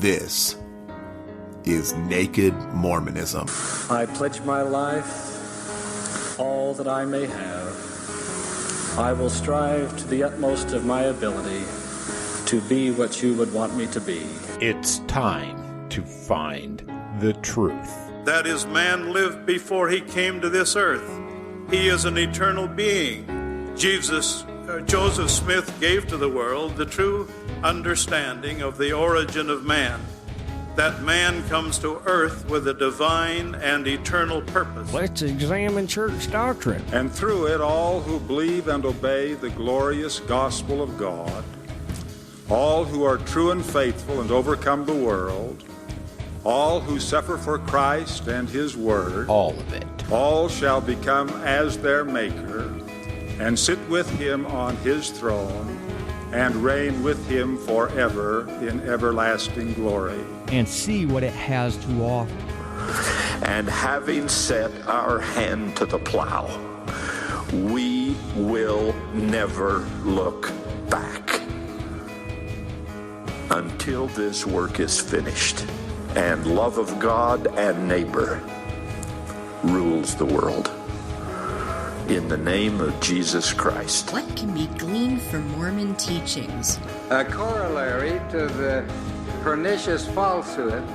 This is Naked Mormonism. I pledge my life, all that I may have. I will strive to the utmost of my ability to be what you would want me to be. It's time to find the truth. That is, man lived before he came to this earth. He is an eternal being. Joseph Smith gave to the world the true understanding of the origin of man. That man comes to earth with a divine and eternal purpose. Let's examine church doctrine. And through it, all who believe and obey the glorious gospel of God, all who are true and faithful and overcome the world, all who suffer for Christ and his word, All of it. all shall become as their Maker and sit with him on his throne and reign with him forever in everlasting glory. And see what it has to offer. And having set our hand to the plow, we will never look back until this work is finished and love of God and neighbor rules the world. In the name of Jesus Christ. What can be gleaned from Mormon teachings? A corollary to the pernicious falsehood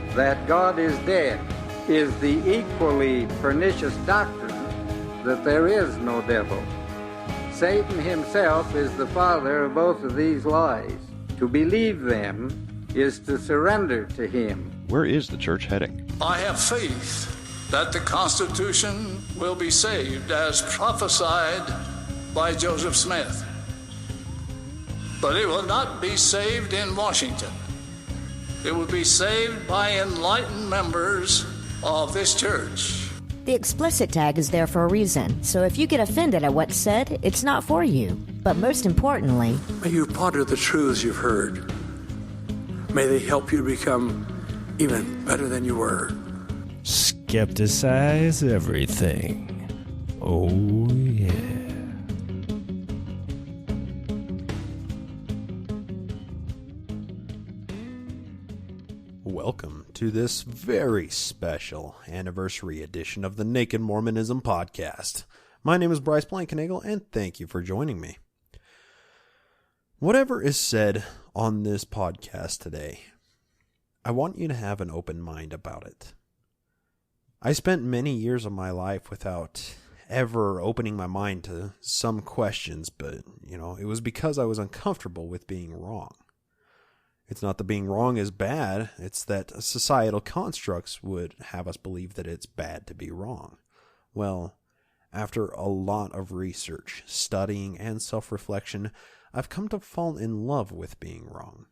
that God is dead is the equally pernicious doctrine that there is no devil. Satan himself is the father of both of these lies. To believe them is to surrender to him. Where is the church heading? I have faith that the Constitution will be saved as prophesied by Joseph Smith. But it will not be saved in Washington. It will be saved by enlightened members of this church. The explicit tag is there for a reason, so if you get offended at what's said, it's not for you. But most importantly, may you ponder the truths you've heard. May they help you become even better than you were. Skepticize everything. Oh, yeah. Welcome to this very special anniversary edition of the Naked Mormonism podcast. My name is Bryce Blankenagel, and thank you for joining me. Whatever is said on this podcast today, I want you to have an open mind about it. I spent many years of my life without ever opening my mind to some questions, but, it was because I was uncomfortable with being wrong. It's not that being wrong is bad, it's that societal constructs would have us believe that it's bad to be wrong. Well, after a lot of research, studying, and self-reflection, I've come to fall in love with being wrong.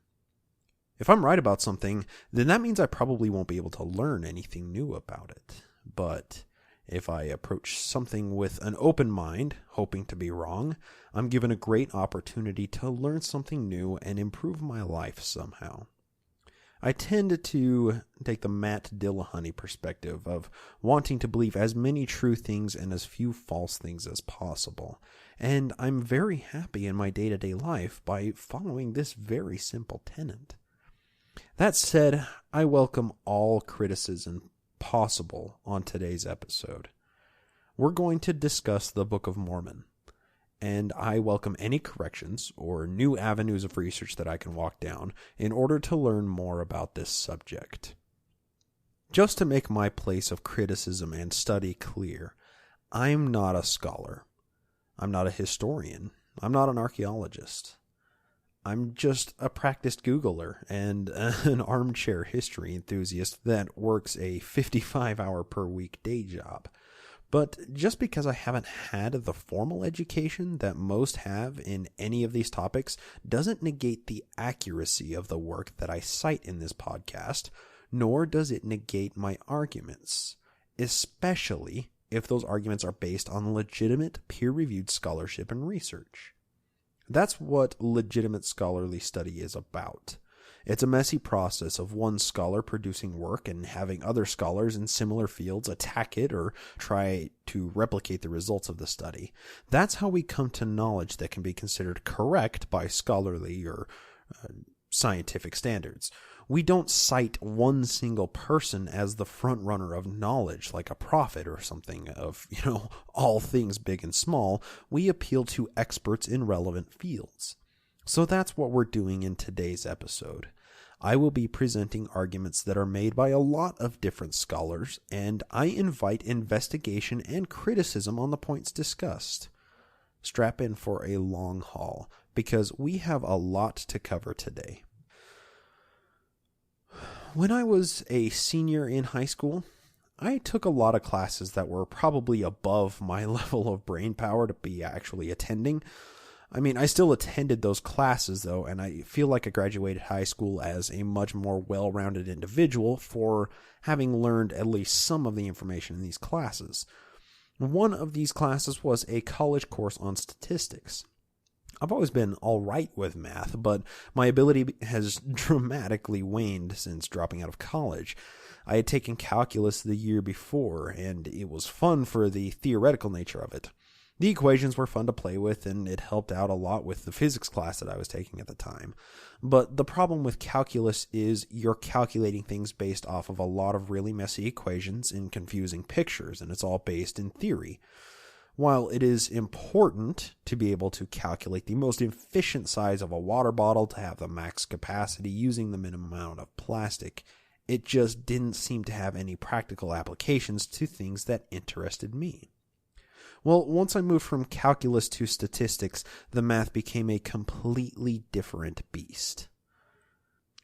If I'm right about something, then that means I probably won't be able to learn anything new about it. But if I approach something with an open mind, hoping to be wrong, I'm given a great opportunity to learn something new and improve my life somehow. I tend to take the Matt Dillahunty perspective of wanting to believe as many true things and as few false things as possible, and I'm very happy in my day-to-day life by following this very simple tenet. That said, I welcome all criticism possible on today's episode. We're going to discuss the Book of Mormon, and I welcome any corrections or new avenues of research that I can walk down in order to learn more about this subject. Just to make my place of criticism and study clear, I'm not a scholar. I'm not a historian. I'm not an archaeologist. I'm just a practiced Googler and an armchair history enthusiast that works a 55-hour-per-week day job. But just because I haven't had the formal education that most have in any of these topics doesn't negate the accuracy of the work that I cite in this podcast, nor does it negate my arguments, especially if those arguments are based on legitimate peer-reviewed scholarship and research. That's what legitimate scholarly study is about. It's a messy process of one scholar producing work and having other scholars in similar fields attack it or try to replicate the results of the study. That's how we come to knowledge that can be considered correct by scholarly or scientific standards. We don't cite one single person as the front runner of knowledge, like a prophet or something of, all things big and small. We appeal to experts in relevant fields. So that's what we're doing in today's episode. I will be presenting arguments that are made by a lot of different scholars, and I invite investigation and criticism on the points discussed. Strap in for a long haul, because we have a lot to cover today. When I was a senior in high school, I took a lot of classes that were probably above my level of brain power to be actually attending. I still attended those classes, though, and I feel like I graduated high school as a much more well-rounded individual for having learned at least some of the information in these classes. One of these classes was a college course on statistics. I've always been all right with math, but my ability has dramatically waned since dropping out of college. I had taken calculus the year before, and it was fun for the theoretical nature of it. The equations were fun to play with, and it helped out a lot with the physics class that I was taking at the time. But the problem with calculus is you're calculating things based off of a lot of really messy equations and confusing pictures, and it's all based in theory. While it is important to be able to calculate the most efficient size of a water bottle to have the max capacity using the minimum amount of plastic, it just didn't seem to have any practical applications to things that interested me. Well, once I moved from calculus to statistics, the math became a completely different beast.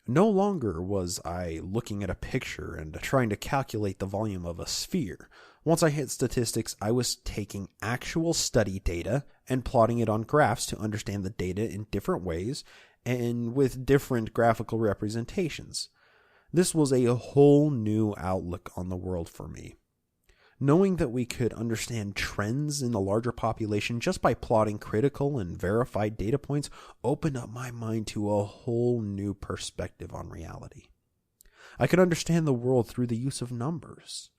No longer was I looking at a picture and trying to calculate the volume of a sphere. Once I hit statistics, I was taking actual study data and plotting it on graphs to understand the data in different ways and with different graphical representations. This was a whole new outlook on the world for me. Knowing that we could understand trends in the larger population just by plotting critical and verified data points opened up my mind to a whole new perspective on reality. I could understand the world through the use of numbers.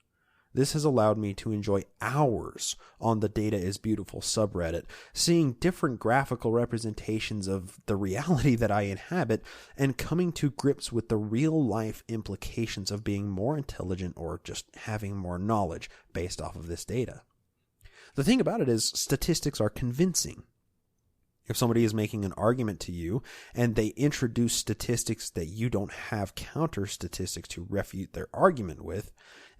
This has allowed me to enjoy hours on the Data is Beautiful subreddit, seeing different graphical representations of the reality that I inhabit and coming to grips with the real-life implications of being more intelligent or just having more knowledge based off of this data. The thing about it is, statistics are convincing. If somebody is making an argument to you and they introduce statistics that you don't have counter statistics to refute their argument with,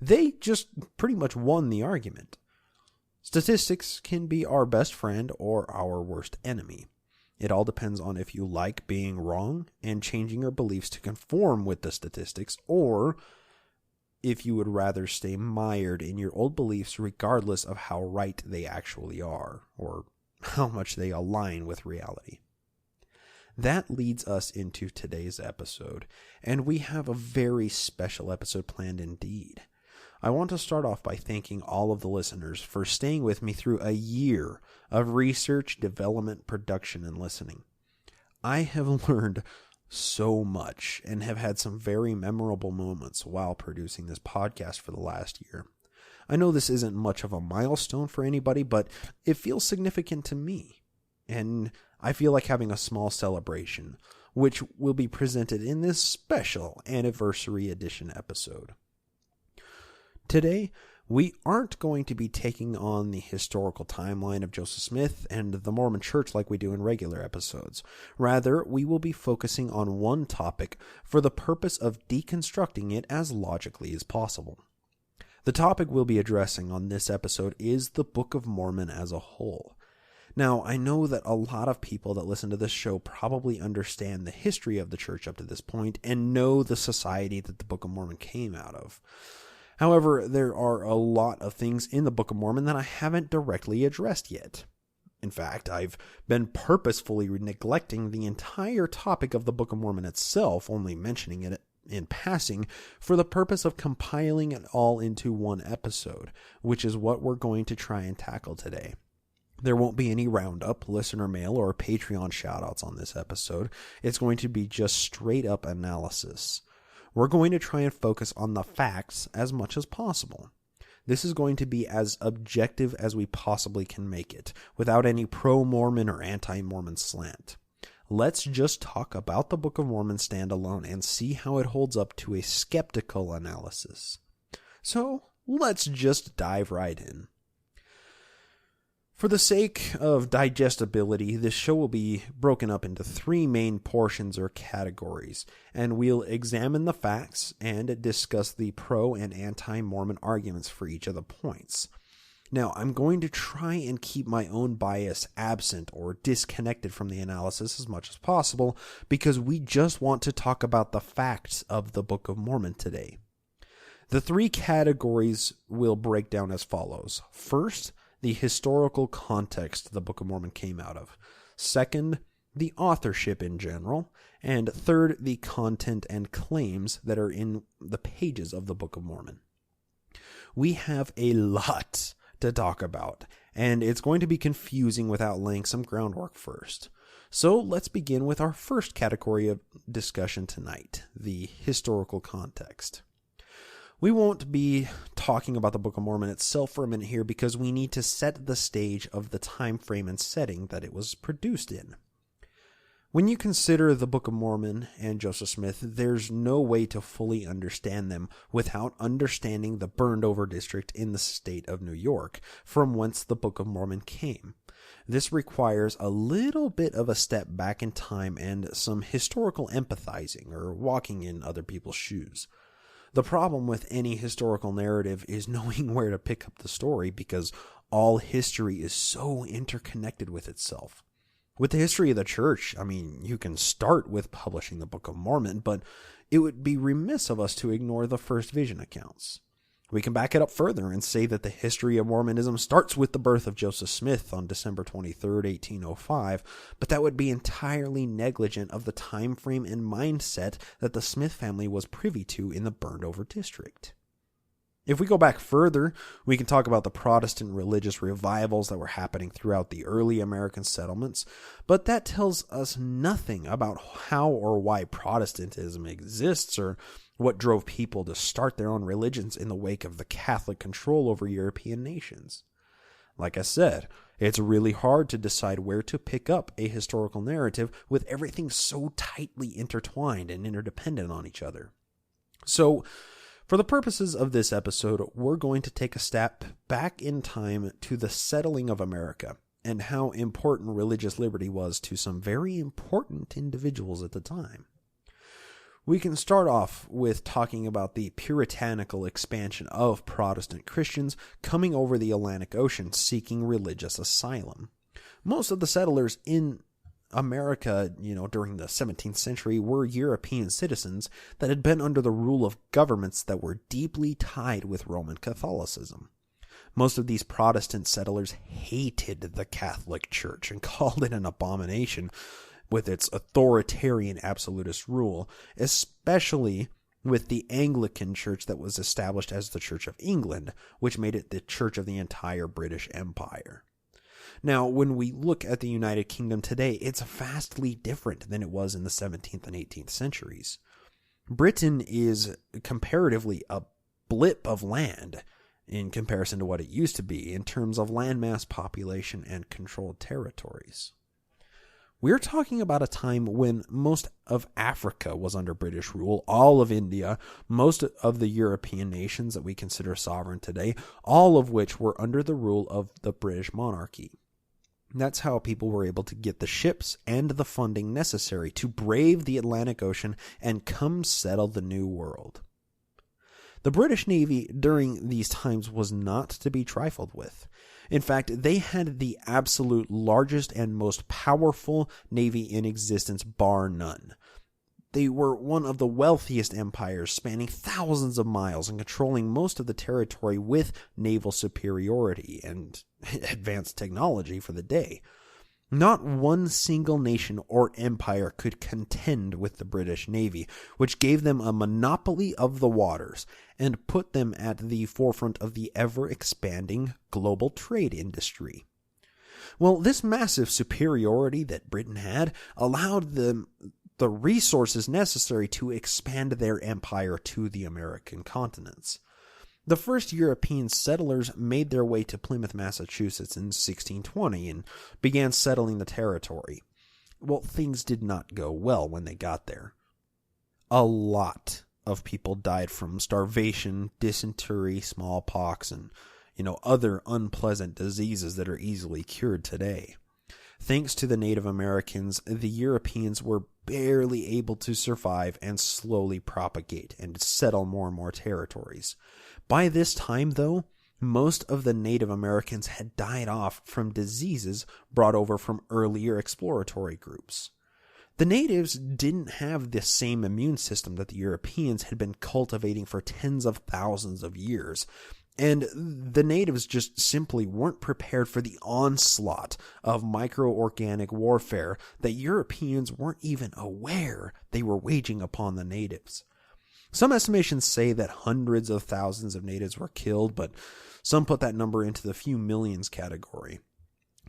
they just pretty much won the argument. Statistics can be our best friend or our worst enemy. It all depends on if you like being wrong and changing your beliefs to conform with the statistics, or if you would rather stay mired in your old beliefs regardless of how right they actually are, or how much they align with reality. That leads us into today's episode, and we have a very special episode planned indeed. I want to start off by thanking all of the listeners for staying with me through a year of research, development, production, and listening. I have learned so much and have had some very memorable moments while producing this podcast for the last year. I know this isn't much of a milestone for anybody, but it feels significant to me. And I feel like having a small celebration, which will be presented in this special anniversary edition episode. Today, we aren't going to be taking on the historical timeline of Joseph Smith and the Mormon Church like we do in regular episodes. Rather, we will be focusing on one topic for the purpose of deconstructing it as logically as possible. The topic we'll be addressing on this episode is the Book of Mormon as a whole. Now, I know that a lot of people that listen to this show probably understand the history of the church up to this point and know the society that the Book of Mormon came out of. However, there are a lot of things in the Book of Mormon that I haven't directly addressed yet. In fact, I've been purposefully neglecting the entire topic of the Book of Mormon itself, only mentioning it in passing, for the purpose of compiling it all into one episode, which is what we're going to try and tackle today. There won't be any roundup, listener mail, or Patreon shoutouts on this episode. It's going to be just straight up analysis. We're going to try and focus on the facts as much as possible. This is going to be as objective as we possibly can make it, without any pro-Mormon or anti-Mormon slant. let's just talk about the Book of Mormon standalone and see how it holds up to a skeptical analysis. So let's just dive right in. For the sake of digestibility, this show will be broken up into 3 main portions or categories, and we'll examine the facts and discuss the pro and anti-Mormon arguments for each of the points. Now, I'm going to try and keep my own bias absent or disconnected from the analysis as much as possible, because we just want to talk about the facts of the Book of Mormon today. The 3 categories will break down as follows. First, the historical context the Book of Mormon came out of. Second, the authorship in general. And third, the content and claims that are in the pages of the Book of Mormon. We have a lot to talk about, and it's going to be confusing without laying some groundwork first. So let's begin with our first category of discussion tonight, the historical context. We won't be talking about the Book of Mormon itself for a minute here because we need to set the stage of the time frame and setting that it was produced in. When you consider the Book of Mormon and Joseph Smith, there's no way to fully understand them without understanding the burned over district in the state of New York, from whence the Book of Mormon came. This requires a little bit of a step back in time and some historical empathizing or walking in other people's shoes. The problem with any historical narrative is knowing where to pick up the story, because all history is so interconnected with itself. With the history of the church, you can start with publishing the Book of Mormon, but it would be remiss of us to ignore the first vision accounts. We can back it up further and say that the history of Mormonism starts with the birth of Joseph Smith on December 23rd, 1805, but that would be entirely negligent of the time frame and mindset that the Smith family was privy to in the burned-over district. If we go back further, we can talk about the Protestant religious revivals that were happening throughout the early American settlements, but that tells us nothing about how or why Protestantism exists or what drove people to start their own religions in the wake of the Catholic control over European nations. Like I said, it's really hard to decide where to pick up a historical narrative with everything so tightly intertwined and interdependent on each other. So, for the purposes of this episode, we're going to take a step back in time to the settling of America and how important religious liberty was to some very important individuals at the time. We can start off with talking about the puritanical expansion of Protestant Christians coming over the Atlantic Ocean seeking religious asylum. Most of the settlers in America, during the 17th century were European citizens that had been under the rule of governments that were deeply tied with Roman Catholicism. Most of these Protestant settlers hated the Catholic Church and called it an abomination with its authoritarian absolutist rule, especially with the Anglican Church that was established as the Church of England, which made it the church of the entire British Empire. Now, when we look at the United Kingdom today, it's vastly different than it was in the 17th and 18th centuries. Britain is comparatively a blip of land in comparison to what it used to be in terms of landmass, population, and controlled territories. We're talking about a time when most of Africa was under British rule, all of India, most of the European nations that we consider sovereign today, all of which were under the rule of the British monarchy. That's how people were able to get the ships and the funding necessary to brave the Atlantic Ocean and come settle the New World. The British Navy during these times was not to be trifled with. In fact, they had the absolute largest and most powerful navy in existence, bar none. They were one of the wealthiest empires, spanning thousands of miles and controlling most of the territory with naval superiority and advanced technology for the day. Not one single nation or empire could contend with the British Navy, which gave them a monopoly of the waters and put them at the forefront of the ever-expanding global trade industry. Well, this massive superiority that Britain had allowed them the resources necessary to expand their empire to the American continents. The first European settlers made their way to Plymouth, Massachusetts in 1620 and began settling the territory. well, things did not go well when they got there. A lot of people died from starvation, dysentery, smallpox, and, other unpleasant diseases that are easily cured today. Thanks to the Native Americans, the Europeans were barely able to survive and slowly propagate and settle more and more territories. By this time, though, most of the Native Americans had died off from diseases brought over from earlier exploratory groups. The natives didn't have the same immune system that the Europeans had been cultivating for tens of thousands of years, and the natives just simply weren't prepared for the onslaught of microorganic warfare that Europeans weren't even aware they were waging upon the natives. Some estimations say that hundreds of thousands of natives were killed, but some put that number into the few millions category.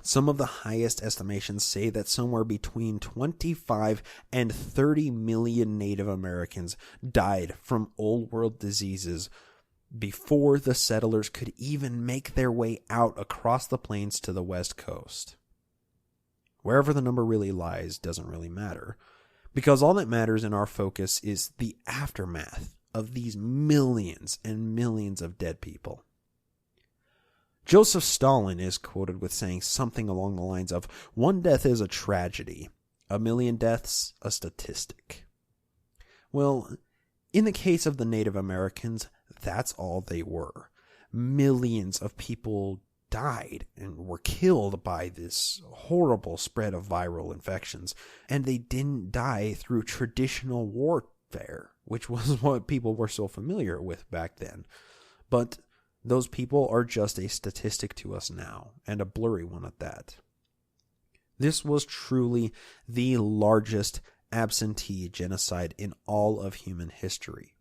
Some of the highest estimations say that somewhere between 25 and 30 million Native Americans died from old world diseases before the settlers could even make their way out across the plains to the west coast. Wherever the number really lies doesn't really matter, because all that matters in our focus is the aftermath of these millions and millions of dead people. Joseph Stalin is quoted with saying something along the lines of, "One death is a tragedy, a million deaths a statistic." Well, in the case of the Native Americans, that's all they were. Millions of people died and were killed by this horrible spread of viral infections, and they didn't die through traditional warfare, which was what people were so familiar with back then. But those people are just a statistic to us now, and a blurry one at that. This was truly the largest absentee genocide in all of human history.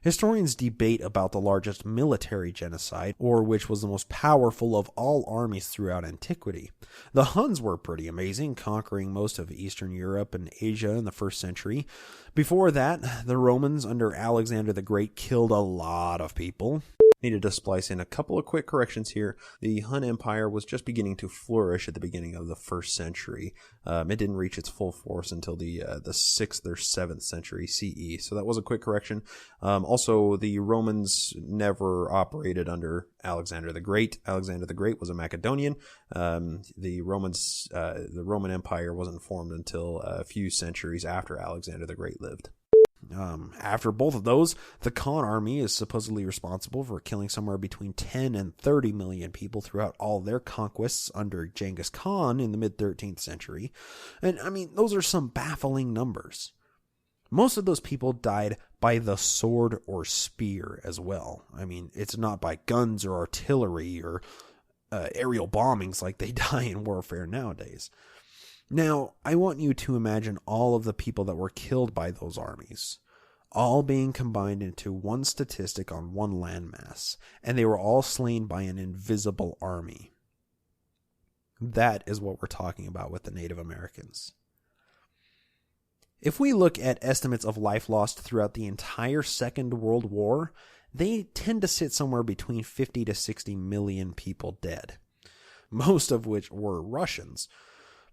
Historians debate about the largest military genocide, or which was the most powerful of all armies throughout antiquity. The Huns were pretty amazing, conquering most of Eastern Europe and Asia in the 1st century. Before that, the Romans under Alexander the Great killed a lot of people. Needed to splice in a couple of quick corrections here. The Hun Empire was just beginning to flourish at the beginning of the 1st century. It didn't reach its full force until the 6th or 7th century CE. So that was a quick correction. Also, the Romans never operated under Alexander the Great. Alexander the Great was a Macedonian. The Roman Empire wasn't formed until a few centuries after Alexander the Great lived. After both of those, the Khan army is supposedly responsible for killing somewhere between 10 and 30 million people throughout all their conquests under Genghis Khan in the mid-13th century. And, those are some baffling numbers. Most of those people died by the sword or spear as well. It's not by guns or artillery or aerial bombings like they die in warfare nowadays. Now, I want you to imagine all of the people that were killed by those armies, all being combined into one statistic on one landmass, and they were all slain by an invisible army. That is what we're talking about with the Native Americans. If we look at estimates of life lost throughout the entire Second World War, they tend to sit somewhere between 50 to 60 million people dead, most of which were Russians.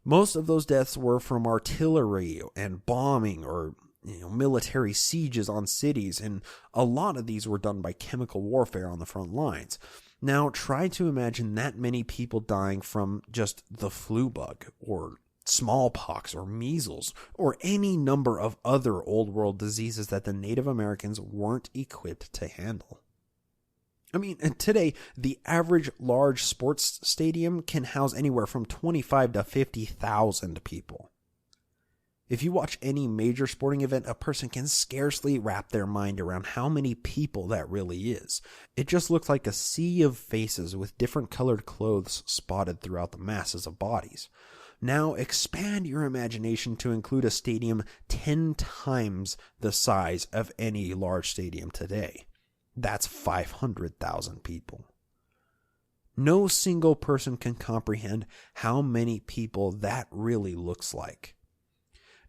Most of those deaths were from artillery and bombing or military sieges on cities, and a lot of these were done by chemical warfare on the front lines. Now, try to imagine that many people dying from just the flu bug, or smallpox, or measles, or any number of other old world diseases that the Native Americans weren't equipped to handle. Today, the average large sports stadium can house anywhere from 25 to 50,000 people. If you watch any major sporting event, a person can scarcely wrap their mind around how many people that really is. It just looks like a sea of faces with different colored clothes spotted throughout the masses of bodies. Now expand your imagination to include a stadium 10 times the size of any large stadium today. That's 500,000 people. No single person can comprehend how many people that really looks like.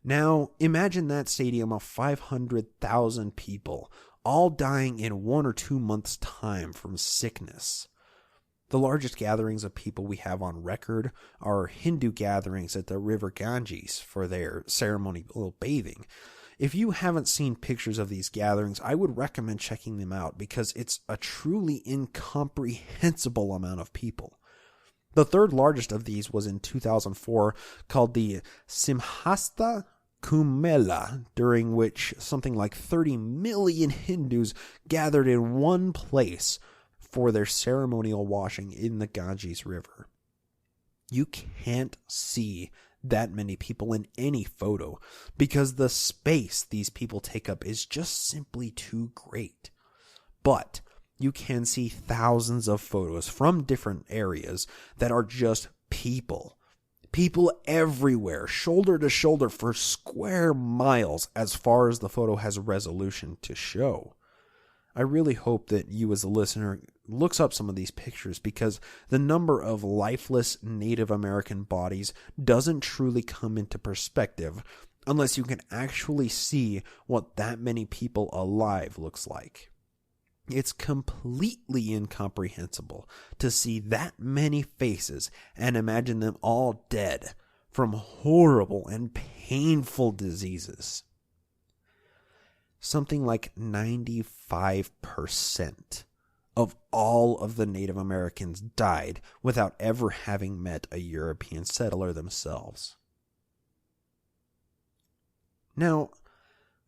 Now, imagine that stadium of 500,000 people, all dying in 1 or 2 months' time from sickness. The largest gatherings of people we have on record are Hindu gatherings at the river Ganges for their ceremonial bathing. If you haven't seen pictures of these gatherings, I would recommend checking them out because it's a truly incomprehensible amount of people. The third largest of these was in 2004, called the Simhasta Kumbh, during which something like 30 million Hindus gathered in one place for their ceremonial washing in the Ganges River. You can't see that many people in any photo because the space these people take up is just simply too great. But you can see thousands of photos from different areas that are just people. People everywhere, shoulder to shoulder for square miles as far as the photo has resolution to show. I really hope that you as a listener looks up some of these pictures because the number of lifeless Native American bodies doesn't truly come into perspective unless you can actually see what that many people alive looks like. It's completely incomprehensible to see that many faces and imagine them all dead from horrible and painful diseases. Something like 95% of all of the Native Americans died without ever having met a European settler themselves. Now,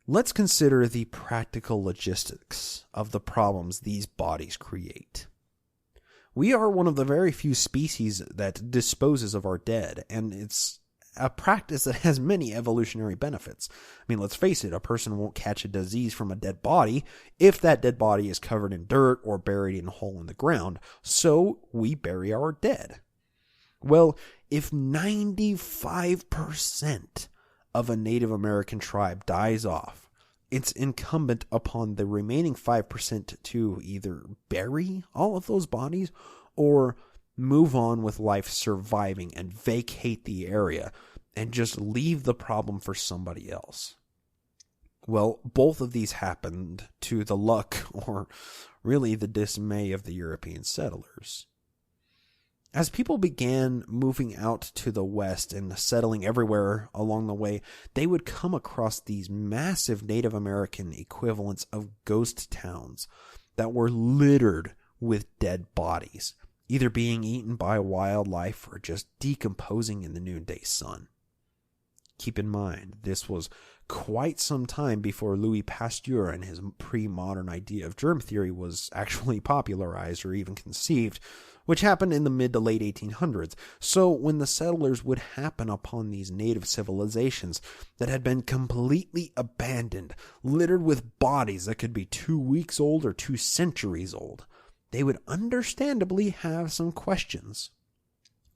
let's consider the practical logistics of the problems these bodies create. We are one of the very few species that disposes of our dead, and it's a practice that has many evolutionary benefits. I mean, let's face it, a person won't catch a disease from a dead body if that dead body is covered in dirt or buried in a hole in the ground, so we bury our dead. Well, if 95% of a Native American tribe dies off, it's incumbent upon the remaining 5% to either bury all of those bodies or move on with life surviving and vacate the area and just leave the problem for somebody else. Well, both of these happened to the luck, or really the dismay, of the European settlers. As people began moving out to the west and settling everywhere along the way, they would come across these massive Native American equivalents of ghost towns that were littered with dead bodies, either being eaten by wildlife or just decomposing in the noonday sun. Keep in mind, this was quite some time before Louis Pasteur and his pre-modern idea of germ theory was actually popularized or even conceived, which happened in the mid to late 1800s. So when the settlers would happen upon these native civilizations that had been completely abandoned, littered with bodies that could be 2 weeks old or 2 centuries old, they would understandably have some questions.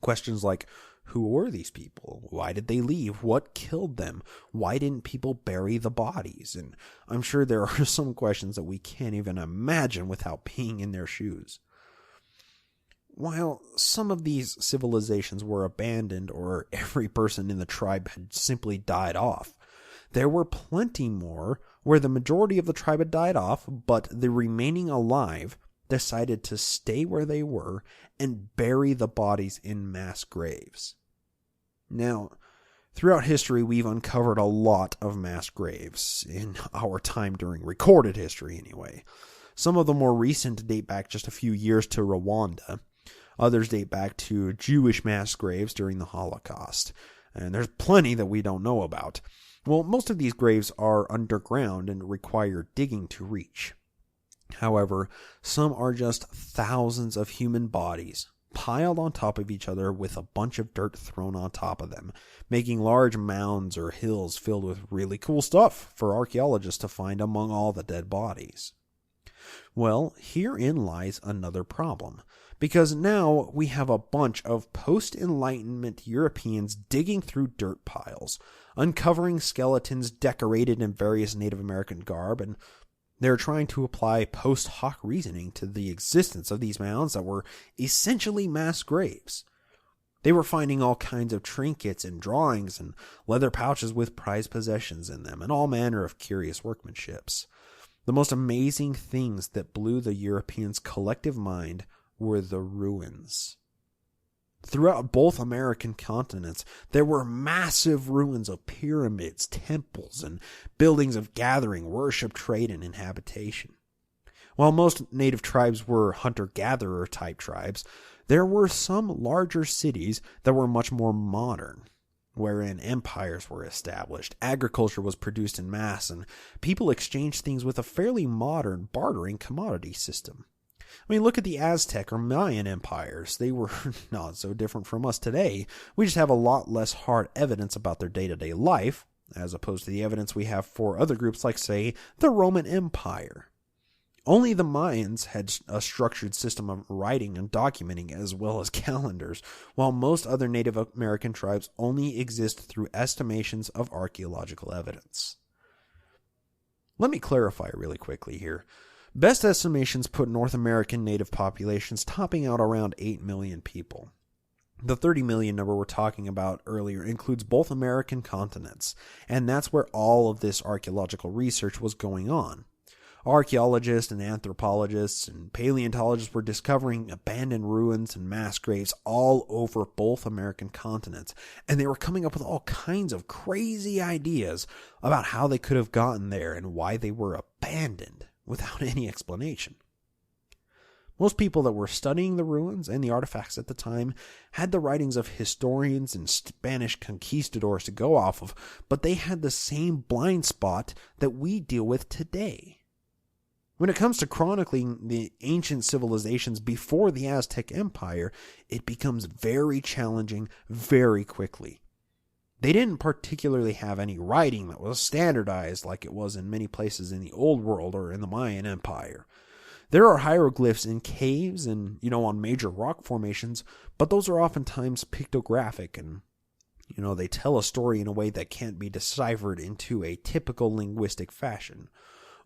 Questions like, who were these people? Why did they leave? What killed them? Why didn't people bury the bodies? And I'm sure there are some questions that we can't even imagine without being in their shoes. While some of these civilizations were abandoned or every person in the tribe had simply died off, there were plenty more where the majority of the tribe had died off, but the remaining alive decided to stay where they were and bury the bodies in mass graves. Now, throughout history, we've uncovered a lot of mass graves, in our time during recorded history anyway. Some of the more recent date back just a few years to Rwanda. Others date back to Jewish mass graves during the Holocaust. And there's plenty that we don't know about. Well, most of these graves are underground and require digging to reach. However, some are just thousands of human bodies piled on top of each other with a bunch of dirt thrown on top of them, making large mounds or hills filled with really cool stuff for archaeologists to find among all the dead bodies. Well, herein lies another problem, because now we have a bunch of post-Enlightenment Europeans digging through dirt piles, uncovering skeletons decorated in various Native American garb, and they're trying to apply post hoc reasoning to the existence of these mounds that were essentially mass graves. They were finding all kinds of trinkets and drawings and leather pouches with prized possessions in them and all manner of curious workmanships. The most amazing things that blew the Europeans' collective mind were the ruins. Throughout both American continents, there were massive ruins of pyramids, temples, and buildings of gathering, worship, trade, and inhabitation. While most native tribes were hunter-gatherer type tribes, there were some larger cities that were much more modern, wherein empires were established, agriculture was produced in mass, and people exchanged things with a fairly modern bartering commodity system. I mean, look at the Aztec or Mayan empires. They were not so different from us today. We just have a lot less hard evidence about their day-to-day life, as opposed to the evidence we have for other groups like, say, the Roman Empire. Only the Mayans had a structured system of writing and documenting as well as calendars, while most other Native American tribes only exist through estimations of archaeological evidence. Let me clarify really quickly here. Best estimations put North American native populations topping out around 8 million people. The 30 million number we're talking about earlier includes both American continents, and that's where all of this archaeological research was going on. Archaeologists and anthropologists and paleontologists were discovering abandoned ruins and mass graves all over both American continents, and they were coming up with all kinds of crazy ideas about how they could have gotten there and why they were abandoned without any explanation. Most people that were studying the ruins and the artifacts at the time had the writings of historians and Spanish conquistadors to go off of, but they had the same blind spot that we deal with today. When it comes to chronicling the ancient civilizations before the Aztec Empire, it becomes very challenging very quickly. They didn't particularly have any writing that was standardized like it was in many places in the Old World or in the Mayan Empire. There are hieroglyphs in caves and, on major rock formations, but those are oftentimes pictographic and, they tell a story in a way that can't be deciphered into a typical linguistic fashion.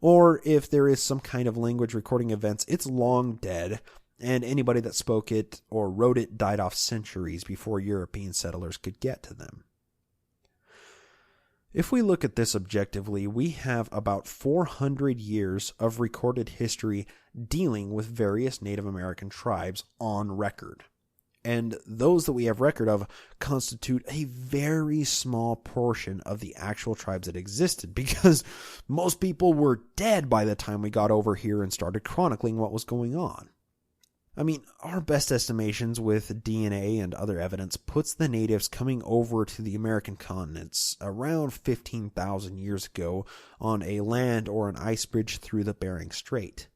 Or if there is some kind of language recording events, it's long dead, and anybody that spoke it or wrote it died off centuries before European settlers could get to them. If we look at this objectively, we have about 400 years of recorded history dealing with various Native American tribes on record. And those that we have record of constitute a very small portion of the actual tribes that existed, because most people were dead by the time we got over here and started chronicling what was going on. I mean, our best estimations with DNA and other evidence puts the natives coming over to the American continents around 15,000 years ago on a land or an ice bridge through the Bering Strait.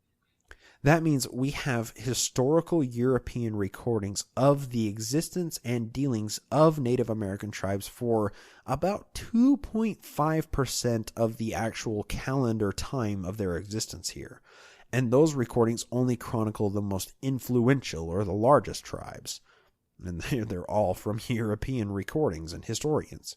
That means we have historical European recordings of the existence and dealings of Native American tribes for about 2.5% of the actual calendar time of their existence here. And those recordings only chronicle the most influential or the largest tribes. And they're all from European recordings and historians.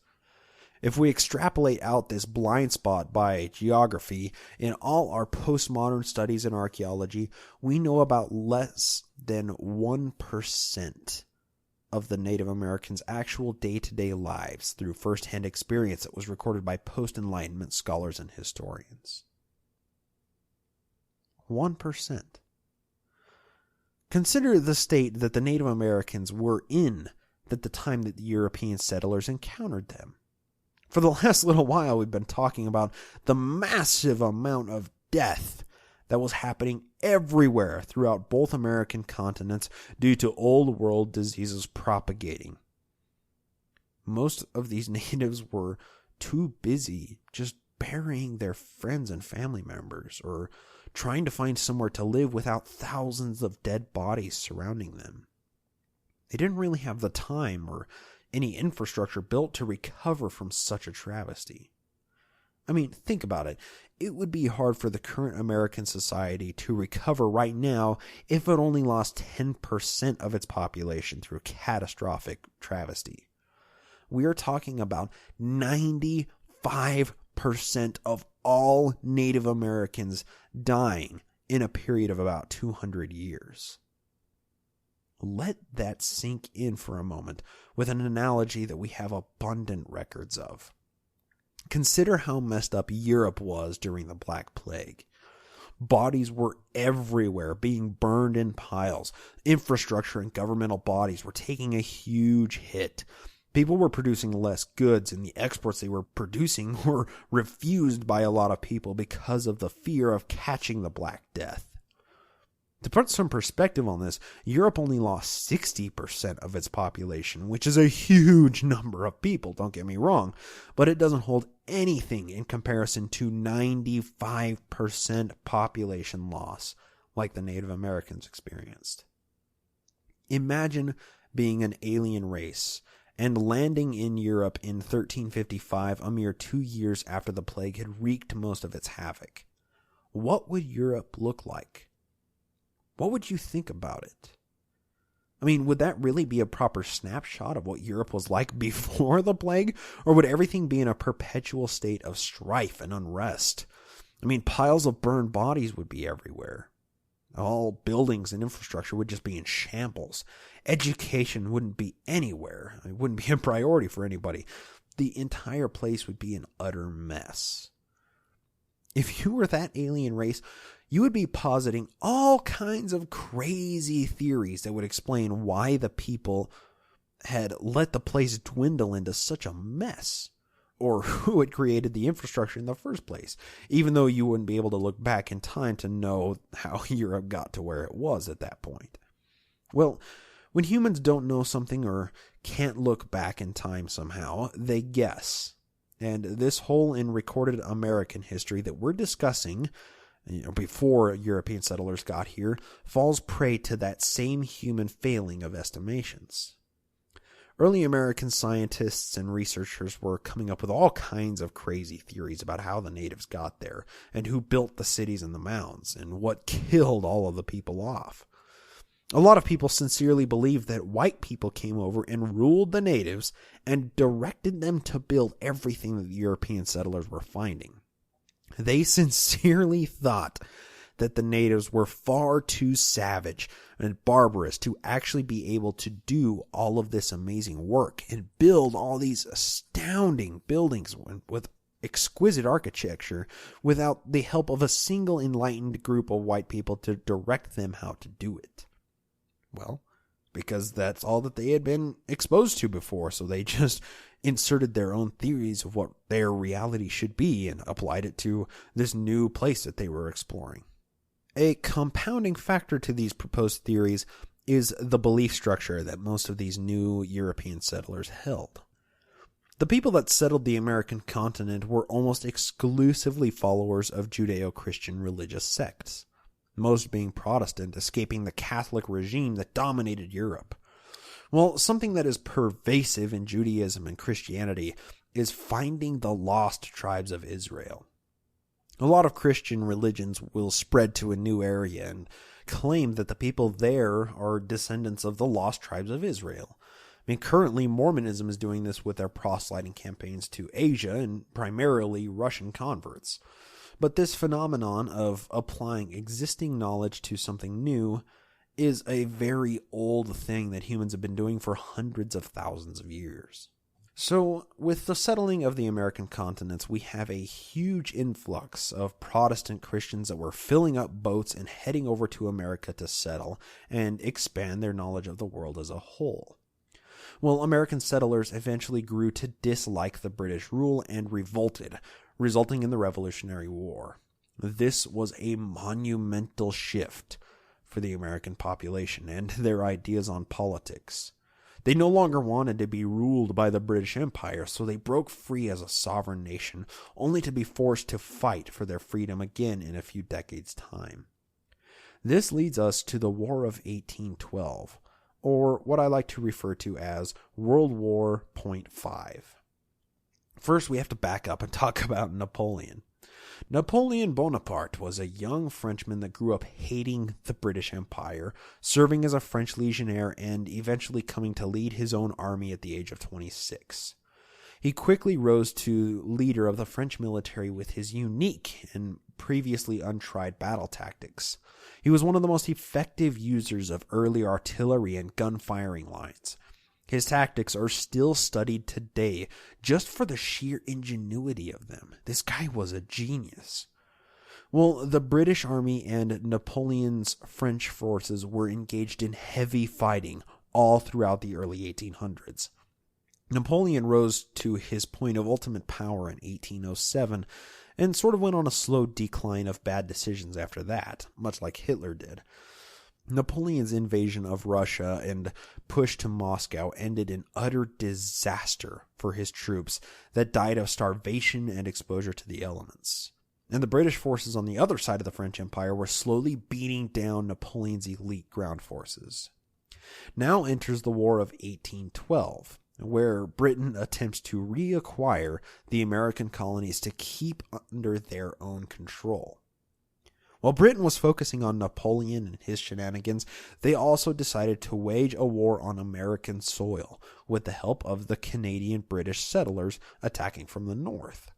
If we extrapolate out this blind spot by geography in all our postmodern studies in archaeology, we know about less than 1% of the Native Americans' actual day-to-day lives through first-hand experience that was recorded by post-Enlightenment scholars and historians. 1%. Consider the state that the Native Americans were in at the time that the European settlers encountered them. For the last little while, we've been talking about the massive amount of death that was happening everywhere throughout both American continents due to old world diseases propagating. Most of these natives were too busy just burying their friends and family members or trying to find somewhere to live without thousands of dead bodies surrounding them. They didn't really have the time or any infrastructure built to recover from such a travesty. I mean, think about it. It would be hard for the current American society to recover right now if it only lost 10% of its population through catastrophic travesty. We are talking about 95% of all Native Americans dying in a period of about 200 years. Let that sink in for a moment with an analogy that we have abundant records of. Consider how messed up Europe was during the Black Plague. Bodies were everywhere, being burned in piles. Infrastructure and governmental bodies were taking a huge hit. People were producing less goods, and the exports they were producing were refused by a lot of people because of the fear of catching the Black Death. To put some perspective on this, Europe only lost 60% of its population, which is a huge number of people, don't get me wrong, but it doesn't hold anything in comparison to 95% population loss, like the Native Americans experienced. Imagine being an alien race and landing in Europe in 1355, a mere 2 years after the plague had wreaked most of its havoc. What would Europe look like? What would you think about it? I mean, would that really be a proper snapshot of what Europe was like before the plague? Or would everything be in a perpetual state of strife and unrest? I mean, piles of burned bodies would be everywhere. All buildings and infrastructure would just be in shambles. Education wouldn't be anywhere. It wouldn't be a priority for anybody. The entire place would be an utter mess. If you were that alien race, you would be positing all kinds of crazy theories that would explain why the people had let the place dwindle into such a mess, or who had created the infrastructure in the first place, even though you wouldn't be able to look back in time to know how Europe got to where it was at that point. Well, when humans don't know something or can't look back in time somehow, they guess. And this hole in recorded American history that we're discussing, before European settlers got here, falls prey to that same human failing of estimations. Early American scientists and researchers were coming up with all kinds of crazy theories about how the natives got there, and who built the cities and the mounds, and what killed all of the people off. A lot of people sincerely believed that white people came over and ruled the natives and directed them to build everything that the European settlers were finding. They sincerely thought that the natives were far too savage and barbarous to actually be able to do all of this amazing work and build all these astounding buildings with exquisite architecture without the help of a single enlightened group of white people to direct them how to do it. Well, because that's all that they had been exposed to before, so they just inserted their own theories of what their reality should be and applied it to this new place that they were exploring. A compounding factor to these proposed theories is the belief structure that most of these new European settlers held. The people that settled the American continent were almost exclusively followers of Judeo-Christian religious sects, most being Protestant, escaping the Catholic regime that dominated Europe. Well, something that is pervasive in Judaism and Christianity is finding the lost tribes of Israel. A lot of Christian religions will spread to a new area and claim that the people there are descendants of the lost tribes of Israel. I mean, currently Mormonism is doing this with their proselyting campaigns to Asia and primarily Russian converts. But this phenomenon of applying existing knowledge to something new is a very old thing that humans have been doing for hundreds of thousands of years. So, with the settling of the American continents, we have a huge influx of Protestant Christians that were filling up boats and heading over to America to settle and expand their knowledge of the world as a whole. Well, American settlers eventually grew to dislike the British rule and revolted, resulting in the Revolutionary War. This was a monumental shift for the American population and their ideas on politics. They no longer wanted to be ruled by the British Empire, so they broke free as a sovereign nation, only to be forced to fight for their freedom again in a few decades' time. This leads us to the War of 1812, or what I like to refer to as World War .5. First, we have to back up and talk about Napoleon. Napoleon Bonaparte was a young Frenchman that grew up hating the British Empire, serving as a French legionnaire, and eventually coming to lead his own army at the age of 26. He quickly rose to leader of the French military with his unique and previously untried battle tactics. He was one of the most effective users of early artillery and gun firing lines. His tactics are still studied today just for the sheer ingenuity of them. This guy was a genius. Well, the British Army and Napoleon's French forces were engaged in heavy fighting all throughout the early 1800s. Napoleon rose to his point of ultimate power in 1807 and sort of went on a slow decline of bad decisions after that, much like Hitler did. Napoleon's invasion of Russia and push to Moscow ended in utter disaster for his troops that died of starvation and exposure to the elements. And the British forces on the other side of the French Empire were slowly beating down Napoleon's elite ground forces. Now enters the War of 1812, where Britain attempts to reacquire the American colonies to keep under their own control. While Britain was focusing on Napoleon and his shenanigans, they also decided to wage a war on American soil with the help of the Canadian British settlers attacking from the north.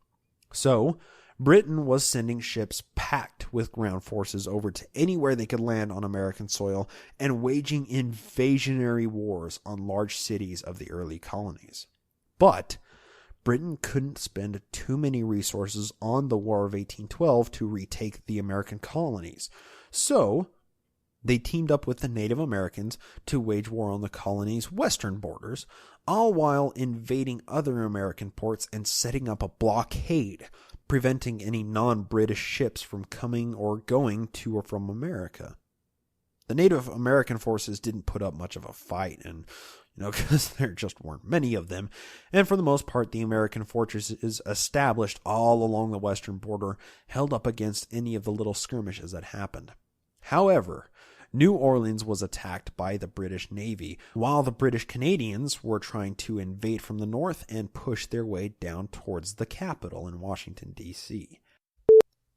So, Britain was sending ships packed with ground forces over to anywhere they could land on American soil and waging invasionary wars on large cities of the early colonies. But Britain couldn't spend too many resources on the War of 1812 to retake the American colonies. So, they teamed up with the Native Americans to wage war on the colonies' western borders, all while invading other American ports and setting up a blockade, preventing any non-British ships from coming or going to or from America. The Native American forces didn't put up much of a fight, and because there just weren't many of them, and for the most part the American fortresses established all along the western border held up against any of the little skirmishes that happened. However, New Orleans was attacked by the British Navy, while the British Canadians were trying to invade from the north and push their way down towards the capital in Washington, D.C.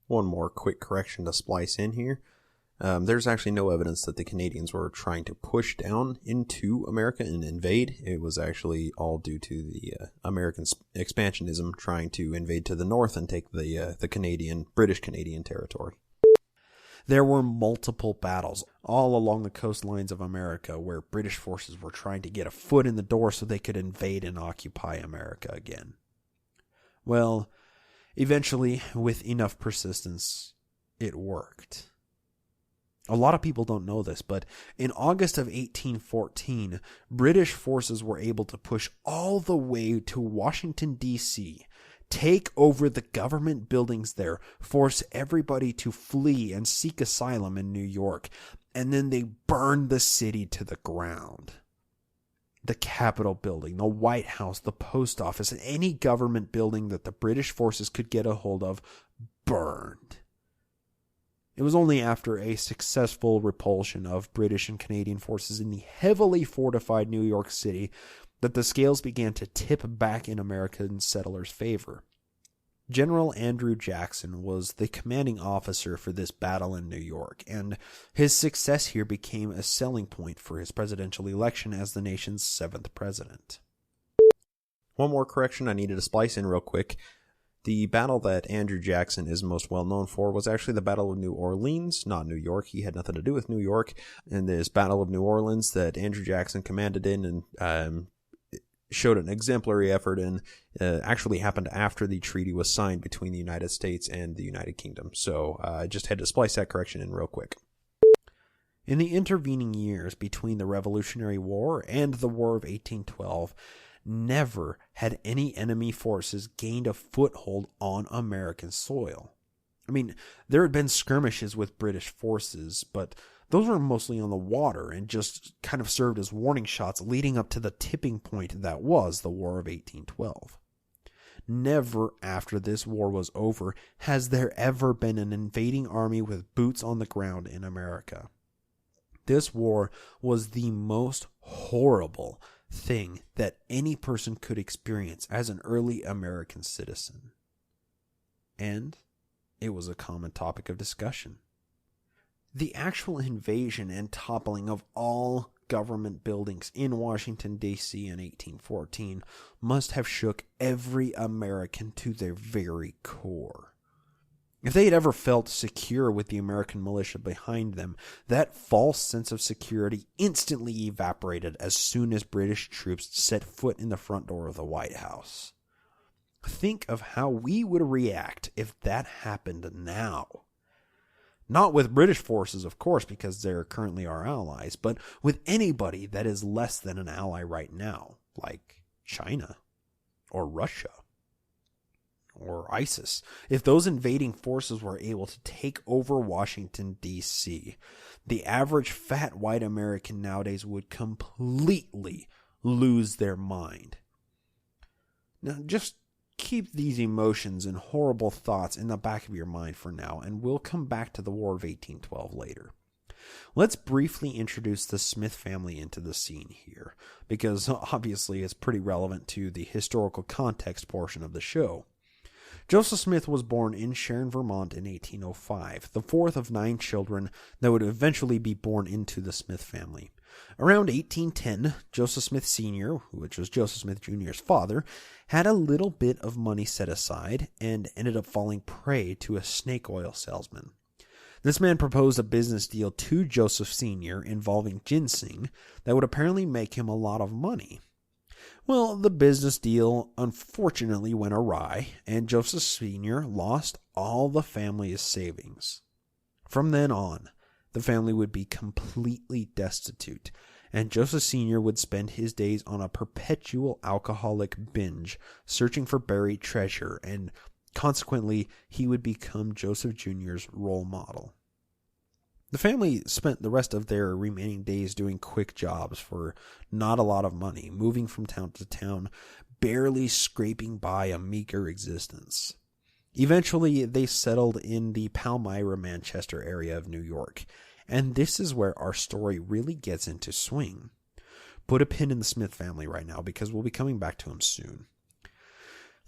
One more quick correction to splice in here. There's actually no evidence that the Canadians were trying to push down into America and invade. It was actually all due to the American expansionism trying to invade to the north and take the British Canadian territory. There were multiple battles all along the coastlines of America where British forces were trying to get a foot in the door so they could invade and occupy America again. Well, eventually, with enough persistence, it worked. A lot of people don't know this, but in August of 1814, British forces were able to push all the way to Washington, D.C., take over the government buildings there, force everybody to flee and seek asylum in New York, and then they burned the city to the ground. The Capitol building, the White House, the post office, and any government building that the British forces could get a hold of burned. It was only after a successful repulsion of British and Canadian forces in the heavily fortified New York City that the scales began to tip back in American settlers' favor. General Andrew Jackson was the commanding officer for this battle in New York, and his success here became a selling point for his presidential election as the nation's 7th president. One more correction I needed to splice in real quick. The battle that Andrew Jackson is most well known for was actually the Battle of New Orleans, not New York. He had nothing to do with New York. And this Battle of New Orleans that Andrew Jackson commanded in and showed an exemplary effort in actually happened after the treaty was signed between the United States and the United Kingdom. So I just had to splice that correction in real quick. In the intervening years between the Revolutionary War and the War of 1812, never had any enemy forces gained a foothold on American soil. I mean, there had been skirmishes with British forces, but those were mostly on the water and just kind of served as warning shots leading up to the tipping point that was the War of 1812. Never after this war was over has there ever been an invading army with boots on the ground in America. This war was the most horrible thing that any person could experience as an early American citizen. And it was a common topic of discussion. The actual invasion and toppling of all government buildings in Washington, D.C. in 1814 must have shook every American to their very core. If they had ever felt secure with the American militia behind them, that false sense of security instantly evaporated as soon as British troops set foot in the front door of the White House. Think of how we would react if that happened now. Not with British forces, of course, because they're currently our allies, but with anybody that is less than an ally right now, like China or Russia or ISIS. If those invading forces were able to take over Washington, D.C., the average fat white American nowadays would completely lose their mind. Now, just keep these emotions and horrible thoughts in the back of your mind for now, and we'll come back to the War of 1812 later. Let's briefly introduce the Smith family into the scene here, because obviously it's pretty relevant to the historical context portion of the show. Joseph Smith was born in Sharon, Vermont in 1805, the fourth of 9 children that would eventually be born into the Smith family. Around 1810, Joseph Smith Sr., which was Joseph Smith Jr.'s father, had a little bit of money set aside and ended up falling prey to a snake oil salesman. This man proposed a business deal to Joseph Sr. involving ginseng that would apparently make him a lot of money. Well, the business deal unfortunately went awry, and Joseph Sr. lost all the family's savings. From then on, the family would be completely destitute, and Joseph Sr. would spend his days on a perpetual alcoholic binge, searching for buried treasure, and consequently, he would become Joseph Jr.'s role model. The family spent the rest of their remaining days doing quick jobs for not a lot of money, moving from town to town, barely scraping by a meager existence. Eventually, they settled in the Palmyra, Manchester area of New York, and this is where our story really gets into swing. Put a pin in the Smith family right now, because we'll be coming back to them soon.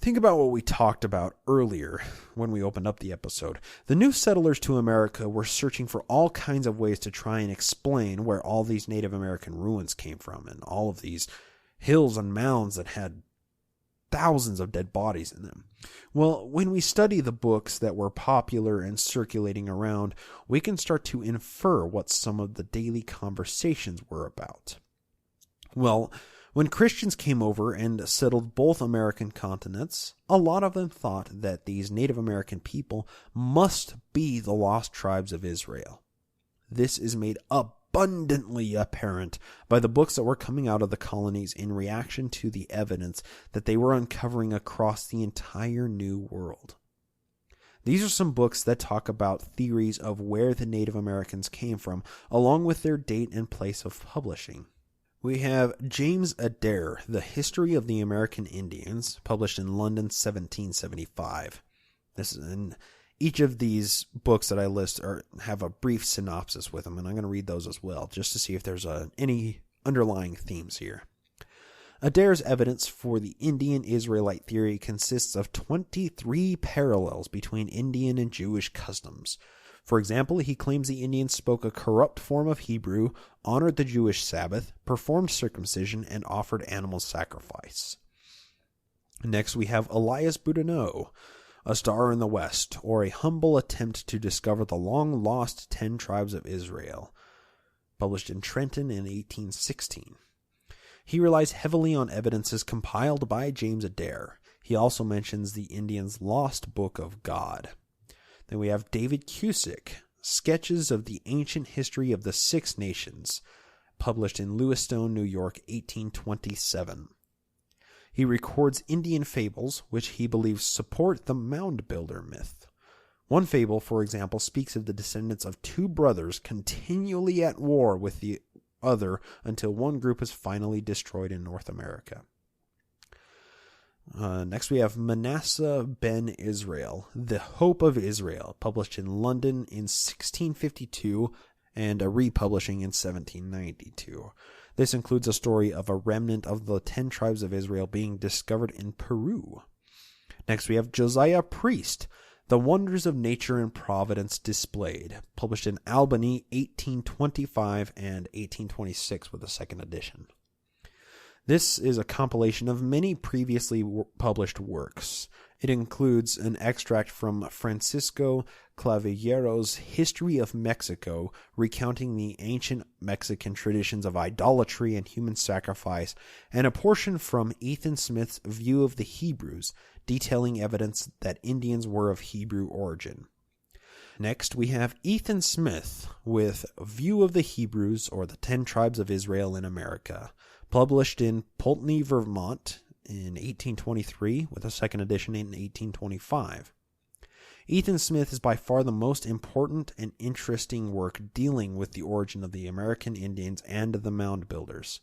Think about what we talked about earlier when we opened up the episode. The new settlers to America were searching for all kinds of ways to try and explain where all these Native American ruins came from and all of these hills and mounds that had thousands of dead bodies in them. Well, when we study the books that were popular and circulating around, we can start to infer what some of the daily conversations were about. Well, when Christians came over and settled both American continents, a lot of them thought that these Native American people must be the lost tribes of Israel. This is made abundantly apparent by the books that were coming out of the colonies in reaction to the evidence that they were uncovering across the entire New World. These are some books that talk about theories of where the Native Americans came from, along with their date and place of publishing. We have James Adair, The History of the American Indians, published in London 1775. Each of these books that I list have a brief synopsis with them, and I'm going to read those as well, just to see if there's any underlying themes here. Adair's evidence for the Indian-Israelite theory consists of 23 parallels between Indian and Jewish customs. For example, he claims the Indians spoke a corrupt form of Hebrew, honored the Jewish Sabbath, performed circumcision, and offered animal sacrifice. Next, we have Elias Boudinot, A Star in the West, or a humble attempt to discover the long-lost 10 tribes of Israel, published in Trenton in 1816. He relies heavily on evidences compiled by James Adair. He also mentions the Indians' lost Book of God. Then we have David Cusick, Sketches of the Ancient History of the Six Nations, published in Lewiston, New York, 1827. He records Indian fables, which he believes support the mound builder myth. One fable, for example, speaks of the descendants of 2 brothers continually at war with the other until one group is finally destroyed in North America. Next we have Manasseh ben Israel, The Hope of Israel, published in London in 1652 and a republishing in 1792. This includes a story of a remnant of the 10 tribes of Israel being discovered in Peru. Next we have Josiah Priest, The Wonders of Nature and Providence Displayed, published in Albany 1825 and 1826 with a second edition. This is a compilation of many previously published works. It includes an extract from Francisco Claveyero's History of Mexico, recounting the ancient Mexican traditions of idolatry and human sacrifice, and a portion from Ethan Smith's View of the Hebrews, detailing evidence that Indians were of Hebrew origin. Next, we have Ethan Smith with View of the Hebrews, or the 10 Tribes of Israel in America, published in Pulteney, Vermont in 1823, with a second edition in 1825. Ethan Smith is by far the most important and interesting work dealing with the origin of the American Indians and the mound builders.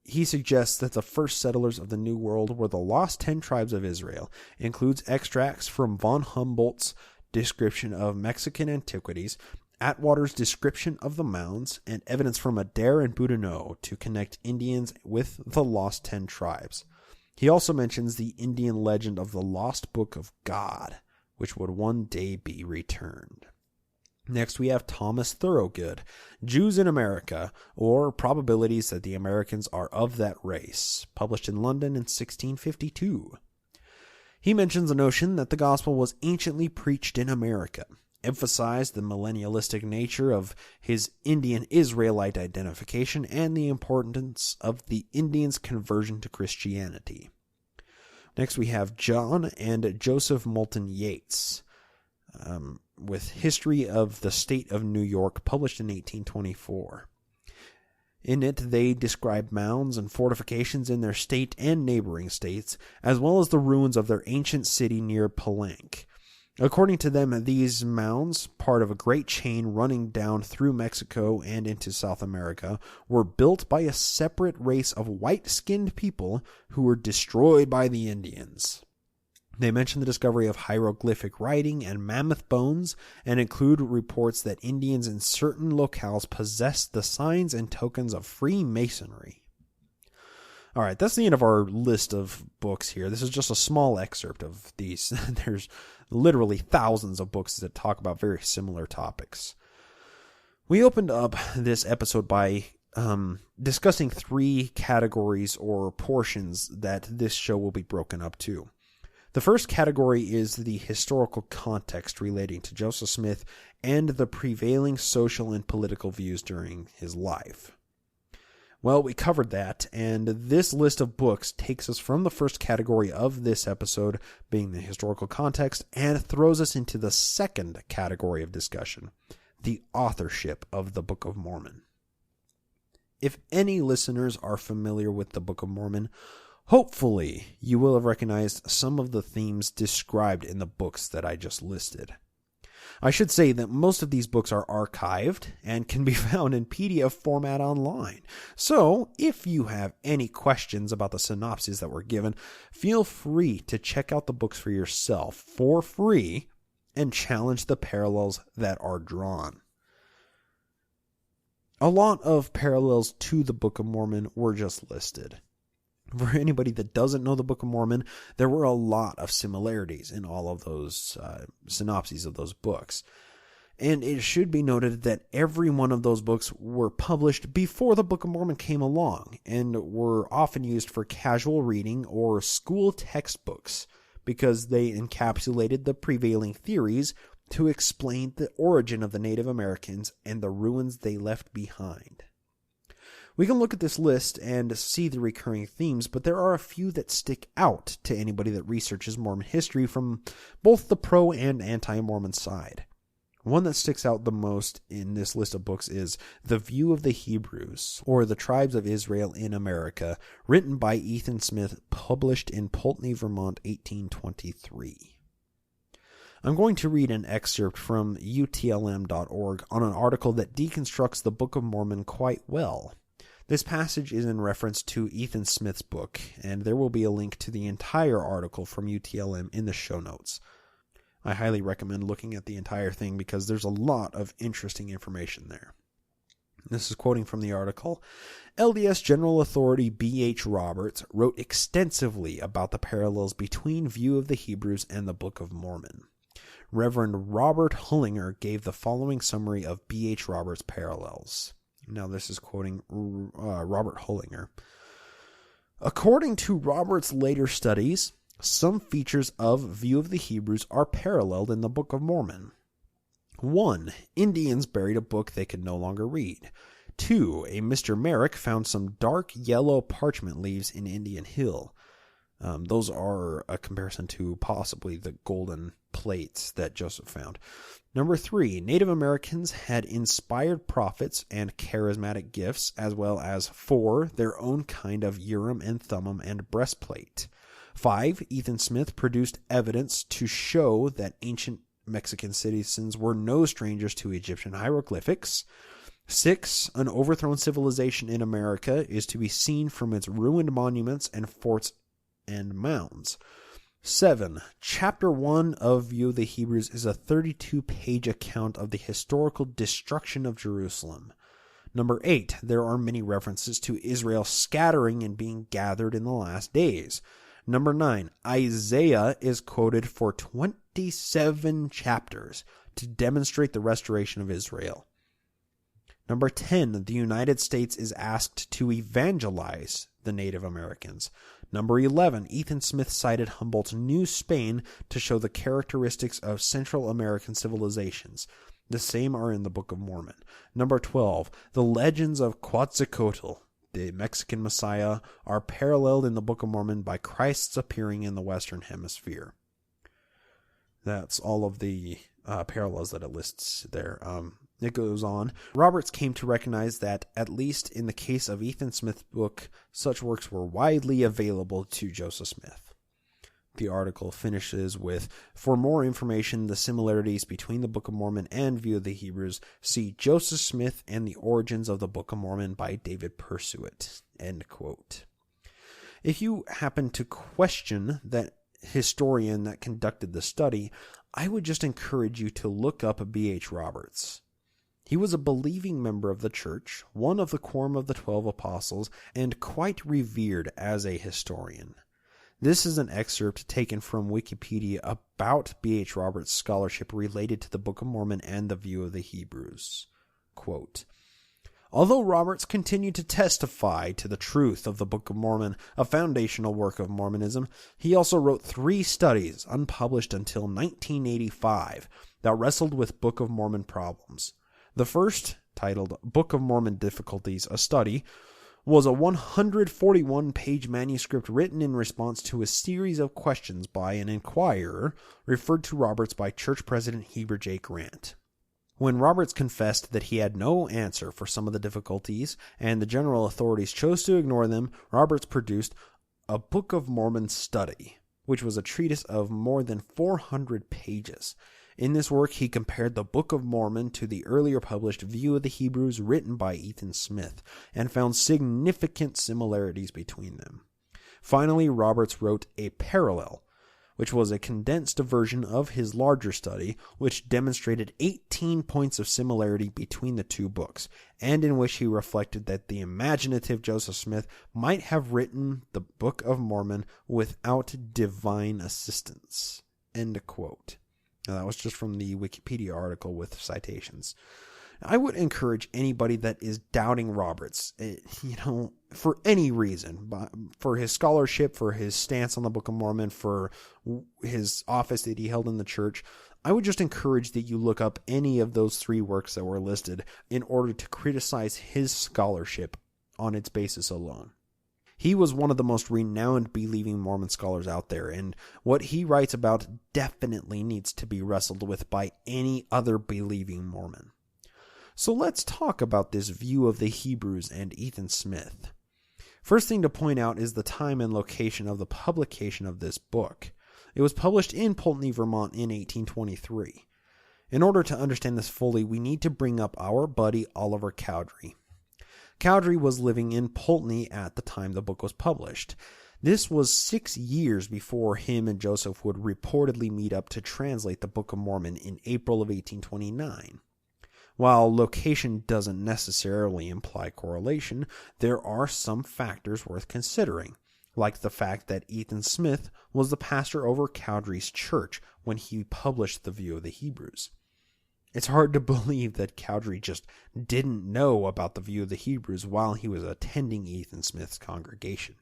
He suggests that the first settlers of the New World were the lost 10 tribes of Israel, includes extracts from von Humboldt's description of Mexican antiquities, Atwater's description of the mounds, and evidence from Adair and Boudinot to connect Indians with the lost 10 tribes. He also mentions the Indian legend of the lost Book of God, which would one day be returned. Next, we have Thomas Thorogood, Jews in America, or Probabilities that the Americans are of that race, published in London in 1652. He mentions the notion that the gospel was anciently preached in America, emphasized the millennialistic nature of his Indian Israelite identification, and the importance of the Indians' conversion to Christianity. Next, we have John and Joseph Moulton Yates, with History of the State of New York, published in 1824. In it, they describe mounds and fortifications in their state and neighboring states, as well as the ruins of their ancient city near Palenque. According to them, these mounds, part of a great chain running down through Mexico and into South America, were built by a separate race of white-skinned people who were destroyed by the Indians. They mention the discovery of hieroglyphic writing and mammoth bones, and include reports that Indians in certain locales possessed the signs and tokens of Freemasonry. All right, that's the end of our list of books here. This is just a small excerpt of these. There's literally thousands of books that talk about very similar topics. We opened up this episode by discussing 3 categories or portions that this show will be broken up to. The first category is the historical context relating to Joseph Smith and the prevailing social and political views during his life. Well, we covered that, and this list of books takes us from the first category of this episode, being the historical context, and throws us into the second category of discussion, the authorship of the Book of Mormon. If any listeners are familiar with the Book of Mormon, hopefully you will have recognized some of the themes described in the books that I just listed. I should say that most of these books are archived and can be found in PDF format online. So, if you have any questions about the synopses that were given, feel free to check out the books for yourself for free and challenge the parallels that are drawn. A lot of parallels to the Book of Mormon were just listed. For anybody that doesn't know the Book of Mormon, there were a lot of similarities in all of those synopses of those books. And it should be noted that every one of those books were published before the Book of Mormon came along, and were often used for casual reading or school textbooks, because they encapsulated the prevailing theories to explain the origin of the Native Americans and the ruins they left behind. We can look at this list and see the recurring themes, but there are a few that stick out to anybody that researches Mormon history from both the pro and anti-Mormon side. One that sticks out the most in this list of books is The View of the Hebrews, or The Tribes of Israel in America, written by Ethan Smith, published in Pulteney, Vermont, 1823. I'm going to read an excerpt from UTLM.org on an article that deconstructs the Book of Mormon quite well. This passage is in reference to Ethan Smith's book, and there will be a link to the entire article from UTLM in the show notes. I highly recommend looking at the entire thing because there's a lot of interesting information there. This is quoting from the article. LDS General Authority B.H. Roberts wrote extensively about the parallels between View of the Hebrews and the Book of Mormon. Reverend Robert Hullinger gave the following summary of B.H. Roberts' parallels. Now this is quoting Robert Hullinger. According to Robert's later studies, some features of View of the Hebrews are paralleled in the Book of Mormon. 1. Indians buried a book they could no longer read. 2. A Mr. Merrick found some dark yellow parchment leaves in Indian Hill. Those are a comparison to possibly the golden plates that Joseph found. Number 3, Native Americans had inspired prophets and charismatic gifts, as well as 4, their own kind of Urim and Thummim and breastplate. 5, Ethan Smith produced evidence to show that ancient Mexican citizens were no strangers to Egyptian hieroglyphics. 6, an overthrown civilization in America is to be seen from its ruined monuments and forts and mounds. 7, Chapter 1 of View of the Hebrews is a 32-page account of the historical destruction of Jerusalem. Number 8, there are many references to Israel scattering and being gathered in the last days. Number 9, Isaiah is quoted for 27 chapters to demonstrate the restoration of Israel. Number 10, the United States is asked to evangelize the Native Americans. Number 11, Ethan Smith cited Humboldt's New Spain to show the characteristics of Central American civilizations. The same are in the Book of Mormon. Number 12, the legends of Quetzalcoatl, the Mexican Messiah, are paralleled in the Book of Mormon by Christ's appearing in the Western Hemisphere. That's all of the parallels that it lists there. It goes on. Roberts came to recognize that, at least in the case of Ethan Smith's book, such works were widely available to Joseph Smith. The article finishes with, for more information, the similarities between the Book of Mormon and View of the Hebrews, see Joseph Smith and the Origins of the Book of Mormon by David Pursuit. End quote. If you happen to question that historian that conducted the study, I would just encourage you to look up B.H. Roberts. He was a believing member of the church, one of the quorum of the 12 apostles, and quite revered as a historian. This is an excerpt taken from Wikipedia about B.H. Roberts' scholarship related to the Book of Mormon and the View of the Hebrews. Quote, although Roberts continued to testify to the truth of the Book of Mormon, a foundational work of Mormonism, he also wrote 3 studies, unpublished until 1985, that wrestled with Book of Mormon problems. The first, titled Book of Mormon Difficulties, a Study, was a 141-page manuscript written in response to a series of questions by an inquirer referred to Roberts by Church President Heber J. Grant. When Roberts confessed that he had no answer for some of the difficulties, and the general authorities chose to ignore them, Roberts produced a Book of Mormon Study, which was a treatise of more than 400 pages. In this work, he compared the Book of Mormon to the earlier published View of the Hebrews written by Ethan Smith, and found significant similarities between them. Finally, Roberts wrote a parallel, which was a condensed version of his larger study, which demonstrated 18 points of similarity between the two books, and in which he reflected that the imaginative Joseph Smith might have written the Book of Mormon without divine assistance. End quote. Now, that was just from the Wikipedia article with citations. I would encourage anybody that is doubting Roberts, for any reason, for his scholarship, for his stance on the Book of Mormon, for his office that he held in the church, I would just encourage that you look up any of those 3 works that were listed in order to criticize his scholarship on its basis alone. He was one of the most renowned believing Mormon scholars out there, and what he writes about definitely needs to be wrestled with by any other believing Mormon. So let's talk about this View of the Hebrews and Ethan Smith. First thing to point out is the time and location of the publication of this book. It was published in Pulteney, Vermont in 1823. In order to understand this fully, we need to bring up our buddy Oliver Cowdery. Cowdery was living in Pulteney at the time the book was published. This was 6 years before him and Joseph would reportedly meet up to translate the Book of Mormon in April of 1829. While location doesn't necessarily imply correlation, there are some factors worth considering, like the fact that Ethan Smith was the pastor over Cowdery's church when he published the View of the Hebrews. It's hard to believe that Cowdery just didn't know about the View of the Hebrews while he was attending Ethan Smith's congregation.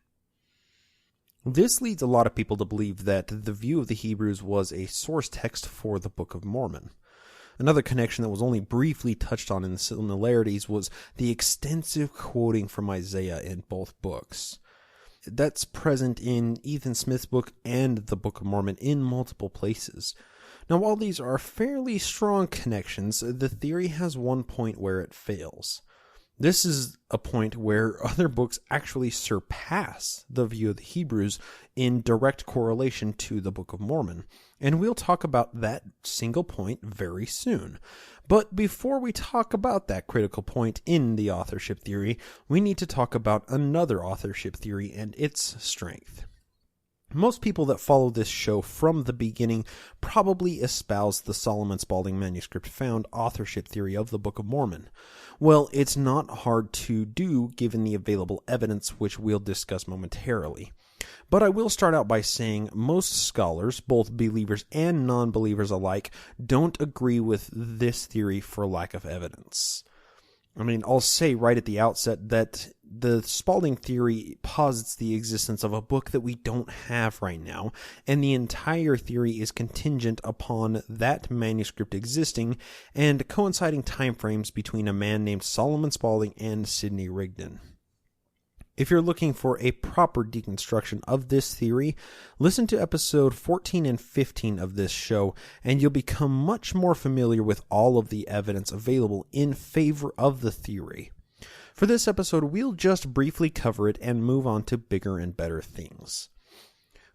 This leads a lot of people to believe that the View of the Hebrews was a source text for the Book of Mormon. Another connection that was only briefly touched on in the similarities was the extensive quoting from Isaiah in both books. that's present in Ethan Smith's book and the Book of Mormon in multiple places. Now, while these are fairly strong connections, the theory has one point where it fails. This is a point where other books actually surpass the view of the Hebrews in direct correlation to the Book of Mormon, and we'll talk about that single point very soon. But before we talk about that critical point in the authorship theory, we need to talk about another authorship theory and its strength. Most people that follow this show from the beginning probably espouse the Solomon Spaulding Manuscript Found authorship theory of the Book of Mormon. Well, it's not hard to do given the available evidence, which we'll discuss momentarily. But I will start out by saying most scholars, both believers and non-believers alike, don't agree with this theory for lack of evidence. I mean, I'll say right at the outset that the Spaulding theory posits the existence of a book that we don't have right now, and the entire theory is contingent upon that manuscript existing and coinciding timeframes between a man named Solomon Spaulding and Sidney Rigdon. If you're looking for a proper deconstruction of this theory, listen to episode 14 and 15 of this show, and you'll become much more familiar with all of the evidence available in favor of the theory. For this episode, we'll just briefly cover it and move on to bigger and better things.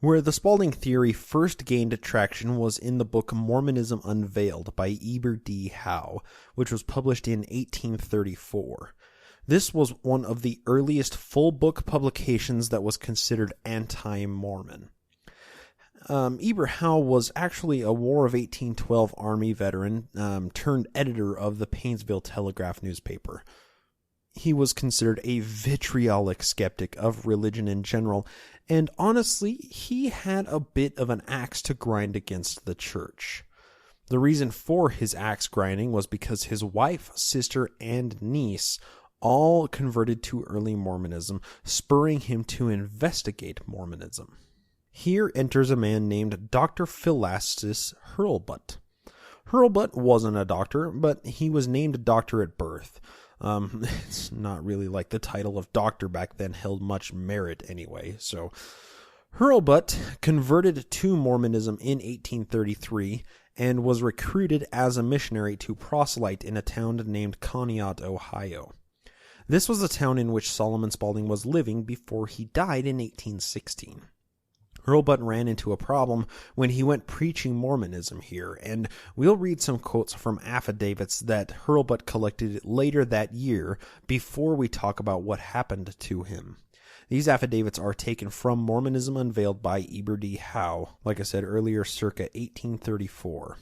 Where the Spaulding theory first gained traction was in the book Mormonism Unveiled by Eber D. Howe, which was published in 1834. This was one of the earliest full-book publications that was considered anti-Mormon. Eber Howe was actually a War of 1812 Army veteran turned editor of the Painesville Telegraph newspaper. He was considered a vitriolic skeptic of religion in general, and honestly, he had a bit of an axe to grind against the church. The reason for his axe grinding was because his wife, sister, and niece all converted to early Mormonism, spurring him to investigate Mormonism. Here enters a man named Dr. Philastus Hurlbut. Hurlbut wasn't a doctor, but he was named a doctor at birth. It's not really like the title of doctor back then held much merit anyway, so Hurlbut converted to Mormonism in 1833 and was recruited as a missionary to proselyte in a town named Conneaut, Ohio. This was the town in which Solomon Spaulding was living before he died in 1816. Hurlbut ran into a problem when he went preaching Mormonism here, and we'll read some quotes from affidavits that Hurlbut collected later that year before we talk about what happened to him. These affidavits are taken from Mormonism Unveiled by Eber D. Howe, like I said earlier, circa 1834.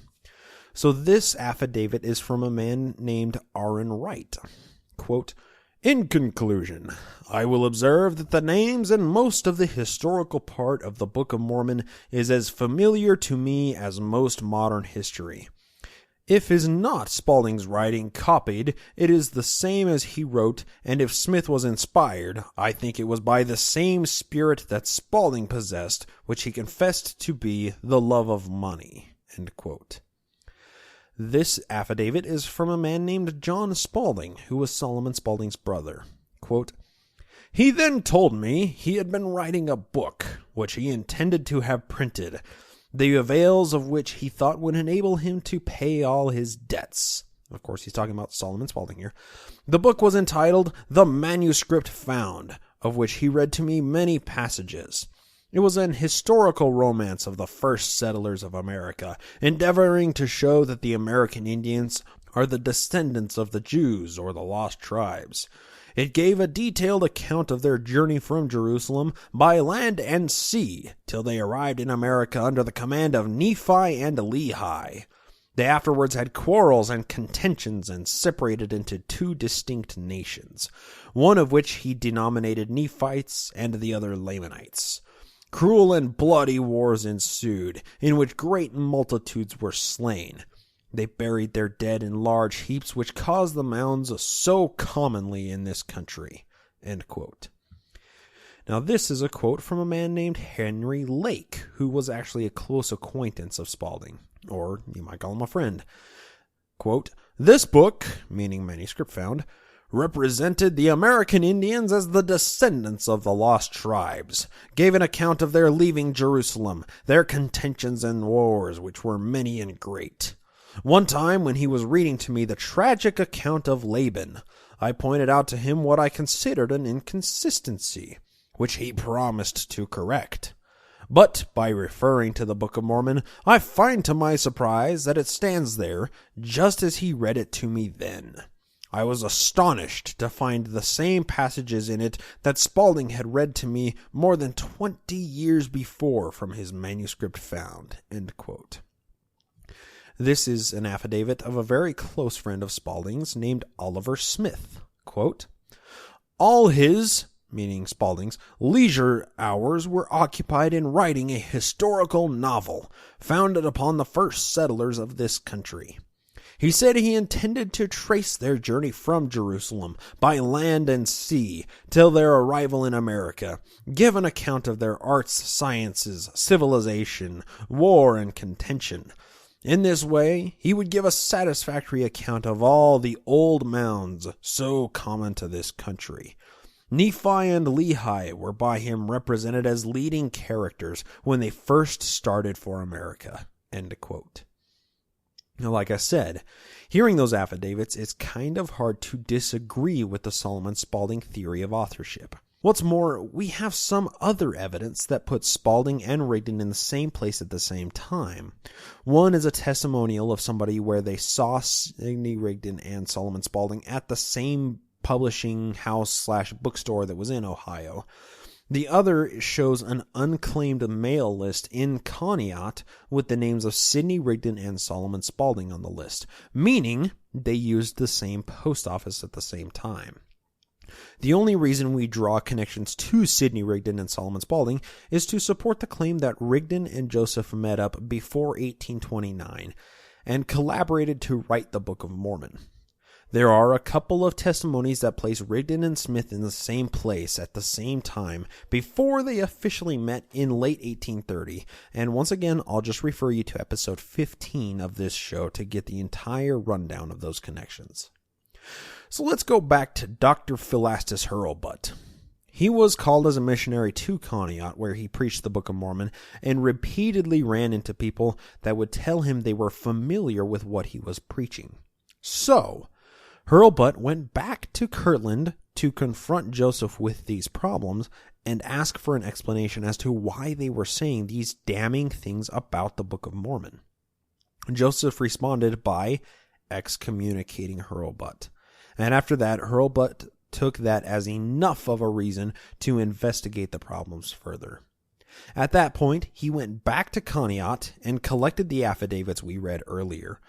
So this affidavit is from a man named Aaron Wright. Quote, "In conclusion, I will observe that the names and most of the historical part of the Book of Mormon is as familiar to me as most modern history. If is not Spaulding's writing copied, it is the same as he wrote, and if Smith was inspired, I think it was by the same spirit that Spaulding possessed, which he confessed to be the love of money." End quote. This affidavit is from a man named John Spaulding, who was Solomon Spaulding's brother. Quote, "He then told me he had been writing a book, which he intended to have printed, the avails of which he thought would enable him to pay all his debts." Of course, he's talking about Solomon Spaulding here. "The book was entitled The Manuscript Found, of which he read to me many passages. It was an historical romance of the first settlers of America, endeavoring to show that the American Indians are the descendants of the Jews or the lost tribes. It gave a detailed account of their journey from Jerusalem by land and sea till they arrived in America under the command of Nephi and Lehi. They afterwards had quarrels and contentions and separated into two distinct nations, one of which he denominated Nephites and the other Lamanites. Cruel and bloody wars ensued, in which great multitudes were slain. They buried their dead in large heaps, which caused the mounds so commonly in this country." End quote. Now, this is a quote from a man named Henry Lake, who was actually a close acquaintance of Spaulding, or you might call him a friend. Quote, "This book," meaning Manuscript Found, represented the American Indians as the descendants of the lost tribes, gave an account of their leaving Jerusalem, their contentions and wars, which were many and great. One time, when he was reading to me the tragic account of Laban, I pointed out to him what I considered an inconsistency, which he promised to correct. But by referring to the Book of Mormon, I find to my surprise that it stands there just as he read it to me then. I was astonished to find the same passages in it that Spalding had read to me more than 20 years before from his Manuscript Found. End quote. This is an affidavit of a very close friend of Spalding's named Oliver Smith. Quote, all his, meaning Spalding's, leisure hours were occupied in writing a historical novel founded upon the first settlers of this country. He said he intended to trace their journey from Jerusalem by land and sea till their arrival in America, give an account of their arts, sciences, civilization, war, and contention. In this way, he would give a satisfactory account of all the old mounds so common to this country. Nephi and Lehi were by him represented as leading characters when they first started for America. End quote. Now, like I said, hearing those affidavits, it's kind of hard to disagree with the Solomon Spalding theory of authorship. What's more, we have some other evidence that puts Spalding and Rigdon in the same place at the same time. One is a testimonial of somebody where they saw Sidney Rigdon and Solomon Spalding at the same publishing house / bookstore that was in Ohio. The other shows an unclaimed mail list in Conneaut with the names of Sidney Rigdon and Solomon Spalding on the list, meaning they used the same post office at the same time. The only reason we draw connections to Sidney Rigdon and Solomon Spalding is to support the claim that Rigdon and Joseph met up before 1829 and collaborated to write the Book of Mormon. There are a couple of testimonies that place Rigdon and Smith in the same place at the same time before they officially met in late 1830, and once again, I'll just refer you to episode 15 of this show to get the entire rundown of those connections. So let's go back to Dr. Philastus Hurlbut. He was called as a missionary to Conneaut, where he preached the Book of Mormon, and repeatedly ran into people that would tell him they were familiar with what he was preaching. So, Hurlbut went back to Kirtland to confront Joseph with these problems and ask for an explanation as to why they were saying these damning things about the Book of Mormon. Joseph responded by excommunicating Hurlbut. And after that, Hurlbut took that as enough of a reason to investigate the problems further. At that point, he went back to Conneaut and collected the affidavits we read earlier,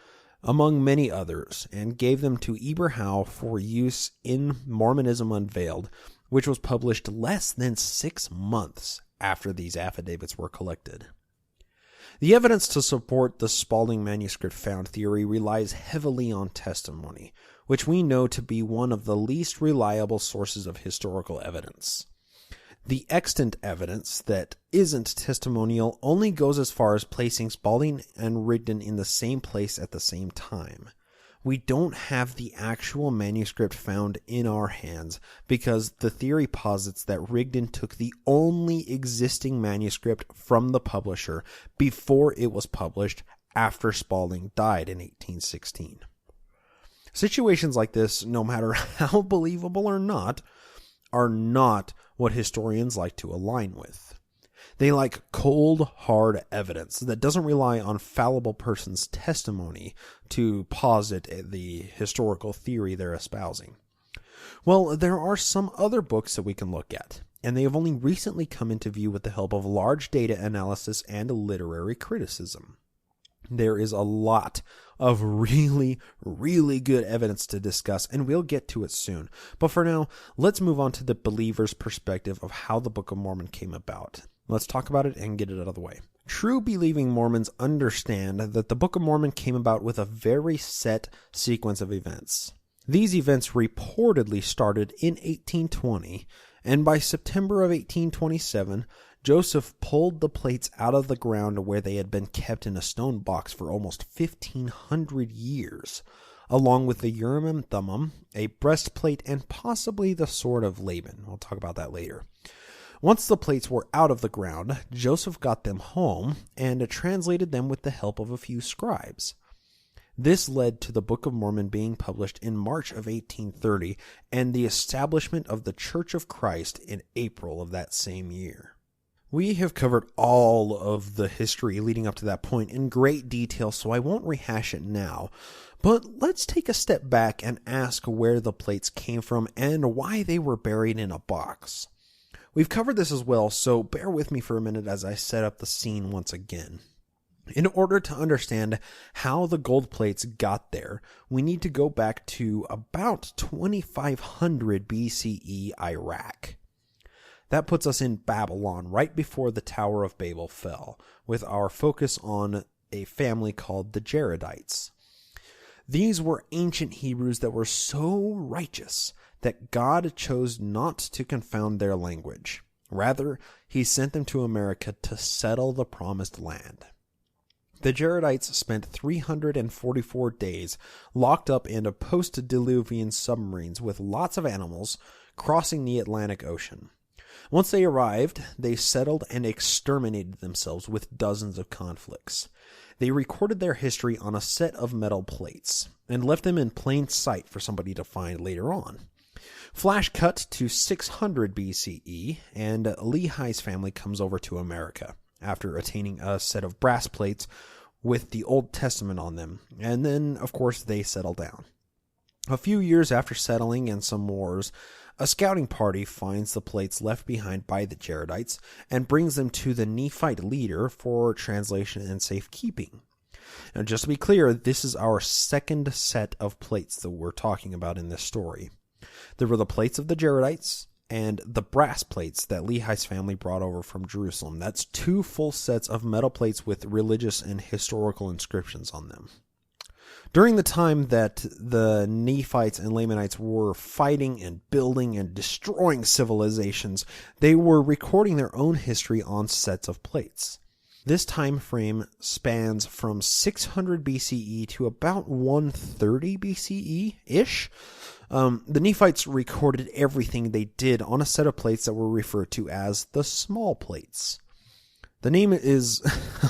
among many others, and gave them to Eber Howe for use in Mormonism Unveiled, which was published less than 6 months after these affidavits were collected. The evidence to support the Spalding Manuscript Found theory relies heavily on testimony, which we know to be one of the least reliable sources of historical evidence. The extant evidence that isn't testimonial only goes as far as placing Spalding and Rigdon in the same place at the same time. We don't have the actual manuscript found in our hands because the theory posits that Rigdon took the only existing manuscript from the publisher before it was published after Spalding died in 1816. Situations like this, no matter how believable or not, are not what historians like to align with. They like cold, hard evidence that doesn't rely on fallible person's testimony to posit the historical theory they're espousing. Well, there are some other books that we can look at, and they have only recently come into view with the help of large data analysis and literary criticism. There is a lot of really, really good evidence to discuss, and we'll get to it soon. But for now, let's move on to the believer's perspective of how the Book of Mormon came about. Let's talk about it and get it out of the way. True believing Mormons understand that the Book of Mormon came about with a very set sequence of events. These events reportedly started in 1820, and by September of 1827, Joseph pulled the plates out of the ground where they had been kept in a stone box for almost 1,500 years, along with the Urim and Thummim, a breastplate, and possibly the sword of Laban. We'll talk about that later. Once the plates were out of the ground, Joseph got them home and translated them with the help of a few scribes. This led to the Book of Mormon being published in March of 1830 and the establishment of the Church of Christ in April of that same year. We have covered all of the history leading up to that point in great detail, so I won't rehash it now. But let's take a step back and ask where the plates came from and why they were buried in a box. We've covered this as well, so bear with me for a minute as I set up the scene once again. In order to understand how the gold plates got there, we need to go back to about 2500 BCE Iraq. That puts us in Babylon, right before the Tower of Babel fell, with our focus on a family called the Jaredites. These were ancient Hebrews that were so righteous that God chose not to confound their language. Rather, he sent them to America to settle the promised land. The Jaredites spent 344 days locked up in post-diluvian submarines with lots of animals crossing the Atlantic Ocean. Once they arrived, they settled and exterminated themselves with dozens of conflicts. They recorded their history on a set of metal plates and left them in plain sight for somebody to find later on. Flash cut to 600 BCE, and Lehi's family comes over to America after attaining a set of brass plates with the Old Testament on them, and then, of course, they settle down. A few years after settling and some wars, a scouting party finds the plates left behind by the Jaredites and brings them to the Nephite leader for translation and safekeeping. Now, just to be clear, this is our second set of plates that we're talking about in this story. There were the plates of the Jaredites and the brass plates that Lehi's family brought over from Jerusalem. That's 2 full sets of metal plates with religious and historical inscriptions on them. During the time that the Nephites and Lamanites were fighting and building and destroying civilizations, they were recording their own history on sets of plates. This time frame spans from 600 BCE to about 130 BCE-ish. The Nephites recorded everything they did on a set of plates that were referred to as the small plates. The name is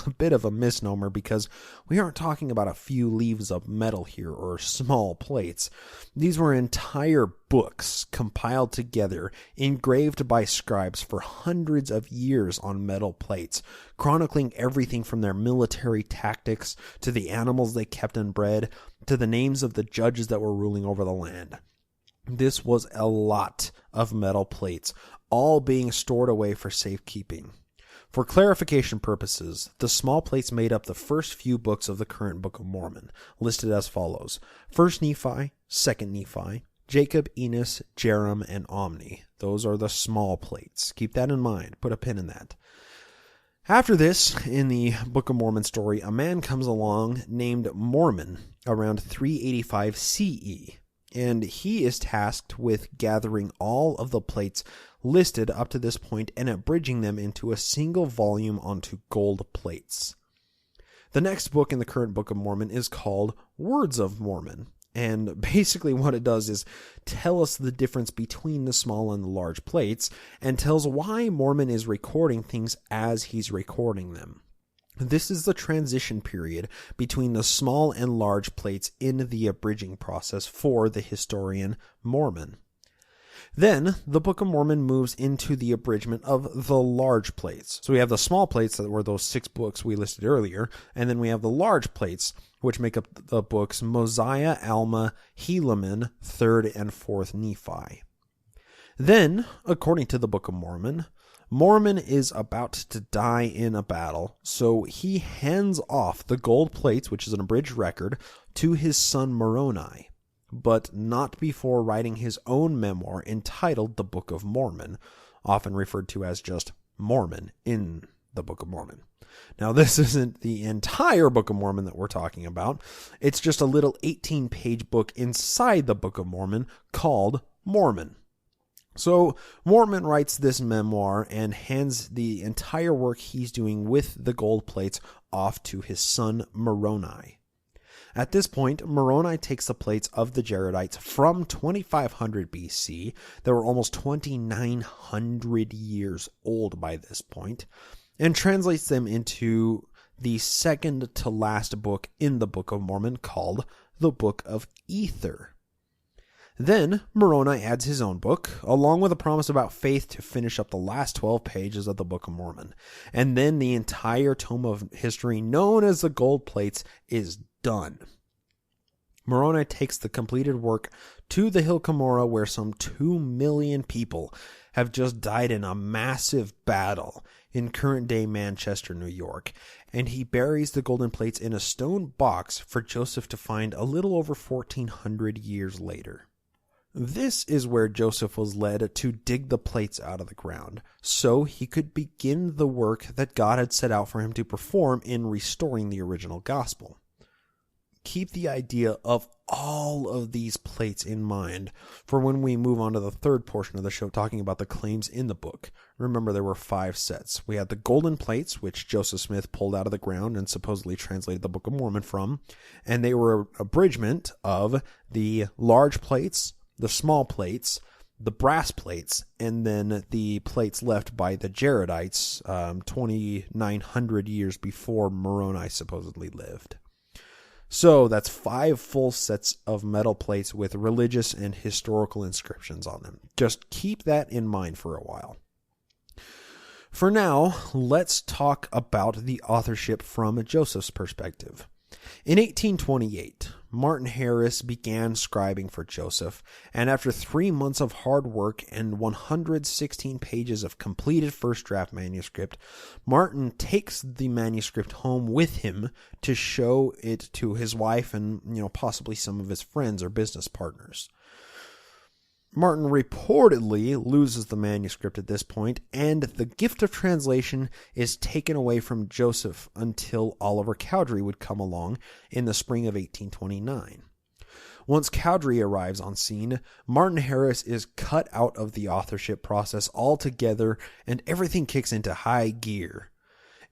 a bit of a misnomer because we aren't talking about a few leaves of metal here or small plates. These were entire books compiled together, engraved by scribes for hundreds of years on metal plates, chronicling everything from their military tactics to the animals they kept and bred to the names of the judges that were ruling over the land. This was a lot of metal plates, all being stored away for safekeeping. For clarification purposes, the small plates made up the first few books of the current Book of Mormon, listed as follows: 1 Nephi, 2 Nephi, Jacob, Enos, Jerem, and Omni. Those are the small plates. Keep that in mind. Put a pin in that. After this, in the Book of Mormon story, a man comes along named Mormon around 385 CE, and he is tasked with gathering all of the plates listed up to this point and abridging them into a single volume onto gold plates. The next book in the current Book of Mormon is called Words of Mormon, and basically what it does is tell us the difference between the small and the large plates, and tells why Mormon is recording things as he's recording them. This is the transition period between the small and large plates in the abridging process for the historian Mormon. Then, the Book of Mormon moves into the abridgment of the large plates. So we have the small plates that were those 6 books we listed earlier, and then we have the large plates, which make up the books Mosiah, Alma, Helaman, 3rd and 4th Nephi. Then, according to the Book of Mormon, Mormon is about to die in a battle, so he hands off the gold plates, which is an abridged record, to his son Moroni, but not before writing his own memoir entitled The Book of Mormon, often referred to as just Mormon in the Book of Mormon. Now, this isn't the entire Book of Mormon that we're talking about. It's just a little 18-page book inside the Book of Mormon called Mormon. So Mormon writes this memoir and hands the entire work he's doing with the gold plates off to his son Moroni. At this point, Moroni takes the plates of the Jaredites from 2500 BC, that were almost 2900 years old by this point, and translates them into the second to last book in the Book of Mormon, called the Book of Ether. Then Moroni adds his own book, along with a promise about faith, to finish up the last 12 pages of the Book of Mormon. And then the entire tome of history, known as the Gold Plates, is done. Moroni takes the completed work to the Hill Cumorah, where some 2 million people have just died in a massive battle in current-day Manchester, New York, and he buries the golden plates in a stone box for Joseph to find a little over 1400 years later. This is where Joseph was led to dig the plates out of the ground, so he could begin the work that God had set out for him to perform in restoring the original gospel. Keep the idea of all of these plates in mind for when we move on to the third portion of the show, talking about the claims in the book. Remember, there were 5 sets. We had the golden plates, which Joseph Smith pulled out of the ground and supposedly translated the Book of Mormon from, and they were an abridgment of the large plates, the small plates, the brass plates, and then the plates left by the Jaredites 2,900 years before Moroni supposedly lived. So that's 5 full sets of metal plates with religious and historical inscriptions on them. Just keep that in mind for a while. For now, let's talk about the authorship from Joseph's perspective. In 1828, Martin Harris began scribing for Joseph, and after 3 months of hard work and 116 pages of completed first draft manuscript, Martin takes the manuscript home with him to show it to his wife and, possibly some of his friends or business partners. Martin reportedly loses the manuscript at this point, and the gift of translation is taken away from Joseph until Oliver Cowdery would come along in the spring of 1829. Once Cowdery arrives on scene, Martin Harris is cut out of the authorship process altogether, and everything kicks into high gear.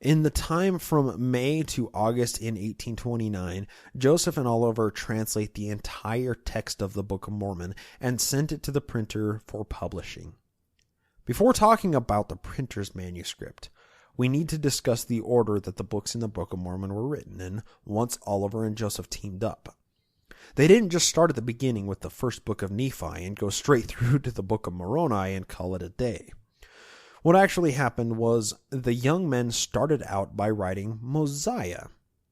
In the time from May to August in 1829, Joseph and Oliver translate the entire text of the Book of Mormon and send it to the printer for publishing. Before talking about the printer's manuscript, we need to discuss the order that the books in the Book of Mormon were written in once Oliver and Joseph teamed up. They didn't just start at the beginning with the first book of Nephi and go straight through to the Book of Moroni and call it a day. What actually happened was the young men started out by writing Mosiah,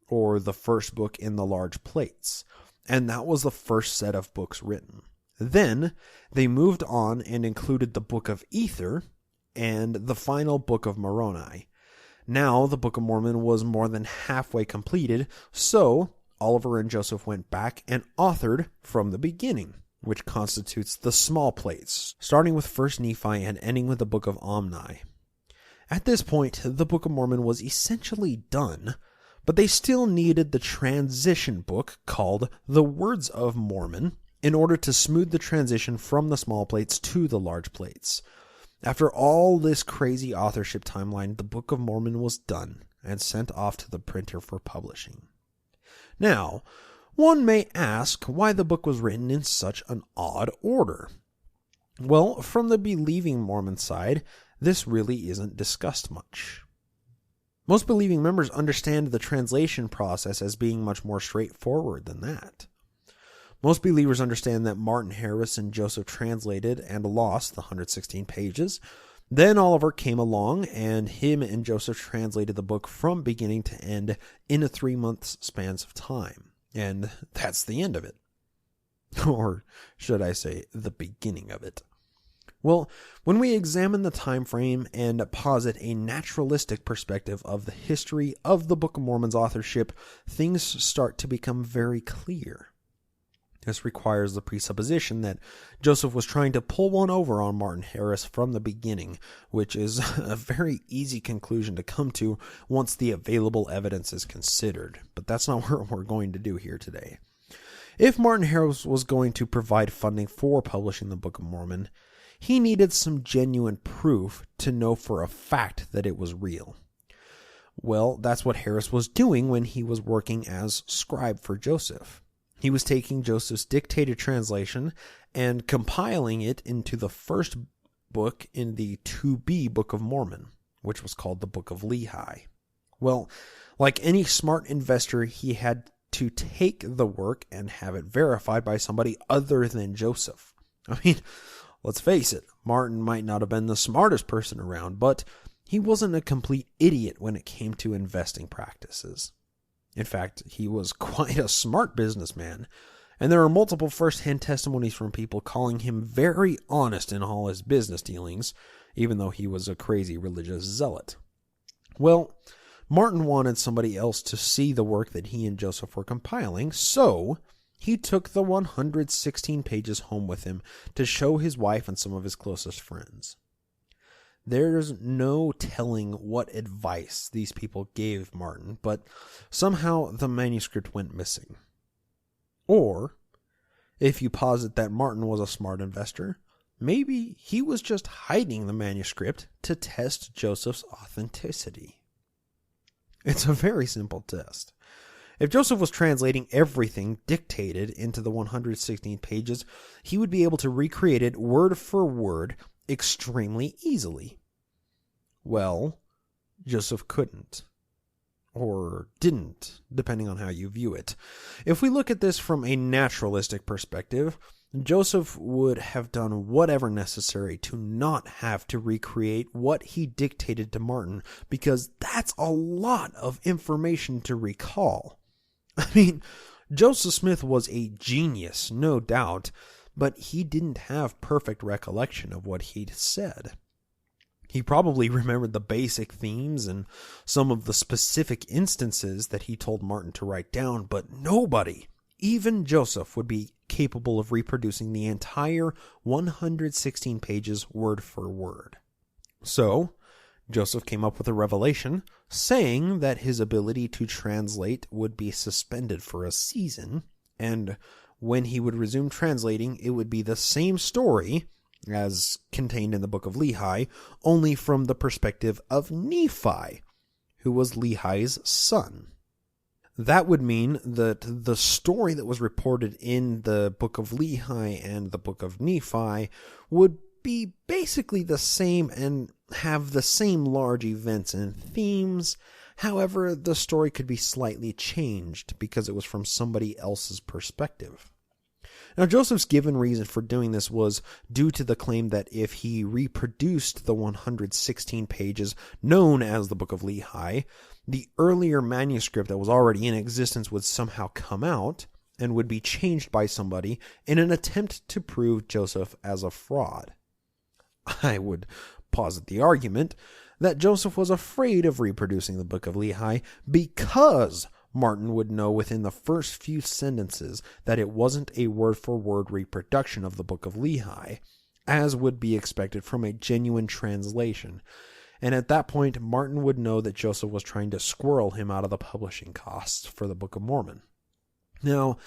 or the first book in the large plates, and that was the first set of books written. Then they moved on and included the Book of Ether and the final Book of Moroni. Now the Book of Mormon was more than halfway completed, so Oliver and Joseph went back and authored from the beginning, which constitutes the small plates, starting with 1 Nephi and ending with the Book of Omni. At this point, the Book of Mormon was essentially done, but they still needed the transition book called the Words of Mormon in order to smooth the transition from the small plates to the large plates. After all this crazy authorship timeline, the Book of Mormon was done and sent off to the printer for publishing. Now, one may ask why the book was written in such an odd order. Well, from the believing Mormon side, this really isn't discussed much. Most believing members understand the translation process as being much more straightforward than that. Most believers understand that Martin Harris and Joseph translated and lost the 116 pages. Then Oliver came along, and him and Joseph translated the book from beginning to end in a 3-month spans of time. And that's the end of it. Or should I say, the beginning of it. Well, when we examine the time frame and posit a naturalistic perspective of the history of the Book of Mormon's authorship, things start to become very clear. This requires the presupposition that Joseph was trying to pull one over on Martin Harris from the beginning, which is a very easy conclusion to come to once the available evidence is considered. But that's not what we're going to do here today. If Martin Harris was going to provide funding for publishing the Book of Mormon, he needed some genuine proof to know for a fact that it was real. Well, that's what Harris was doing when he was working as scribe for Joseph. He was taking Joseph's dictated translation and compiling it into the first book in the to-be Book of Mormon, which was called the Book of Lehi. Well, like any smart investor, he had to take the work and have it verified by somebody other than Joseph. I mean, let's face it, Martin might not have been the smartest person around, but he wasn't a complete idiot when it came to investing practices. In fact, he was quite a smart businessman, and there are multiple first-hand testimonies from people calling him very honest in all his business dealings, even though he was a crazy religious zealot. Well, Martin wanted somebody else to see the work that he and Joseph were compiling, so he took the 116 pages home with him to show his wife and some of his closest friends. There's no telling what advice these people gave Martin, but somehow the manuscript went missing. Or, if you posit that Martin was a smart investor, maybe he was just hiding the manuscript to test Joseph's authenticity. It's a very simple test. If Joseph was translating everything dictated into the 116 pages, he would be able to recreate it word for word extremely easily. Well, Joseph couldn't. Or didn't, depending on how you view it. If we look at this from a naturalistic perspective, Joseph would have done whatever necessary to not have to recreate what he dictated to Martin, because that's a lot of information to recall. I mean, Joseph Smith was a genius, no doubt, but he didn't have perfect recollection of what he'd said. He probably remembered the basic themes and some of the specific instances that he told Martin to write down, but nobody, even Joseph, would be capable of reproducing the entire 116 pages word for word. So, Joseph came up with a revelation saying that his ability to translate would be suspended for a season, and when he would resume translating, it would be the same story as contained in the Book of Lehi, only from the perspective of Nephi, who was Lehi's son. That would mean that the story that was reported in the Book of Lehi and the Book of Nephi would be basically the same and have the same large events and themes. However, the story could be slightly changed because it was from somebody else's perspective. Now, Joseph's given reason for doing this was due to the claim that if he reproduced the 116 pages known as the Book of Lehi, the earlier manuscript that was already in existence would somehow come out and would be changed by somebody in an attempt to prove Joseph as a fraud. I would posit the argument that Joseph was afraid of reproducing the Book of Lehi because Martin would know within the first few sentences that it wasn't a word-for-word reproduction of the Book of Lehi, as would be expected from a genuine translation. And at that point, Martin would know that Joseph was trying to squirrel him out of the publishing costs for the Book of Mormon. Now,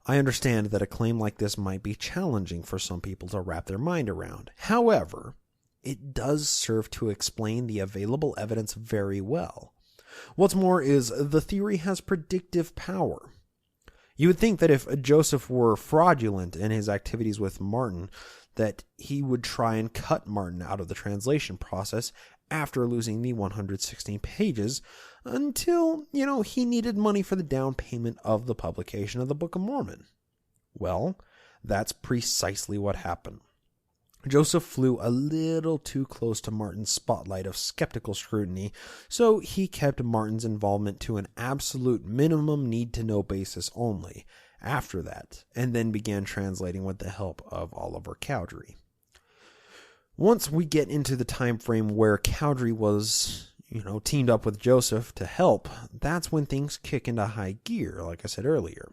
I understand that a claim like this might be challenging for some people to wrap their mind around. However, it does serve to explain the available evidence very well. What's more is the theory has predictive power. You would think that if Joseph were fraudulent in his activities with Martin, that he would try and cut Martin out of the translation process after losing the 116 pages until, he needed money for the down payment of the publication of the Book of Mormon. Well, that's precisely what happened. Joseph flew a little too close to Martin's spotlight of skeptical scrutiny, so he kept Martin's involvement to an absolute minimum need-to-know basis only after that, and then began translating with the help of Oliver Cowdery. Once we get into the time frame where Cowdery was, teamed up with Joseph to help, that's when things kick into high gear, like I said earlier.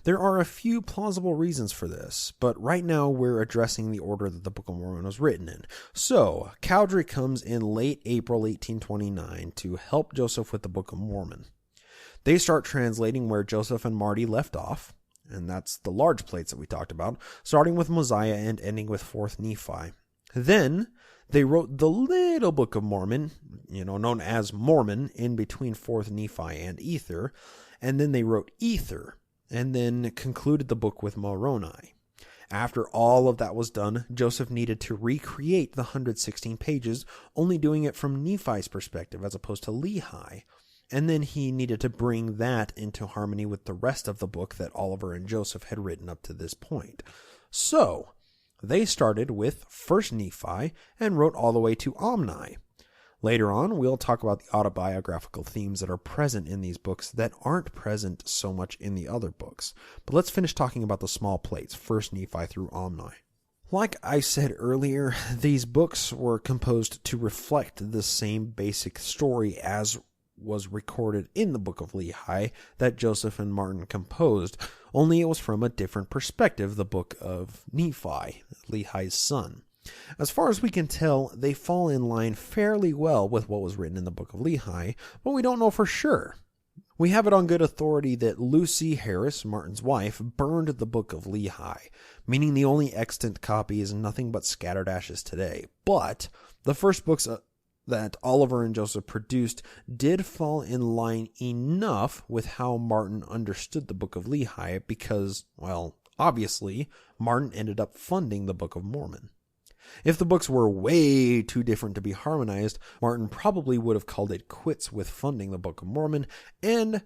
There are a few plausible reasons for this, but right now we're addressing the order that the Book of Mormon was written in. So, Cowdery comes in late April 1829 to help Joseph with the Book of Mormon. They start translating where Joseph and Marty left off, and that's the large plates that we talked about, starting with Mosiah and ending with 4th Nephi. Then, They wrote the little Book of Mormon, known as Mormon, in between 4th Nephi and Ether, and then they wrote Ether, and then concluded the book with Moroni. After all of that was done, Joseph needed to recreate the 116 pages, only doing it from Nephi's perspective as opposed to Lehi, and then he needed to bring that into harmony with the rest of the book that Oliver and Joseph had written up to this point. So, they started with 1st Nephi and wrote all the way to Omni. Later on, we'll talk about the autobiographical themes that are present in these books that aren't present so much in the other books. But let's finish talking about the small plates, 1st Nephi through Omni. Like I said earlier, these books were composed to reflect the same basic story as was recorded in the Book of Lehi that Joseph and Martin composed, only it was from a different perspective, the Book of Nephi, Lehi's son. As far as we can tell, they fall in line fairly well with what was written in the Book of Lehi, but we don't know for sure. We have it on good authority that Lucy Harris, Martin's wife, burned the Book of Lehi, meaning the only extant copy is nothing but scattered ashes today. But the first books that Oliver and Joseph produced did fall in line enough with how Martin understood the Book of Lehi because, well, obviously, Martin ended up funding the Book of Mormon. If the books were way too different to be harmonized, Martin probably would have called it quits with funding the Book of Mormon, and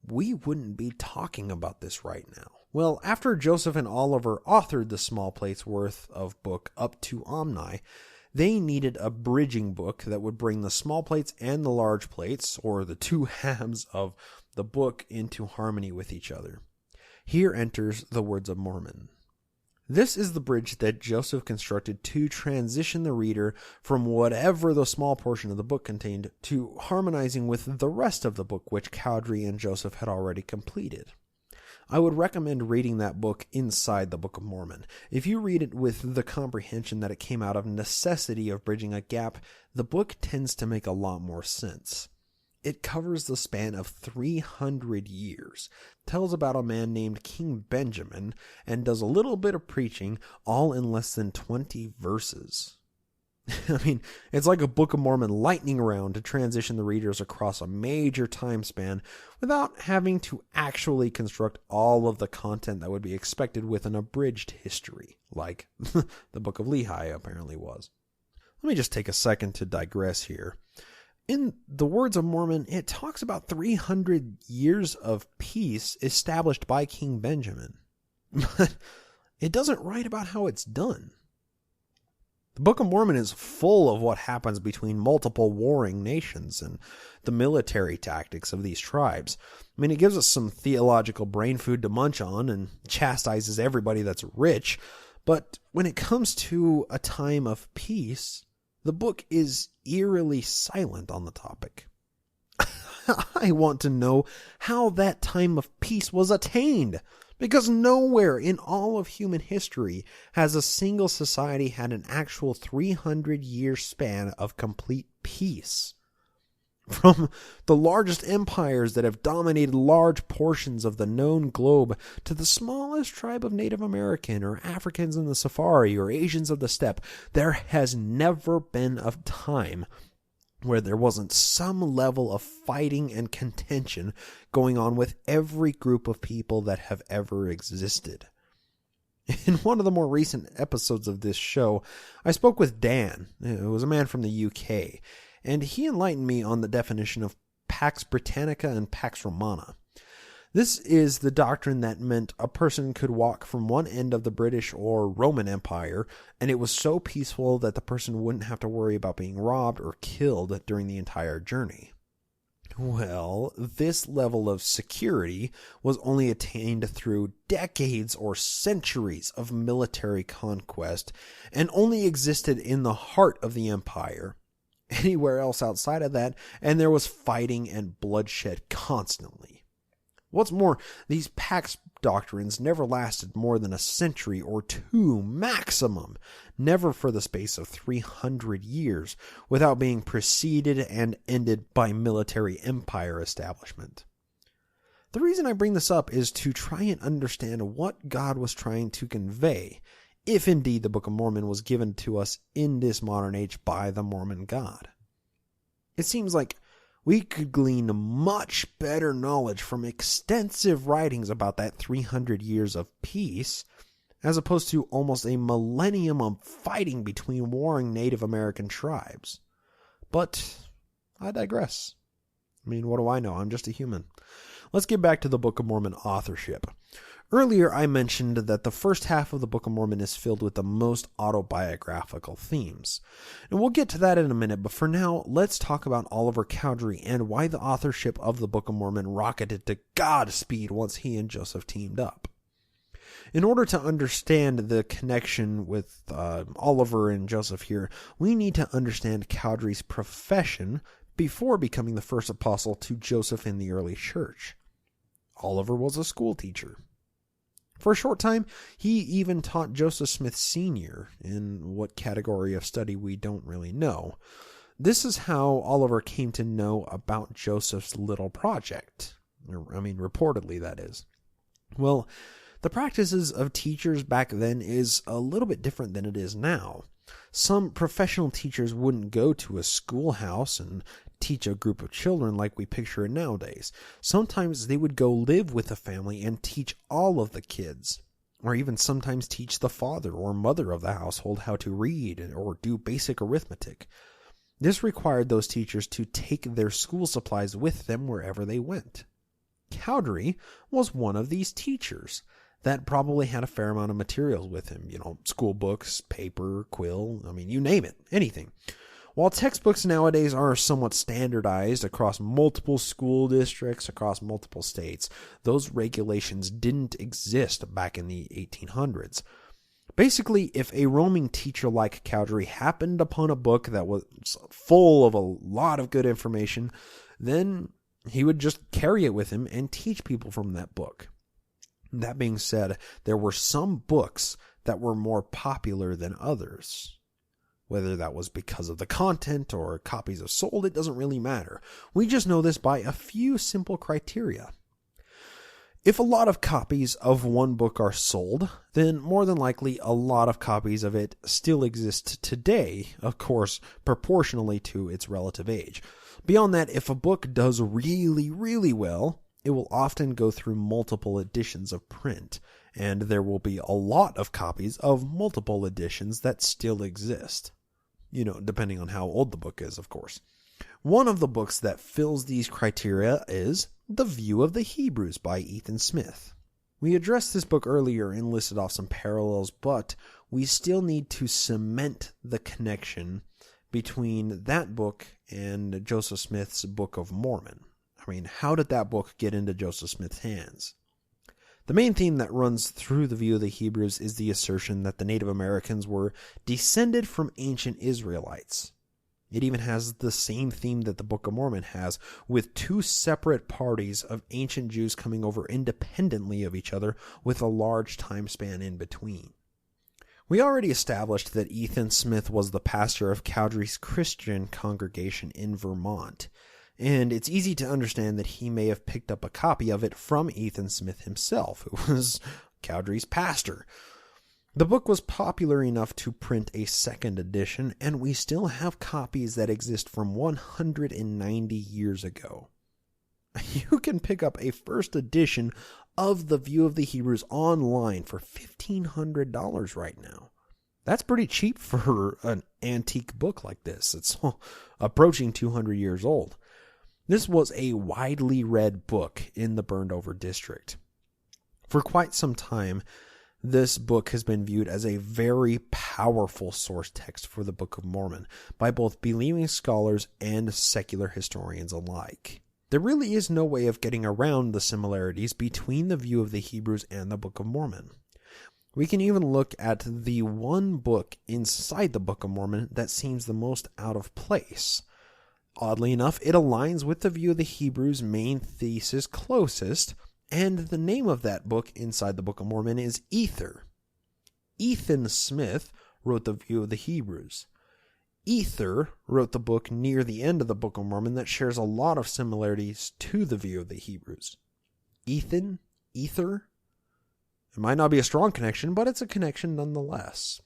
we wouldn't be talking about this right now. Well, after Joseph and Oliver authored the small plates worth of book up to Omni, they needed a bridging book that would bring the small plates and the large plates, or the two halves of the book, into harmony with each other. Here enters the Words of Mormon. This is the bridge that Joseph constructed to transition the reader from whatever the small portion of the book contained to harmonizing with the rest of the book which Cowdery and Joseph had already completed. I would recommend reading that book inside the Book of Mormon. If you read it with the comprehension that it came out of necessity of bridging a gap, the book tends to make a lot more sense. It covers the span of 300 years, tells about a man named King Benjamin, and does a little bit of preaching, all in less than 20 verses. I mean, it's like a Book of Mormon lightning round to transition the readers across a major time span without having to actually construct all of the content that would be expected with an abridged history, like the Book of Lehi apparently was. Let me just take a second to digress here. In the Words of Mormon, it talks about 300 years of peace established by King Benjamin, but it doesn't write about how it's done. The Book of Mormon is full of what happens between multiple warring nations and the military tactics of these tribes. I mean, it gives us some theological brain food to munch on and chastises everybody that's rich, but when it comes to a time of peace, the book is eerily silent on the topic. I want to know how that time of peace was attained, because nowhere in all of human history has a single society had an actual 300-year span of complete peace. From the largest empires that have dominated large portions of the known globe to the smallest tribe of Native American or Africans in the safari or Asians of the steppe, there has never been a time where there wasn't some level of fighting and contention going on with every group of people that have ever existed. In one of the more recent episodes of this show, I spoke with Dan, who was a man from the UK, and he enlightened me on the definition of Pax Britannica and Pax Romana. This is the doctrine that meant a person could walk from one end of the British or Roman Empire, and it was so peaceful that the person wouldn't have to worry about being robbed or killed during the entire journey. Well, this level of security was only attained through decades or centuries of military conquest, and only existed in the heart of the empire. Anywhere else outside of that, and there was fighting and bloodshed constantly. What's more, these Pax doctrines never lasted more than a century or two maximum, never for the space of 300 years, without being preceded and ended by military empire establishment. The reason I bring this up is to try and understand what God was trying to convey if indeed the Book of Mormon was given to us in this modern age by the Mormon God. It seems like we could glean much better knowledge from extensive writings about that 300 years of peace, as opposed to almost a millennium of fighting between warring Native American tribes. But I digress. I mean, what do I know? I'm just a human. Let's get back to the Book of Mormon authorship. Earlier, I mentioned that the first half of the Book of Mormon is filled with the most autobiographical themes. And we'll get to that in a minute, but for now, let's talk about Oliver Cowdery and why the authorship of the Book of Mormon rocketed to Godspeed once he and Joseph teamed up. In order to understand the connection with Oliver and Joseph here, we need to understand Cowdery's profession before becoming the first apostle to Joseph in the early church. Oliver was a school teacher. For a short time, he even taught Joseph Smith Sr. in what category of study we don't really know. This is how Oliver came to know about Joseph's little project. I mean, reportedly, that is. Well, the practices of teachers back then is a little bit different than it is now. Some professional teachers wouldn't go to a schoolhouse and teach a group of children like we picture it nowadays. Sometimes they would go live with a family and teach all of the kids, or even sometimes teach the father or mother of the household how to read or do basic arithmetic. This required those teachers to take their school supplies with them wherever they went. Cowdery was one of these teachers that probably had a fair amount of materials with him, school books, paper, quill, you name it, anything. While textbooks nowadays are somewhat standardized across multiple school districts, across multiple states, those regulations didn't exist back in the 1800s. Basically, if a roaming teacher like Cowdery happened upon a book that was full of a lot of good information, then he would just carry it with him and teach people from that book. That being said, there were some books that were more popular than others. Whether that was because of the content or copies are sold, it doesn't really matter. We just know this by a few simple criteria. If a lot of copies of one book are sold, then more than likely a lot of copies of it still exist today, of course, proportionally to its relative age. Beyond that, if a book does really, really well, it will often go through multiple editions of print, and there will be a lot of copies of multiple editions that still exist. Depending on how old the book is, of course. One of the books that fills these criteria is The View of the Hebrews by Ethan Smith. We addressed this book earlier and listed off some parallels, but we still need to cement the connection between that book and Joseph Smith's Book of Mormon. How did that book get into Joseph Smith's hands? The main theme that runs through the View of the Hebrews is the assertion that the Native Americans were descended from ancient Israelites. It even has the same theme that the Book of Mormon has, with two separate parties of ancient Jews coming over independently of each other with a large time span in between. We already established that Ethan Smith was the pastor of Cowdery's Christian congregation in Vermont, and it's easy to understand that he may have picked up a copy of it from Ethan Smith himself, who was Cowdery's pastor. The book was popular enough to print a second edition, and we still have copies that exist from 190 years ago. You can pick up a first edition of The View of the Hebrews online for $1,500 right now. That's pretty cheap for an antique book like this. It's approaching 200 years old. This was a widely read book in the burned over district. For quite some time, this book has been viewed as a very powerful source text for the Book of Mormon by both believing scholars and secular historians alike. There really is no way of getting around the similarities between the View of the Hebrews and the Book of Mormon. We can even look at the one book inside the Book of Mormon that seems the most out of place. Oddly enough, it aligns with the View of the Hebrews' main thesis closest, and the name of that book inside the Book of Mormon is Ether. Ethan Smith wrote the View of the Hebrews. Ether wrote the book near the end of the Book of Mormon that shares a lot of similarities to the View of the Hebrews. Ethan? Ether? It might not be a strong connection, but it's a connection nonetheless.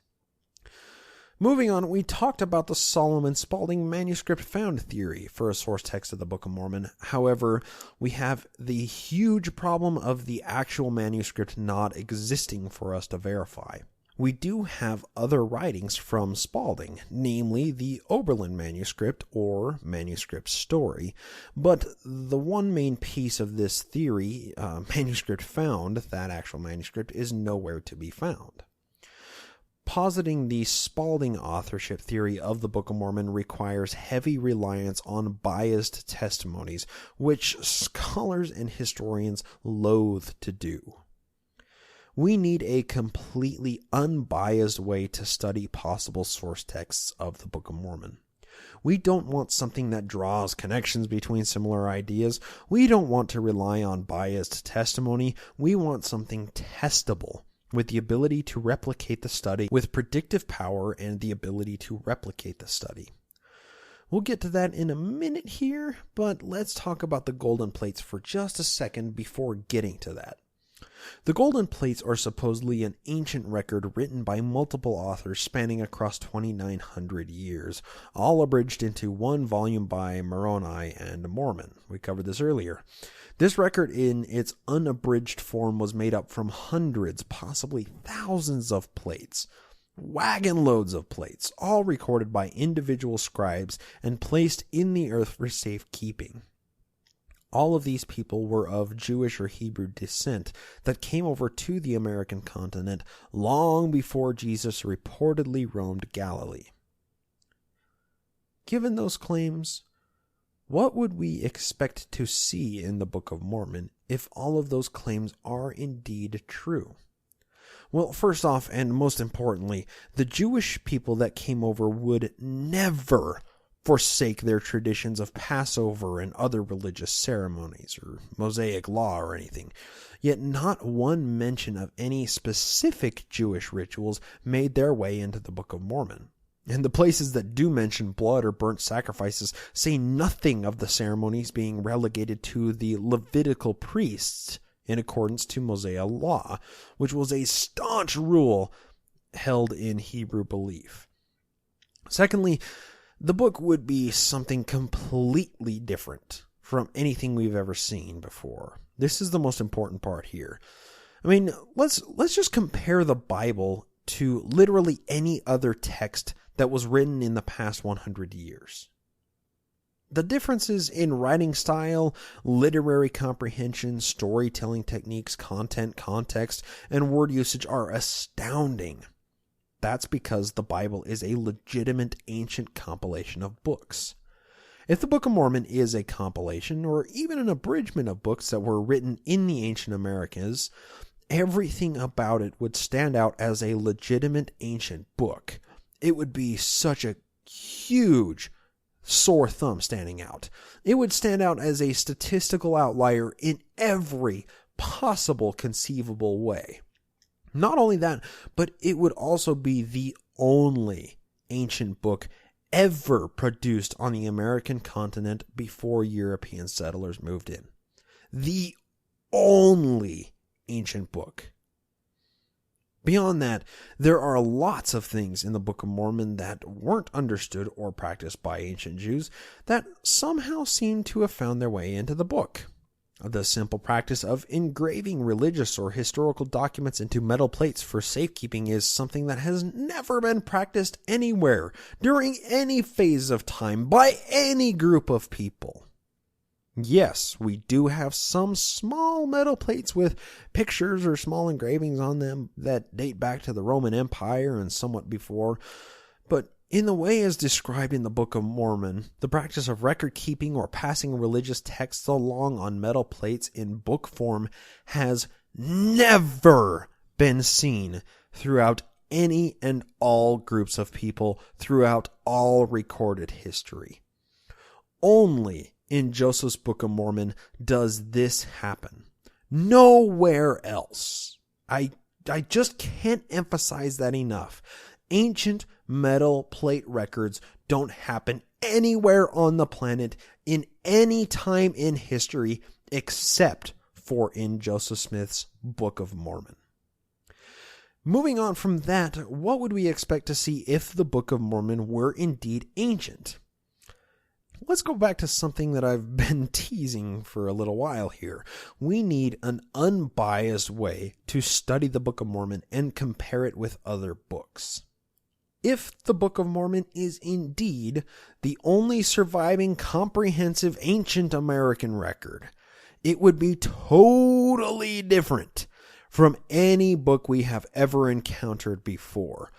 Moving on, we talked about the Solomon Spaulding Manuscript Found theory for a source text of the Book of Mormon. However, we have the huge problem of the actual manuscript not existing for us to verify. We do have other writings from Spaulding, namely the Oberlin manuscript or manuscript story, but the one main piece of this theory, Manuscript Found, that actual manuscript, is nowhere to be found. Positing the Spaulding authorship theory of the Book of Mormon requires heavy reliance on biased testimonies, which scholars and historians loathe to do. We need a completely unbiased way to study possible source texts of the Book of Mormon. We don't want something that draws connections between similar ideas. We don't want to rely on biased testimony. We want something testable, with the ability to replicate the study, with predictive power and the ability to replicate the study. We'll get to that in a minute here, but let's talk about the golden plates for just a second before getting to that. The golden plates are supposedly an ancient record written by multiple authors spanning across 2,900 years, all abridged into one volume by Moroni and Mormon. We covered this earlier. This record in its unabridged form was made up from hundreds, possibly thousands of plates, wagon loads of plates, all recorded by individual scribes and placed in the earth for safekeeping. All of these people were of Jewish or Hebrew descent that came over to the American continent long before Jesus reportedly roamed Galilee. Given those claims, what would we expect to see in the Book of Mormon if all of those claims are indeed true? Well, first off, and most importantly, the Jewish people that came over would never forsake their traditions of Passover and other religious ceremonies or Mosaic law or anything. Yet not one mention of any specific Jewish rituals made their way into the Book of Mormon. And the places that do mention blood or burnt sacrifices say nothing of the ceremonies being relegated to the Levitical priests in accordance to Mosaic law, which was a staunch rule held in Hebrew belief. Secondly, the book would be something completely different from anything we've ever seen before. This is the most important part here. I mean, let's just compare the Bible to literally any other text that was written in the past 100 years. The differences in writing style, literary comprehension, storytelling techniques, content, context, and word usage are astounding. That's because the Bible is a legitimate ancient compilation of books. If the Book of Mormon is a compilation or even an abridgment of books that were written in the ancient Americas, everything about it would stand out as a legitimate ancient book. It would be such a huge sore thumb standing out. It would stand out as a statistical outlier in every possible conceivable way. Not only that, but it would also be the only ancient book ever produced on the American continent before European settlers moved in. The only ancient book. Beyond that, there are lots of things in the Book of Mormon that weren't understood or practiced by ancient Jews that somehow seem to have found their way into the book. The simple practice of engraving religious or historical documents into metal plates for safekeeping is something that has never been practiced anywhere during any phase of time by any group of people. Yes, we do have some small metal plates with pictures or small engravings on them that date back to the Roman Empire and somewhat before, but in the way as described in the Book of Mormon, the practice of record keeping or passing religious texts along on metal plates in book form has never been seen throughout any and all groups of people throughout all recorded history. Only in Joseph's Book of Mormon does this happen. Nowhere else. I just can't emphasize that enough. Ancient metal plate records don't happen anywhere on the planet in any time in history except for in Joseph Smith's Book of Mormon. Moving on from that, what would we expect to see if the Book of Mormon were indeed ancient? Let's go back to something that I've been teasing for a little while here. We need an unbiased way to study the Book of Mormon and compare it with other books. If the Book of Mormon is indeed the only surviving comprehensive ancient American record, it would be totally different from any book we have ever encountered before.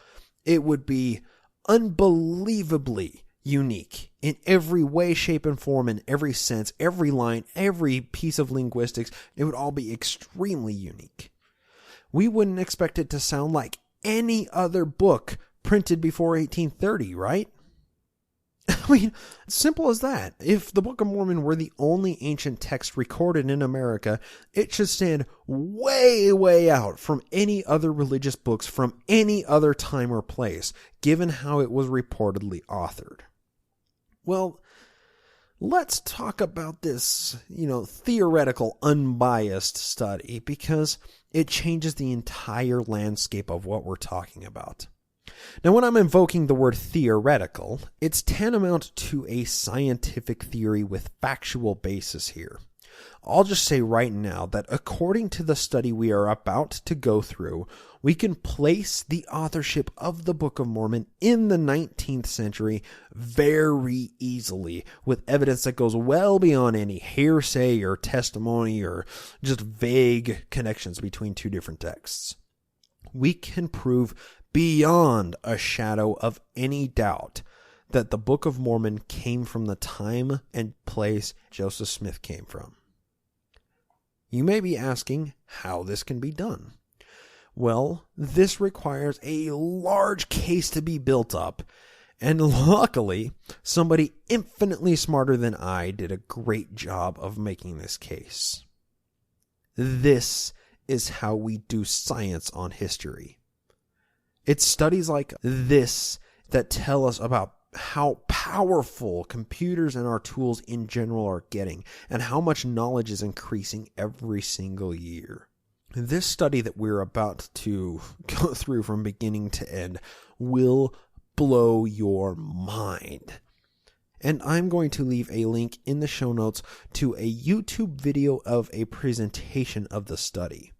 It would be unbelievably unique in every way, shape, and form, in every sense, every line, every piece of linguistics. It would all be extremely unique. We wouldn't expect it to sound like any other book printed before 1830, right? I mean, simple as that. If the Book of Mormon were the only ancient text recorded in America, it should stand way, way out from any other religious books from any other time or place, given how it was reportedly authored. Well, let's talk about this, theoretical, unbiased study, because it changes the entire landscape of what we're talking about. Now, when I'm invoking the word theoretical, it's tantamount to a scientific theory with factual basis here. I'll just say right now that according to the study we are about to go through, we can place the authorship of the Book of Mormon in the 19th century very easily, with evidence that goes well beyond any hearsay or testimony or just vague connections between two different texts. We can prove beyond a shadow of any doubt that the Book of Mormon came from the time and place Joseph Smith came from. You may be asking how this can be done. Well, this requires a large case to be built up, and luckily, somebody infinitely smarter than I did a great job of making this case. This is how we do science on history. It's studies like this that tell us about how powerful computers and our tools in general are getting, and how much knowledge is increasing every single year. This study that we're about to go through from beginning to end will blow your mind. And I'm going to leave a link in the show notes to a YouTube video of a presentation of the study.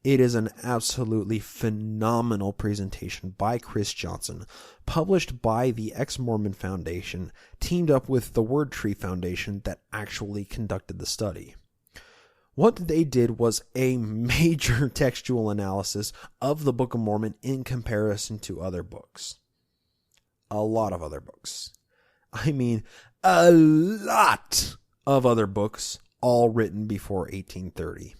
It is an absolutely phenomenal presentation by Chris Johnson, published by the Ex-Mormon Foundation, teamed up with the WordTree Foundation that actually conducted the study. What they did was a major textual analysis of the Book of Mormon in comparison to other books. A lot of other books. I mean, a lot of other books, all written before 1830.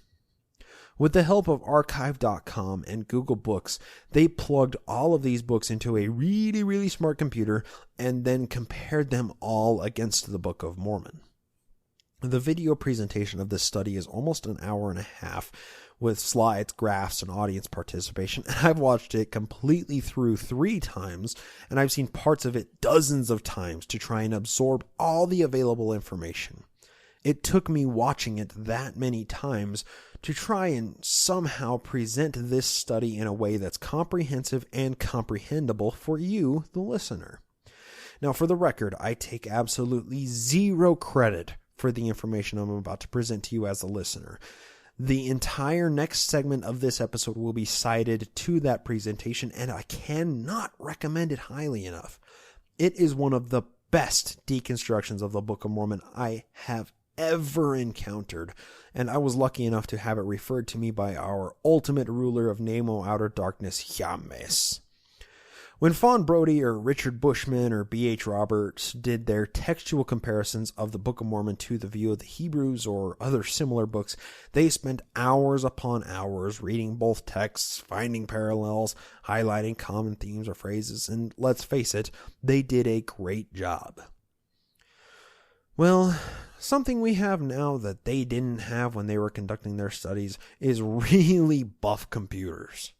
With the help of archive.com and Google Books, they plugged all of these books into a really, really smart computer and then compared them all against the Book of Mormon. The video presentation of this study is almost an hour and a half, with slides, graphs, and audience participation, and I've watched it completely through 3 times, and I've seen parts of it dozens of times to try and absorb all the available information. It took me watching it that many times to try and somehow present this study in a way that's comprehensive and comprehensible for you, the listener. Now, for the record, I take absolutely zero credit for the information I'm about to present to you as a listener. The entire next segment of this episode will be cited to that presentation, and I cannot recommend it highly enough. It is one of the best deconstructions of the Book of Mormon I have ever encountered, and I was lucky enough to have it referred to me by our ultimate ruler of Nemo Outer Darkness, Chiasmus. When Fawn Brody or Richard Bushman or B.H. Roberts did their textual comparisons of the Book of Mormon to the View of the Hebrews or other similar books, they spent hours upon hours reading both texts, finding parallels, highlighting common themes or phrases, and let's face it, they did a great job. Well, something we have now that they didn't have when they were conducting their studies is really buff computers.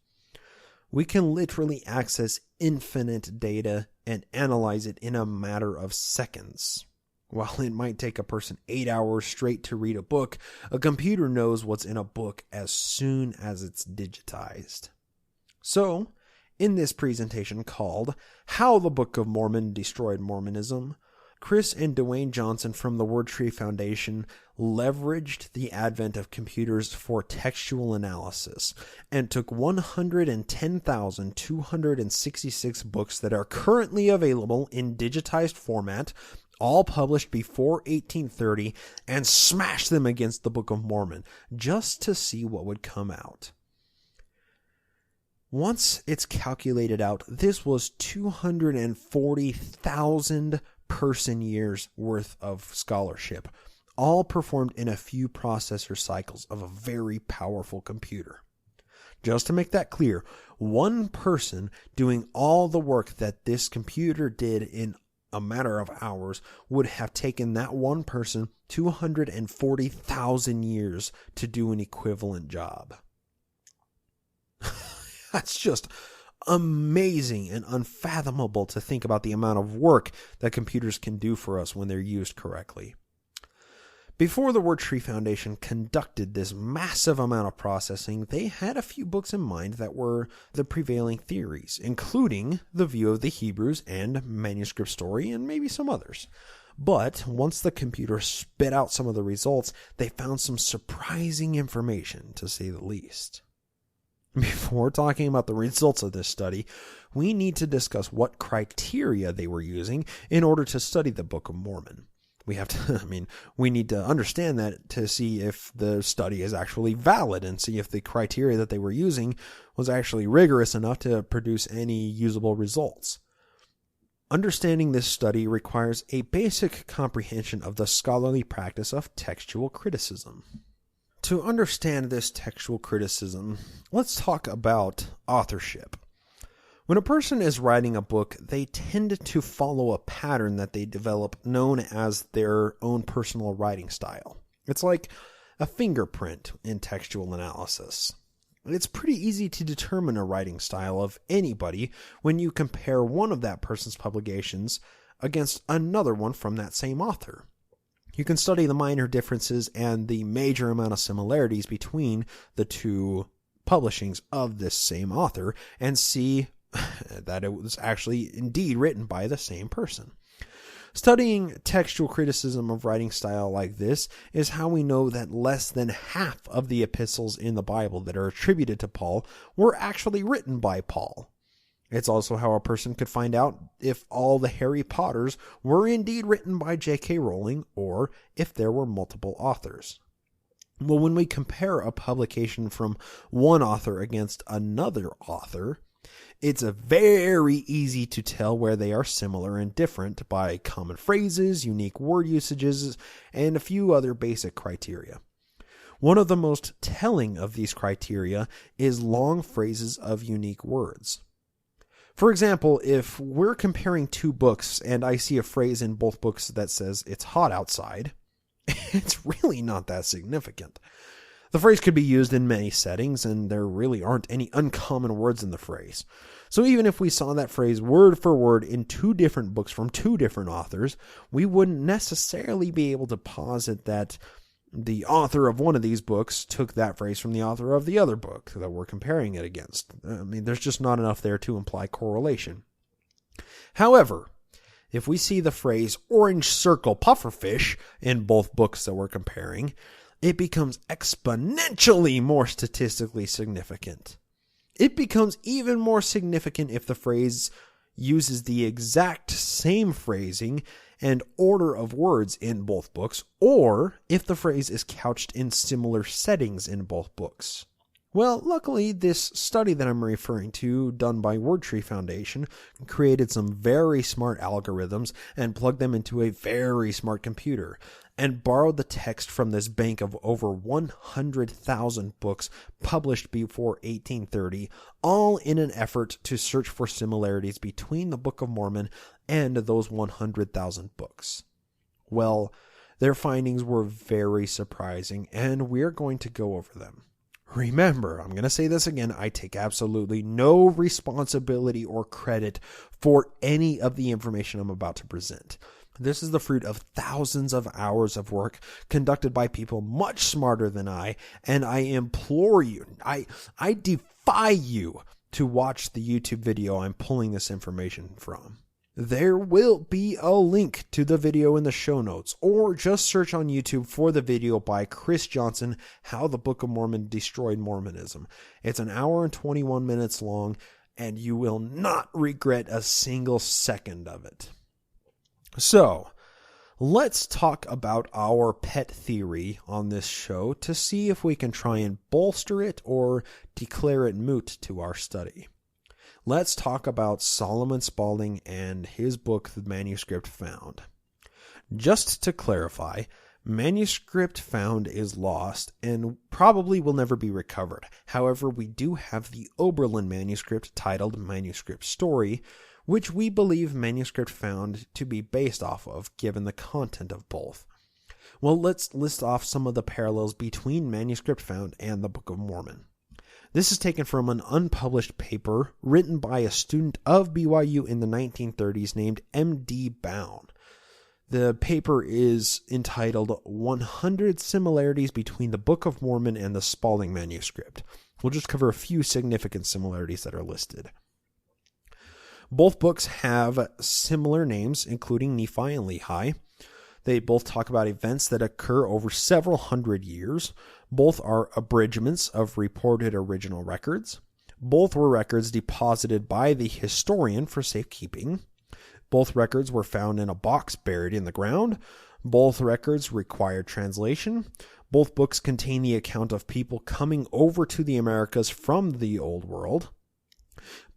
We can literally access infinite data and analyze it in a matter of seconds. While it might take a person 8 hours straight to read a book, a computer knows what's in a book as soon as it's digitized. So, in this presentation called How the Book of Mormon Destroyed Mormonism, Chris and Dwayne Johnson from the WordTree Foundation leveraged the advent of computers for textual analysis and took 110,266 books that are currently available in digitized format, all published before 1830, and smashed them against the Book of Mormon just to see what would come out. Once it's calculated out, this was 240,000 person years worth of scholarship, all performed in a few processor cycles of a very powerful computer. Just to make that clear, one person doing all the work that this computer did in a matter of hours would have taken that one person 240,000 years to do an equivalent job. That's just amazing and unfathomable to think about the amount of work that computers can do for us when they're used correctly. Before the WordTree Foundation conducted this massive amount of processing, they had a few books in mind that were the prevailing theories, including The View of the Hebrews and Manuscript Story, and maybe some others. But once the computer spit out some of the results, they found some surprising information, to say the least. Before talking about the results of this study, we need to discuss what criteria they were using in order to study the Book of Mormon. We need to understand that to see if the study is actually valid and see if the criteria that they were using was actually rigorous enough to produce any usable results. Understanding this study requires a basic comprehension of the scholarly practice of textual criticism. To understand this textual criticism, let's talk about authorship. When a person is writing a book, they tend to follow a pattern that they develop known as their own personal writing style. It's like a fingerprint in textual analysis. It's pretty easy to determine a writing style of anybody when you compare one of that person's publications against another one from that same author. You can study the minor differences and the major amount of similarities between the two publishings of this same author and see that it was actually indeed written by the same person. Studying textual criticism of writing style like this is how we know that less than half of the epistles in the Bible that are attributed to Paul were actually written by Paul. It's also how a person could find out if all the Harry Potters were indeed written by J.K. Rowling or if there were multiple authors. Well, when we compare a publication from one author against another author, it's very easy to tell where they are similar and different by common phrases, unique word usages, and a few other basic criteria. One of the most telling of these criteria is long phrases of unique words. For example, if we're comparing two books and I see a phrase in both books that says it's hot outside, it's really not that significant. The phrase could be used in many settings, and there really aren't any uncommon words in the phrase. So even if we saw that phrase word for word in two different books from two different authors, we wouldn't necessarily be able to posit that the author of one of these books took that phrase from the author of the other book that we're comparing it against. There's just not enough there to imply correlation. However, if we see the phrase orange circle pufferfish in both books that we're comparing, it becomes exponentially more statistically significant. It becomes even more significant if the phrase uses the exact same phrasing and order of words in both books, or if the phrase is couched in similar settings in both books. Well, luckily, this study that I'm referring to, done by WordTree Foundation, created some very smart algorithms and plugged them into a very smart computer, and borrowed the text from this bank of over 100,000 books published before 1830, all in an effort to search for similarities between the Book of Mormon and those 100,000 books. Well, their findings were very surprising, and we're going to go over them. Remember, I'm going to say this again, I take absolutely no responsibility or credit for any of the information I'm about to present. This is the fruit of thousands of hours of work conducted by people much smarter than I, and I implore you, I defy you to watch the YouTube video I'm pulling this information from. There will be a link to the video in the show notes, or just search on YouTube for the video by Chris Johnson, How the Book of Mormon Destroyed Mormonism. It's an hour and 21 minutes long, and you will not regret a single second of it. So, let's talk about our pet theory on this show to see if we can try and bolster it or declare it moot to our study. Let's talk about Solomon Spaulding and his book, The Manuscript Found. Just to clarify, Manuscript Found is lost and probably will never be recovered. However, we do have the Oberlin manuscript titled Manuscript Story, which we believe Manuscript Found to be based off of, given the content of both. Well, let's list off some of the parallels between Manuscript Found and the Book of Mormon. This is taken from an unpublished paper written by a student of BYU in the 1930s named M.D. Bown. The paper is entitled 100 Similarities Between the Book of Mormon and the Spaulding Manuscript. We'll just cover a few significant similarities that are listed. Both books have similar names, including Nephi and Lehi. They both talk about events that occur over several hundred years. Both are abridgments of reported original records. Both were records deposited by the historian for safekeeping. Both records were found in a box buried in the ground. Both records required translation. Both books contain the account of people coming over to the Americas from the Old World.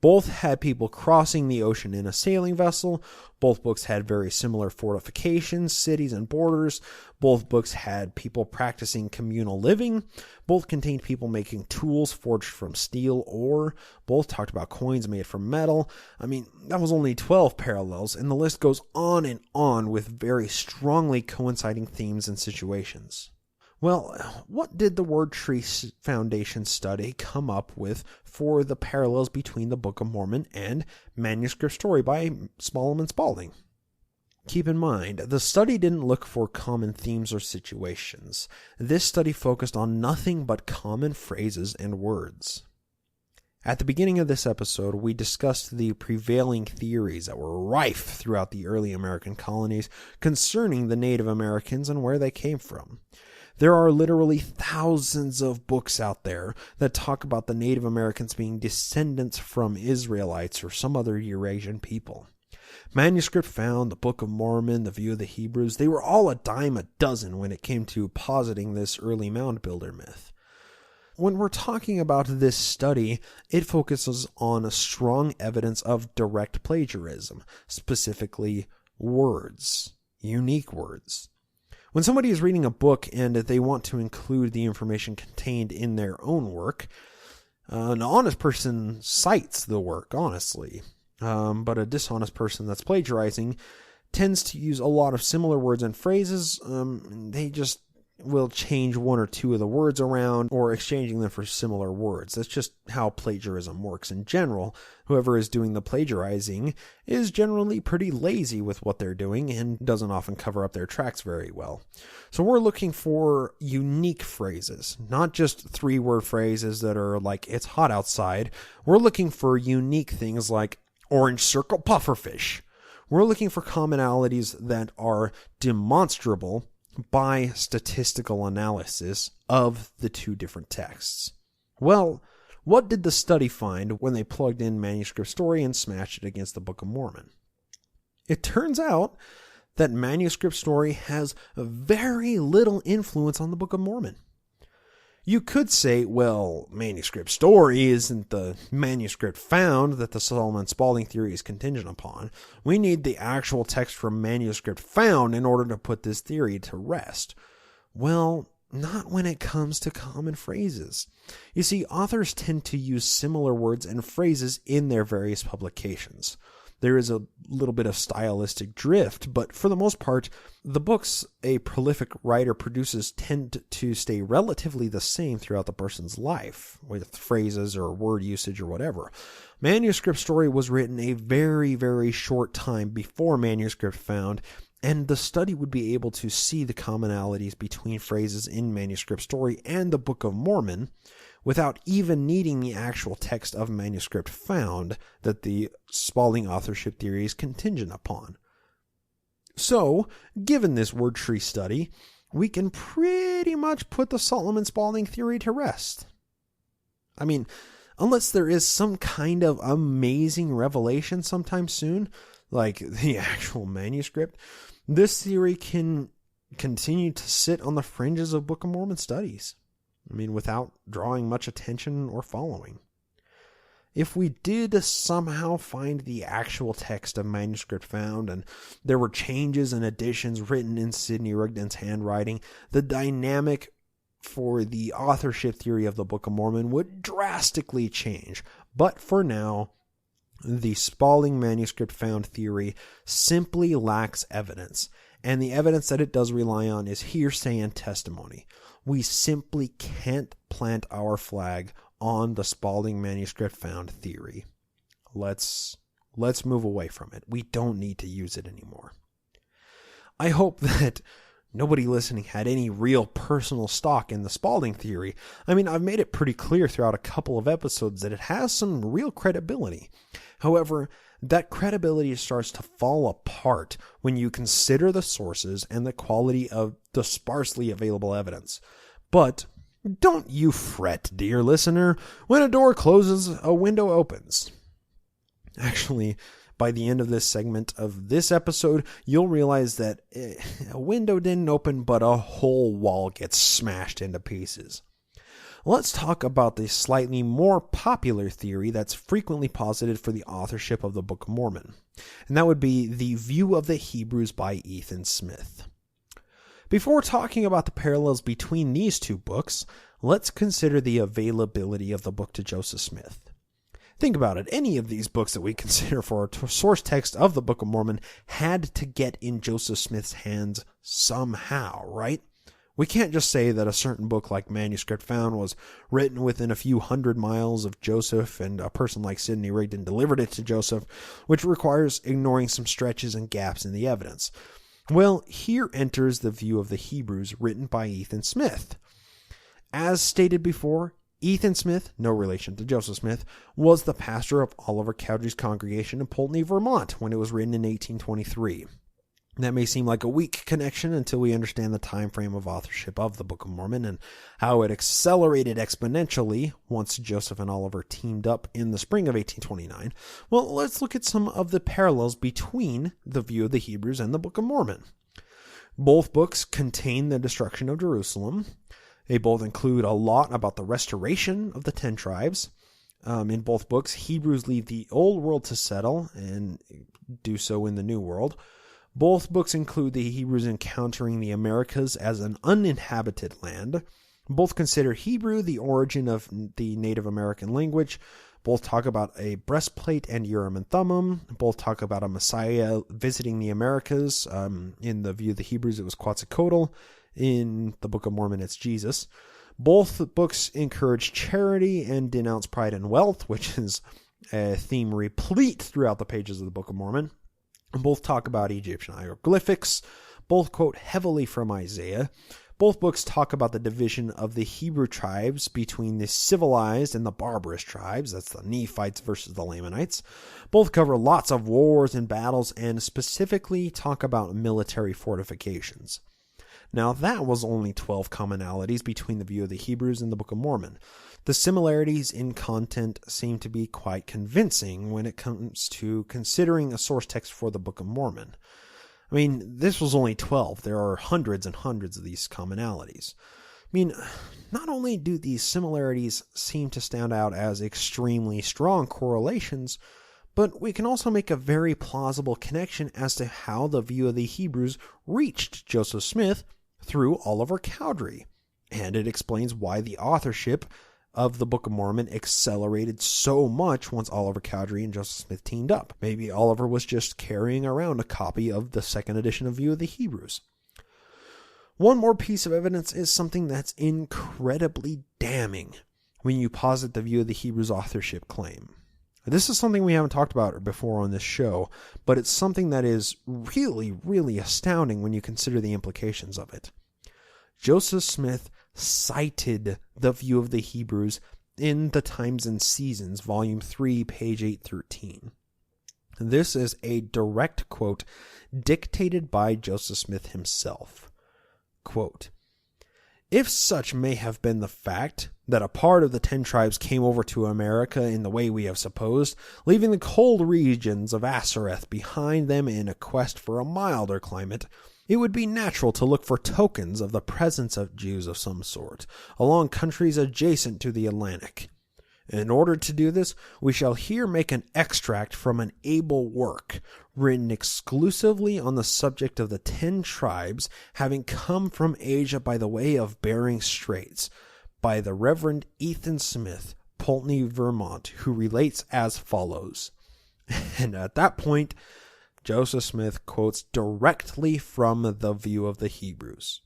Both had people crossing the ocean in a sailing vessel. Both books had very similar fortifications, cities, and borders. Both books had people practicing communal living. Both contained people making tools forged from steel ore. Both talked about coins made from metal. I mean, that was only 12 parallels, and the list goes on and on with very strongly coinciding themes and situations. Well, what did the WordTree Foundation study come up with for the parallels between the Book of Mormon and Manuscript Story by Solomon Spaulding? Keep in mind, the study didn't look for common themes or situations. This study focused on nothing but common phrases and words. At the beginning of this episode, we discussed the prevailing theories that were rife throughout the early American colonies concerning the Native Americans and where they came from. There are literally thousands of books out there that talk about the Native Americans being descendants from Israelites or some other Eurasian people. Manuscript Found, the Book of Mormon, the View of the Hebrews, they were all a dime a dozen when it came to positing this early mound builder myth. When we're talking about this study, it focuses on strong evidence of direct plagiarism, specifically words, unique words. When somebody is reading a book and they want to include the information contained in their own work, an honest person cites the work honestly, but a dishonest person that's plagiarizing tends to use a lot of similar words and phrases. They just will change one or two of the words around or exchanging them for similar words. That's just how plagiarism works in general. Whoever is doing the plagiarizing is generally pretty lazy with what they're doing and doesn't often cover up their tracks very well. So we're looking for unique phrases, not just 3-word phrases that are like, it's hot outside. We're looking for unique things like orange circle pufferfish. We're looking for commonalities that are demonstrable by statistical analysis of the two different texts. Well, what did the study find when they plugged in Manuscript Story and smashed it against the Book of Mormon? It turns out that Manuscript Story has very little influence on the Book of Mormon. You could say, well, Manuscript Story isn't the Manuscript Found that the Solomon Spaulding theory is contingent upon. We need the actual text from Manuscript Found in order to put this theory to rest. Well, not when it comes to common phrases. You see, authors tend to use similar words and phrases in their various publications. There is a little bit of stylistic drift, but for the most part, the books a prolific writer produces tend to stay relatively the same throughout the person's life, with phrases or word usage or whatever. Manuscript Story was written a very, very short time before Manuscript Found, and the study would be able to see the commonalities between phrases in Manuscript Story and the Book of Mormon, without even needing the actual text of Manuscript Found that the Spalding authorship theory is contingent upon. So, given this WordTree study, we can pretty much put the Solomon Spalding theory to rest. I mean, unless there is some kind of amazing revelation sometime soon, like the actual manuscript, this theory can continue to sit on the fringes of Book of Mormon studies. I mean, without drawing much attention or following. If we did somehow find the actual text of Manuscript Found and there were changes and additions written in Sidney Rigdon's handwriting, the dynamic for the authorship theory of the Book of Mormon would drastically change. But for now, the Spalding Manuscript Found theory simply lacks evidence, and the evidence that it does rely on is hearsay and testimony. We simply can't plant our flag on the Spalding Manuscript Found theory. Let's move away from it. We don't need to use it anymore. I hope that nobody listening had any real personal stock in the Spalding theory. I mean, I've made it pretty clear throughout a couple of episodes that it has some real credibility. However, that credibility starts to fall apart when you consider the sources and the quality of the sparsely available evidence. But don't you fret, dear listener. When a door closes, a window opens. Actually, by the end of this segment of this episode, you'll realize that a window didn't open, but a whole wall gets smashed into pieces. Let's talk about the slightly more popular theory that's frequently posited for the authorship of the Book of Mormon, and that would be the view of the Hebrews by Ethan Smith. Before talking about the parallels between these two books, let's consider the availability of the book to Joseph Smith. Think about it. Any of these books that we consider for our source text of the Book of Mormon had to get in Joseph Smith's hands somehow, right? We can't just say that a certain book like Manuscript Found was written within a few hundred miles of Joseph and a person like Sidney Rigdon delivered it to Joseph, which requires ignoring some stretches and gaps in the evidence. Well, here enters the view of the Hebrews written by Ethan Smith. As stated before, Ethan Smith, no relation to Joseph Smith, was the pastor of Oliver Cowdery's congregation in Pulteney, Vermont when it was written in 1823. That may seem like a weak connection until we understand the time frame of authorship of the Book of Mormon and how it accelerated exponentially once Joseph and Oliver teamed up in the spring of 1829. Well, let's look at some of the parallels between the view of the Hebrews and the Book of Mormon. Both books contain the destruction of Jerusalem. They both include a lot about the restoration of the 10 tribes. In both books, Hebrews leave the old world to settle and do so in the new world. Both books include the Hebrews encountering the Americas as an uninhabited land. Both consider Hebrew the origin of the Native American language. Both talk about a breastplate and Urim and Thummim. Both talk about a Messiah visiting the Americas. In the view of the Hebrews, it was Quetzalcoatl. In the Book of Mormon, it's Jesus. Both books encourage charity and denounce pride and wealth, which is a theme replete throughout the pages of the Book of Mormon. Both talk about Egyptian hieroglyphics. Both quote heavily from Isaiah. Both books talk about the division of the Hebrew tribes between the civilized and the barbarous tribes. That's the Nephites versus the Lamanites. Both cover lots of wars and battles and specifically talk about military fortifications. Now, that was only 12 commonalities between the view of the Hebrews and the Book of Mormon. The similarities in content seem to be quite convincing when it comes to considering a source text for the Book of Mormon. I mean, this was only 12. There are hundreds and hundreds of these commonalities. I mean, not only do these similarities seem to stand out as extremely strong correlations, but we can also make a very plausible connection as to how the view of the Hebrews reached Joseph Smith through Oliver Cowdery. And it explains why the authorship of the Book of Mormon accelerated so much once Oliver Cowdery and Joseph Smith teamed up. Maybe Oliver was just carrying around a copy of the second edition of View of the Hebrews. One more piece of evidence is something that's incredibly damning when you posit the View of the Hebrews authorship claim. This is something we haven't talked about before on this show, but it's something that is really, really astounding when you consider the implications of it. Joseph Smith cited the view of the Hebrews in the Times and Seasons, Volume 3, page 813. This is a direct quote dictated by Joseph Smith himself. Quote, "If such may have been the fact, that a part of the 10 tribes came over to America in the way we have supposed, leaving the cold regions of Asareth behind them in a quest for a milder climate, it would be natural to look for tokens of the presence of Jews of some sort, along countries adjacent to the Atlantic. In order to do this, we shall here make an extract from an able work, written exclusively on the subject of the 10 tribes having come from Asia by the way of Bering Straits, by the Reverend Ethan Smith, Pulteney, Vermont, who relates as follows." And at that point, Joseph Smith quotes directly from the view of the Hebrews.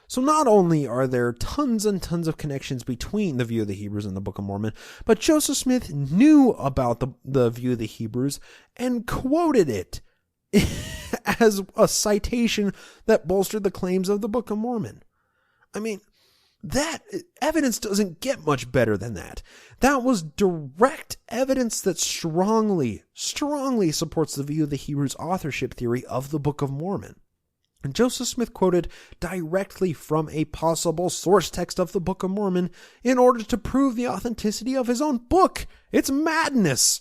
So not only are there tons and tons of connections between the view of the Hebrews and the Book of Mormon, but Joseph Smith knew about the view of the Hebrews and quoted it as a citation that bolstered the claims of the Book of Mormon. I mean, that evidence doesn't get much better than that. That was direct evidence that strongly supports the view of the Hebrews' authorship theory of the Book of Mormon. And Joseph Smith quoted directly from a possible source text of the Book of Mormon in order to prove the authenticity of his own book. It's madness.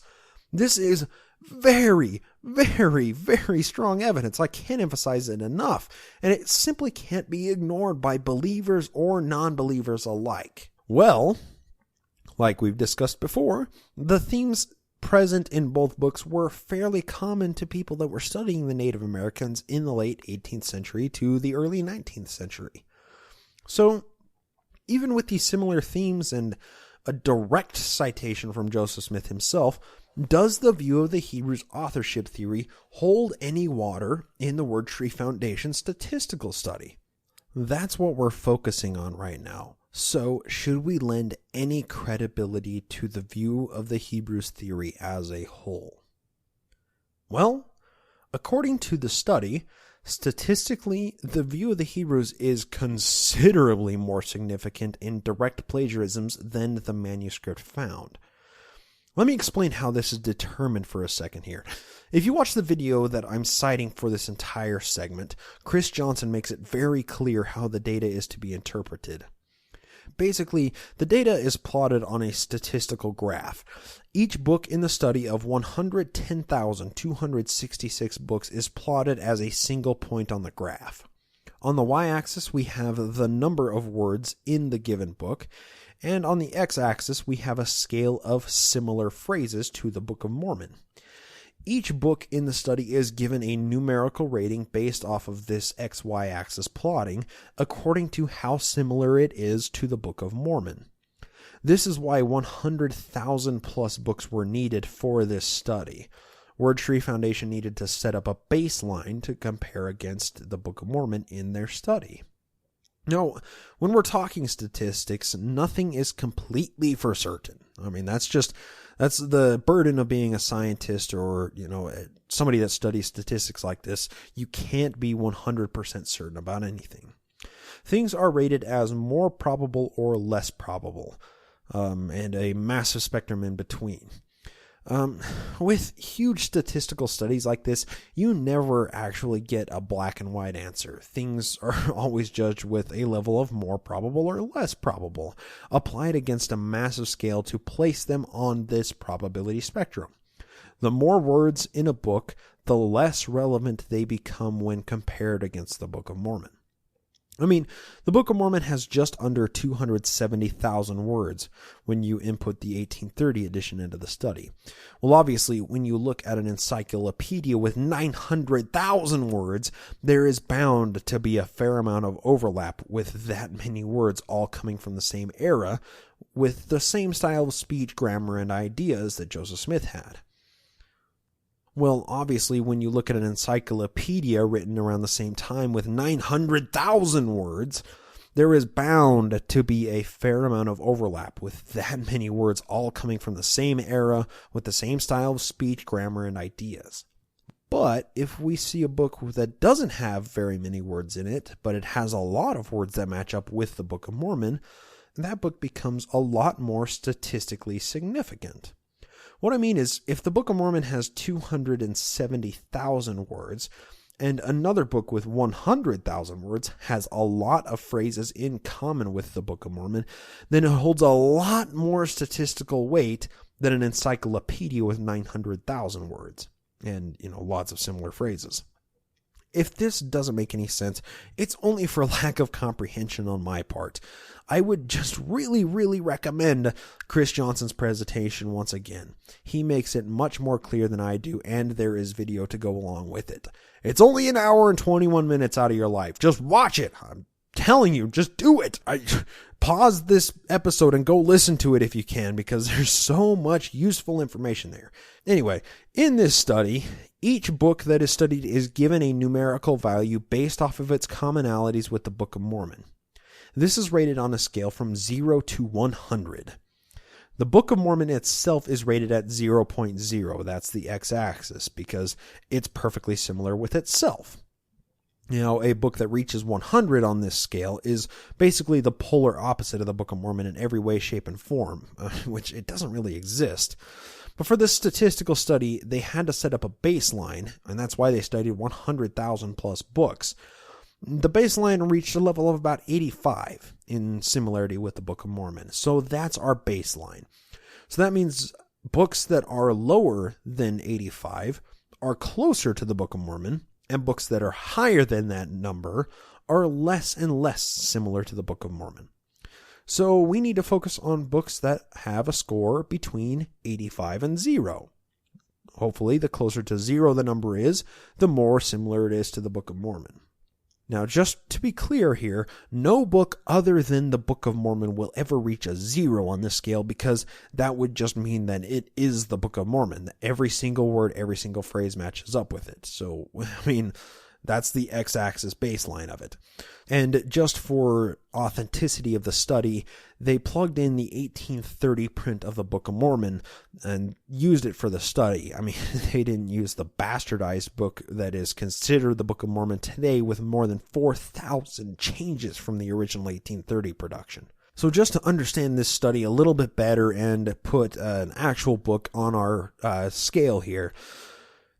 This is very, very, very strong evidence. I can't emphasize it enough. And it simply can't be ignored by believers or non-believers alike. Well, like we've discussed before, the themes present in both books were fairly common to people that were studying the Native Americans in the late 18th century to the early 19th century. So, even with these similar themes and a direct citation from Joseph Smith himself, does the view of the Hebrews' authorship theory hold any water in the WordTree Foundation statistical study? That's what we're focusing on right now. So, should we lend any credibility to the view of the Hebrews theory as a whole? Well, according to the study, statistically, the view of the Hebrews is considerably more significant in direct plagiarisms than the Manuscript Found. Let me explain how this is determined for a second here. If you watch the video that I'm citing for this entire segment, Chris Johnson makes it very clear how the data is to be interpreted. Basically, the data is plotted on a statistical graph. Each book in the study of 110,266 books is plotted as a single point on the graph. On the y-axis, we have the number of words in the given book, and on the x-axis, we have a scale of similar phrases to the Book of Mormon. Each book in the study is given a numerical rating based off of this XY axis plotting, according to how similar it is to the Book of Mormon. This is why 100,000 plus books were needed for this study. WordTree Foundation needed to set up a baseline to compare against the Book of Mormon in their study. Now, when we're talking statistics, nothing is completely for certain. I mean, that's the burden of being a scientist or, somebody that studies statistics like this. You can't be 100% certain about anything. Things are rated as more probable or less probable, and a massive spectrum in between. With huge statistical studies like this, you never actually get a black and white answer. Things are always judged with a level of more probable or less probable, applied against a massive scale to place them on this probability spectrum. The more words in a book, the less relevant they become when compared against the Book of Mormon. I mean, the Book of Mormon has just under 270,000 words when you input the 1830 edition into the study. Well, obviously, when you look at an encyclopedia with 900,000 words, there is bound to be a fair amount of overlap with that many words all coming from the same era, with the same style of speech, grammar, and ideas that Joseph Smith had. Well, obviously, when you look at an encyclopedia written around the same time with 900,000 words, there is bound to be a fair amount of overlap with that many words all coming from the same era with the same style of speech, grammar, and ideas. But if we see a book that doesn't have very many words in it, but it has a lot of words that match up with the Book of Mormon, that book becomes a lot more statistically significant. What I mean is, if the Book of Mormon has 270,000 words, and another book with 100,000 words has a lot of phrases in common with the Book of Mormon, then it holds a lot more statistical weight than an encyclopedia with 900,000 words. And, lots of similar phrases. If this doesn't make any sense, it's only for lack of comprehension on my part. I would just really, really recommend Chris Johnson's presentation once again. He makes it much more clear than I do, and there is video to go along with it. It's only an hour and 21 minutes out of your life. Just watch it. I'm telling you, just do it. Pause this episode and go listen to it if you can, because there's so much useful information there. Anyway, in this study, each book that is studied is given a numerical value based off of its commonalities with the Book of Mormon. This is rated on a scale from 0 to 100. The Book of Mormon itself is rated at 0.0. That's the x-axis, because it's perfectly similar with itself. A book that reaches 100 on this scale is basically the polar opposite of the Book of Mormon in every way, shape, and form, which it doesn't really exist. But for this statistical study, they had to set up a baseline, and that's why they studied 100,000 plus books. The baseline reached a level of about 85 in similarity with the Book of Mormon. So that's our baseline. So that means books that are lower than 85 are closer to the Book of Mormon, and books that are higher than that number are less and less similar to the Book of Mormon. So we need to focus on books that have a score between 85 and 0. Hopefully, the closer to 0 the number is, the more similar it is to the Book of Mormon. Now, just to be clear here, no book other than the Book of Mormon will ever reach a 0 on this scale, because that would just mean that it is the Book of Mormon. That every single word, every single phrase matches up with it. So, that's the x-axis baseline of it. And just for authenticity of the study, they plugged in the 1830 print of the Book of Mormon and used it for the study. They didn't use the bastardized book that is considered the Book of Mormon today, with more than 4,000 changes from the original 1830 production. So just to understand this study a little bit better and put an actual book on our scale here,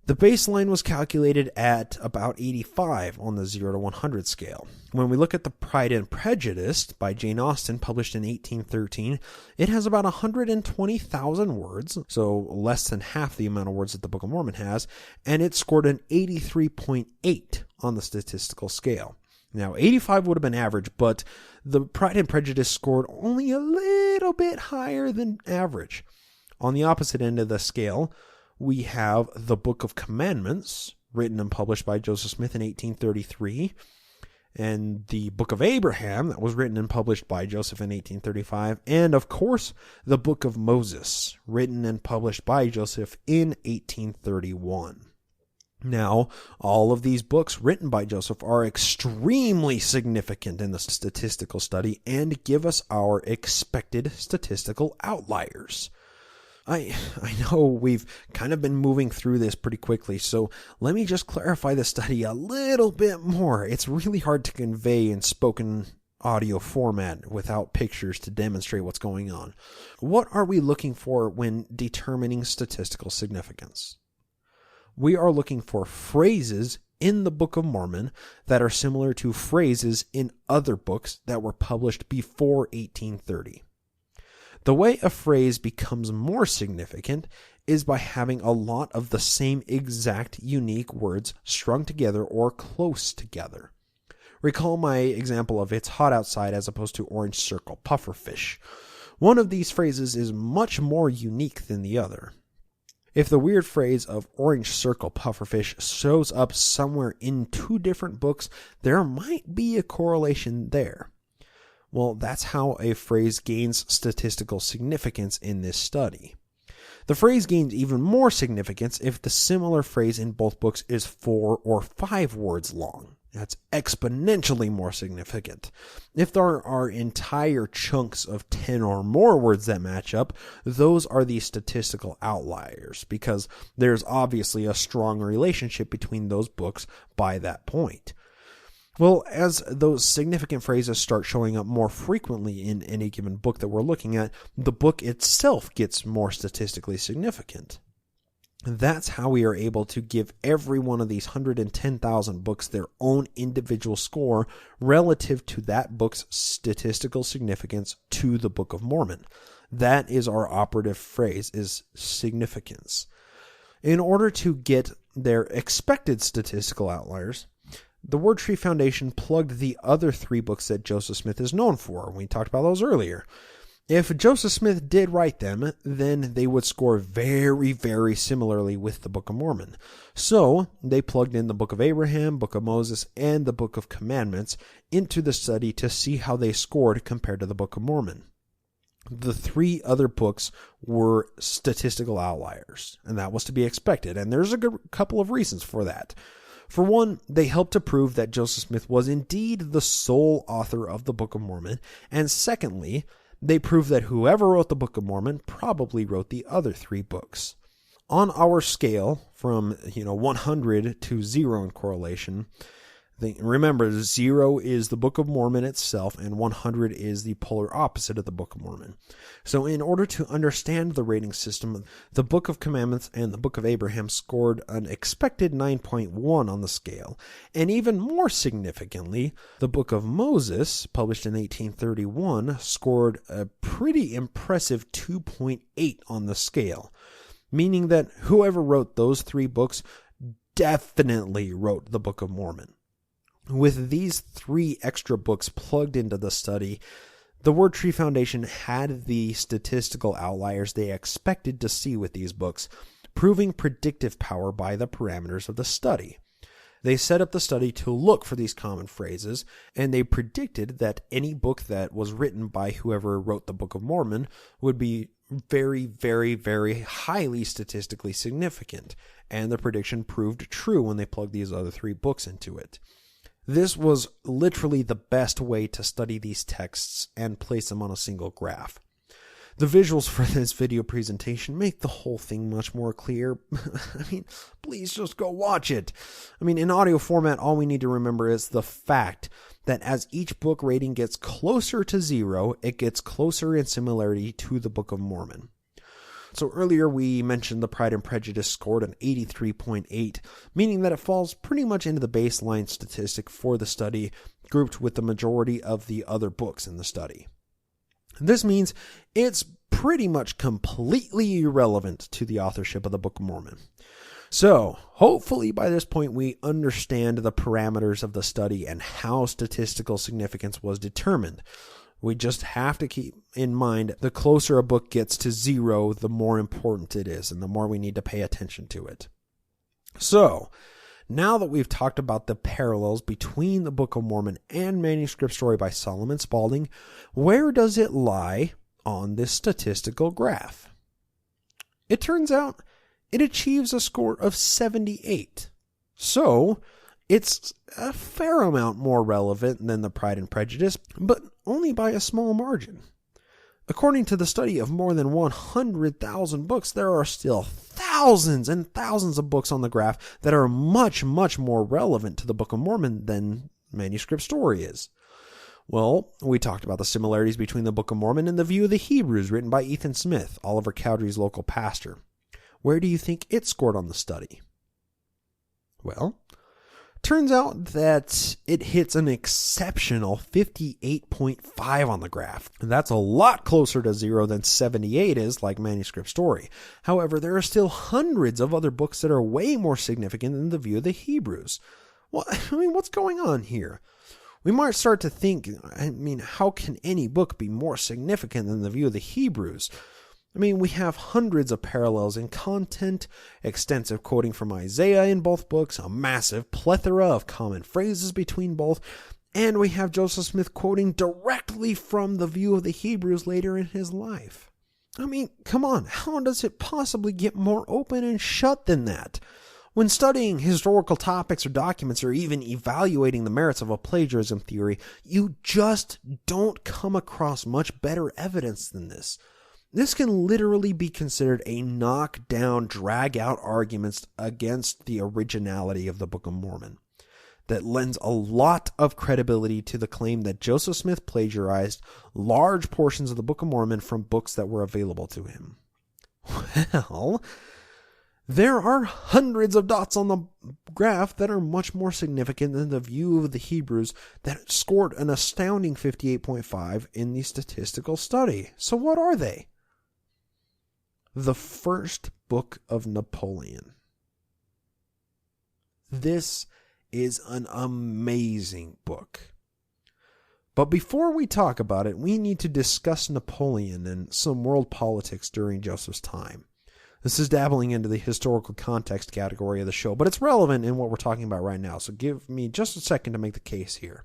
the baseline was calculated at about 85 on the 0 to 100 scale. When we look at the Pride and Prejudice by Jane Austen, published in 1813, it has about 120,000 words, so less than half the amount of words that the Book of Mormon has, and it scored an 83.8 on the statistical scale. Now, 85 would have been average, but the Pride and Prejudice scored only a little bit higher than average. On the opposite end of the scale, we have the Book of Commandments, written and published by Joseph Smith in 1833, and the Book of Abraham, that was written and published by Joseph in 1835, and of course, the Book of Moses, written and published by Joseph in 1831. Now, all of these books written by Joseph are extremely significant in the statistical study and give us our expected statistical outliers. I know we've kind of been moving through this pretty quickly, so let me just clarify the study a little bit more. It's really hard to convey in spoken audio format without pictures to demonstrate what's going on. What are we looking for when determining statistical significance? We are looking for phrases in the Book of Mormon that are similar to phrases in other books that were published before 1830. The way a phrase becomes more significant is by having a lot of the same exact unique words strung together or close together. Recall my example of "it's hot outside" as opposed to "orange circle pufferfish." One of these phrases is much more unique than the other. If the weird phrase of "orange circle pufferfish" shows up somewhere in two different books, there might be a correlation there. Well, that's how a phrase gains statistical significance in this study. The phrase gains even more significance if the similar phrase in both books is 4 or 5 words long. That's exponentially more significant. If there are entire chunks of 10 or more words that match up, those are the statistical outliers, because there's obviously a strong relationship between those books by that point. Well, as those significant phrases start showing up more frequently in any given book that we're looking at, the book itself gets more statistically significant. That's how we are able to give every one of these 110,000 books their own individual score relative to that book's statistical significance to the Book of Mormon. That is our operative phrase, is significance. In order to get their expected statistical outliers, the WordTree Foundation plugged the other 3 books that Joseph Smith is known for. We talked about those earlier. If Joseph Smith did write them, then they would score very, very similarly with the Book of Mormon. So they plugged in the Book of Abraham, Book of Moses, and the Book of Commandments into the study to see how they scored compared to the Book of Mormon. The 3 other books were statistical outliers, and that was to be expected, and there's a couple of reasons for that. For one, they helped to prove that Joseph Smith was indeed the sole author of the Book of Mormon, and secondly, they prove that whoever wrote the Book of Mormon probably wrote the other 3 books. On our scale from 100 to 0 in correlation, remember 0 is the Book of Mormon itself and 100 is the polar opposite of the Book of Mormon. So in order to understand the rating system, the Book of Commandments and the Book of Abraham scored an expected 9.1 on the scale. And even more significantly, the Book of Moses, published in 1831, scored a pretty impressive 2.8 on the scale, meaning that whoever wrote those 3 books definitely wrote the Book of Mormon. With these 3 extra books plugged into the study, the WordTree Foundation had the statistical outliers they expected to see with these books, proving predictive power by the parameters of the study. They set up the study to look for these common phrases, and they predicted that any book that was written by whoever wrote the Book of Mormon would be very, very, very highly statistically significant, and the prediction proved true when they plugged these other 3 books into it. This was literally the best way to study these texts and place them on a single graph. The visuals for this video presentation make the whole thing much more clear. Please just go watch it. In audio format, all we need to remember is the fact that as each book rating gets closer to 0, it gets closer in similarity to the Book of Mormon. So earlier we mentioned the Pride and Prejudice scored an 83.8, meaning that it falls pretty much into the baseline statistic for the study, grouped with the majority of the other books in the study. This means it's pretty much completely irrelevant to the authorship of the Book of Mormon. So, hopefully by this point we understand the parameters of the study and how statistical significance was determined. We just have to keep in mind the closer a book gets to 0, the more important it is, and the more we need to pay attention to it. So, now that we've talked about the parallels between the Book of Mormon and Manuscript Story by Solomon Spaulding, where does it lie on this statistical graph? It turns out it achieves a score of 78. So, it's a fair amount more relevant than the Pride and Prejudice, but only by a small margin. According to the study of more than 100,000 books, there are still thousands and thousands of books on the graph that are much, much more relevant to the Book of Mormon than Manuscript Story is. Well, we talked about the similarities between the Book of Mormon and the View of the Hebrews, written by Ethan Smith, Oliver Cowdery's local pastor. Where do you think it scored on the study? Well, turns out that it hits an exceptional 58.5 on the graph. That's a lot closer to 0 than 78 is, like Manuscript Story. However, there are still hundreds of other books that are way more significant than the View of the Hebrews. Well, what's going on here? We might start to think, how can any book be more significant than the View of the Hebrews? We have hundreds of parallels in content, extensive quoting from Isaiah in both books, a massive plethora of common phrases between both, and we have Joseph Smith quoting directly from the View of the Hebrews later in his life. Come on, how does it possibly get more open and shut than that? When studying historical topics or documents, or even evaluating the merits of a plagiarism theory, you just don't come across much better evidence than this. This can literally be considered a knockdown, drag-out argument against the originality of the Book of Mormon that lends a lot of credibility to the claim that Joseph Smith plagiarized large portions of the Book of Mormon from books that were available to him. Well, there are hundreds of dots on the graph that are much more significant than the view of the Hebrews that scored an astounding 58.5 in the statistical study. So what are they? The first book of Napoleon. This is an amazing book. But before we talk about it, we need to discuss Napoleon and some world politics during Joseph's time. This is dabbling into the historical context category of the show, but it's relevant in what we're talking about right now, so give me just a second to make the case here.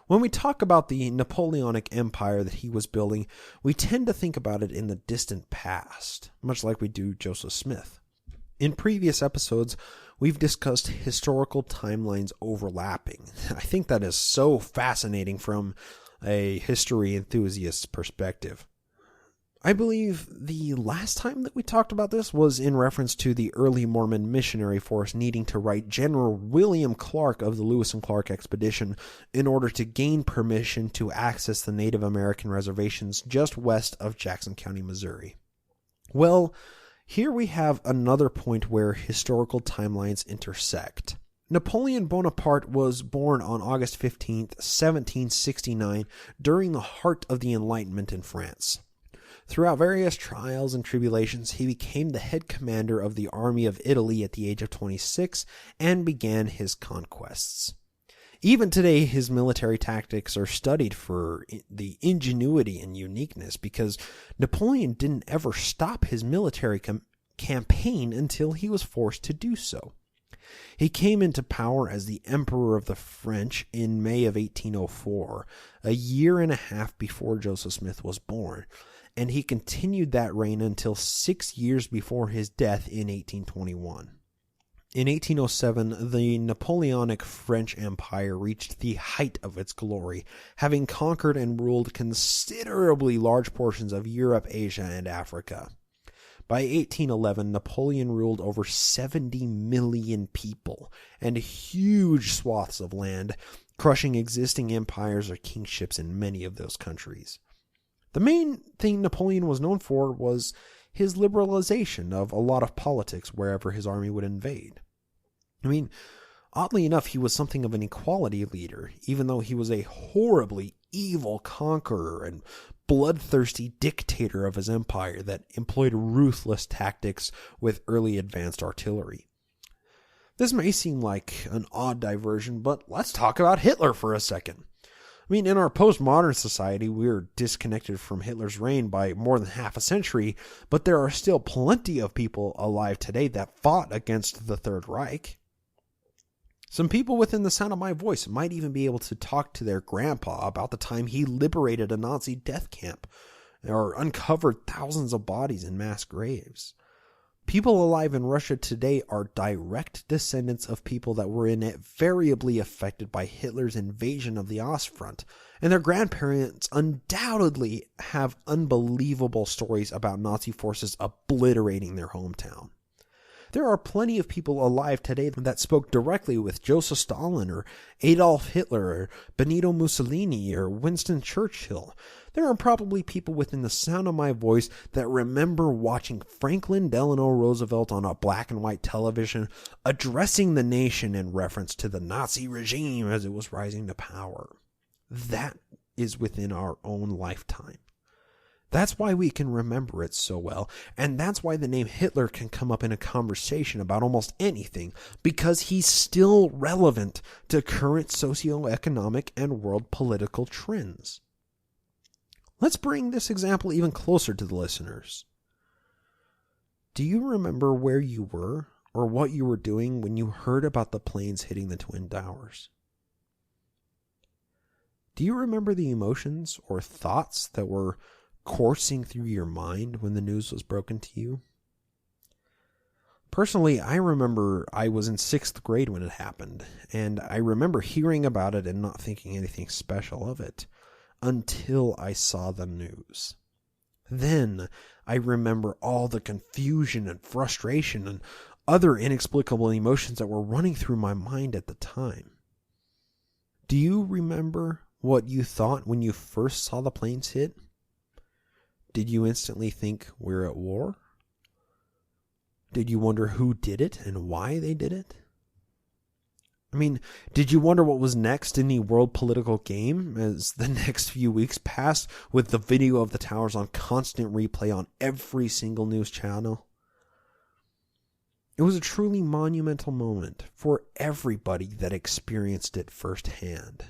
When we talk about the Napoleonic Empire that he was building, we tend to think about it in the distant past, much like we do Joseph Smith. In previous episodes, we've discussed historical timelines overlapping. I think that is so fascinating from a history enthusiast's perspective. I believe the last time that we talked about this was in reference to the early Mormon missionary force needing to write General William Clark of the Lewis and Clark expedition in order to gain permission to access the Native American reservations just west of Jackson County, Missouri. Well, here we have another point where historical timelines intersect. Napoleon Bonaparte was born on August 15, 1769, during the heart of the Enlightenment in France. Throughout various trials and tribulations, he became the head commander of the army of Italy at the age of 26 and began his conquests. Even today, his military tactics are studied for the ingenuity and uniqueness because Napoleon didn't ever stop his military campaign until he was forced to do so. He came into power as the Emperor of the French in May of 1804, a year and a half before Joseph Smith was born, and he continued that reign until 6 years before his death in 1821. In 1807, the Napoleonic French Empire reached the height of its glory, having conquered and ruled considerably large portions of Europe, Asia, and Africa. By 1811, Napoleon ruled over 70 million people and huge swaths of land, crushing existing empires or kingships in many of those countries. The main thing Napoleon was known for was his liberalization of a lot of politics wherever his army would invade. I mean, oddly enough, he was something of an equality leader, even though he was a horribly evil conqueror and bloodthirsty dictator of his empire that employed ruthless tactics with early advanced artillery. This may seem like an odd diversion, but let's talk about Hitler for a second. I mean, in our postmodern society, we're disconnected from Hitler's reign by more than half a century, but there are still plenty of people alive today that fought against the Third Reich. Some people within the sound of my voice might even be able to talk to their grandpa about the time he liberated a Nazi death camp or uncovered thousands of bodies in mass graves. People alive in Russia today are direct descendants of people that were invariably affected by Hitler's invasion of the Ostfront, and their grandparents undoubtedly have unbelievable stories about Nazi forces obliterating their hometown. There are plenty of people alive today that spoke directly with Joseph Stalin or Adolf Hitler or Benito Mussolini or Winston Churchill. There are probably people within the sound of my voice that remember watching Franklin Delano Roosevelt on a black and white television addressing the nation in reference to the Nazi regime as it was rising to power. That is within our own lifetime. That's why we can remember it so well, and that's why the name Hitler can come up in a conversation about almost anything, because he's still relevant to current socioeconomic and world political trends. Let's bring this example even closer to the listeners. Do you remember where you were or what you were doing when you heard about the planes hitting the Twin Towers? Do you remember the emotions or thoughts that were coursing through your mind when the news was broken to you? Personally, I remember I was in 6th grade when it happened, and I remember hearing about it and not thinking anything special of it until I saw the news. Then I remember all the confusion and frustration and other inexplicable emotions that were running through my mind at the time. Do you remember what you thought when you first saw the planes hit? Did you instantly think we're at war? Did you wonder who did it and why they did it? I mean, did you wonder what was next in the world political game as the next few weeks passed with the video of the towers on constant replay on every single news channel? It was a truly monumental moment for everybody that experienced it firsthand.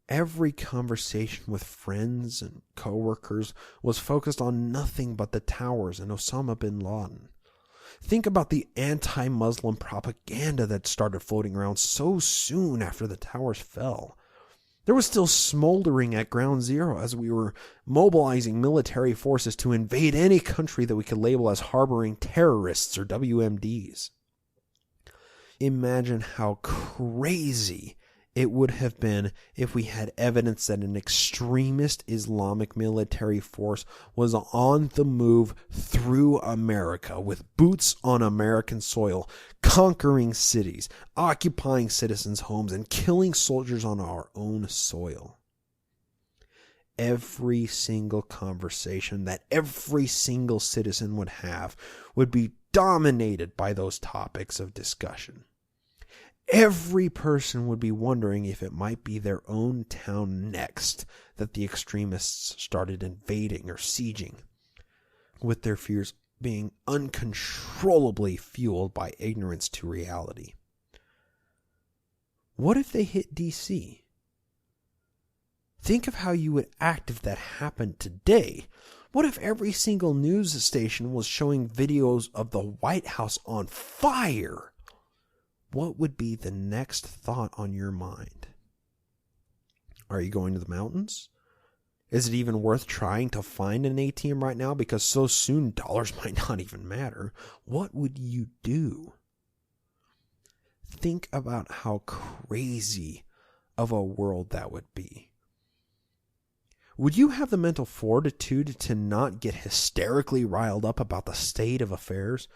Every conversation with friends and coworkers was focused on nothing but the towers and Osama bin Laden. Think about the anti-Muslim propaganda that started floating around so soon after the towers fell. There was still smoldering at ground zero as we were mobilizing military forces to invade any country that we could label as harboring terrorists or WMDs. Imagine how crazy it would have been if we had evidence that an extremist Islamic military force was on the move through America with boots on American soil, conquering cities, occupying citizens' homes, and killing soldiers on our own soil. Every single conversation that every single citizen would have would be dominated by those topics of discussion. Every person would be wondering if it might be their own town next that the extremists started invading or sieging, with their fears being uncontrollably fueled by ignorance to reality. What if they hit DC? Think of how you would act if that happened today. What if every single news station was showing videos of the White House on fire? What would be the next thought on your mind? Are you going to the mountains? Is it even worth trying to find an ATM right now because so soon dollars might not even matter? What would you do? Think about how crazy of a world that would be. Would you have the mental fortitude to not get hysterically riled up about the state of affairs?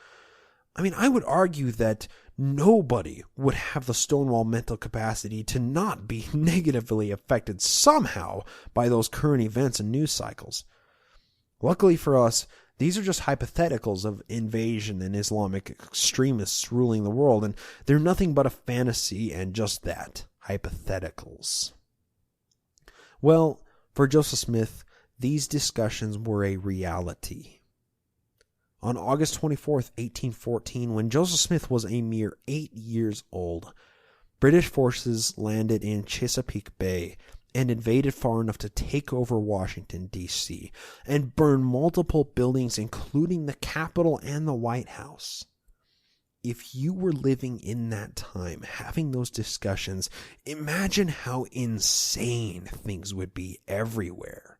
I mean, I would argue that nobody would have the Stonewall mental capacity to not be negatively affected somehow by those current events and news cycles. Luckily for us, these are just hypotheticals of invasion and Islamic extremists ruling the world, and they're nothing but a fantasy and just that, hypotheticals. Well, for Joseph Smith, these discussions were a reality. On August 24th, 1814, when Joseph Smith was a mere 8 years old, British forces landed in Chesapeake Bay and invaded far enough to take over Washington, D.C., and burn multiple buildings, including the Capitol and the White House. If you were living in that time, having those discussions, imagine how insane things would be everywhere.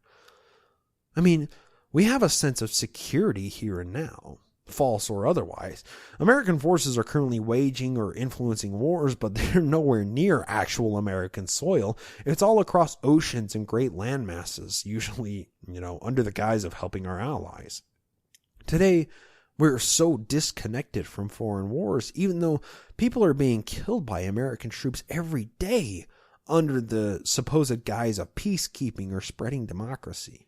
I mean, we have a sense of security here and now, false or otherwise. American forces are currently waging or influencing wars, but they're nowhere near actual American soil. It's all across oceans and great land masses, usually, under the guise of helping our allies. Today, we're so disconnected from foreign wars, even though people are being killed by American troops every day under the supposed guise of peacekeeping or spreading democracy.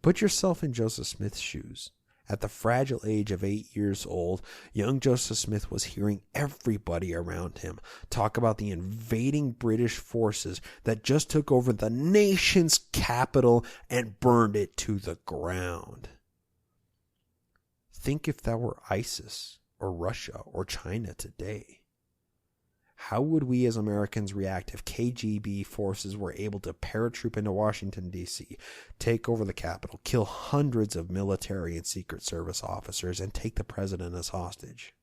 Put yourself in Joseph Smith's shoes. At the fragile age of 8 years old, young Joseph Smith was hearing everybody around him talk about the invading British forces that just took over the nation's capital and burned it to the ground. Think if that were ISIS or Russia or China today. How would we as Americans react if KGB forces were able to paratroop into Washington, D.C., take over the Capitol, kill hundreds of military and Secret Service officers, and take the president as hostage?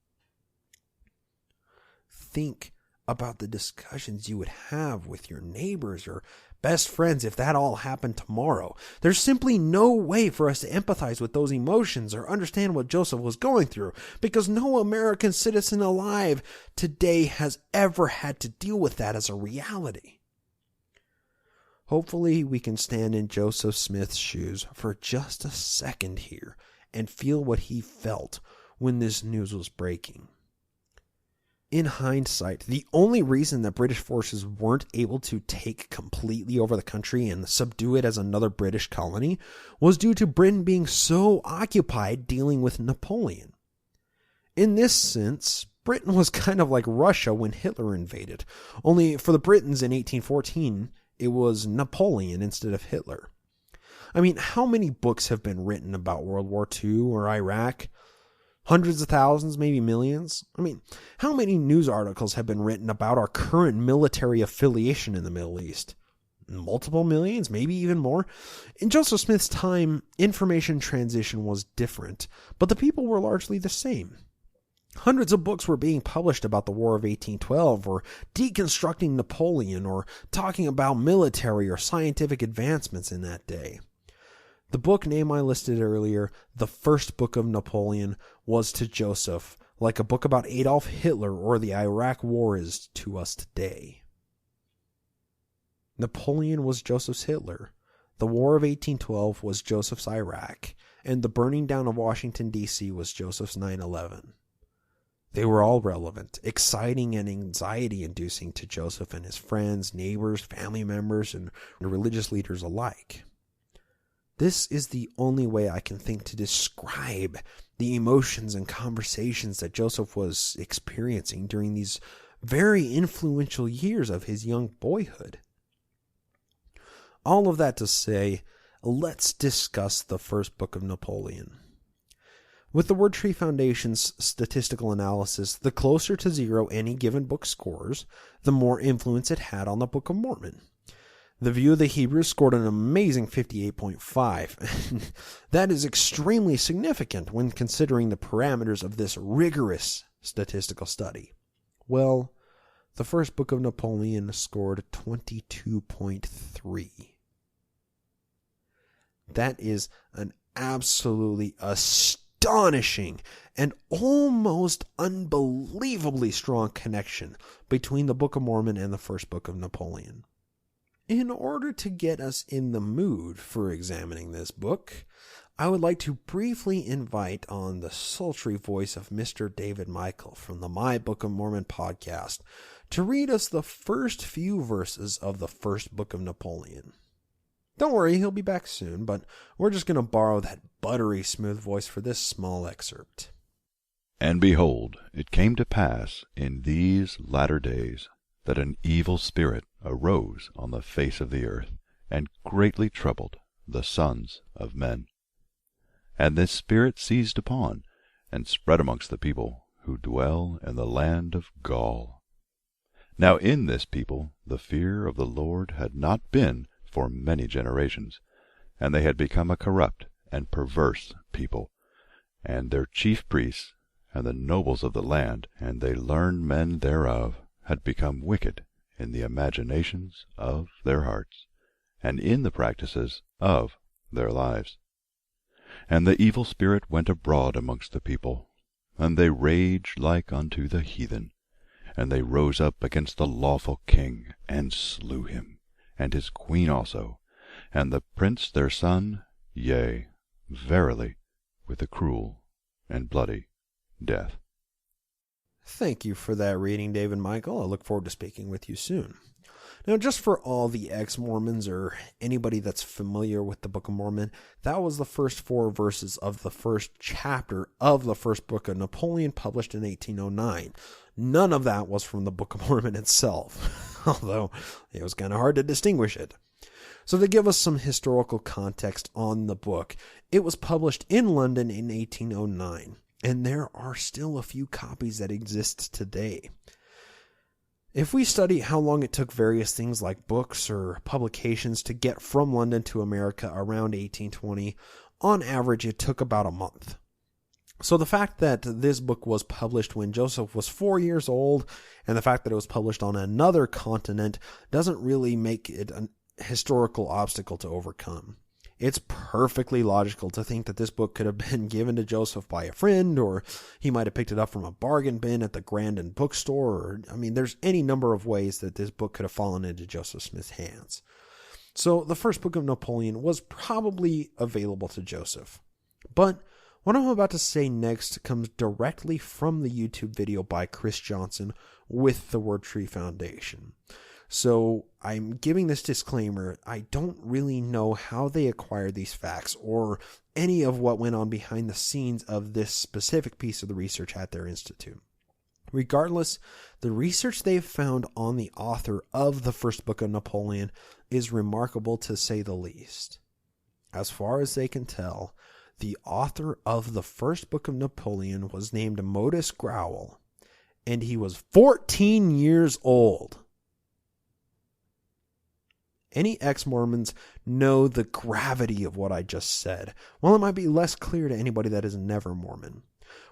Think about the discussions you would have with your neighbors or best friends if that all happened tomorrow. There's simply no way for us to empathize with those emotions or understand what Joseph was going through, because no American citizen alive today has ever had to deal with that as a reality. Hopefully we can stand in Joseph Smith's shoes for just a second here and feel what he felt when this news was breaking. In hindsight, the only reason that British forces weren't able to take completely over the country and subdue it as another British colony was due to Britain being so occupied dealing with Napoleon. In this sense, Britain was kind of like Russia when Hitler invaded, only for the Britons in 1814, it was Napoleon instead of Hitler. I mean, how many books have been written about World War II or Iraq? Hundreds of thousands, maybe millions? I mean, how many news articles have been written about our current military affiliation in the Middle East? Multiple millions, maybe even more? In Joseph Smith's time, information transition was different, but the people were largely the same. Hundreds of books were being published about the War of 1812, or deconstructing Napoleon, or talking about military or scientific advancements in that day. The book name I listed earlier, the first book of Napoleon, was to Joseph like a book about Adolf Hitler or the Iraq War is to us today. Napoleon was Joseph's Hitler, the War of 1812 was Joseph's Iraq, and the burning down of Washington, D.C. was Joseph's 9/11. They were all relevant, exciting, and anxiety-inducing to Joseph and his friends, neighbors, family members, and religious leaders alike. This is the only way I can think to describe the emotions and conversations that Joseph was experiencing during these very influential years of his young boyhood. All of that to say, let's discuss the first book of Napoleon. With the WordTree Foundation's statistical analysis, the closer to zero any given book scores, the more influence it had on the Book of Mormon. The View of the Hebrews scored an amazing 58.5. That is extremely significant when considering the parameters of this rigorous statistical study. Well, the first book of Napoleon scored 22.3. That is an absolutely astonishing and almost unbelievably strong connection between the Book of Mormon and the first book of Napoleon. In order to get us in the mood for examining this book, I would like to briefly invite on the sultry voice of Mr. David Michael from the My Book of Mormon podcast to read us the first few verses of the first book of Napoleon. Don't worry, he'll be back soon, but we're just going to borrow that buttery smooth voice for this small excerpt. And behold, it came to pass in these latter days that an evil spirit arose on the face of the earth, and greatly troubled the sons of men. And this spirit seized upon, and spread amongst the people who dwell in the land of Gaul. Now in this people the fear of the Lord had not been for many generations, and they had become a corrupt and perverse people, and their chief priests, and the nobles of the land, and they learned men thereof, had become wicked in the imaginations of their hearts, and in the practices of their lives. And the evil spirit went abroad amongst the people, and they raged like unto the heathen, and they rose up against the lawful king, and slew him, and his queen also, and the prince their son, yea, verily, with a cruel and bloody death. Thank you for that reading, David Michael. I look forward to speaking with you soon. Now, just for all the ex-Mormons or anybody that's familiar with the Book of Mormon, that was the first 4 verses of the first chapter of the first book of Napoleon, published in 1809. None of that was from the Book of Mormon itself, although it was kind of hard to distinguish it. So to give us some historical context on the book, it was published in London in 1809. And there are still a few copies that exist today. If we study how long it took various things like books or publications to get from London to America around 1820, on average it took about a month. So the fact that this book was published when Joseph was 4 years old, and the fact that it was published on another continent, doesn't really make it a historical obstacle to overcome. It's perfectly logical to think that this book could have been given to Joseph by a friend, or he might have picked it up from a bargain bin at the Grandin bookstore, or, there's any number of ways that this book could have fallen into Joseph Smith's hands. So the first book of Napoleon was probably available to Joseph. But what I'm about to say next comes directly from the YouTube video by Chris Johnson with the WordTree Foundation. So I'm giving this disclaimer. I don't really know how they acquired these facts or any of what went on behind the scenes of this specific piece of the research at their institute. Regardless, the research they've found on the author of the first book of Napoleon is remarkable to say the least. As far as they can tell, the author of the first book of Napoleon was named Modus Growell, and he was 14 years old. Any ex-Mormons know the gravity of what I just said, while it might be less clear to anybody that is never Mormon.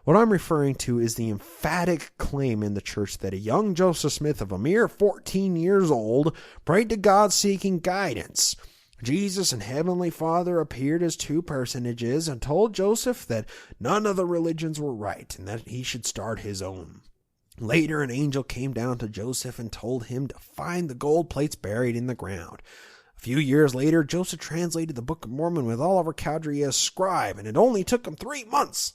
What I'm referring to is the emphatic claim in the church that a young Joseph Smith of a mere 14 years old prayed to God seeking guidance. Jesus and Heavenly Father appeared as two personages and told Joseph that none of the religions were right and that he should start his own. Later, an angel came down to Joseph and told him to find the gold plates buried in the ground. A few years later, Joseph translated the Book of Mormon with Oliver Cowdery as scribe, and it only took him 3 months.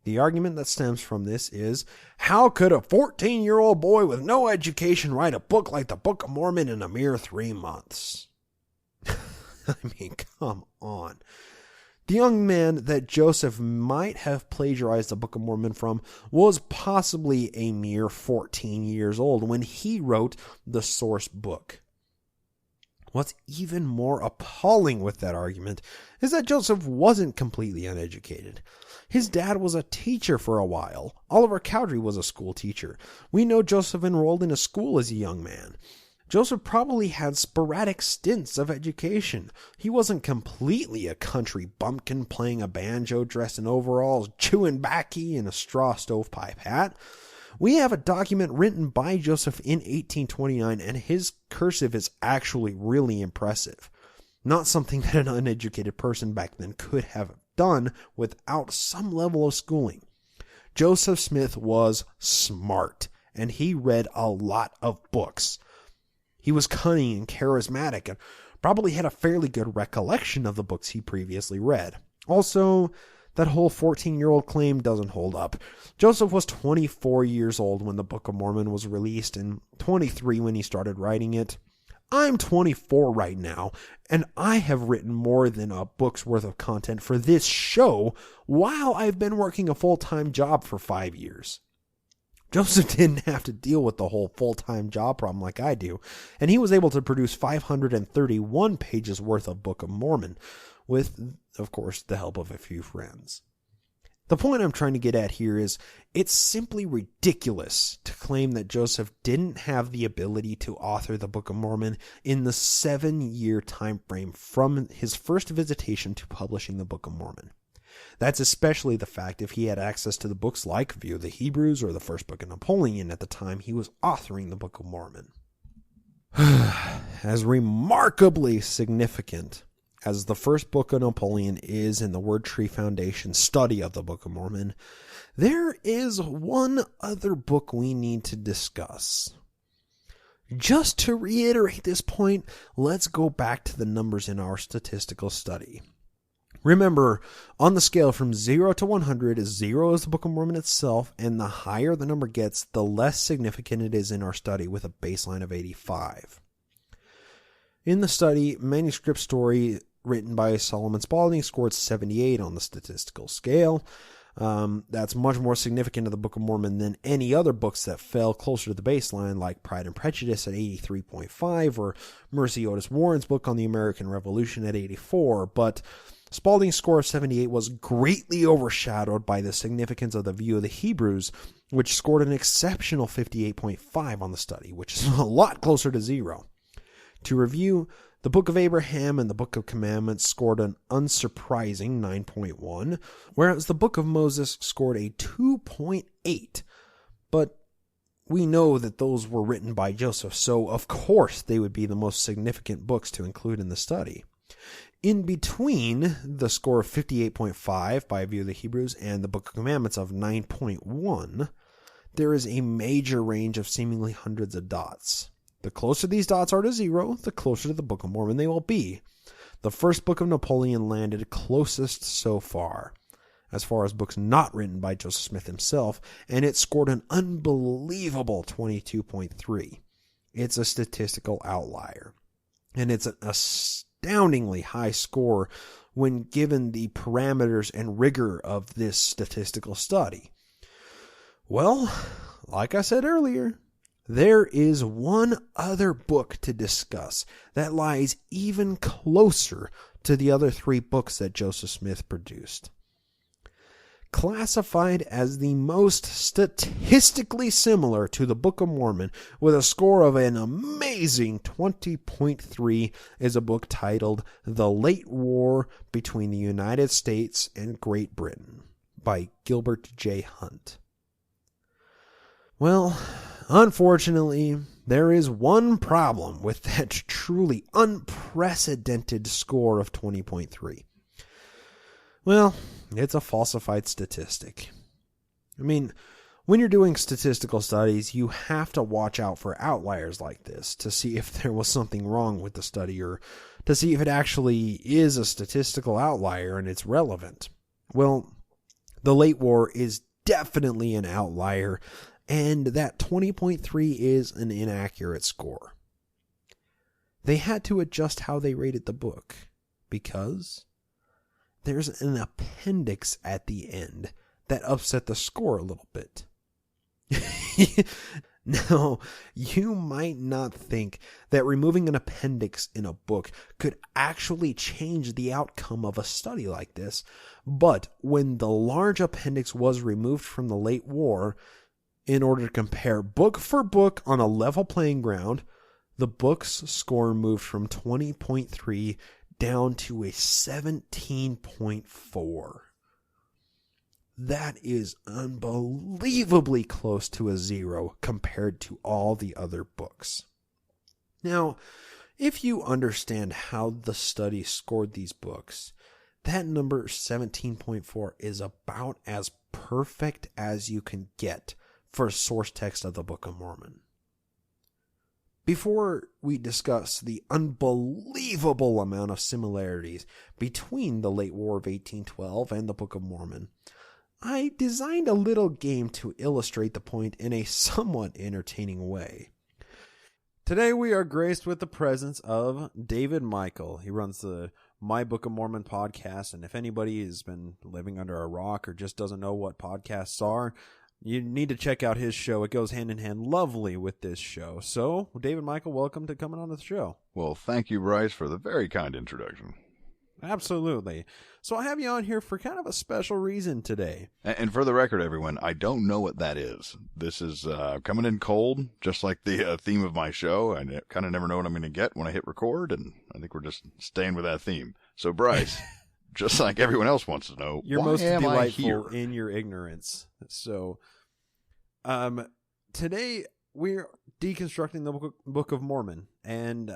The argument that stems from this is, how could a 14-year-old boy with no education write a book like the Book of Mormon in a mere 3 months? Come on. The young man that Joseph might have plagiarized the Book of Mormon from was possibly a mere 14 years old when he wrote the source book. What's even more appalling with that argument is that Joseph wasn't completely uneducated. His dad was a teacher for a while. Oliver Cowdery was a school teacher. We know Joseph enrolled in a school as a young man. Joseph probably had sporadic stints of education. He wasn't completely a country bumpkin playing a banjo, dressed in overalls, chewing baccy in a straw stovepipe hat. We have a document written by Joseph in 1829, and his cursive is actually really impressive. Not something that an uneducated person back then could have done without some level of schooling. Joseph Smith was smart, and he read a lot of books. He was cunning and charismatic and probably had a fairly good recollection of the books he previously read. Also, that whole 14-year-old claim doesn't hold up. Joseph was 24 years old when the Book of Mormon was released and 23 when he started writing it. I'm 24 right now, and I have written more than a book's worth of content for this show while I've been working a full-time job for 5 years. Joseph didn't have to deal with the whole full-time job problem like I do, and he was able to produce 531 pages worth of Book of Mormon, with, of course, the help of a few friends. The point I'm trying to get at here is, it's simply ridiculous to claim that Joseph didn't have the ability to author the Book of Mormon in the 7-year time frame from his first visitation to publishing the Book of Mormon. That's especially the fact if he had access to the books like View of the Hebrews or the first book of Napoleon at the time he was authoring the Book of Mormon. As remarkably significant as the first book of Napoleon is in the WordTree Foundation study of the Book of Mormon, there is one other book we need to discuss. Just to reiterate this point, let's go back to the numbers in our statistical study. Remember, on the scale from 0 to 100, 0 is the Book of Mormon itself, and the higher the number gets, the less significant it is in our study, with a baseline of 85. In the study, Manuscript Story, written by Solomon Spaulding, scored 78 on the statistical scale. That's much more significant to the Book of Mormon than any other books that fell closer to the baseline, like Pride and Prejudice at 83.5, or Mercy Otis Warren's book on the American Revolution at 84, but Spaulding's score of 78 was greatly overshadowed by the significance of the View of the Hebrews, which scored an exceptional 58.5 on the study, which is a lot closer to 0. To review, The Book of Abraham and the Book of Commandments scored an unsurprising 9.1, whereas the Book of Moses scored a 2.8. But we know that those were written by Joseph, so of course they would be the most significant books to include in the study. In between the score of 58.5 by A View of the Hebrews and the Book of Commandments of 9.1, there is a major range of seemingly hundreds of dots. The closer these dots are to zero, the closer to the Book of Mormon they will be. The first book of Napoleon landed closest so far as books not written by Joseph Smith himself, and it scored an unbelievable 22.3. It's a statistical outlier, and it's an astoundingly high score when given the parameters and rigor of this statistical study. Well, like I said earlier, there is one other book to discuss that lies even closer to the other three books that Joseph Smith produced. Classified as the most statistically similar to the Book of Mormon, with a score of an amazing 20.3, is a book titled The Late War Between the United States and Great Britain by Gilbert J. Hunt. Well, unfortunately, there is one problem with that truly unprecedented score of 20.3. Well, it's a falsified statistic. I mean, when you're doing statistical studies, you have to watch out for outliers like this to see if there was something wrong with the study or to see if it actually is a statistical outlier and it's relevant. Well, the late war is definitely an outlier, and that 20.3 is an inaccurate score. They had to adjust how they rated the book because there's an appendix at the end that upset the score a little bit. Now, you might not think that removing an appendix in a book could actually change the outcome of a study like this, but when the large appendix was removed from the late war, in order to compare book for book on a level playing ground, the book's score moved from 20.3 down to a 17.4. That is unbelievably close to a 0 compared to all the other books. Now, if you understand how the study scored these books, that number 17.4 is about as perfect as you can get for a source text of the Book of Mormon. Before we discuss the unbelievable amount of similarities between the late War of 1812 and the Book of Mormon, I designed a little game to illustrate the point in a somewhat entertaining way. Today we are graced with the presence of David Michael. He runs the My Book of Mormon podcast, and if anybody has been living under a rock or just doesn't know what podcasts are, you need to check out his show. It goes hand in hand lovely with this show. So, David Michael, welcome to coming on the show. Well, thank you, Bryce, for the very kind introduction. Absolutely. So I have you on here for kind of a special reason today. And for the record, everyone, I don't know what that is. This is coming in cold, just like the theme of my show. I kind of never know what I'm going to get when I hit record, and I think we're just staying with that theme. So, Bryce, just like everyone else wants to know, you're why most am I delightful here? in your ignorance. So, today we're deconstructing the Book of Mormon, and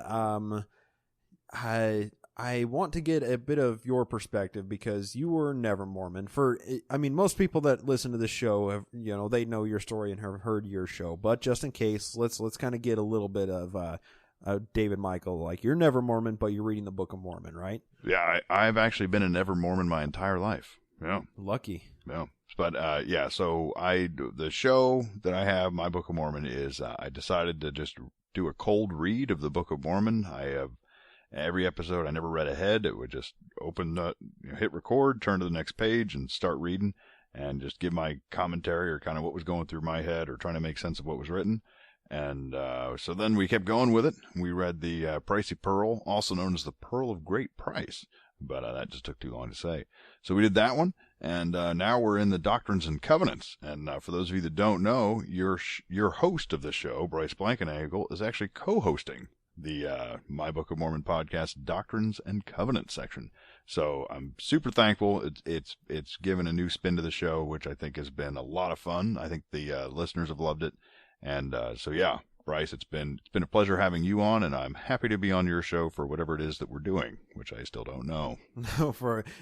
I want to get a bit of your perspective because you were never Mormon. Most people that listen to this show have, they know your story and have heard your show. But just in case, let's kind of get a little bit of David Michael. Like, you're never Mormon, but you're reading the Book of Mormon, right? Yeah, I've actually been a never Mormon my entire life. Yeah, lucky. Yeah, but so the show that I have, My Book of Mormon, is I decided to just do a cold read of the Book of Mormon. I have. Every episode, I never read ahead. It would just open, hit record, turn to the next page, and start reading, and just give my commentary or kind of what was going through my head or trying to make sense of what was written. And so then we kept going with it. We read the Pricey Pearl, also known as the Pearl of Great Price, but that just took too long to say. So we did that one, and now we're in the Doctrines and Covenants. And for those of you that don't know, your host of the show, Bryce Blankenagel, is actually co-hosting the My Book of Mormon podcast Doctrines and Covenants section. So I'm super thankful. It's given a new spin to the show, which I think has been a lot of fun. I think the listeners have loved it. And so yeah, Bryce, it's been a pleasure having you on, and I'm happy to be on your show for whatever it is that we're doing, which I still don't know.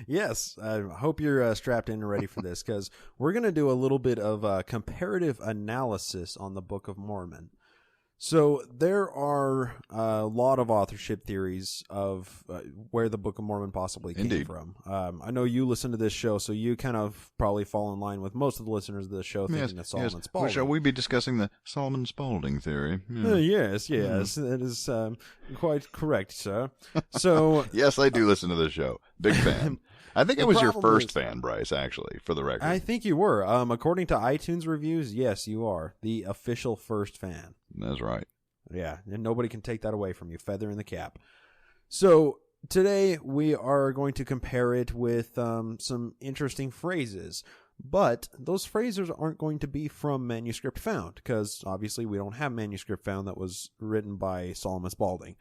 Yes, I hope you're strapped in and ready for this, because we're going to do a little bit of comparative analysis on the Book of Mormon. So there are a lot of authorship theories of where the Book of Mormon possibly came from. I know you listen to this show, so you kind of probably fall in line with most of the listeners of the show thinking that Solomon Spaulding. Well, shall we be discussing the Solomon Spaulding theory? Yeah. Yes, that is quite correct, sir. So yes, I do listen to this show. Big fan. I think I was your first fan, Bryce, actually, for the record. I think you were. According to iTunes reviews, yes, you are the official first fan. That's right. Yeah, and nobody can take that away from you. Feather in the cap. So today we are going to compare it with some interesting phrases. But those phrases aren't going to be from Manuscript Found, because obviously we don't have Manuscript Found that was written by Solomon Spaulding.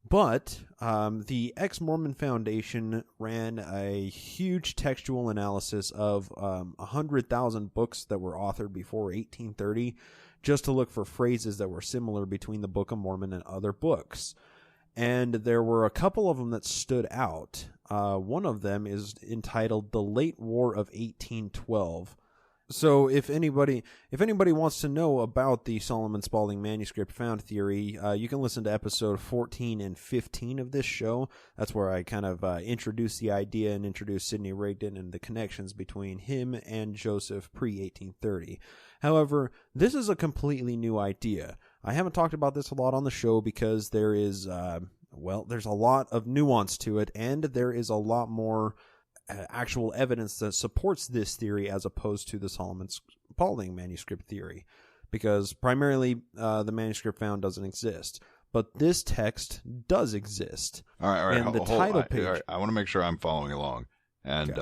But the Ex-Mormon Foundation ran a huge textual analysis of 100,000 books that were authored before 1830, just to look for phrases that were similar between the Book of Mormon and other books. And there were a couple of them that stood out. One of them is entitled The Late War of 1812. So if anybody wants to know about the Solomon Spaulding Manuscript Found theory, you can listen to episode 14 and 15 of this show. That's where I kind of introduce the idea and introduce Sidney Rigdon and the connections between him and Joseph pre-1830. However, this is a completely new idea. I haven't talked about this a lot on the show because there is, there's a lot of nuance to it, and there is a lot more actual evidence that supports this theory as opposed to the Solomon Spaulding manuscript theory, because primarily the Manuscript Found doesn't exist, but this text does exist. All right. And the title page. I want to make sure I'm following along. And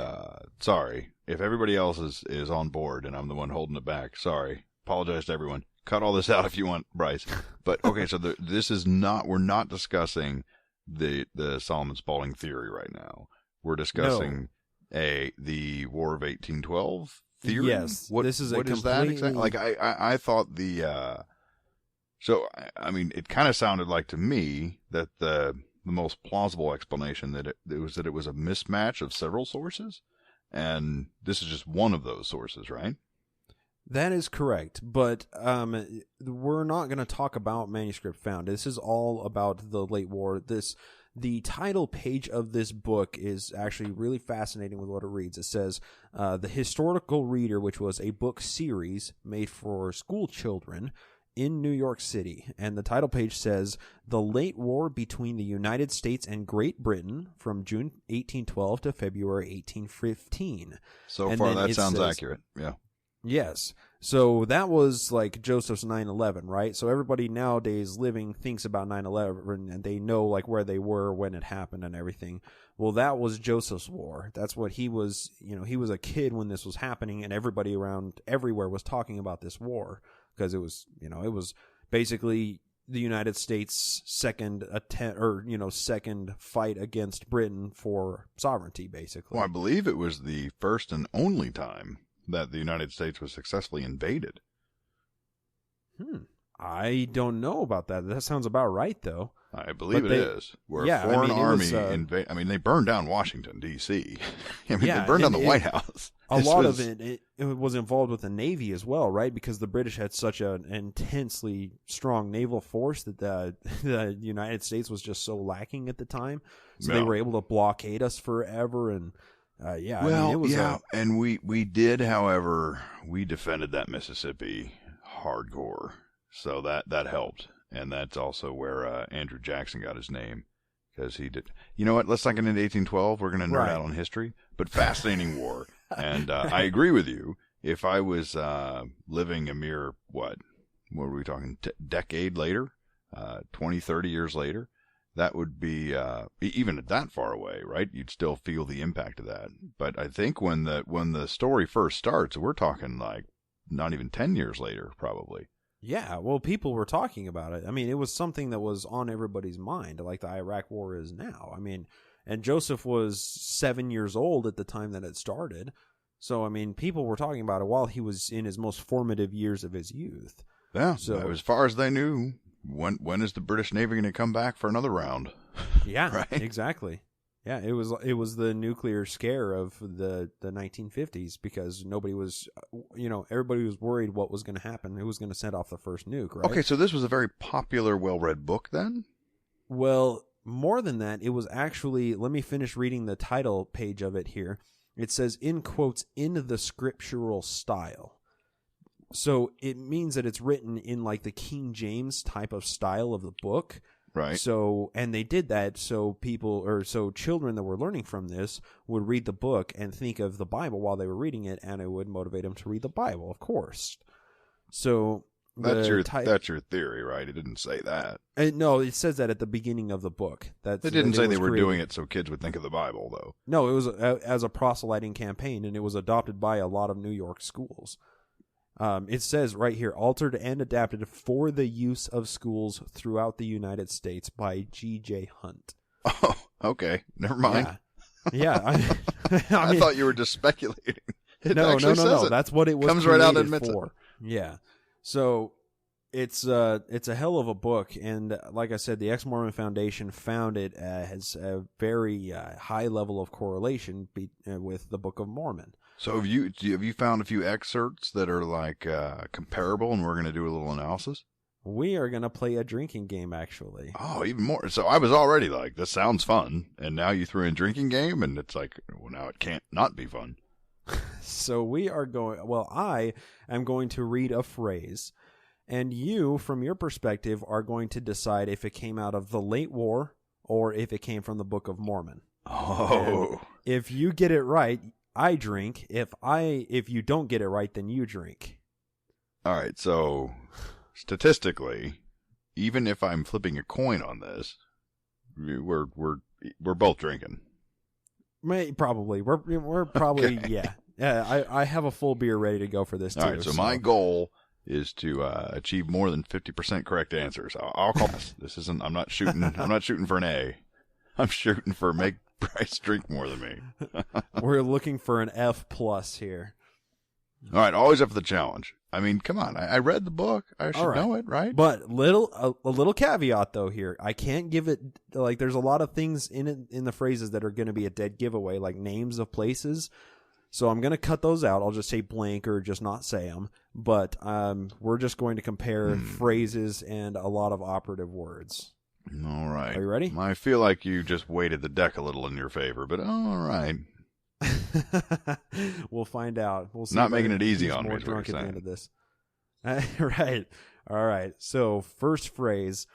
sorry if everybody else is on board and I'm the one holding it back. Sorry, apologize to everyone. Cut all this out if you want, Bryce. But okay, so this is not. We're not discussing the Solomon Spaulding theory right now. We're discussing the War of 1812 theory. Yes, what is that exactly? Like I thought the. So I mean, it kind of sounded like to me that the most plausible explanation that it was a mismatch of several sources, and this is just one of those sources, right? That is correct, but we're not going to talk about Manuscript Found. This is all about the late war. The title page of this book is actually really fascinating with what it reads. It says, The Historical Reader, which was a book series made for school children in New York City. And the title page says, The Late War Between the United States and Great Britain from June 1812 to February 1815. So far, that sounds accurate. Yeah. Yes. So that was like Joseph's 9/11, right? So everybody nowadays living thinks about 9/11 and they know like where they were when it happened and everything. Well, that was Joseph's war. That's what he was, he was a kid when this was happening, and everybody around everywhere was talking about this war because it was, it was basically the United States' second attempt or, second fight against Britain for sovereignty, basically. Well, I believe it was the first and only time that the United States was successfully invaded. I don't know about that. That sounds about right, though. I believe it is. Where a foreign army they burned down Washington, D.C. They burned down the White House. A lot of it was involved with the Navy as well, right? Because the British had such an intensely strong naval force that the United States was just so lacking at the time. So they were able to blockade us forever and... and we did, however, we defended that Mississippi hardcore, so that helped, and that's also where Andrew Jackson got his name, because he did. You know what? Let's not get into 1812. We're going to nerd out on history, but fascinating war, and I agree with you. If I was living a mere what were we talking? Decade later, 20, 30 years later. That would be even that far away, right? You'd still feel the impact of that. But I think when the story first starts, we're talking like not even 10 years later, probably. Yeah, well, people were talking about it. I mean, it was something that was on everybody's mind, like the Iraq War is now. I mean, and Joseph was 7 years old at the time that it started. So, I mean, people were talking about it while he was in his most formative years of his youth. Yeah, so as far as they knew, when is the British Navy going to come back for another round? Yeah, right? Exactly. Yeah, it was the nuclear scare of the 1950s because nobody was, everybody was worried what was going to happen, who was going to set off the first nuke, right? Okay, so this was a very popular, well-read book then? Well, more than that, it was actually, let me finish reading the title page of it here. It says, in quotes, in the scriptural style. So it means that it's written in like the King James type of style of the book. Right. So, and they did that so children that were learning from this would read the book and think of the Bible while they were reading it, and it would motivate them to read the Bible, of course. So that's your theory, right? It didn't say that. No, it says that at the beginning of the book. It didn't say they were doing it so kids would think of the Bible, though. No, it was as a proselyting campaign, and it was adopted by a lot of New York schools. It says right here, altered and adapted for the use of schools throughout the United States by G.J. Hunt. Oh, okay. Never mind. Yeah. I thought you were just speculating. No. That's what it was. Comes right out and admits for. It. Yeah. So it's a hell of a book, and like I said, the Ex-Mormon Foundation found it has a very high level of correlation with the Book of Mormon. So have you found a few excerpts that are like comparable, and we're going to do a little analysis? We are going to play a drinking game, actually. Oh, even more. So I was already like, this sounds fun, and now you threw in drinking game, and it's like, well, now it can't not be fun. So I am going to read a phrase, and you, from your perspective, are going to decide if it came out of the late war or if it came from the Book of Mormon. Oh. And if you get it right, I drink. If you don't get it right, then you drink. All right. So statistically, even if I'm flipping a coin on this, we're both drinking. Probably. We're probably okay. Yeah. I have a full beer ready to go for this too. All right. So my goal is to achieve more than 50% correct answers. I'll call this. This isn't. I'm not shooting for an A. I'm shooting for make Bryce drink more than me. We're looking for an F+ here. All right, always up for the challenge. I mean, come on. I read the book. I should know it, right? But a little caveat though here. I can't give it like there's a lot of things in it in the phrases that are going to be a dead giveaway, like names of places. So I'm going to cut those out. I'll just say blank or just not say them. But we're just going to compare phrases and a lot of operative words. All right. Are you ready? I feel like you just weighted the deck a little in your favor, but all right. We'll find out. We'll see. Not making it easy on me. Drunk at the end of this. Right. All right. So first phrase,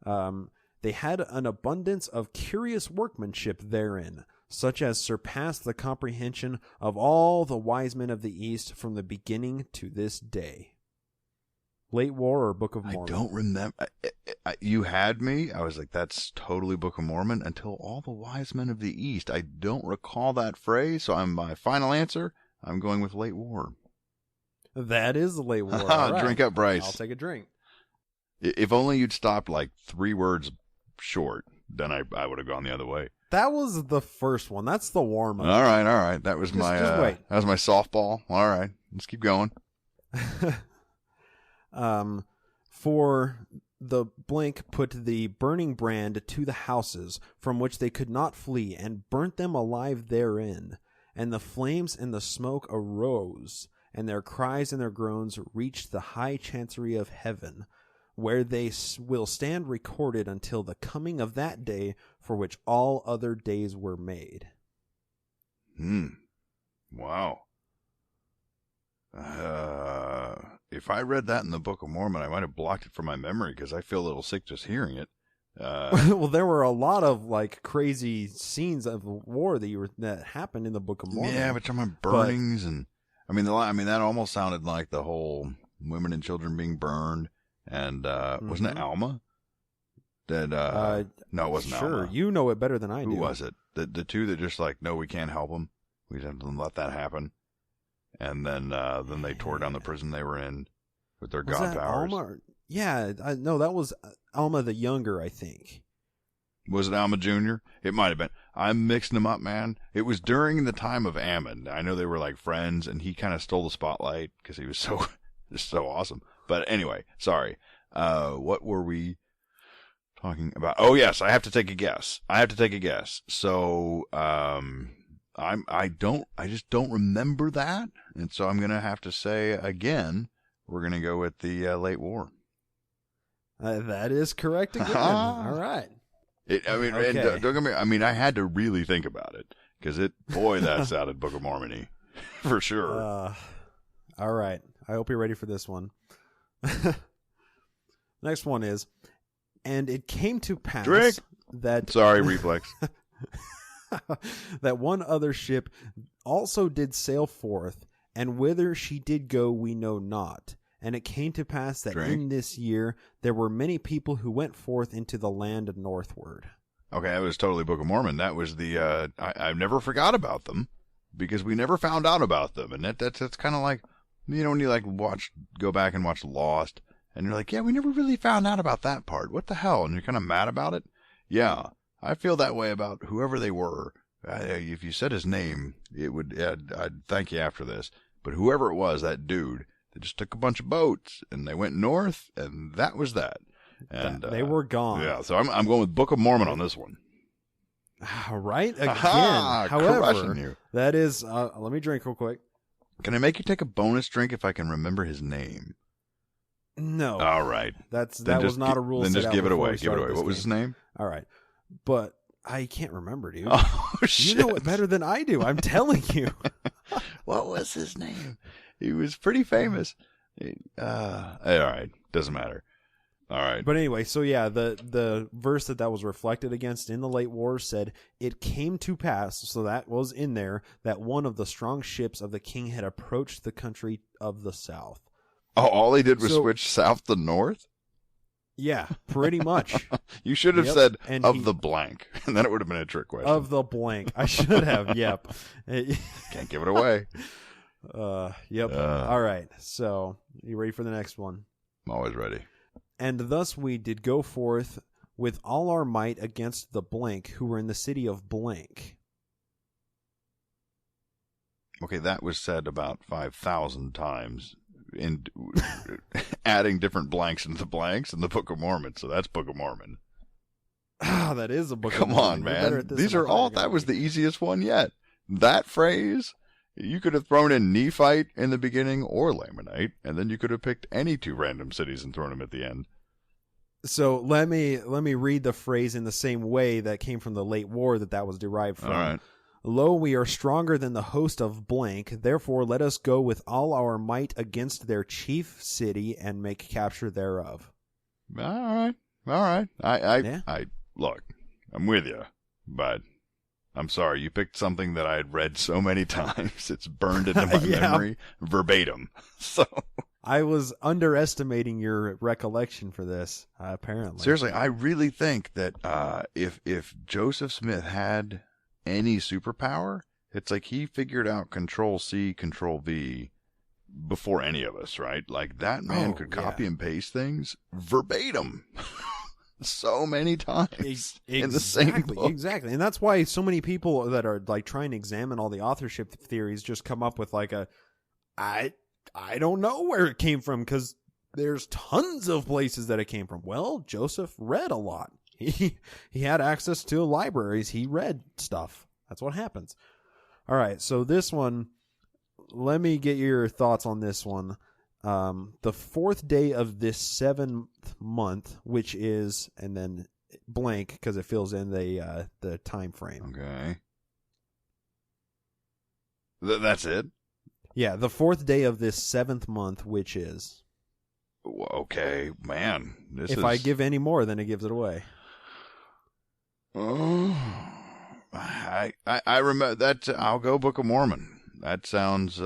they had an abundance of curious workmanship therein, such as surpassed the comprehension of all the wise men of the East from the beginning to this day. Late War or Book of Mormon? I don't remember. You had me. I was like, that's totally Book of Mormon until all the wise men of the East. I don't recall that phrase, so my final answer, I'm going with Late War. That is the Late War. Right. Drink up, Bryce. I'll take a drink. If only you'd stopped like 3 words short, then I would have gone the other way. That was the first one. That's the warm-up. All right. That was just wait. That was my softball. All right. Let's keep going. For the blank put the burning brand to the houses from which they could not flee, and burnt them alive therein. And the flames and the smoke arose, and their cries and their groans reached the high chancery of heaven, where they will stand recorded until the coming of that day for which all other days were made. Wow. If I read that in the Book of Mormon, I might have blocked it from my memory because I feel a little sick just hearing it. Well, there were a lot of like crazy scenes of the war that happened in the Book of Mormon. Yeah, but talking about burnings and I mean that almost sounded like the whole women and children being burned. And wasn't it Alma? No, it wasn't Alma. Sure, you know it better than I do. Who was it? The two that just like, no, we can't help them. We have to let that happen. And then they tore down the prison they were in. with their Was god that powers. Alma? Yeah, no, that was Alma the Younger, I think. Was it Alma Jr.? It might have been. I'm mixing them up, man. It was during the time of Ammon. I know they were like friends, and he kind of stole the spotlight because he was so just so awesome. But anyway, sorry. What were we talking about? Oh yes, I have to take a guess. So I just don't remember that, and so I'm gonna have to say again. We're gonna go with the late war. That is correct again. All right. Okay. And don't get me. I mean, I had to really think about it because that sounded Book of Mormon-y for sure. All right. I hope you're ready for this one. Next one is, and it came to pass that sorry, reflex. that one other ship also did sail forth, and whither she did go we know not. And it came to pass that in this year there were many people who went forth into the land northward. Okay, that was totally Book of Mormon. That was the I never forgot about them because we never found out about them, and that's kind of like, you know, when you like go back and watch Lost, and you're like, yeah, we never really found out about that part. What the hell? And you're kind of mad about it. Yeah, I feel that way about whoever they were. If you said his name, I'd thank you after this. But whoever it was, that dude. They just took a bunch of boats and they went north, and that was that. And they were gone. Yeah, so I'm going with Book of Mormon on this one. All right, again. Aha, however, that is. Let me drink real quick. Can I make you take a bonus drink if I can remember his name? No. All right. That was not a rule. Then just give it away. Give it away. What was his name? All right, but I can't remember, dude. Oh shit! You know it better than I do. I'm telling you. What was his name? He was pretty famous. All right. Doesn't matter. All right. But anyway, so yeah, the verse that was reflected against in the late war said, it came to pass, so that was in there, that one of the strong ships of the king had approached the country of the south. Oh, all he did was switch south to north? Yeah, pretty much. You should have said, the blank, and then it would have been a trick question. Of the blank. I should have, yep. Can't give it away. Yep. All right. So, you ready for the next one? I'm always ready. And thus we did go forth with all our might against the blank, who were in the city of blank. Okay, that was said about 5,000 times in adding different blanks into the blanks in the Book of Mormon. So that's Book of Mormon. Ah, that is a Book of Come Mormon. on, man. These are all. That was the easiest one yet. That phrase. You could have thrown in Nephite in the beginning or Lamanite, and then you could have picked any two random cities and thrown them at the end. So let me read the phrase in the same way that came from the late war that was derived from. All right. Lo, we are stronger than the host of blank. Therefore, let us go with all our might against their chief city and make capture thereof. All right. I look, I'm with you, but I'm sorry, you picked something that I had read so many times. It's burned into my memory verbatim. So I was underestimating your recollection for this, apparently. Seriously, I really think that if Joseph Smith had any superpower, it's like he figured out Control-C, Control-V before any of us, right? Like that man could copy and paste things verbatim. So many times in the same book. Exactly. And that's why so many people that are like trying to examine all the authorship theories just come up with like I don't know where it came from because there's tons of places that it came from. Well, Joseph read a lot. He had access to libraries. He read stuff. That's what happens. All right. So this one, let me get your thoughts on this one. The fourth day of this 7th month, which is, and then blank because it fills in the time frame. Okay. That's it? Yeah, the fourth day of this 7th month, which is. Okay, man. If I give any more, then it gives it away. Oh, I remember that. I'll go Book of Mormon. That sounds.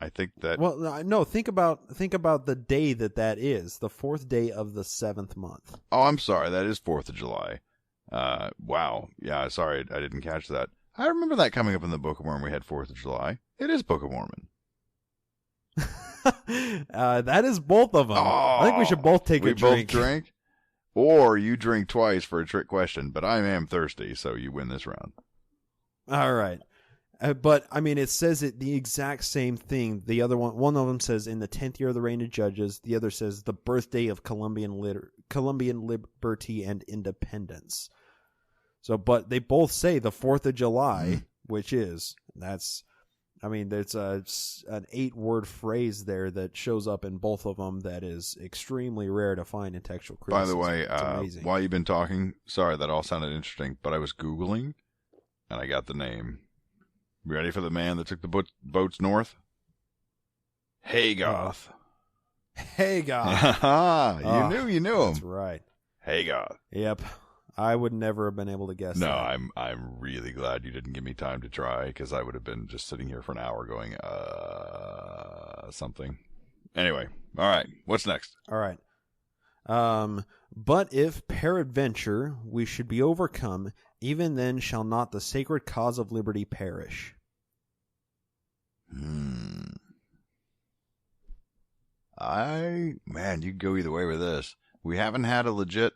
I think that. Well, no. Think about the day that is the fourth day of the 7th month. Oh, I'm sorry. That is 4th of July. Wow. Yeah. Sorry, I didn't catch that. I remember that coming up in the Book of Mormon. We had 4th of July. It is Book of Mormon. That is both of them. I think we should both take a drink. We both drink? Or you drink twice for a trick question, but I am thirsty, so you win this round. All right. But, I mean, it says it the exact same thing. The other one of them says in the 10th year of the reign of judges. The other says the birthday of Colombian liberty and independence. So, but they both say the 4th of July, which is, there's an 8-word phrase there that shows up in both of them that is extremely rare to find in textual criticism. By the way, while you've been talking, sorry, that all sounded interesting, but I was Googling, and I got the name. You ready for the man that took the boats north? Haygoth. Haygoth. You knew him. That's right. Haygoth. Yep. I would never have been able to guess that. No, I'm really glad you didn't give me time to try, because I would have been just sitting here for an hour going, something. Anyway, all right. What's next? All right. But if peradventure we should be overcome, even then shall not the sacred cause of liberty perish. Man, you could go either way with this. We haven't had a legit,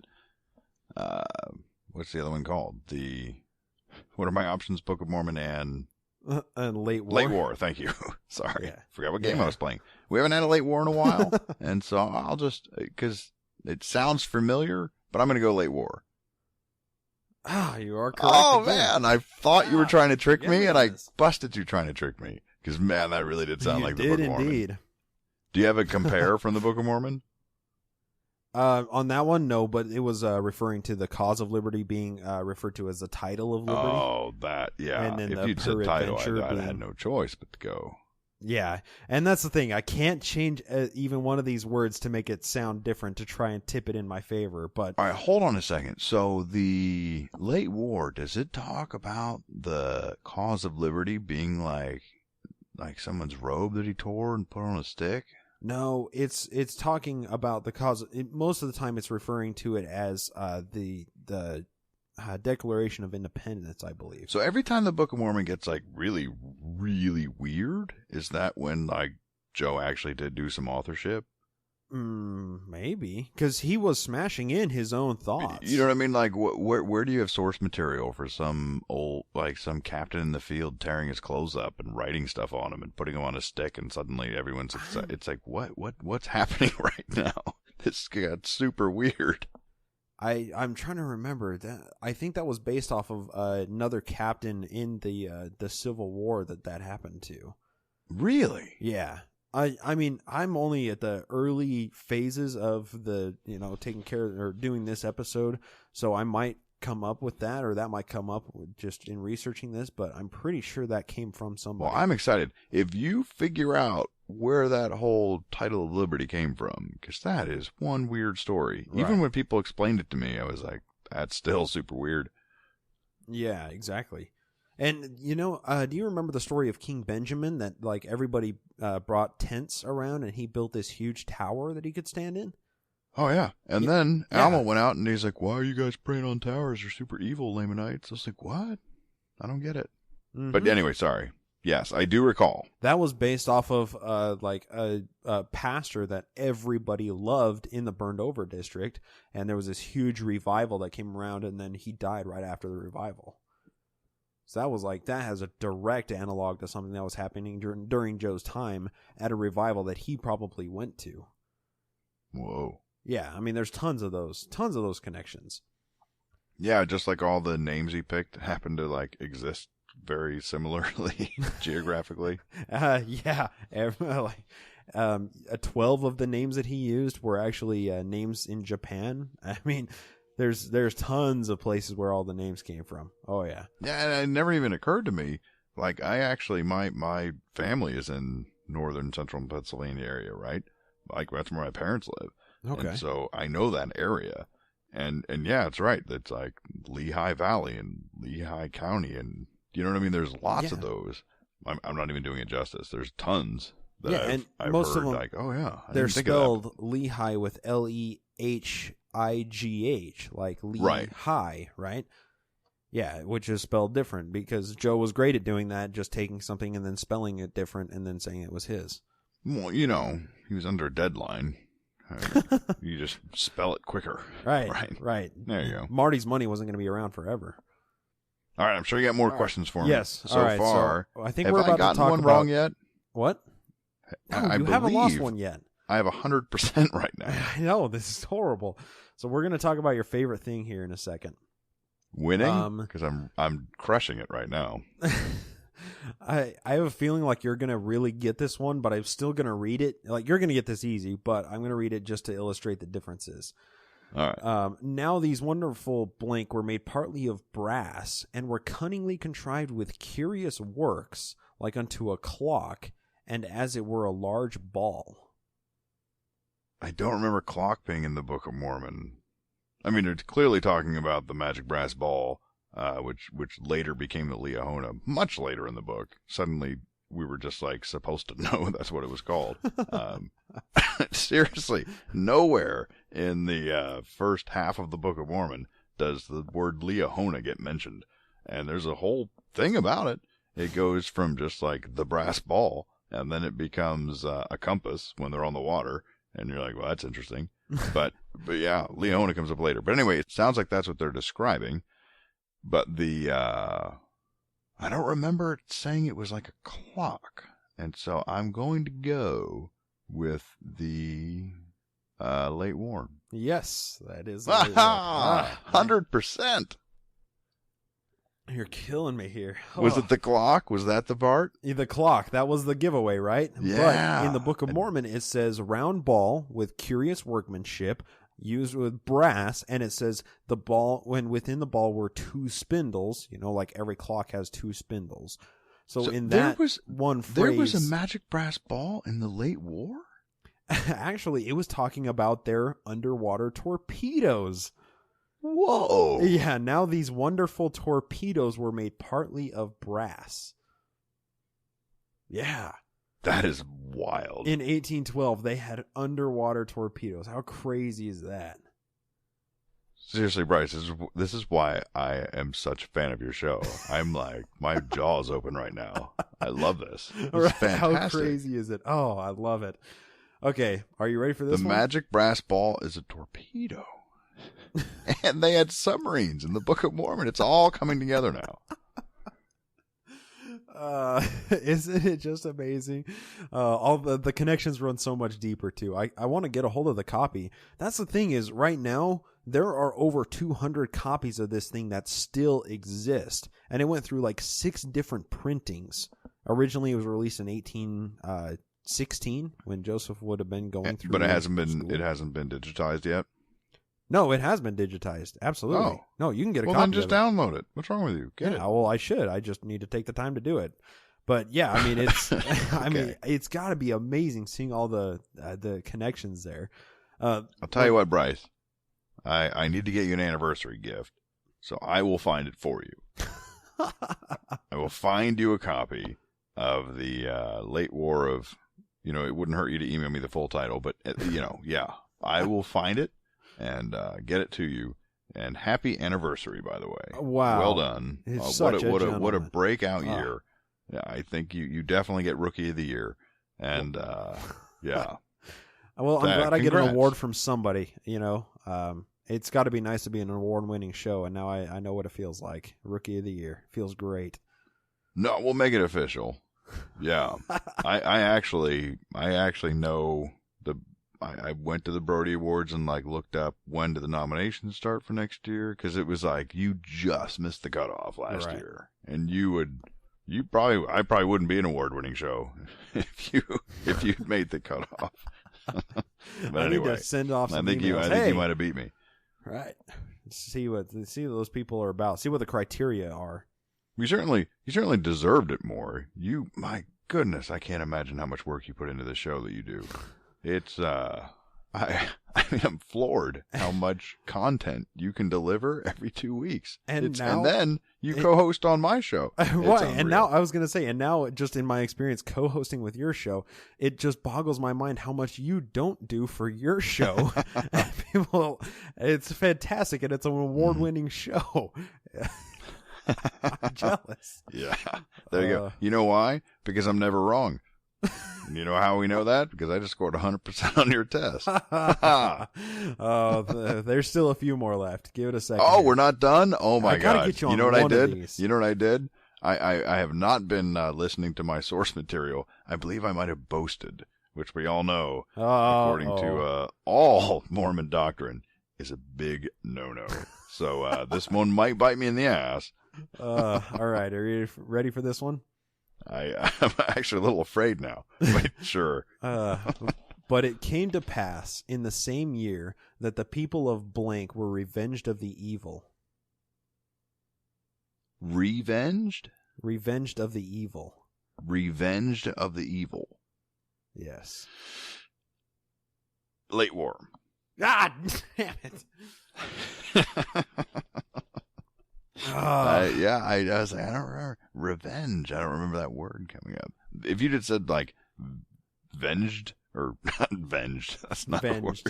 what's the other one called? What are my options? Book of Mormon and Late War. Late War, thank you. Sorry. Yeah. Forgot what game I was playing. We haven't had a Late War in a while, and so I'll just, because it sounds familiar, but I'm going to go Late War. You are correct. Oh, again. man, I thought you were trying to trick me, and I busted you trying to trick me. Because, man, that really did sound like the Book of Mormon. Indeed. Do you have a compare from the Book of Mormon? On that one, no, but it was referring to the cause of liberty being referred to as the title of liberty. Oh, that, yeah. And then if you'd said title, I had no choice but to go. Yeah, and that's the thing. I can't change even one of these words to make it sound different to try and tip it in my favor. But all right, hold on a second. So the Late War, does it talk about the cause of liberty being like someone's robe that he tore and put on a stick? No, it's talking about the cause. Most of the time, it's referring to it as the Declaration of Independence, I believe. So every time the Book of Mormon gets like really, really weird, is that when like Joe actually did do some authorship? Maybe, because he was smashing in his own thoughts. You know what I mean? Like, where do you have source material for some old, like some captain in the field tearing his clothes up and writing stuff on them and putting them on a stick, and suddenly everyone's it's like what's happening right now? This got super weird. I'm trying to remember that. I think that was based off of another captain in the Civil War that happened to. Really? Yeah. I mean, I'm only at the early phases of the, taking care of, or doing this episode, so I might come up with that, or that might come up just in researching this, but I'm pretty sure that came from somebody. Well, I'm excited. If you figure out where that whole title of liberty came from, because that is one weird story. Right. Even when people explained it to me, I was like, that's still super weird. Yeah, exactly. And, do you remember the story of King Benjamin that, like, everybody brought tents around and he built this huge tower that he could stand in? Oh, yeah. And then Alma went out and he's like, why are you guys praying on towers? You're super evil, Lamanites. I was like, what? I don't get it. Mm-hmm. But anyway, sorry. Yes, I do recall. That was based off of, a pastor that everybody loved in the Burned Over district. And there was this huge revival that came around, and then he died right after the revival. So that has a direct analog to something that was happening during Joe's time at a revival that he probably went to. Whoa. Yeah, I mean, there's tons of those connections. Yeah, just like all the names he picked happen to like exist very similarly geographically. Yeah, 12 of the names that he used were actually names in Japan. I mean, there's tons of places where all the names came from. Oh yeah. Yeah, and it never even occurred to me. Like, I actually, my family is in northern central Pennsylvania area, right? Like, that's where my parents live. Okay. And so I know that area. And yeah, it's right. It's like Lehigh Valley and Lehigh County, and you know what I mean? There's lots of those. I'm not even doing it justice. There's tons that I've most heard, of them, like, oh yeah, they're spelled Lehigh with Lehighh, like Lehigh, right? Yeah, which is spelled different because Joe was great at doing that, just taking something and then spelling it different and then saying it was his. Well, he was under a deadline. You just spell it quicker. Right. There you go. Marty's money wasn't going to be around forever. All right, I'm sure you got more questions for me. Yes. So far, I think have we're about I gotten to talk one about... wrong yet? What? No, I you haven't lost one yet. I have 100% right now. I know, this is horrible. So we're going to talk about your favorite thing here in a second. Winning? Because I'm crushing it right now. I have a feeling like you're going to really get this one, but I'm still going to read it. Like, you're going to get this easy, but I'm going to read it just to illustrate the differences. All right. Now these wonderful blank were made partly of brass and were cunningly contrived with curious works, like unto a clock, and as it were a large ball. I don't remember clock being in the Book of Mormon. I mean, they're clearly talking about the magic brass ball, which later became the Liahona, much later in the book. Suddenly, we were just like supposed to know that's what it was called. Seriously, nowhere in the first half of the Book of Mormon does the word Liahona get mentioned. And there's a whole thing about it. It goes from just like the brass ball, and then it becomes a compass when they're on the water. And you're like, well, that's interesting. But yeah, Liahona comes up later. But anyway, it sounds like that's what they're describing. But I don't remember it saying it was like a clock. And so I'm going to go with the late war. Yes, that is. 100%. You're killing me here. Was it the clock? Was that the part? The clock. That was the giveaway, right? Yeah. But in the Book of Mormon, it says round ball with curious workmanship used with brass, and it says the ball, when within the ball were two spindles, like every clock has two spindles. So in that one phrase... There was a magic brass ball in the late war? Actually, it was talking about their underwater torpedoes. Whoa. Yeah, now these wonderful torpedoes were made partly of brass. Yeah. That is wild. In 1812, they had underwater torpedoes. How crazy is that? Seriously, Bryce, this is why I am such a fan of your show. I'm like, my jaw's open right now. I love this. It's fantastic. How crazy is it? Oh, I love it. Okay, are you ready for this one? The magic brass ball is a torpedo. And they had submarines in the Book of Mormon. It's all coming together now. Isn't it just amazing? All the connections run so much deeper too. I want to get a hold of the copy. That's the thing is right now there are over 200 copies of this thing that still exist. And it went through like 6 different printings. Originally it was released in 1816 when Joseph would have been going through. But it hasn't been digitized yet. No, it has been digitized. Absolutely. Oh. No, you can get a copy. Well, then just download it. What's wrong with you? Get it. Well, I should. I just need to take the time to do it. But yeah, I mean, it's I mean, it's got to be amazing seeing all the connections there. I'll tell you what, Bryce. I need to get you an anniversary gift, so I will find it for you. I will find you a copy of the late war of. It wouldn't hurt you to email me the full title, but yeah, I will find it. And get it to you. And happy anniversary, by the way. Wow. Well done. What a breakout Oh. year. Yeah, I think you definitely get Rookie of the Year. And, yeah. Well, I'm glad I get an award from somebody, It's got to be nice to be an award-winning show, and now I know what it feels like. Rookie of the Year. Feels great. No, we'll make it official. Yeah. I actually know I went to the Brody Awards and looked up when do the nominations start for next year, because it was like you just missed the cutoff last year, and I probably wouldn't be an award-winning show if you made the cutoff. But anyway, need to send off some I think you might have beat me. Right. See what those people are about. See what the criteria are. You certainly deserved it more. My goodness, I can't imagine how much work you put into the show that you do. It's I'm floored how much content you can deliver every 2 weeks. And then you co-host on my show. Right. And now I was going to say, and now just in my experience co-hosting with your show, it just boggles my mind how much you don't do for your show. People, it's fantastic, and it's an award-winning show. I'm jealous. Yeah. There you go. You know why? Because I'm never wrong. You know how we know that? Because I just scored 100% on your test. There's still a few more left. Give it a second. Oh, we're not done? Oh, my God. Get you know what I did? These. You know what I did? I have not been listening to my source material. I believe I might have boasted, which we all know, according to all Mormon doctrine, is a big no-no. So this one might bite me in the ass. All right. Are you ready for this one? I'm actually a little afraid now, but sure. But it came to pass in the same year that the people of blank were revenged of the evil. Revenged? Revenged of the evil. Revenged of the evil. Yes. Late war. God damn it. Yeah, I was like, I don't remember. Revenge. I don't remember that word coming up. If you'd have said, like, venged, or not venged, that's not a word.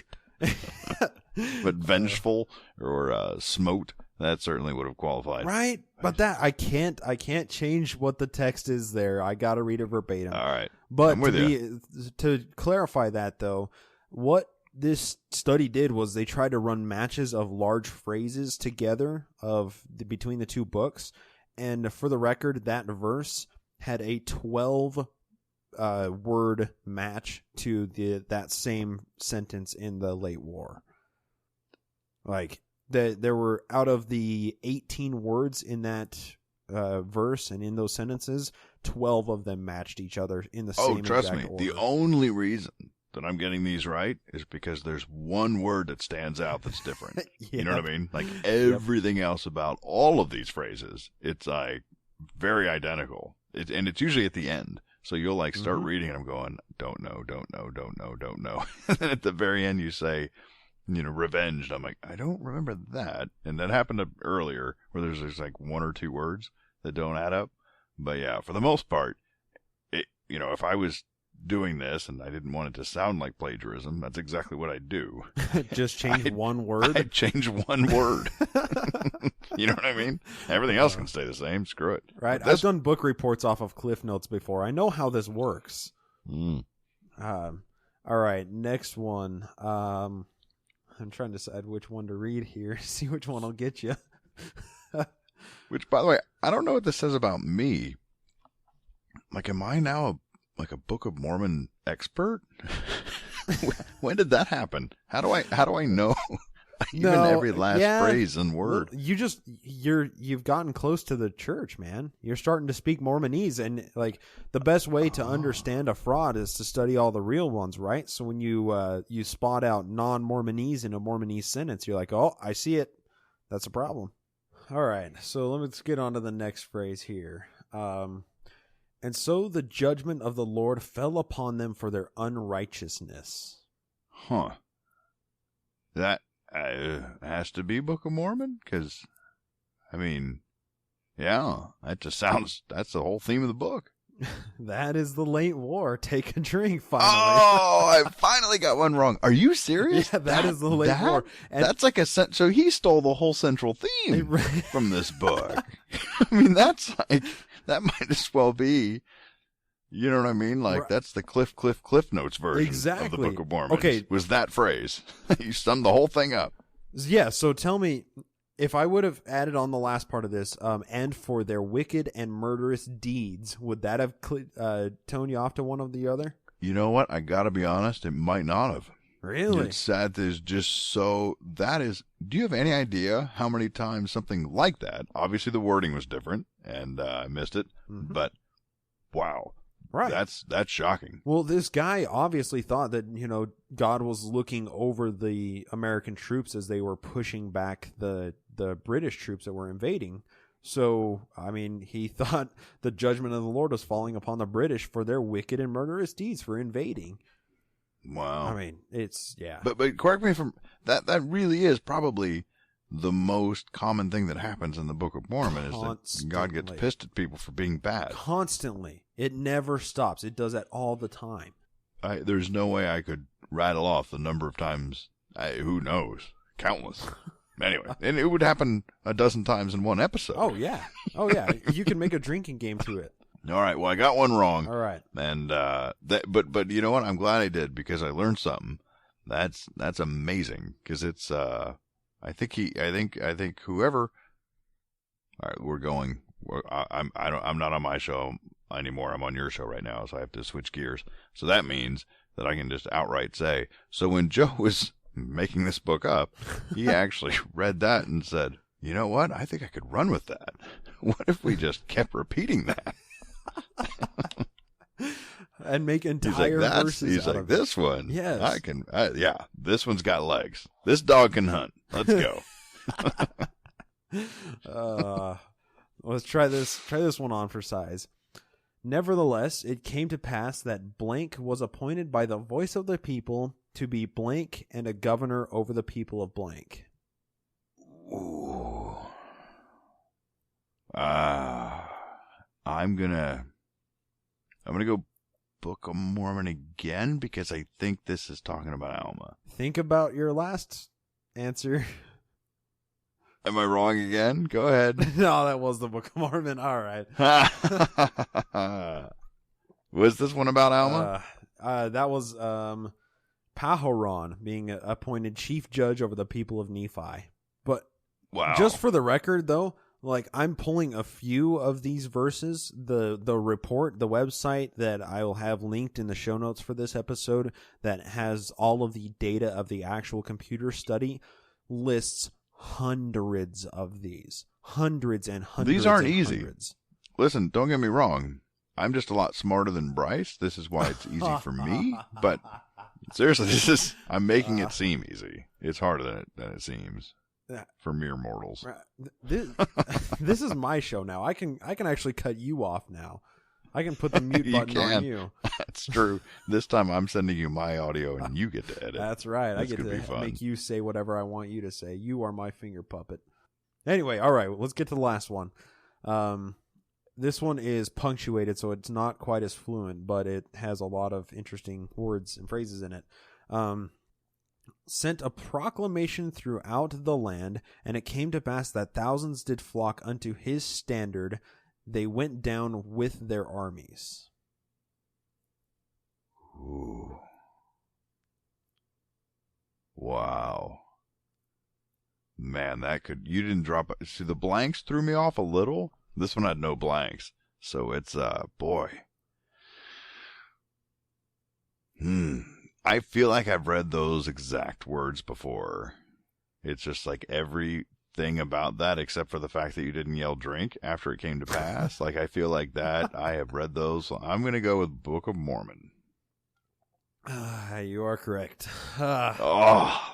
But vengeful or smote, that certainly would have qualified. Right? But that I can't change what the text is there. I got to read it verbatim. All right. But to clarify that, though, what this study did was they tried to run matches of large phrases together between the two books, and for the record, that verse had a 12 word match to that same sentence in the late war. Like there were, out of the 18 words in that verse and in those sentences, 12 of them matched each other in the same exact order. Oh, trust me, the only reason that I'm getting these right is because there's one word that stands out that's different. Yep. You know what I mean? Like everything else about all of these phrases, it's like very identical. And it's usually at the end. So you'll like start reading and I'm going, don't know. And then at the very end you say, revenged. I'm like, I don't remember that. And that happened earlier where there's like one or two words that don't add up. But yeah, for the most part, if I was doing this and I didn't want it to sound like plagiarism, that's exactly what I'd do. Just change one word? I'd change one word. You know what I mean? Everything else can stay the same. Screw it. Right. I've done book reports off of Cliff Notes before. I know how this works. All right. Next one. I'm trying to decide which one to read here. See which one will get you. Which, by the way, I don't know what this says about me. Like, am I now a Book of Mormon expert? When did that happen? How do I know even every last phrase and word? You've gotten close to the church, man. You're starting to speak Mormonese, and like the best way to understand a fraud is to study all the real ones, right? So when you spot out non-Mormonese in a Mormonese sentence, you're like, oh, I see it. That's a problem. All right, so let's get on to the next phrase here. And so the judgment of the Lord fell upon them for their unrighteousness. Huh. That has to be Book of Mormon? Because, I mean, yeah, that's the whole theme of the book. That is the late war. Take a drink, finally. Oh, I finally got one wrong. Are you serious? Yeah, that is the late war. And that's like so he stole the whole central theme from this book. I mean, that's like, that might as well be, you know what I mean? Like, that's the Cliff Notes version of the Book of Mormon. Okay. Was that phrase. You summed the whole thing up. Yeah, so tell me, if I would have added on the last part of this, and for their wicked and murderous deeds, would that have toned you off to one or the other? You know what? I gotta be honest, it might not have. Really? It's sad. There's just so, do you have any idea how many times something like that, obviously the wording was different, and I missed it, but wow. Right. That's shocking. Well, this guy obviously thought that, God was looking over the American troops as they were pushing back the British troops that were invading. So, I mean, he thought the judgment of the Lord was falling upon the British for their wicked and murderous deeds for invading. Wow. I mean, it's, yeah. But correct me if that really is probably the most common thing that happens in the Book of Mormon is that God gets pissed at people for being bad. Constantly. It never stops. It does that all the time. There's no way I could rattle off the number of times. Who knows? Countless. Anyway, and it would happen a dozen times in one episode. Oh, yeah. You can make a drinking game to it. All right. Well, I got one wrong. All right. And but you know what? I'm glad I did because I learned something. That's amazing because it's I think whoever. All right, I'm not on my show anymore. I'm on your show right now, so I have to switch gears. So that means that I can just outright say. So when Joe was making this book up, he actually read that and said, "You know what? I think I could run with that. What if we just kept repeating that?" And make entire verses He's out like, of this it. one, Yes. I can, yeah, this one's got legs. This dog can hunt. Let's go. Let's try this one on for size. Nevertheless, it came to pass that blank was appointed by the voice of the people to be blank and a governor over the people of blank. Ooh. I'm gonna go Book of Mormon again because I think this is talking about Alma. Think about your last answer. Am I wrong again? Go ahead. No, that was the Book of Mormon. All right. Was this one about Alma? That was Pahoran being appointed chief judge over the people of Nephi. But wow. Just for the record, though, like I'm pulling a few of these verses. The report, the website that I will have linked in the show notes for this episode that has all of the data of the actual computer study lists hundreds of these. Hundreds and hundreds. These aren't and easy. Hundreds. Listen, don't get me wrong. I'm just a lot smarter than Bryce. This is why it's easy for me. But seriously, I'm making it seem easy. It's harder than it seems for mere mortals. This is my show now. I can actually cut you off now. I can put the mute button on you. That's true. This time I'm sending you my audio and you get to edit. That's right. I get to make you say whatever I want you to say. You are my finger puppet. Anyway, all right, let's get to the last one. This one is punctuated, so it's not quite as fluent, but it has a lot of interesting words and phrases in it. Sent a proclamation throughout the land, and it came to pass that thousands did flock unto his standard. They went down with their armies. Ooh. Wow. Man, you didn't drop it. See, the blanks threw me off a little. This one had no blanks. So it's, boy. I feel like I've read those exact words before. It's just like everything about that except for the fact that you didn't yell drink after it came to pass. Like, I feel like that. I have read those. I'm going to go with Book of Mormon. You are correct. That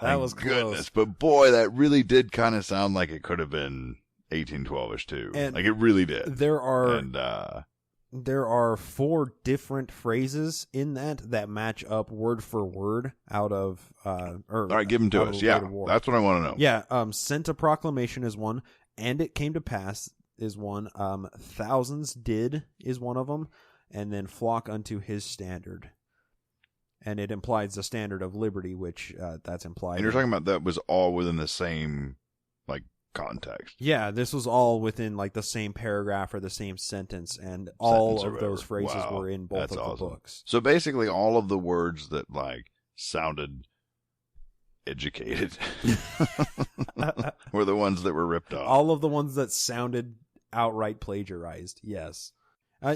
was close. But boy, that really did kind of sound like it could have been 1812-ish too. And like it really did. There are 4 different phrases in that match up word for word out of all right, give them to us. Yeah, that's what I want to know. Yeah, sent a proclamation is one, and it came to pass is one. Thousands did is one of them, and then flock unto his standard. And it implies the standard of liberty, which that's implied. And you're talking about that was all within the same, like, context. Yeah, this was all within, like, the same paragraph or the same sentence, and all of those phrases were in both of the books. So basically all of the words that, like, sounded educated were the ones that were ripped off. All of the ones that sounded outright plagiarized, yes.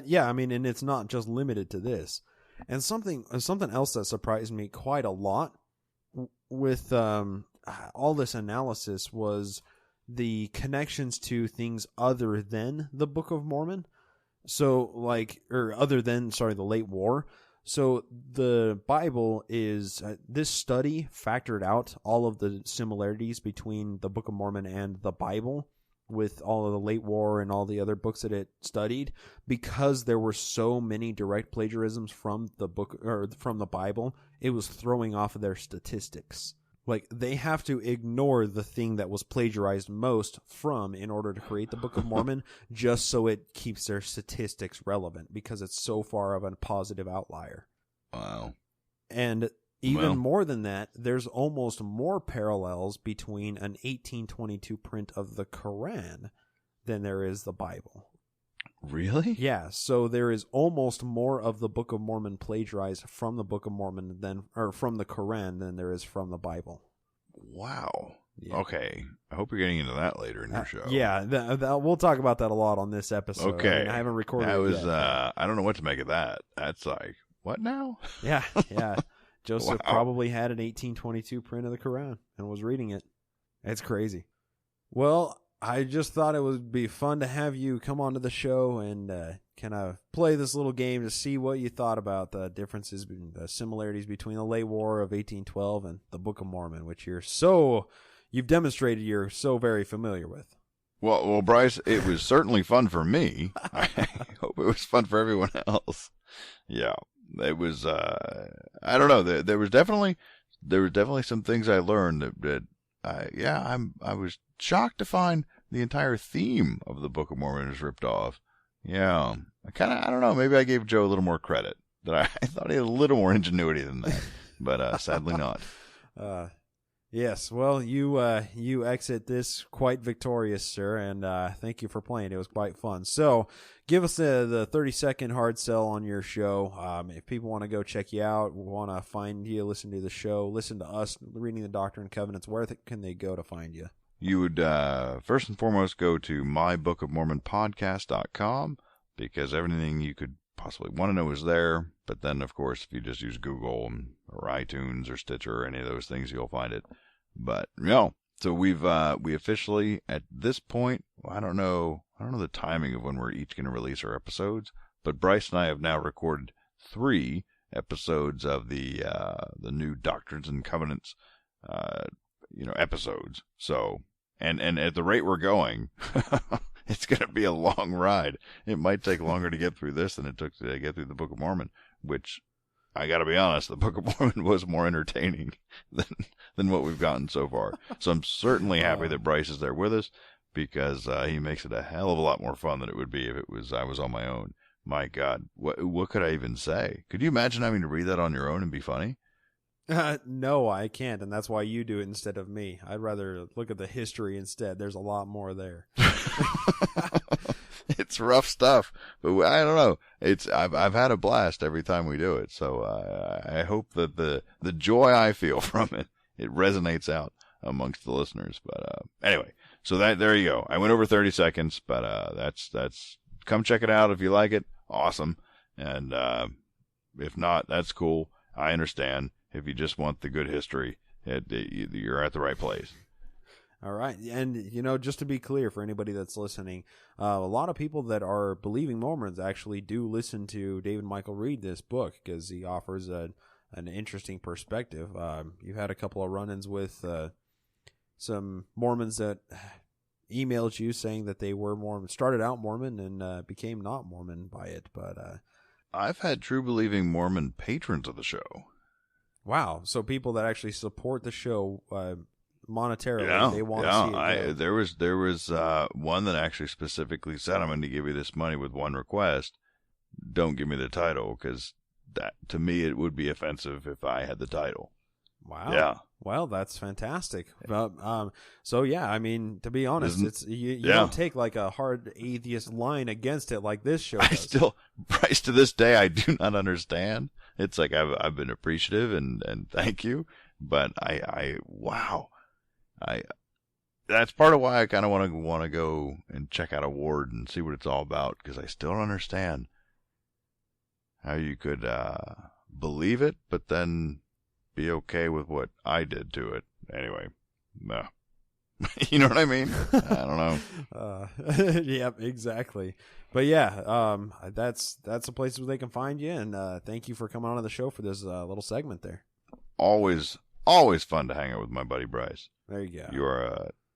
Yeah, I mean, and it's not just limited to this. And something else that surprised me quite a lot with all this analysis was the connections to things other than the Book of Mormon. So, the late war. So the Bible is, this study factored out all of the similarities between the Book of Mormon and the Bible, with all of the late war and all the other books that it studied, because there were so many direct plagiarisms from the book or from the Bible. It was throwing off their statistics. Like, they have to ignore the thing that was plagiarized most from in order to create the Book of Mormon, just so it keeps their statistics relevant, because it's so far of a positive outlier. Wow. And even more than that, there's almost more parallels between an 1822 print of the Quran than there is the Bible. Really? Yeah, so there is almost more of the Book of Mormon plagiarized from the Book of Mormon from the Quran than there is from the Bible. Wow. Yeah. Okay. I hope you're getting into that later in your show. Yeah, we'll talk about that a lot on this episode. Okay. I haven't recorded that was, it yet. I don't know what to make of that. That's like, what now? Yeah. Joseph Wow. probably had an 1822 print of the Quran and was reading it. It's crazy. Well, I just thought it would be fun to have you come onto the show and kind of play this little game to see what you thought about the differences, the similarities between the late war of 1812 and the Book of Mormon, which you've demonstrated you're so very familiar with. Well, Bryce, it was certainly fun for me. I hope it was fun for everyone else. Yeah, it was. I don't know. There was definitely some things I learned that I was shocked to find the entire theme of the Book of Mormon is ripped off. Yeah, I don't know. Maybe I gave Joe a little more credit. That I thought he had a little more ingenuity than that, but sadly not. Yes, well, you exit this quite victorious, sir, and thank you for playing. It was quite fun. So, give us the 30-second hard sell on your show. If people want to go check you out, want to find you, listen to the show, listen to us reading the Doctrine and Covenants, where can they go to find you? You would first and foremost go to mybookofmormonpodcast.com, because everything you could possibly want to know is there. But then, of course, if you just use Google or iTunes or Stitcher or any of those things, you'll find it. But so we officially at this point, I don't know the timing of when we're each going to release our episodes, but Bryce and I have now recorded 3 episodes of the new Doctrines and Covenants episodes. So and at the rate we're going, it's going to be a long ride. It might take longer to get through this than it took to get through the Book of Mormon, which, I got to be honest, the Book of Mormon was more entertaining than what we've gotten so far. So I'm certainly happy that Bryce is there with us, because he makes it a hell of a lot more fun than it would be if I was on my own. My God, what could I even say? Could you imagine having to read that on your own and be funny? No, I can't, and that's why you do it instead of me. I'd rather look at the history instead. There's a lot more there. It's rough stuff, but I don't know. I've had a blast every time we do it, so I hope that the joy I feel from it resonates out amongst the listeners. But anyway, so there you go. I went over 30 seconds, but that's come check it out if you like it. Awesome, and if not, that's cool. I understand. If you just want the good history, you're at the right place. All right. And, just to be clear for anybody that's listening, a lot of people that are believing Mormons actually do listen to David Michael read this book, because he offers an interesting perspective. You've had a couple of run-ins with some Mormons that emailed you saying that they were Mormon, started out Mormon and became not Mormon by it. But I've had true believing Mormon patrons of the show. Wow. So people that actually support the show monetarily, they want to see it go. There was one that actually specifically said, I'm going to give you this money with one request. Don't give me the title, because that, to me, it would be offensive if I had the title. Wow. Yeah. Well, that's fantastic. So yeah, I mean, to be honest, you don't take like a hard atheist line against it like this show does. Bryce, to this day, I do not understand. It's like I've been appreciative and thank you, but wow. That's part of why I kind of want to go and check out a ward and see what it's all about, because I still don't understand how you could believe it, but then be okay with what I did to it. Anyway, no. You know what I mean? I don't know. Yep, exactly. But yeah, that's the place where they can find you. And thank you for coming on the show for this little segment there. Always fun to hang out with my buddy Bryce. There you go.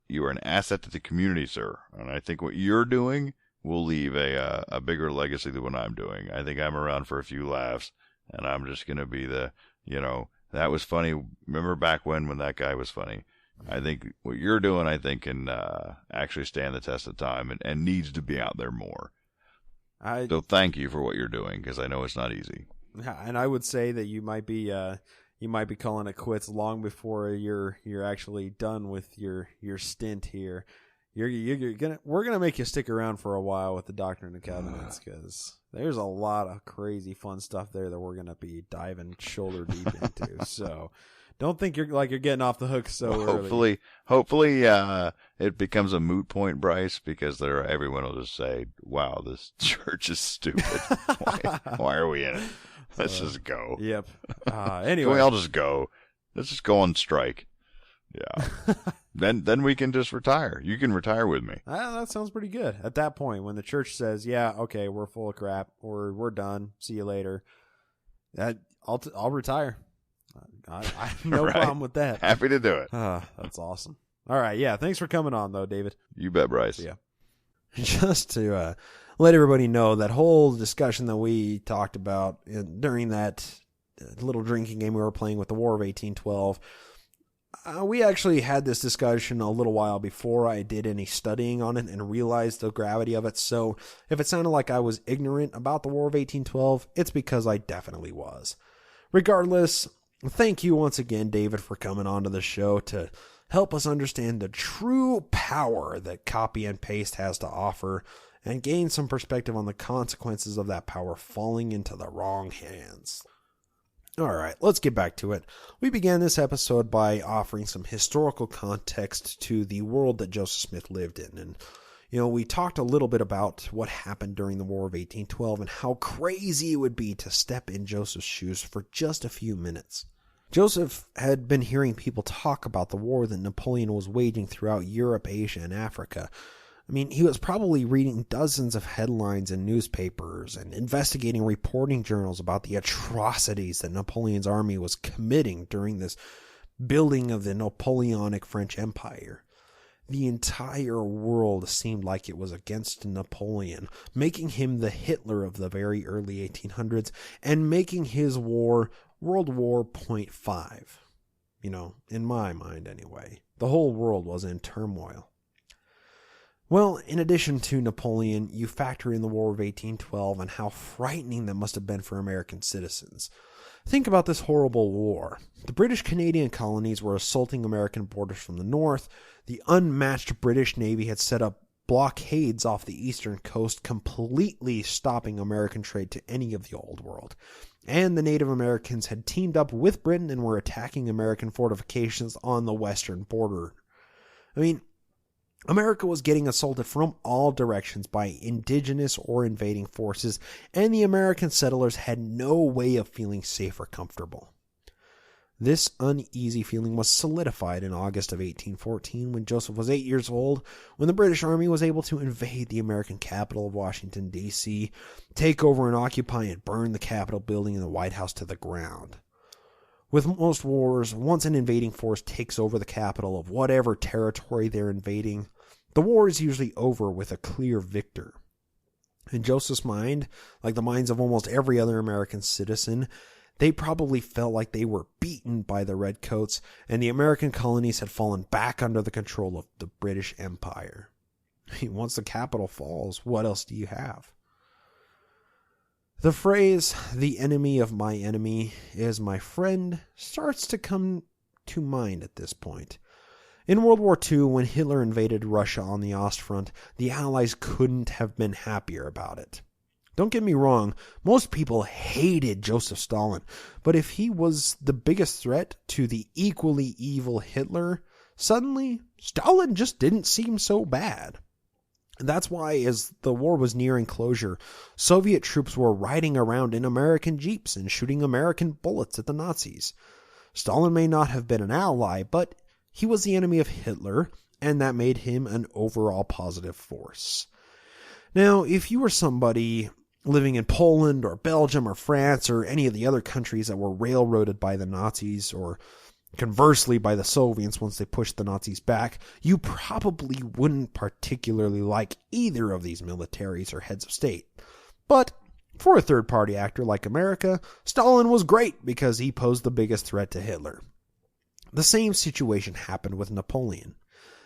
You are an asset to the community, sir. And I think what you're doing will leave a bigger legacy than what I'm doing. I think I'm around for a few laughs, and I'm just going to be that was funny. Remember back when that guy was funny? I think what you're doing, can actually stand the test of time and needs to be out there more. So thank you for what you're doing, because I know it's not easy. And I would say that you might be calling it quits long before you're actually done with your stint here. we're gonna make you stick around for a while with the Doctrine and Covenants, because there's a lot of crazy fun stuff there that we're gonna be diving shoulder deep into. So don't think you're getting off the hook so early. Hopefully, it becomes a moot point, Bryce, because everyone will just say, "Wow, this church is stupid. Why are we in it? Let's just go." Yep. Anyway, can we all just go? Let's just go on strike. Yeah. Then we can just retire. You can retire with me. That sounds pretty good. At that point, when the church says, "Yeah, okay, we're full of crap. We're done. See you later," I'll retire. I have no problem with that. Happy to do it. That's awesome. All right, yeah. Thanks for coming on, though, David. You bet, Bryce. Yeah. Just to let everybody know, that whole discussion that we talked about during that little drinking game we were playing with the War of 1812. We actually had this discussion a little while before I did any studying on it and realized the gravity of it. So if it sounded like I was ignorant about the War of 1812, it's because I definitely was. Regardless, thank you once again, David, for coming onto the show to help us understand the true power that copy and paste has to offer and gain some perspective on the consequences of that power falling into the wrong hands. All right, let's get back to it. We began this episode by offering some historical context to the world that Joseph Smith lived in. And, we talked a little bit about what happened during the War of 1812 and how crazy it would be to step in Joseph's shoes for just a few minutes. Joseph had been hearing people talk about the war that Napoleon was waging throughout Europe, Asia, and Africa. I mean, he was probably reading dozens of headlines in newspapers and investigating reporting journals about the atrocities that Napoleon's army was committing during this building of the Napoleonic French Empire. The entire world seemed like it was against Napoleon, making him the Hitler of the very early 1800s and making his war World War .5. In my mind anyway. The whole world was in turmoil. Well, in addition to Napoleon, you factor in the War of 1812 and how frightening that must have been for American citizens. Think about this horrible war. The British Canadian colonies were assaulting American borders from the north. The unmatched British Navy had set up blockades off the eastern coast, completely stopping American trade to any of the old world. And the Native Americans had teamed up with Britain and were attacking American fortifications on the western border. I mean, America was getting assaulted from all directions by indigenous or invading forces, and the American settlers had no way of feeling safe or comfortable. This uneasy feeling was solidified in August of 1814 when Joseph was 8 years old, when the British Army was able to invade the American capital of Washington, D.C., take over and occupy and burn the Capitol building and the White House to the ground. With most wars, once an invading force takes over the capital of whatever territory they're invading, the war is usually over with a clear victor. In Joseph's mind, like the minds of almost every other American citizen, they probably felt like they were beaten by the Redcoats, and the American colonies had fallen back under the control of the British Empire. I mean, once the capital falls, what else do you have? The phrase, "the enemy of my enemy is my friend," starts to come to mind at this point. In World War II, when Hitler invaded Russia on the Ostfront, the Allies couldn't have been happier about it. Don't get me wrong, most people hated Joseph Stalin, but if he was the biggest threat to the equally evil Hitler, suddenly Stalin just didn't seem so bad. That's why, as the war was nearing closure, Soviet troops were riding around in American jeeps and shooting American bullets at the Nazis. Stalin may not have been an ally, but he was the enemy of Hitler, and that made him an overall positive force. Now, if you were somebody living in Poland or Belgium or France or any of the other countries that were railroaded by the Nazis, or conversely by the Soviets once they pushed the Nazis back, you probably wouldn't particularly like either of these militaries or heads of state. But for a third-party actor like America, Stalin was great because he posed the biggest threat to Hitler. The same situation happened with Napoleon.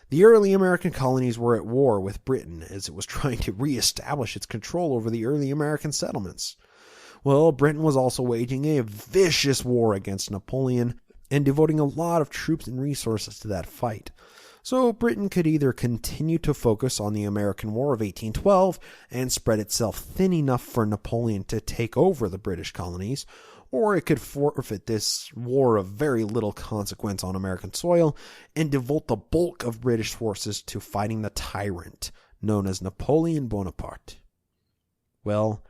The early American colonies were at war with Britain as it was trying to reestablish its control over the early American settlements. Well, Britain was also waging a vicious war against Napoleon and devoting a lot of troops and resources to that fight. So Britain could either continue to focus on the American War of 1812 and spread itself thin enough for Napoleon to take over the British colonies, or it could forfeit this war of very little consequence on American soil and devote the bulk of British forces to fighting the tyrant known as Napoleon Bonaparte. Well,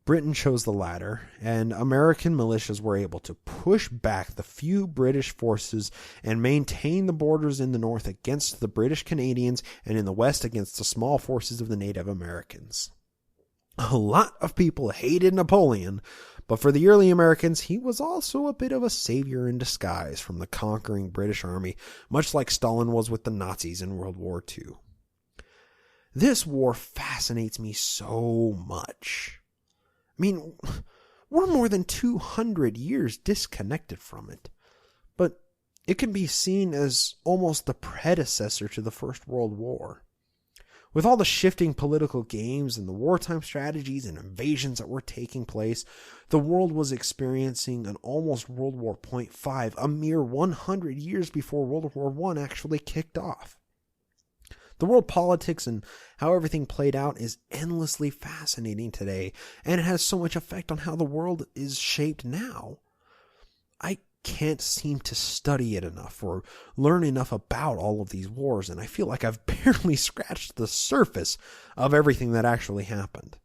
Britain chose the latter, and American militias were able to push back the few British forces and maintain the borders in the north against the British Canadians and in the west against the small forces of the Native Americans. A lot of people hated Napoleon, but for the early Americans, he was also a bit of a savior in disguise from the conquering British army, much like Stalin was with the Nazis in World War II. This war fascinates me so much. I mean, we're more than 200 years disconnected from it, but it can be seen as almost the predecessor to the First World War. With all the shifting political games and the wartime strategies and invasions that were taking place, the world was experiencing an almost World War .5, a mere 100 years before World War I actually kicked off. The world politics and how everything played out is endlessly fascinating today, and it has so much effect on how the world is shaped now. I can't seem to study it enough or learn enough about all of these wars, and I feel like I've barely scratched the surface of everything that actually happened.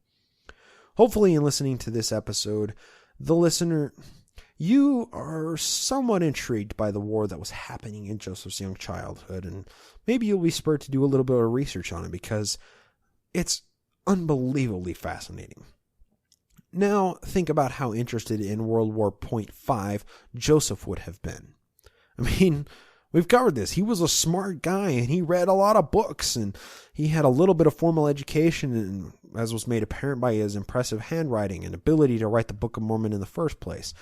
Hopefully, in listening to this episode, the listener, you are somewhat intrigued by the war that was happening in Joseph's young childhood, and maybe you'll be spurred to do a little bit of research on it because it's unbelievably fascinating. Now, think about how interested in World War .5 Joseph would have been. I mean, we've covered this. He was a smart guy, and he read a lot of books, and he had a little bit of formal education, and as was made apparent by his impressive handwriting and ability to write the Book of Mormon in the first place.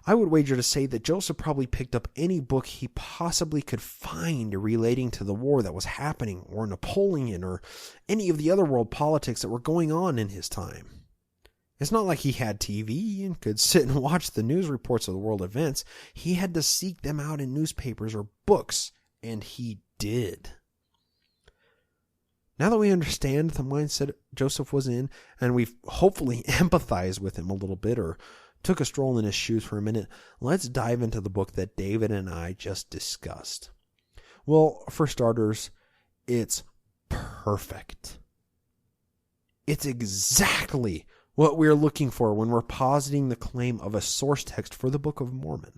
I would wager to say that Joseph probably picked up any book he possibly could find relating to the war that was happening, or Napoleon, or any of the other world politics that were going on in his time. It's not like he had TV and could sit and watch the news reports of the world events. He had to seek them out in newspapers or books, and he did. Now that we understand the mindset Joseph was in, and we've hopefully empathized with him a little bit or took a stroll in his shoes for a minute, let's dive into the book that David and I just discussed. Well, for starters, it's perfect. It's exactly what we're looking for when we're positing the claim of a source text for the Book of Mormon.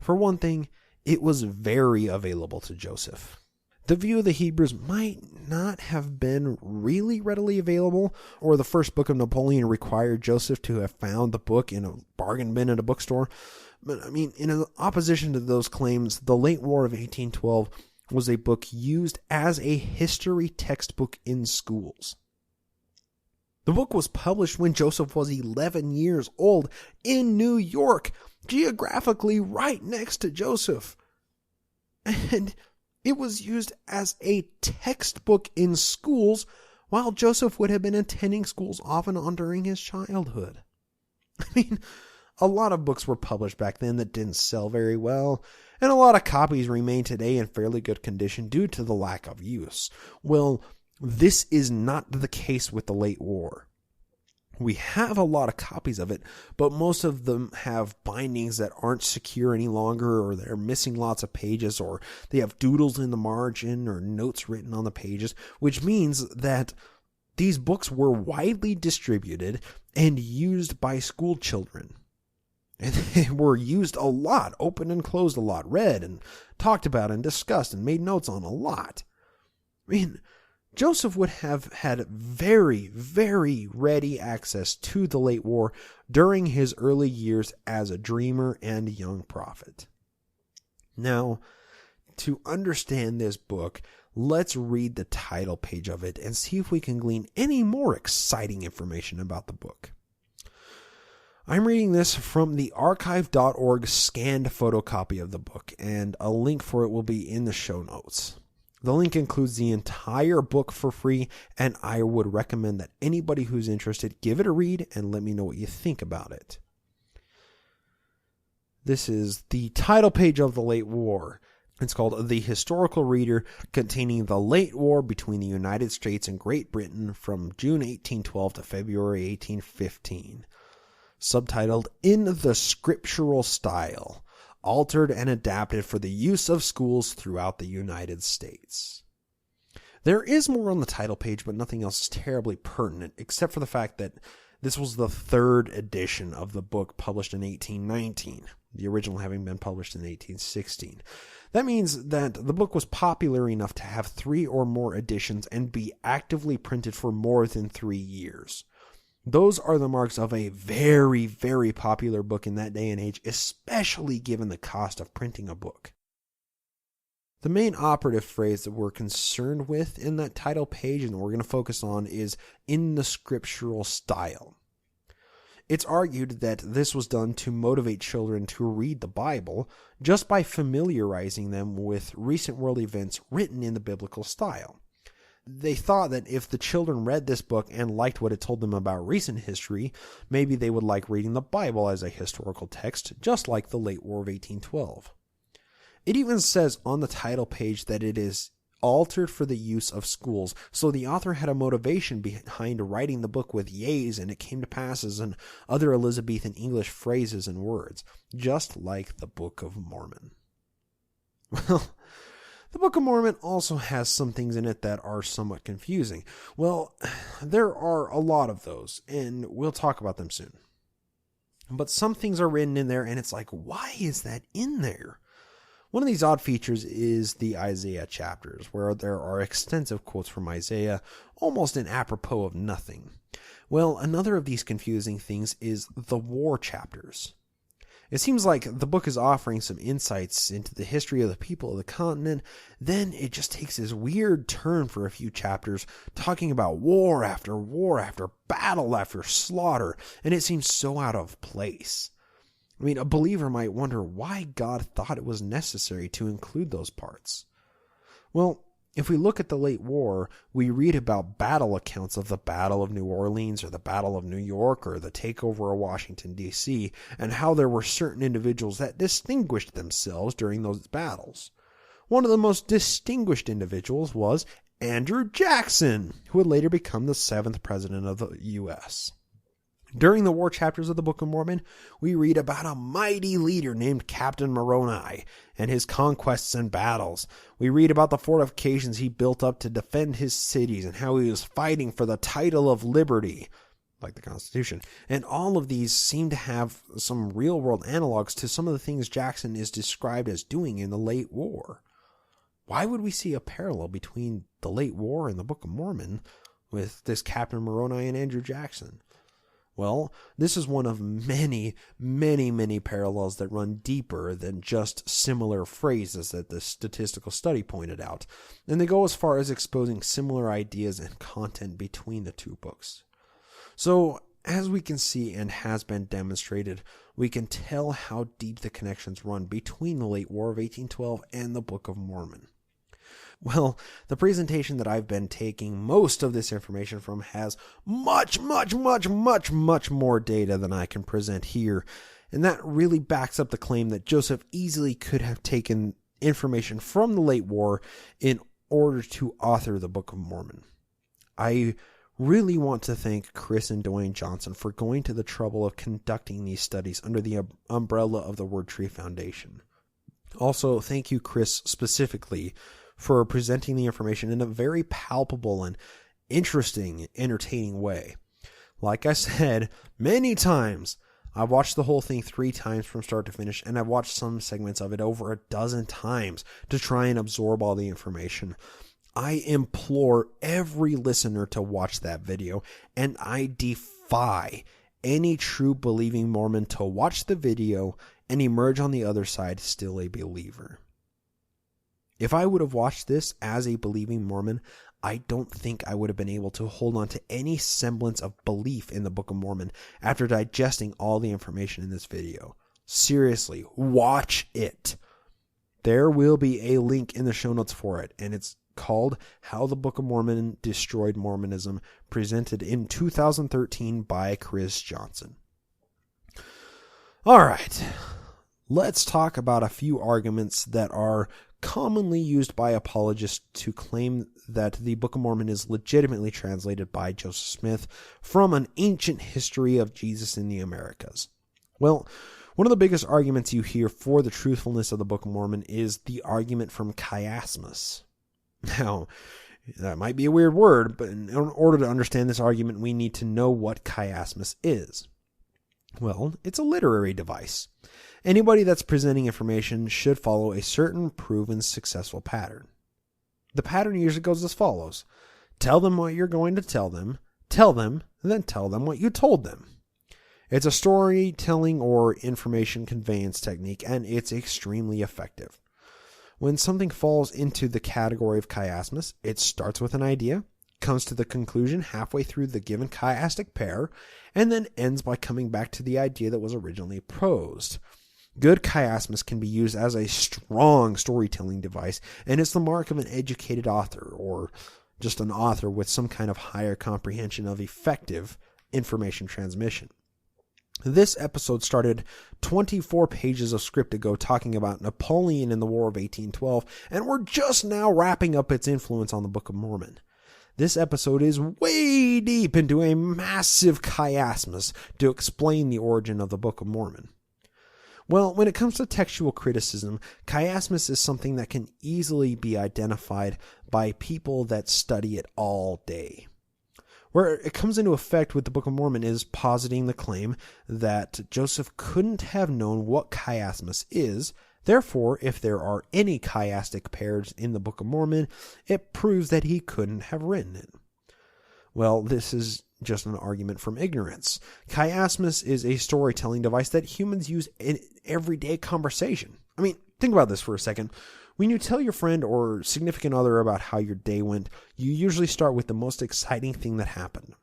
For one thing, it was very available to Joseph. The view of the Hebrews might not have been really readily available, or the first book of Napoleon required Joseph to have found the book in a bargain bin at a bookstore. But I mean, in opposition to those claims, the late War of 1812 was a book used as a history textbook in schools. The book was published when Joseph was 11 years old in New York, geographically right next to Joseph. And it was used as a textbook in schools while Joseph would have been attending schools off and on during his childhood. I mean, a lot of books were published back then that didn't sell very well, and a lot of copies remain today in fairly good condition due to the lack of use. Well, this is not the case with the late war. We have a lot of copies of it, but most of them have bindings that aren't secure any longer, or they're missing lots of pages, or they have doodles in the margin or notes written on the pages, which means that these books were widely distributed and used by school children. And they were used a lot, opened and closed a lot, read and talked about and discussed and made notes on a lot. I mean, Joseph would have had very, very ready access to the late war during his early years as a dreamer and young prophet. Now, to understand this book, let's read the title page of it and see if we can glean any more exciting information about the book. I'm reading this from the archive.org scanned photocopy of the book, and a link for it will be in the show notes. The link includes the entire book for free, and I would recommend that anybody who's interested give it a read and let me know what you think about it. This is the title page of the late war, It's called The Historical Reader, containing the late war between the United States and Great Britain from June 1812 to February 1815. Subtitled In the Scriptural Style, altered and adapted for the use of schools throughout the United States. There is more on the title page, but nothing else is terribly pertinent, except for the fact that this was the third edition of the book published in 1819, the original having been published in 1816. That means that the book was popular enough to have 3 or more editions and be actively printed for more than 3 years. Those are the marks of a very, very popular book in that day and age, especially given the cost of printing a book. The main operative phrase that we're concerned with in that title page and that we're going to focus on is in the scriptural style. It's argued that this was done to motivate children to read the Bible just by familiarizing them with recent world events written in the biblical style. They thought that if the children read this book and liked what it told them about recent history, maybe they would like reading the Bible as a historical text, just like the late War of 1812. It even says on the title page that it is altered for the use of schools, so the author had a motivation behind writing the book with yeas and it came to passes and other Elizabethan English phrases and words, just like the Book of Mormon. Well, the Book of Mormon also has some things in it that are somewhat confusing. Well, there are a lot of those, and we'll talk about them soon. But some things are written in there, and it's like, why is that in there? One of these odd features is the Isaiah chapters, where there are extensive quotes from Isaiah, almost in apropos of nothing. Well, another of these confusing things is the war chapters. It seems like the book is offering some insights into the history of the people of the continent, then it just takes this weird turn for a few chapters, talking about war after battle after slaughter, and it seems so out of place. I mean, a believer might wonder why God thought it was necessary to include those parts. Well, if we look at the late war, we read about battle accounts of the Battle of New Orleans or the Battle of New York or the takeover of Washington, D.C., and how there were certain individuals that distinguished themselves during those battles. One of the most distinguished individuals was Andrew Jackson, who would later become the 7th president of the U.S. During the war chapters of the Book of Mormon, we read about a mighty leader named Captain Moroni and his conquests and battles. We read about the fortifications he built up to defend his cities and how he was fighting for the title of liberty, like the Constitution. And all of these seem to have some real-world analogs to some of the things Jackson is described as doing in the late war. Why would we see a parallel between the late war and the Book of Mormon with this Captain Moroni and Andrew Jackson? Well, this is one of many, many, many parallels that run deeper than just similar phrases that the statistical study pointed out, and they go as far as exposing similar ideas and content between the two books. So, as we can see and has been demonstrated, we can tell how deep the connections run between the late War of 1812 and the Book of Mormon. Well, the presentation that I've been taking most of this information from has much more data than I can present here, and that really backs up the claim that Joseph easily could have taken information from the late war in order to author the Book of Mormon. I really want to thank Chris and Dwayne Johnson for going to the trouble of conducting these studies under the umbrella of the WordTree Foundation. Also, thank you, Chris, specifically for presenting the information in a very palpable and interesting, entertaining way. Like I said many times, I've watched the whole thing 3 times from start to finish, and I've watched some segments of it over a dozen times to try and absorb all the information. I implore every listener to watch that video, and I defy any true believing Mormon to watch the video and emerge on the other side still a believer. If I would have watched this as a believing Mormon, I don't think I would have been able to hold on to any semblance of belief in the Book of Mormon after digesting all the information in this video. Seriously, watch it. There will be a link in the show notes for it, and it's called How the Book of Mormon Destroyed Mormonism, presented in 2013 by Chris Johnson. All right. Let's talk about a few arguments that are commonly used by apologists to claim that the Book of Mormon is legitimately translated by Joseph Smith from an ancient history of Jesus in the Americas. Well, one of the biggest arguments you hear for the truthfulness of the Book of Mormon is the argument from chiasmus. Now, that might be a weird word, but in order to understand this argument, we need to know what chiasmus is. Well, it's a literary device. Anybody that's presenting information should follow a certain proven successful pattern. The pattern usually goes as follows. Tell them what you're going to tell them, and then tell them what you told them. It's a storytelling or information conveyance technique, and it's extremely effective. When something falls into the category of chiasmus, it starts with an idea, comes to the conclusion halfway through the given chiastic pair, and then ends by coming back to the idea that was originally posed. Good chiasmus can be used as a strong storytelling device, and it's the mark of an educated author, or just an author with some kind of higher comprehension of effective information transmission. This episode started 24 pages of script ago talking about Napoleon in the War of 1812, and we're just now wrapping up its influence on the Book of Mormon. This episode is way deep into a massive chiasmus to explain the origin of the Book of Mormon. Well, when it comes to textual criticism, chiasmus is something that can easily be identified by people that study it all day. Where it comes into effect with the Book of Mormon is positing the claim that Joseph couldn't have known what chiasmus is. Therefore, if there are any chiastic pairs in the Book of Mormon, it proves that he couldn't have written it. Well, this is just an argument from ignorance. Chiasmus is a storytelling device that humans use in everyday conversation. I mean, think about this for a second. When you tell your friend or significant other about how your day went, you usually start with the most exciting thing that happened.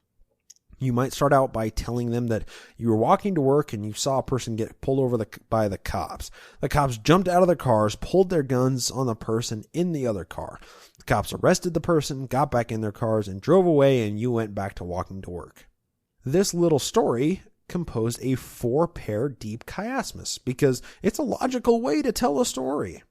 You might start out by telling them that you were walking to work and you saw a person get pulled over by the cops. The cops jumped out of their cars, pulled their guns on the person in the other car. The cops arrested the person, got back in their cars, and drove away, and you went back to walking to work. This little story composed a 4-pair deep chiasmus because it's a logical way to tell a story.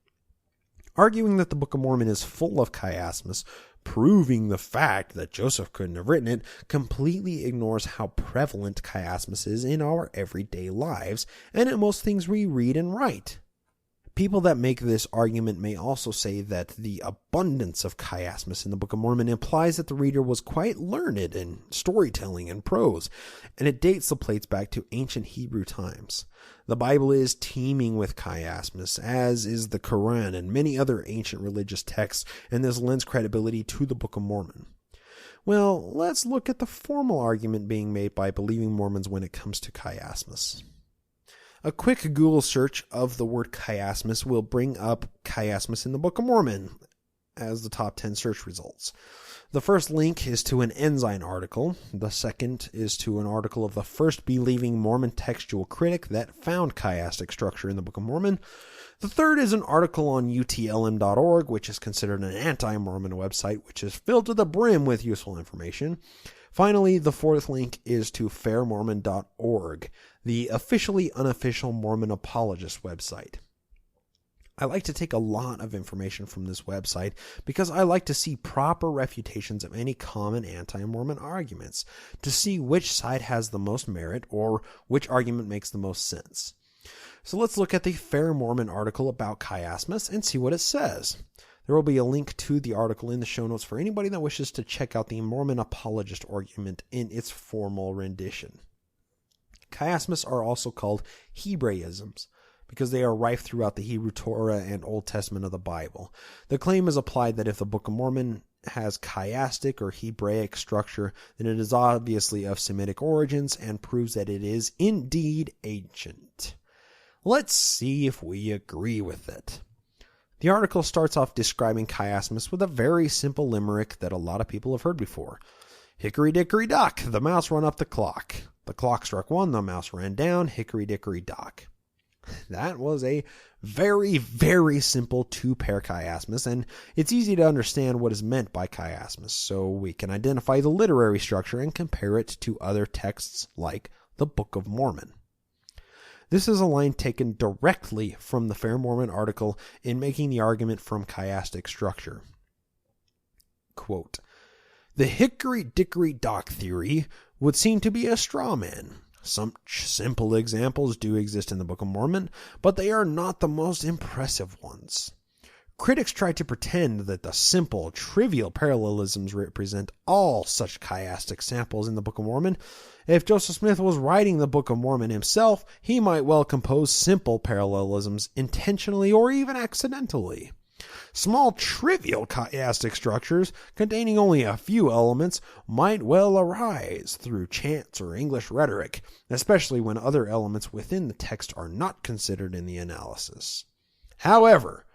Arguing that the Book of Mormon is full of chiasmus, proving the fact that Joseph couldn't have written it, completely ignores how prevalent chiasmus is in our everyday lives and in most things we read and write. People that make this argument may also say that the abundance of chiasmus in the Book of Mormon implies that the reader was quite learned in storytelling and prose, and it dates the plates back to ancient Hebrew times. The Bible is teeming with chiasmus, as is the Quran and many other ancient religious texts, and this lends credibility to the Book of Mormon. Well, let's look at the formal argument being made by believing Mormons when it comes to chiasmus. A quick Google search of the word chiasmus will bring up chiasmus in the Book of Mormon as the top 10 search results. The first link is to an Ensign article. The second is to an article of the first believing Mormon textual critic that found chiastic structure in the Book of Mormon. The third is an article on UTLM.org, which is considered an anti-Mormon website, which is filled to the brim with useful information. Finally, the fourth link is to fairmormon.org, the officially unofficial Mormon apologist website. I like to take a lot of information from this website because I like to see proper refutations of any common anti-Mormon arguments to see which side has the most merit or which argument makes the most sense. So let's look at the Fair Mormon article about chiasmus and see what it says. There will be a link to the article in the show notes for anybody that wishes to check out the Mormon apologist argument in its formal rendition. Chiasmus are also called Hebraisms because they are rife throughout the Hebrew Torah and Old Testament of the Bible. The claim is applied that if the Book of Mormon has chiastic or Hebraic structure, then it is obviously of Semitic origins and proves that it is indeed ancient. Let's see if we agree with it. The article starts off describing chiasmus with a very simple limerick that a lot of people have heard before. Hickory-dickory-dock, the mouse run up the clock. The clock struck 1, the mouse ran down, hickory-dickory-dock. That was a very, very simple 2-pair chiasmus, and it's easy to understand what is meant by chiasmus, so we can identify the literary structure and compare it to other texts like the Book of Mormon. This is a line taken directly from the Fair Mormon article in making the argument from chiastic structure. Quote, "The hickory-dickory-dock theory would seem to be a straw man. Some simple examples do exist in the Book of Mormon, but they are not the most impressive ones. Critics try to pretend that the simple, trivial parallelisms represent all such chiastic samples in the Book of Mormon. If Joseph Smith was writing the Book of Mormon himself, he might well compose simple parallelisms intentionally or even accidentally. Small, trivial chiastic structures containing only a few elements might well arise through chance or English rhetoric, especially when other elements within the text are not considered in the analysis. However,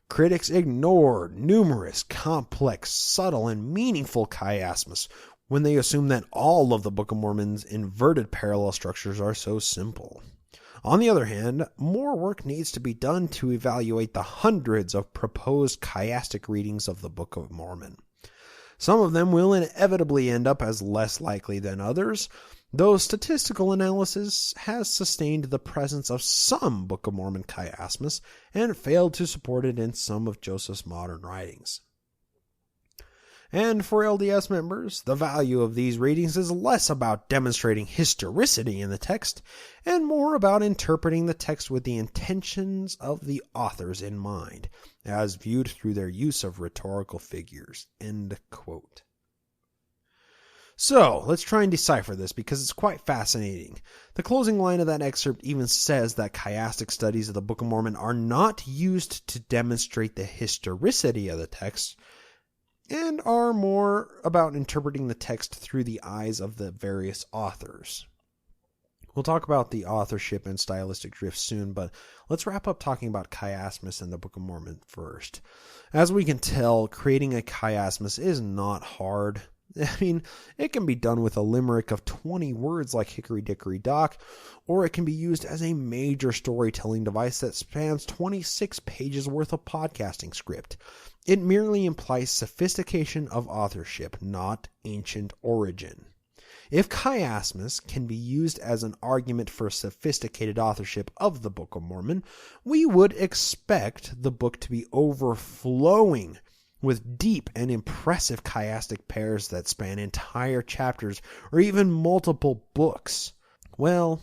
critics ignore numerous, complex, subtle, and meaningful chiasmus when they assume that all of the Book of Mormon's inverted parallel structures are so simple. On the other hand, more work needs to be done to evaluate the hundreds of proposed chiastic readings of the Book of Mormon. Some of them will inevitably end up as less likely than others, though statistical analysis has sustained the presence of some Book of Mormon chiasmus and failed to support it in some of Joseph's modern writings. And for LDS members, the value of these readings is less about demonstrating historicity in the text and more about interpreting the text with the intentions of the authors in mind, as viewed through their use of rhetorical figures." End quote. So, let's try and decipher this because it's quite fascinating. The closing line of that excerpt even says that chiastic studies of the Book of Mormon are not used to demonstrate the historicity of the text, and are more about interpreting the text through the eyes of the various authors. We'll talk about the authorship and stylistic drift soon, but let's wrap up talking about chiasmus in the Book of Mormon first. As we can tell, creating a chiasmus is not hard. I mean, it can be done with a limerick of 20 words like Hickory Dickory Dock, or it can be used as a major storytelling device that spans 26 pages worth of podcasting script. It merely implies sophistication of authorship, not ancient origin. If chiasmus can be used as an argument for sophisticated authorship of the Book of Mormon, we would expect the book to be overflowing with deep and impressive chiastic pairs that span entire chapters or even multiple books. Well,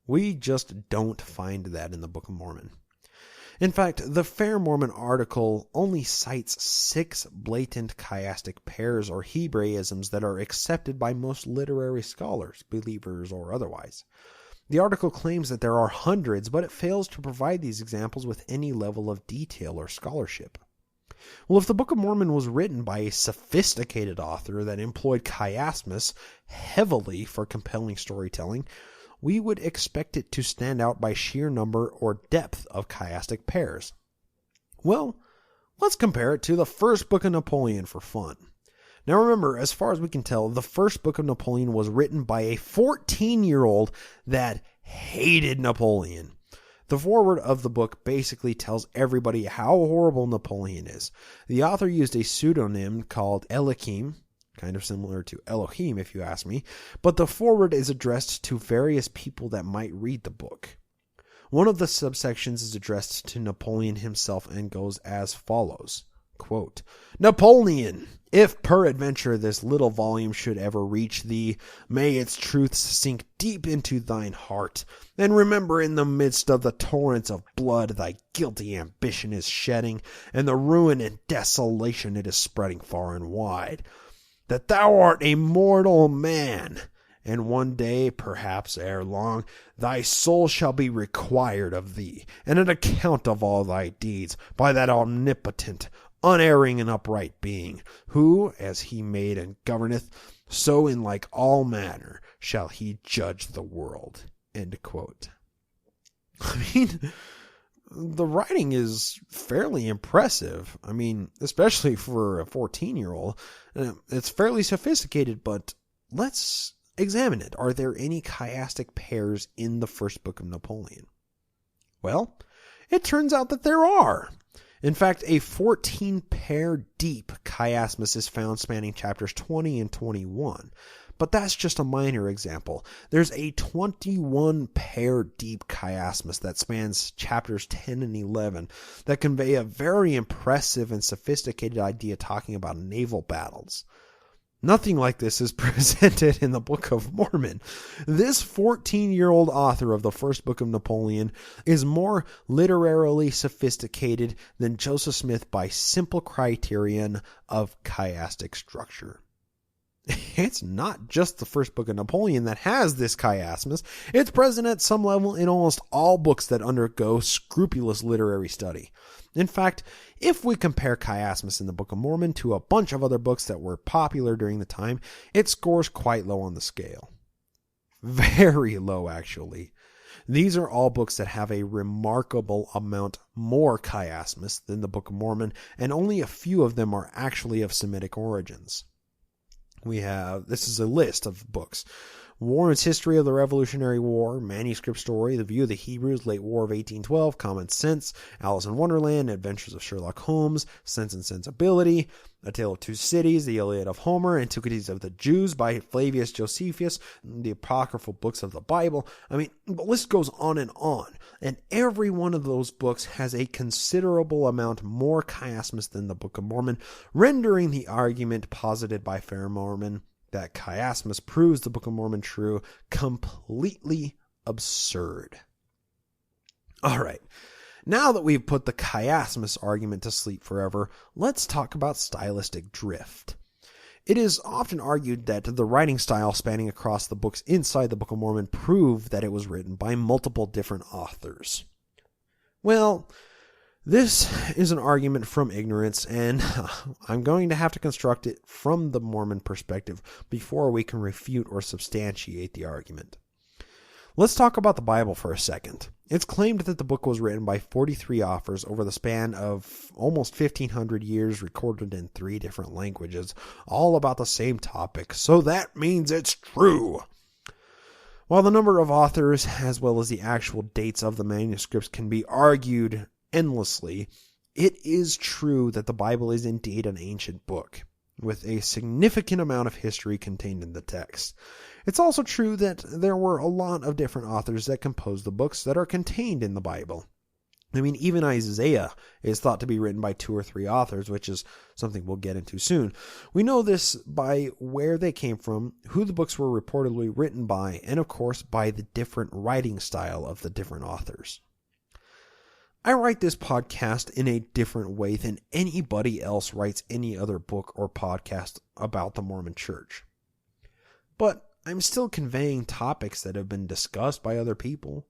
we just don't find that in the Book of Mormon. In fact, the Fair Mormon article only cites 6 blatant chiastic pairs or Hebraisms that are accepted by most literary scholars, believers or otherwise. The article claims that there are hundreds, but it fails to provide these examples with any level of detail or scholarship. Well, if the Book of Mormon was written by a sophisticated author that employed chiasmus heavily for compelling storytelling, we would expect it to stand out by sheer number or depth of chiastic pairs. Well, let's compare it to the first book of Napoleon for fun. Now remember, as far as we can tell, the first book of Napoleon was written by a 14-year-old that hated Napoleon. The foreword of the book basically tells everybody how horrible Napoleon is. The author used a pseudonym called Eliakim, kind of similar to Elohim if you ask me, but the foreword is addressed to various people that might read the book. One of the subsections is addressed to Napoleon himself and goes as follows, quote, "Napoleon, if peradventure this little volume should ever reach thee, may its truths sink deep into thine heart, and remember in the midst of the torrents of blood thy guilty ambition is shedding, and the ruin and desolation it is spreading far and wide, that thou art a mortal man, and one day, perhaps ere long, thy soul shall be required of thee, and an account of all thy deeds, by that omnipotent, unerring and upright being, who, as he made and governeth, so in like all manner shall he judge the world." End quote. I mean, the writing is fairly impressive. I mean, especially for a 14-year-old. It's fairly sophisticated, but let's examine it. Are there any chiastic pairs in the first book of Napoleon? Well, it turns out that there are. In fact, a 14-pair deep chiasmus is found spanning chapters 20 and 21. But that's just a minor example. There's a 21-pair deep chiasmus that spans chapters 10 and 11 that convey a very impressive and sophisticated idea talking about naval battles. Nothing like this is presented in the Book of Mormon. This 14-year-old author of the first book of Napoleon is more literarily sophisticated than Joseph Smith by simple criterion of chiastic structure. It's not just the first book of Napoleon that has this chiasmus. It's present at some level in almost all books that undergo scrupulous literary study. In fact, if we compare chiasmus in the Book of Mormon to a bunch of other books that were popular during the time, it scores quite low on the scale. Very low, actually. These are all books that have a remarkable amount more chiasmus than the Book of Mormon, and only a few of them are actually of Semitic origins. This is a list of books. Warren's History of the Revolutionary War, Manuscript Story, The View of the Hebrews, Late War of 1812, Common Sense, Alice in Wonderland, Adventures of Sherlock Holmes, Sense and Sensibility, A Tale of Two Cities, The Iliad of Homer, Antiquities of the Jews by Flavius Josephus, the Apocryphal Books of the Bible. The list goes on, and every one of those books has a considerable amount more chiasmus than the Book of Mormon, rendering the argument posited by Fair Mormon that chiasmus proves the Book of Mormon true completely absurd. All right, now that we've put the chiasmus argument to sleep forever, let's talk about stylistic drift. It is often argued that the writing style spanning across the books inside the Book of Mormon prove that it was written by multiple different authors. Well, this is an argument from ignorance, and I'm going to have to construct it from the Mormon perspective before we can refute or substantiate the argument. Let's talk about the Bible for a second. It's claimed that the book was written by 43 authors over the span of almost 1,500 years, recorded in 3 different languages, all about the same topic, so that means it's true. While the number of authors, as well as the actual dates of the manuscripts, can be argued endlessly, it is true that the Bible is indeed an ancient book, with a significant amount of history contained in the text. It's also true that there were a lot of different authors that composed the books that are contained in the Bible. Even Isaiah is thought to be written by 2 or 3 authors, which is something we'll get into soon. We know this by where they came from, who the books were reportedly written by, and of course by the different writing style of the different authors. I write this podcast in a different way than anybody else writes any other book or podcast about the Mormon Church. But I'm still conveying topics that have been discussed by other people.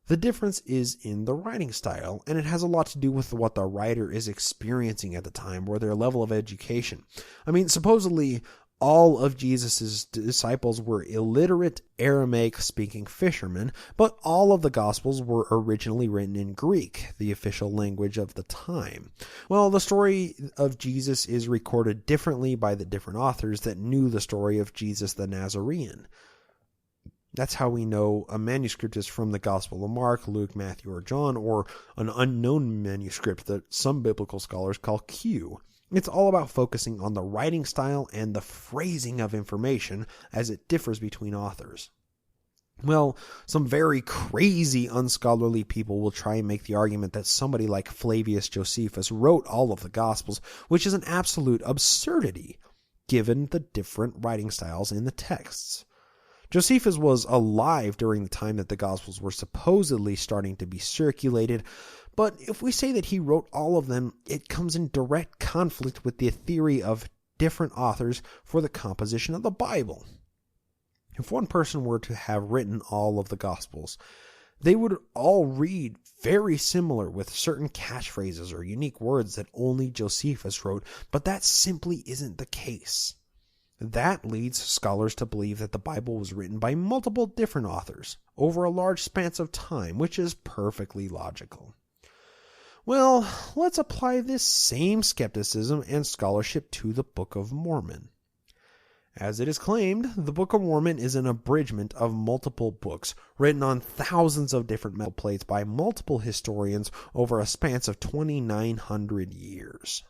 The difference is in the writing style, and it has a lot to do with what the writer is experiencing at the time or their level of education. Supposedly, all of Jesus' disciples were illiterate Aramaic-speaking fishermen, but all of the Gospels were originally written in Greek, the official language of the time. Well, the story of Jesus is recorded differently by the different authors that knew the story of Jesus the Nazarene. That's how we know a manuscript is from the Gospel of Mark, Luke, Matthew, or John, or an unknown manuscript that some biblical scholars call Q. It's all about focusing on the writing style and the phrasing of information as it differs between authors. Well, some very crazy unscholarly people will try and make the argument that somebody like Flavius Josephus wrote all of the Gospels, which is an absolute absurdity, given the different writing styles in the texts. Josephus was alive during the time that the Gospels were supposedly starting to be circulated, but if we say that he wrote all of them, it comes in direct conflict with the theory of different authors for the composition of the Bible. If one person were to have written all of the Gospels, they would all read very similar with certain catchphrases or unique words that only Josephus wrote, but that simply isn't the case. That leads scholars to believe that the Bible was written by multiple different authors over a large span of time, which is perfectly logical. Well, let's apply this same skepticism and scholarship to the Book of Mormon. As it is claimed, the Book of Mormon is an abridgment of multiple books written on thousands of different metal plates by multiple historians over a span of 2,900 years.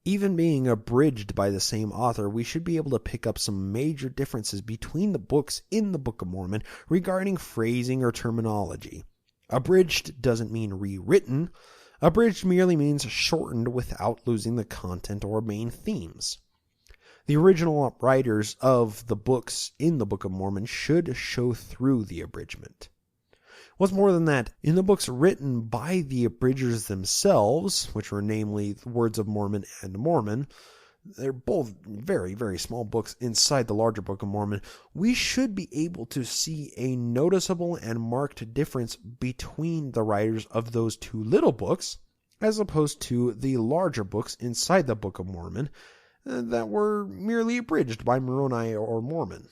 Even being abridged by the same author, we should be able to pick up some major differences between the books in the Book of Mormon regarding phrasing or terminology. Abridged doesn't mean rewritten. Abridged merely means shortened without losing the content or main themes. The original writers of the books in the Book of Mormon should show through the abridgment. What's more than that, in the books written by the abridgers themselves, which were namely the Words of Mormon and Mormon, they're both very, very small books inside the larger Book of Mormon, we should be able to see a noticeable and marked difference between the writers of those two little books, as opposed to the larger books inside the Book of Mormon that were merely abridged by Moroni or Mormon.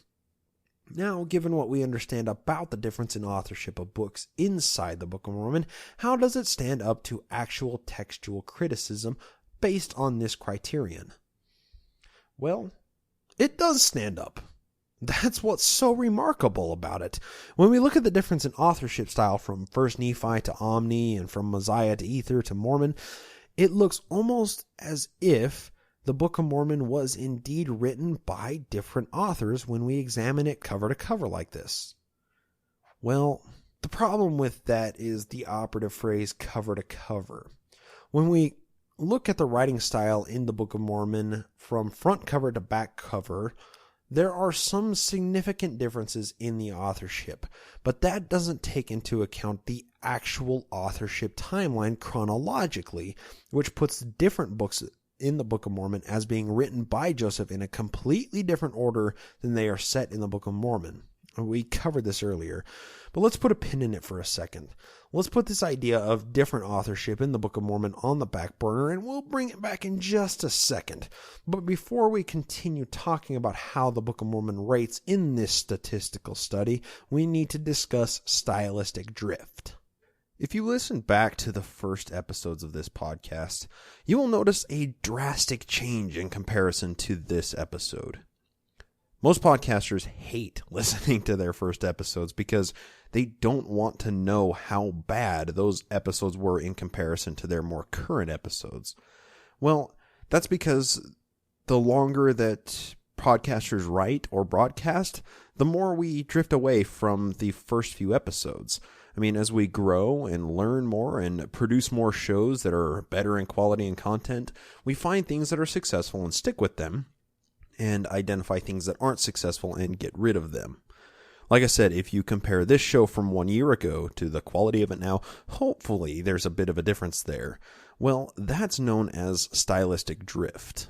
Now, given what we understand about the difference in authorship of books inside the Book of Mormon, how does it stand up to actual textual criticism based on this criterion? Well, it does stand up. That's what's so remarkable about it. When we look at the difference in authorship style from 1 Nephi to Omni and from Mosiah to Ether to Mormon, it looks almost as if the Book of Mormon was indeed written by different authors when we examine it cover to cover like this. Well, the problem with that is the operative phrase cover to cover. When we look at the writing style in the Book of Mormon from front cover to back cover, there are some significant differences in the authorship, but that doesn't take into account the actual authorship timeline chronologically, which puts different books in the Book of Mormon as being written by Joseph in a completely different order than they are set in the Book of Mormon. We covered this earlier, but let's put a pin in it for a second. Let's put this idea of different authorship in the Book of Mormon on the back burner, and we'll bring it back in just a second. But before we continue talking about how the Book of Mormon rates in this statistical study, we need to discuss stylistic drift. If you listen back to the first episodes of this podcast, you will notice a drastic change in comparison to this episode. Most podcasters hate listening to their first episodes because they don't want to know how bad those episodes were in comparison to their more current episodes. Well, that's because the longer that podcasters write or broadcast, the more we drift away from the first few episodes. I mean, as we grow and learn more and produce more shows that are better in quality and content, we find things that are successful and stick with them, and identify things that aren't successful and get rid of them. Like I said, if you compare this show from 1 year ago to the quality of it now, hopefully there's a bit of a difference there. Well, that's known as stylistic drift.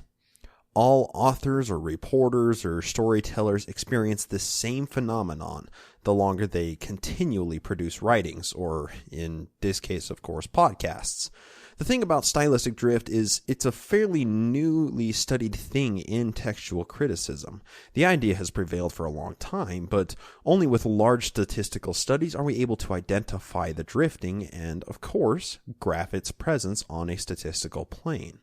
All authors or reporters or storytellers experience this same phenomenon the longer they continually produce writings, or in this case, of course, podcasts. The thing about stylistic drift is it's a fairly newly studied thing in textual criticism. The idea has prevailed for a long time, but only with large statistical studies are we able to identify the drifting and, of course, graph its presence on a statistical plane.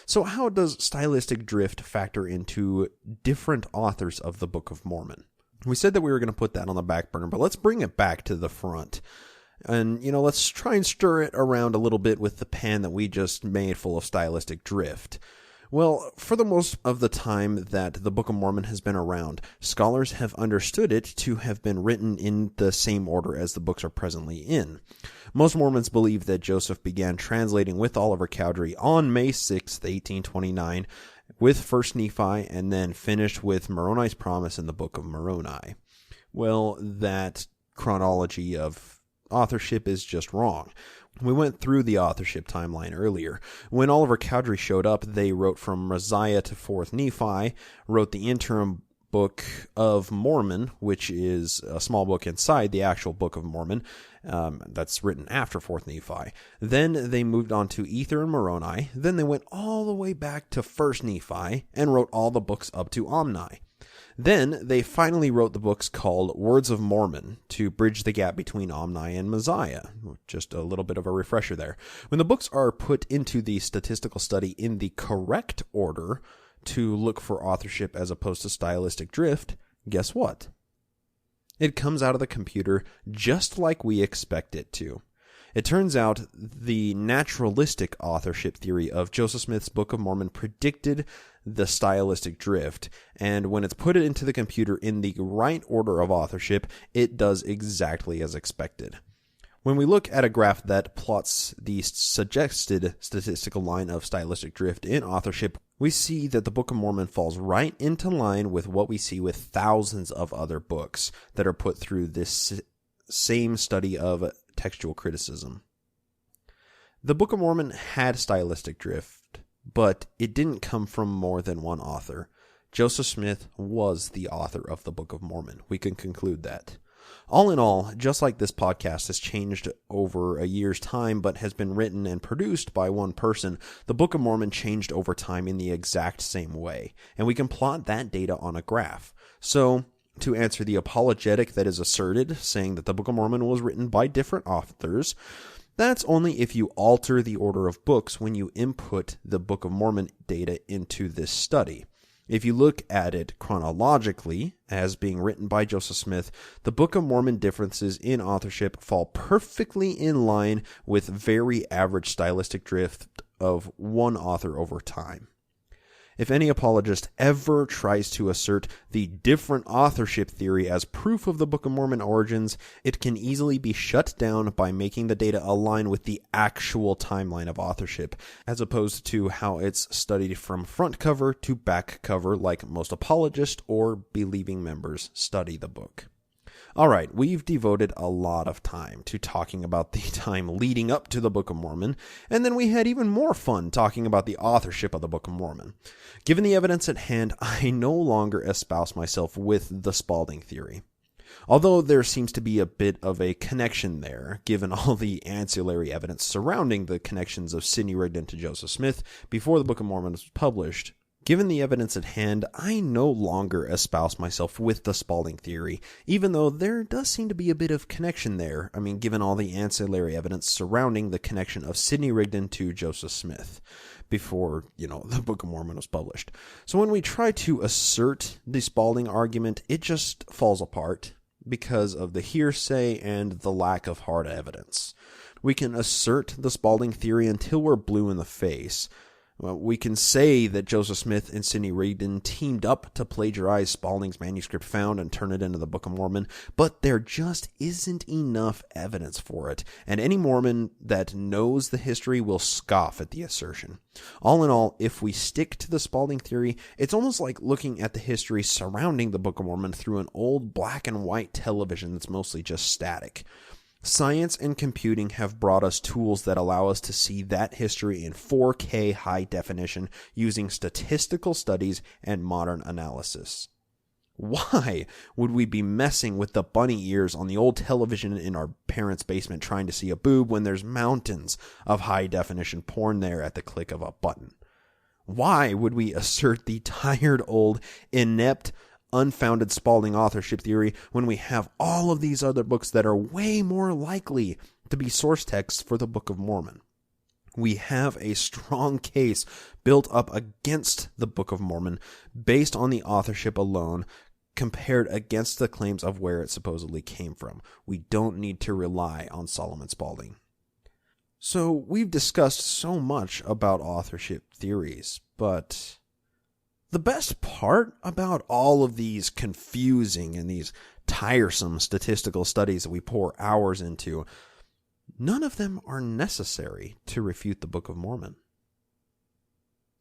So how does stylistic drift factor into different authors of the Book of Mormon? We said that we were going to put that on the back burner, but let's bring it back to the front. And, let's try and stir it around a little bit with the pan that we just made full of stylistic drift. Well, for the most of the time that the Book of Mormon has been around, scholars have understood it to have been written in the same order as the books are presently in. Most Mormons believe that Joseph began translating with Oliver Cowdery on May 6, 1829, with 1 Nephi, and then finished with Moroni's Promise in the Book of Moroni. Well, that chronology of authorship is just wrong. We went through the authorship timeline earlier. When Oliver Cowdery showed up, they wrote from Mosiah to 4th Nephi, wrote the interim Book of Mormon, which is a small book inside the actual Book of Mormon, that's written after 4th Nephi. Then they moved on to Ether and Moroni. Then they went all the way back to 1st Nephi and wrote all the books up to Omni. Then they finally wrote the books called Words of Mormon to bridge the gap between Omni and Mosiah. Just a little bit of a refresher there. When the books are put into the statistical study in the correct order to look for authorship as opposed to stylistic drift, guess what? It comes out of the computer just like we expect it to. It turns out the naturalistic authorship theory of Joseph Smith's Book of Mormon predicted the stylistic drift, and when it's put into the computer in the right order of authorship, it does exactly as expected. When we look at a graph that plots the suggested statistical line of stylistic drift in authorship, we see that the Book of Mormon falls right into line with what we see with thousands of other books that are put through this same study of textual criticism. The Book of Mormon had stylistic drift, but it didn't come from more than one author. Joseph Smith was the author of the Book of Mormon. We can conclude that. All in all, just like this podcast has changed over a year's time but has been written and produced by one person, the Book of Mormon changed over time in the exact same way, and we can plot that data on a graph. So, to answer the apologetic that is asserted, saying that the Book of Mormon was written by different authors, that's only if you alter the order of books when you input the Book of Mormon data into this study. If you look at it chronologically, as being written by Joseph Smith, the Book of Mormon differences in authorship fall perfectly in line with very average stylistic drift of one author over time. If any apologist ever tries to assert the different authorship theory as proof of the Book of Mormon origins, it can easily be shut down by making the data align with the actual timeline of authorship, as opposed to how it's studied from front cover to back cover like most apologists or believing members study the book. Alright, we've devoted a lot of time to talking about the time leading up to the Book of Mormon, and then we had even more fun talking about the authorship of the Book of Mormon. Given the evidence at hand, I no longer espouse myself with the Spalding theory. Although there seems to be a bit of a connection there, given all the ancillary evidence surrounding the connections of Sidney Rigdon to Joseph Smith before the Book of Mormon was published, given the evidence at hand, I no longer espouse myself with the Spalding theory, even though there does seem to be a bit of connection there. I mean, given all the ancillary evidence surrounding the connection of Sidney Rigdon to Joseph Smith before, the Book of Mormon was published. So when we try to assert the Spalding argument, it just falls apart because of the hearsay and the lack of hard evidence. We can assert the Spalding theory until we're blue in the face. Well, we can say that Joseph Smith and Sidney Rigdon teamed up to plagiarize Spalding's Manuscript Found and turn it into the Book of Mormon, but there just isn't enough evidence for it, and any Mormon that knows the history will scoff at the assertion. All in all, if we stick to the Spalding theory, it's almost like looking at the history surrounding the Book of Mormon through an old black and white television that's mostly just static. Science and computing have brought us tools that allow us to see that history in 4K high definition using statistical studies and modern analysis. Why would we be messing with the bunny ears on the old television in our parents' basement trying to see a boob when there's mountains of high definition porn there at the click of a button? Why would we assert the tired old, inept, unfounded Spalding authorship theory when we have all of these other books that are way more likely to be source texts for the Book of Mormon? We have a strong case built up against the Book of Mormon based on the authorship alone, compared against the claims of where it supposedly came from. We don't need to rely on Solomon Spalding. So we've discussed so much about authorship theories, but the best part about all of these confusing and these tiresome statistical studies that we pour hours into, none of them are necessary to refute the Book of Mormon.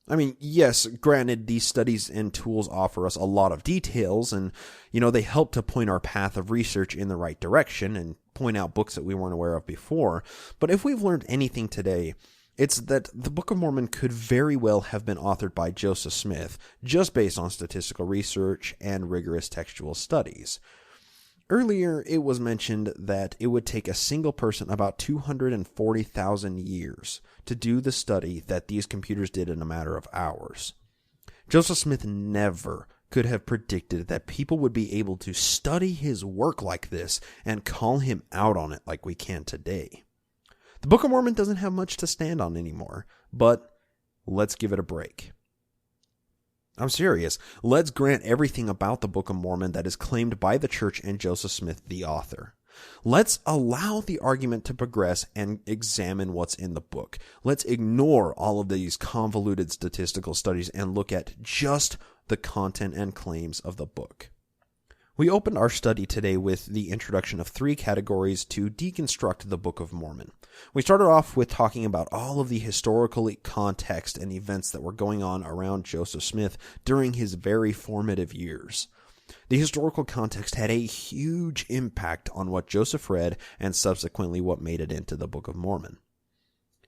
I mean, yes, granted, these studies and tools offer us a lot of details, and, they help to point our path of research in the right direction and point out books that we weren't aware of before. But if we've learned anything today, it's that the Book of Mormon could very well have been authored by Joseph Smith, just based on statistical research and rigorous textual studies. Earlier, it was mentioned that it would take a single person about 240,000 years to do the study that these computers did in a matter of hours. Joseph Smith never could have predicted that people would be able to study his work like this and call him out on it like we can today. The Book of Mormon doesn't have much to stand on anymore, but let's give it a break. I'm serious. Let's grant everything about the Book of Mormon that is claimed by the church and Joseph Smith, the author. Let's allow the argument to progress and examine what's in the book. Let's ignore all of these convoluted statistical studies and look at just the content and claims of the book. We opened our study today with the introduction of 3 categories to deconstruct the Book of Mormon. We started off with talking about all of the historical context and events that were going on around Joseph Smith during his very formative years. The historical context had a huge impact on what Joseph read and subsequently what made it into the Book of Mormon.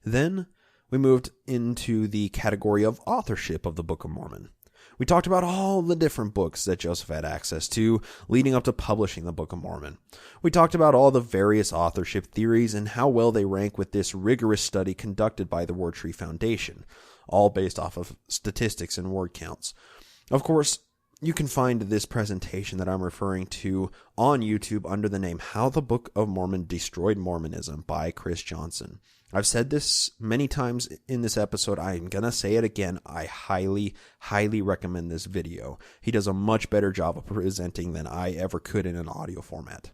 Then we moved into the category of authorship of the Book of Mormon. We talked about all the different books that Joseph had access to leading up to publishing the Book of Mormon. We talked about all the various authorship theories and how well they rank with this rigorous study conducted by the WordTree Foundation, all based off of statistics and word counts. Of course, you can find this presentation that I'm referring to on YouTube under the name How the Book of Mormon Destroyed Mormonism by Chris Johnson. I've said this many times in this episode. I'm going to say it again. I highly, highly recommend this video. He does a much better job of presenting than I ever could in an audio format.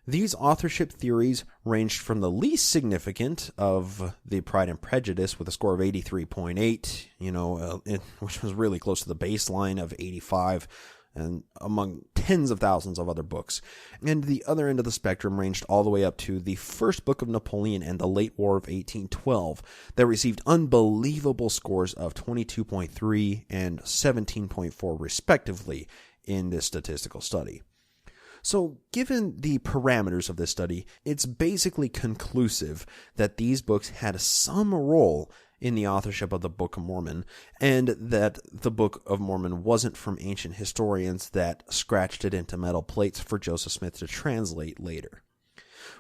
These authorship theories ranged from the least significant of the Pride and Prejudice with a score of 83.8, which was really close to the baseline of 85, and among tens of thousands of other books. And the other end of the spectrum ranged all the way up to the first book of Napoleon and the late War of 1812 that received unbelievable scores of 22.3 and 17.4 respectively in this statistical study. So, given the parameters of this study, it's basically conclusive that these books had some role in the authorship of the Book of Mormon, and that the Book of Mormon wasn't from ancient historians that scratched it into metal plates for Joseph Smith to translate later.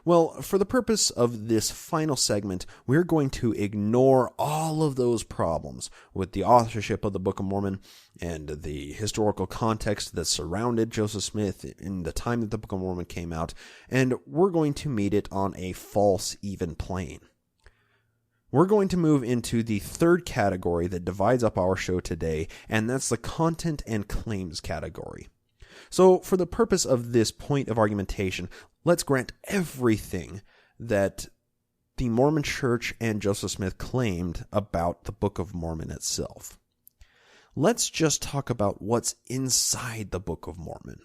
Well, for the purpose of this final segment, we're going to ignore all of those problems with the authorship of the Book of Mormon and the historical context that surrounded Joseph Smith in the time that the Book of Mormon came out, and we're going to meet it on a false even plane. We're going to move into the third category that divides up our show today, and that's the content and claims category. So, for the purpose of this point of argumentation, let's grant everything that the Mormon Church and Joseph Smith claimed about the Book of Mormon itself. Let's just talk about what's inside the Book of Mormon.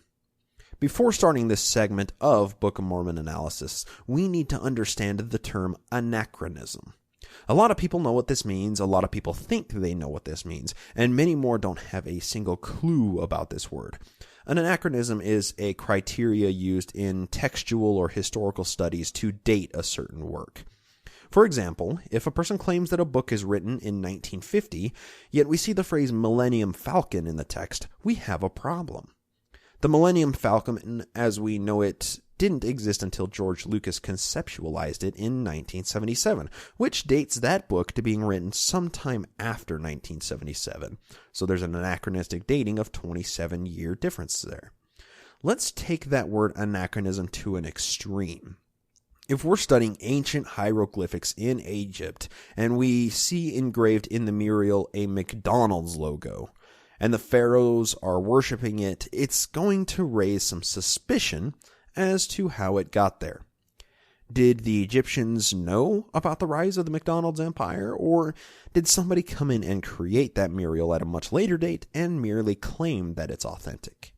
Before starting this segment of Book of Mormon analysis, we need to understand the term anachronism. A lot of people know what this means, a lot of people think they know what this means, and many more don't have a single clue about this word. An anachronism is a criteria used in textual or historical studies to date a certain work. For example, if a person claims that a book is written in 1950, yet we see the phrase Millennium Falcon in the text, we have a problem. The Millennium Falcon, as we know it, didn't exist until George Lucas conceptualized it in 1977, which dates that book to being written sometime after 1977. So there's an anachronistic dating of 27-year difference there. Let's take that word anachronism to an extreme. If we're studying ancient hieroglyphics in Egypt and we see engraved in the mural a McDonald's logo, and the pharaohs are worshiping it, it's going to raise some suspicion as to how it got there. Did the Egyptians know about the rise of the McDonald's empire, or did somebody come in and create that mural at a much later date and merely claim that it's authentic?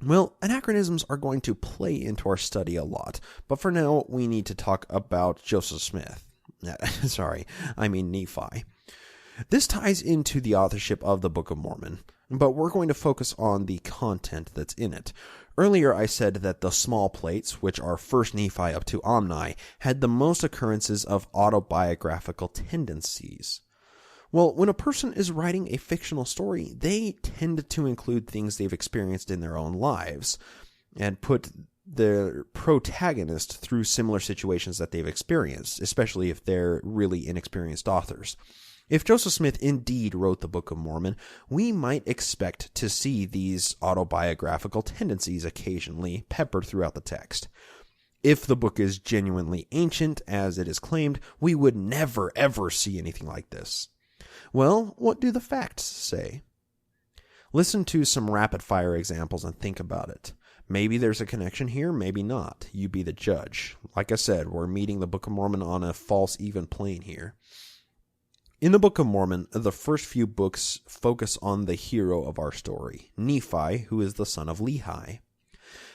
Well, anachronisms are going to play into our study a lot, but for now we need to talk about Joseph Smith. Nephi. This ties into the authorship of the Book of Mormon, but we're going to focus on the content that's in it. Earlier I said that the small plates, which are 1 Nephi up to Omni, had the most occurrences of autobiographical tendencies. Well, when a person is writing a fictional story, they tend to include things they've experienced in their own lives and put their protagonist through similar situations that they've experienced, especially if they're really inexperienced authors. If Joseph Smith indeed wrote the Book of Mormon, we might expect to see these autobiographical tendencies occasionally peppered throughout the text. If the book is genuinely ancient, as it is claimed, we would never ever see anything like this. Well, what do the facts say? Listen to some rapid-fire examples and think about it. Maybe there's a connection here, maybe not. You be the judge. Like I said, we're meeting the Book of Mormon on a false even plane here. In the Book of Mormon, the first few books focus on the hero of our story, Nephi, who is the son of Lehi.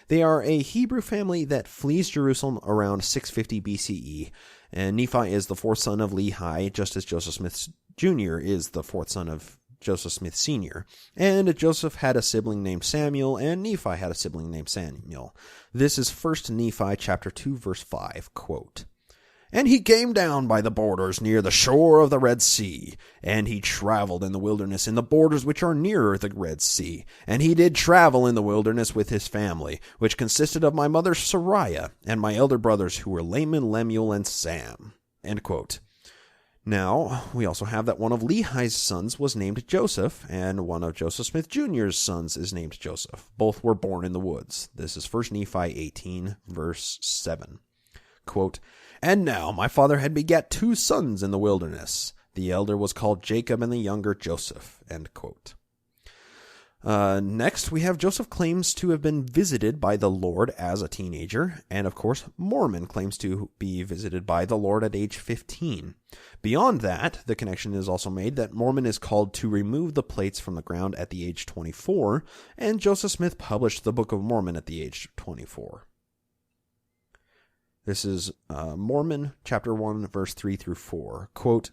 They are a Hebrew family that flees Jerusalem around 650 BCE, and Nephi is the fourth son of Lehi, just as Joseph Smith Jr. is the fourth son of Joseph Smith Sr. And Joseph had a sibling named Samuel, and Nephi had a sibling named Samuel. This is 1 Nephi chapter 2, verse 5, quote, "And he came down by the borders near the shore of the Red Sea, and he traveled in the wilderness in the borders which are nearer the Red Sea. And he did travel in the wilderness with his family, which consisted of my mother Sariah, and my elder brothers who were Laman, Lemuel, and Sam." End quote. Now, we also have that one of Lehi's sons was named Joseph, and one of Joseph Smith Jr.'s sons is named Joseph. Both were born in the woods. This is 1 Nephi 18, verse 7. Quote, "And now my father had begat 2 sons in the wilderness. The elder was called Jacob, and the younger Joseph." End quote. Next, we have Joseph claims to have been visited by the Lord as a teenager, and of course, Mormon claims to be visited by the Lord at age 15. Beyond that, the connection is also made that Mormon is called to remove the plates from the ground at the age 24, and Joseph Smith published the Book of Mormon at the age 24. This is Mormon chapter 1, verse 3 through 4. Quote,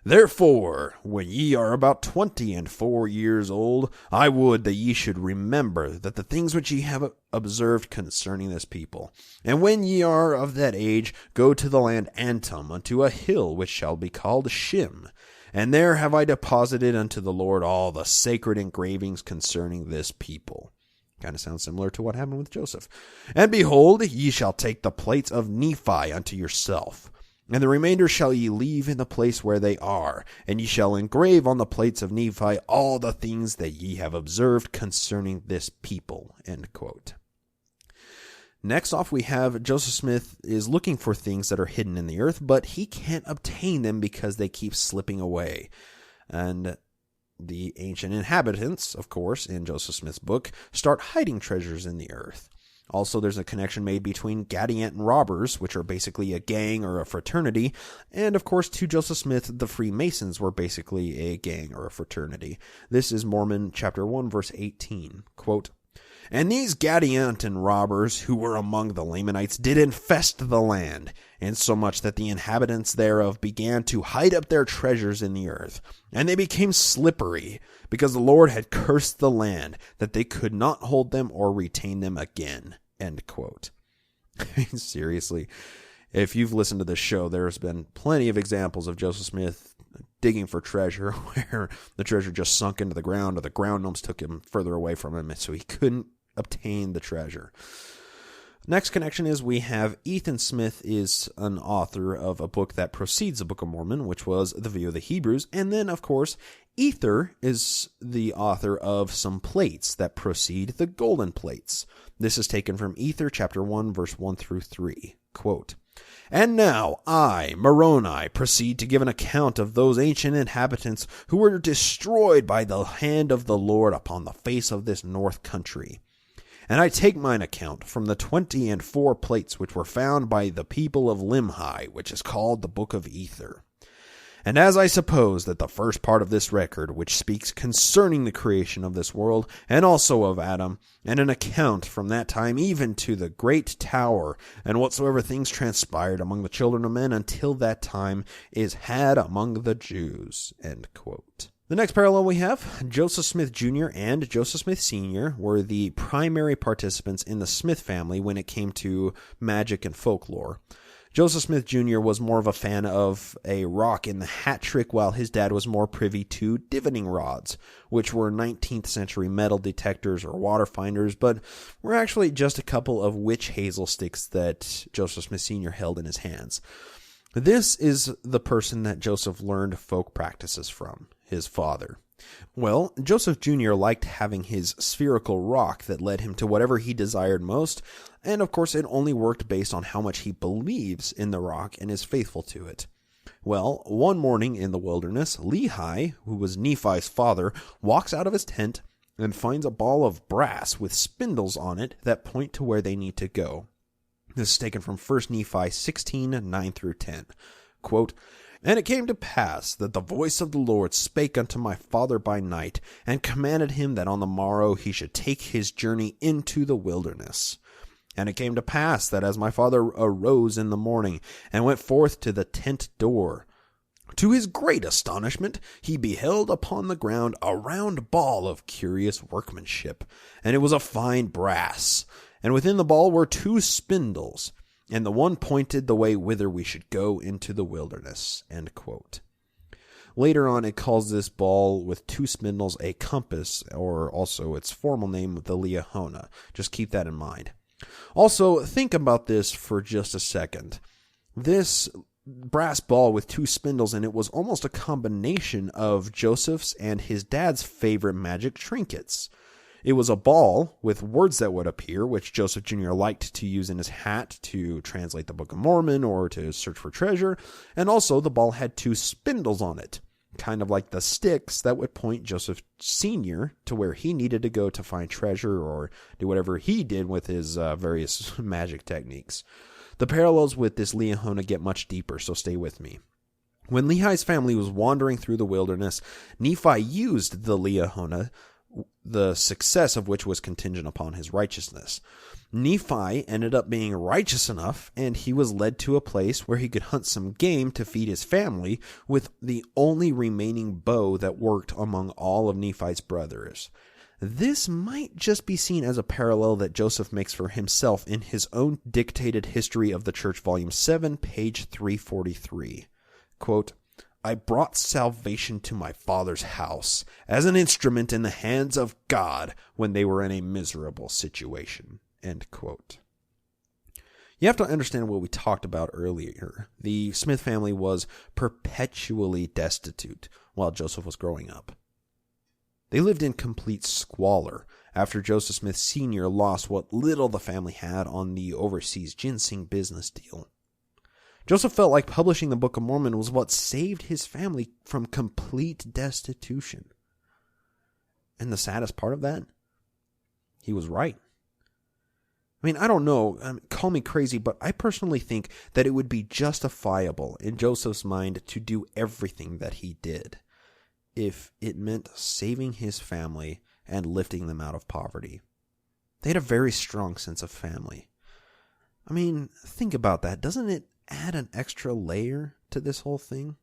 "Therefore, when ye are about 24 years old, I would that ye should remember that the things which ye have observed concerning this people. And when ye are of that age, go to the land Antum, unto a hill which shall be called Shim. And there have I deposited unto the Lord all the sacred engravings concerning this people." Kind of sounds similar to what happened with Joseph. "And behold, ye shall take the plates of Nephi unto yourself. And the remainder shall ye leave in the place where they are, and ye shall engrave on the plates of Nephi all the things that ye have observed concerning this people." End quote. Next off, we have Joseph Smith is looking for things that are hidden in the earth, but he can't obtain them because they keep slipping away. And the ancient inhabitants, of course, in Joseph Smith's book, start hiding treasures in the earth. Also, there's a connection made between Gadianton robbers, which are basically a gang or a fraternity, and of course, to Joseph Smith, the Freemasons were basically a gang or a fraternity. This is Mormon chapter 1, verse 18. Quote, "And these Gadianton robbers, who were among the Lamanites, did infest the land, insomuch that the inhabitants thereof began to hide up their treasures in the earth. And they became slippery, because the Lord had cursed the land, that they could not hold them or retain them again." End quote. Seriously, if you've listened to this show, there's been plenty of examples of Joseph Smith digging for treasure where the treasure just sunk into the ground, or the ground gnomes took him further away from him, so he couldn't obtain the treasure. Next connection is we have Ethan Smith is an author of a book that precedes the Book of Mormon, which was The View of the Hebrews. And then, of course, Ether is the author of some plates that precede the golden plates. This is taken from Ether chapter 1, verse 1 through 3. Quote, "And now I, Moroni, proceed to give an account of those ancient inhabitants who were destroyed by the hand of the Lord upon the face of this north country. And I take mine account from the 24 plates which were found by the people of Limhi, which is called the Book of Ether. And as I suppose that the first part of this record, which speaks concerning the creation of this world, and also of Adam, and an account from that time even to the great tower, and whatsoever things transpired among the children of men until that time, is had among the Jews." End quote. The next parallel we have, Joseph Smith Jr. and Joseph Smith Sr. were the primary participants in the Smith family when it came to magic and folklore. Joseph Smith Jr. was more of a fan of a rock in the hat trick, while his dad was more privy to divining rods, which were 19th century metal detectors or water finders, but were actually just a couple of witch hazel sticks that Joseph Smith Sr. held in his hands. This is the person that Joseph learned folk practices from, his father. Well, Joseph Jr. liked having his spherical rock that led him to whatever he desired most, and of course it only worked based on how much he believes in the rock and is faithful to it. Well, one morning in the wilderness, Lehi, who was Nephi's father, walks out of his tent and finds a ball of brass with spindles on it that point to where they need to go. This is taken from 1 Nephi 16, 9 through 10. Quote, "And it came to pass that the voice of the Lord spake unto my father by night, and commanded him that on the morrow he should take his journey into the wilderness. And it came to pass that as my father arose in the morning, and went forth to the tent door, to his great astonishment he beheld upon the ground a round ball of curious workmanship, and it was of fine brass. And within the ball were 2 spindles, and the one pointed the way whither we should go into the wilderness." End quote. Later on, it calls this ball with 2 spindles a compass, or also its formal name, the Liahona. Just keep that in mind. Also, think about this for just a second. This brass ball with 2 spindles in it was almost a combination of Joseph's and his dad's favorite magic trinkets. It was a ball with words that would appear, which Joseph Jr. liked to use in his hat to translate the Book of Mormon or to search for treasure, and also the ball had 2 spindles on it, kind of like the sticks that would point Joseph Sr. to where he needed to go to find treasure or do whatever he did with his various magic techniques. The parallels with this Liahona get much deeper, so stay with me. When Lehi's family was wandering through the wilderness, Nephi used the Liahona, the success of which was contingent upon his righteousness. Nephi ended up being righteous enough, and he was led to a place where he could hunt some game to feed his family with the only remaining bow that worked among all of Nephi's brothers. This might just be seen as a parallel that Joseph makes for himself in his own dictated History of the Church, Volume 7, page 343. Quote, "I brought salvation to my father's house as an instrument in the hands of God when they were in a miserable situation." End quote. You have to understand what we talked about earlier. The Smith family was perpetually destitute while Joseph was growing up. They lived in complete squalor after Joseph Smith Sr. lost what little the family had on the overseas ginseng business deal. Joseph felt like publishing the Book of Mormon was what saved his family from complete destitution. And the saddest part of that, he was right. I mean, I don't know, call me crazy, but I personally think that it would be justifiable in Joseph's mind to do everything that he did if it meant saving his family and lifting them out of poverty. They had a very strong sense of family. I mean, think about that. Doesn't it add an extra layer to this whole thing?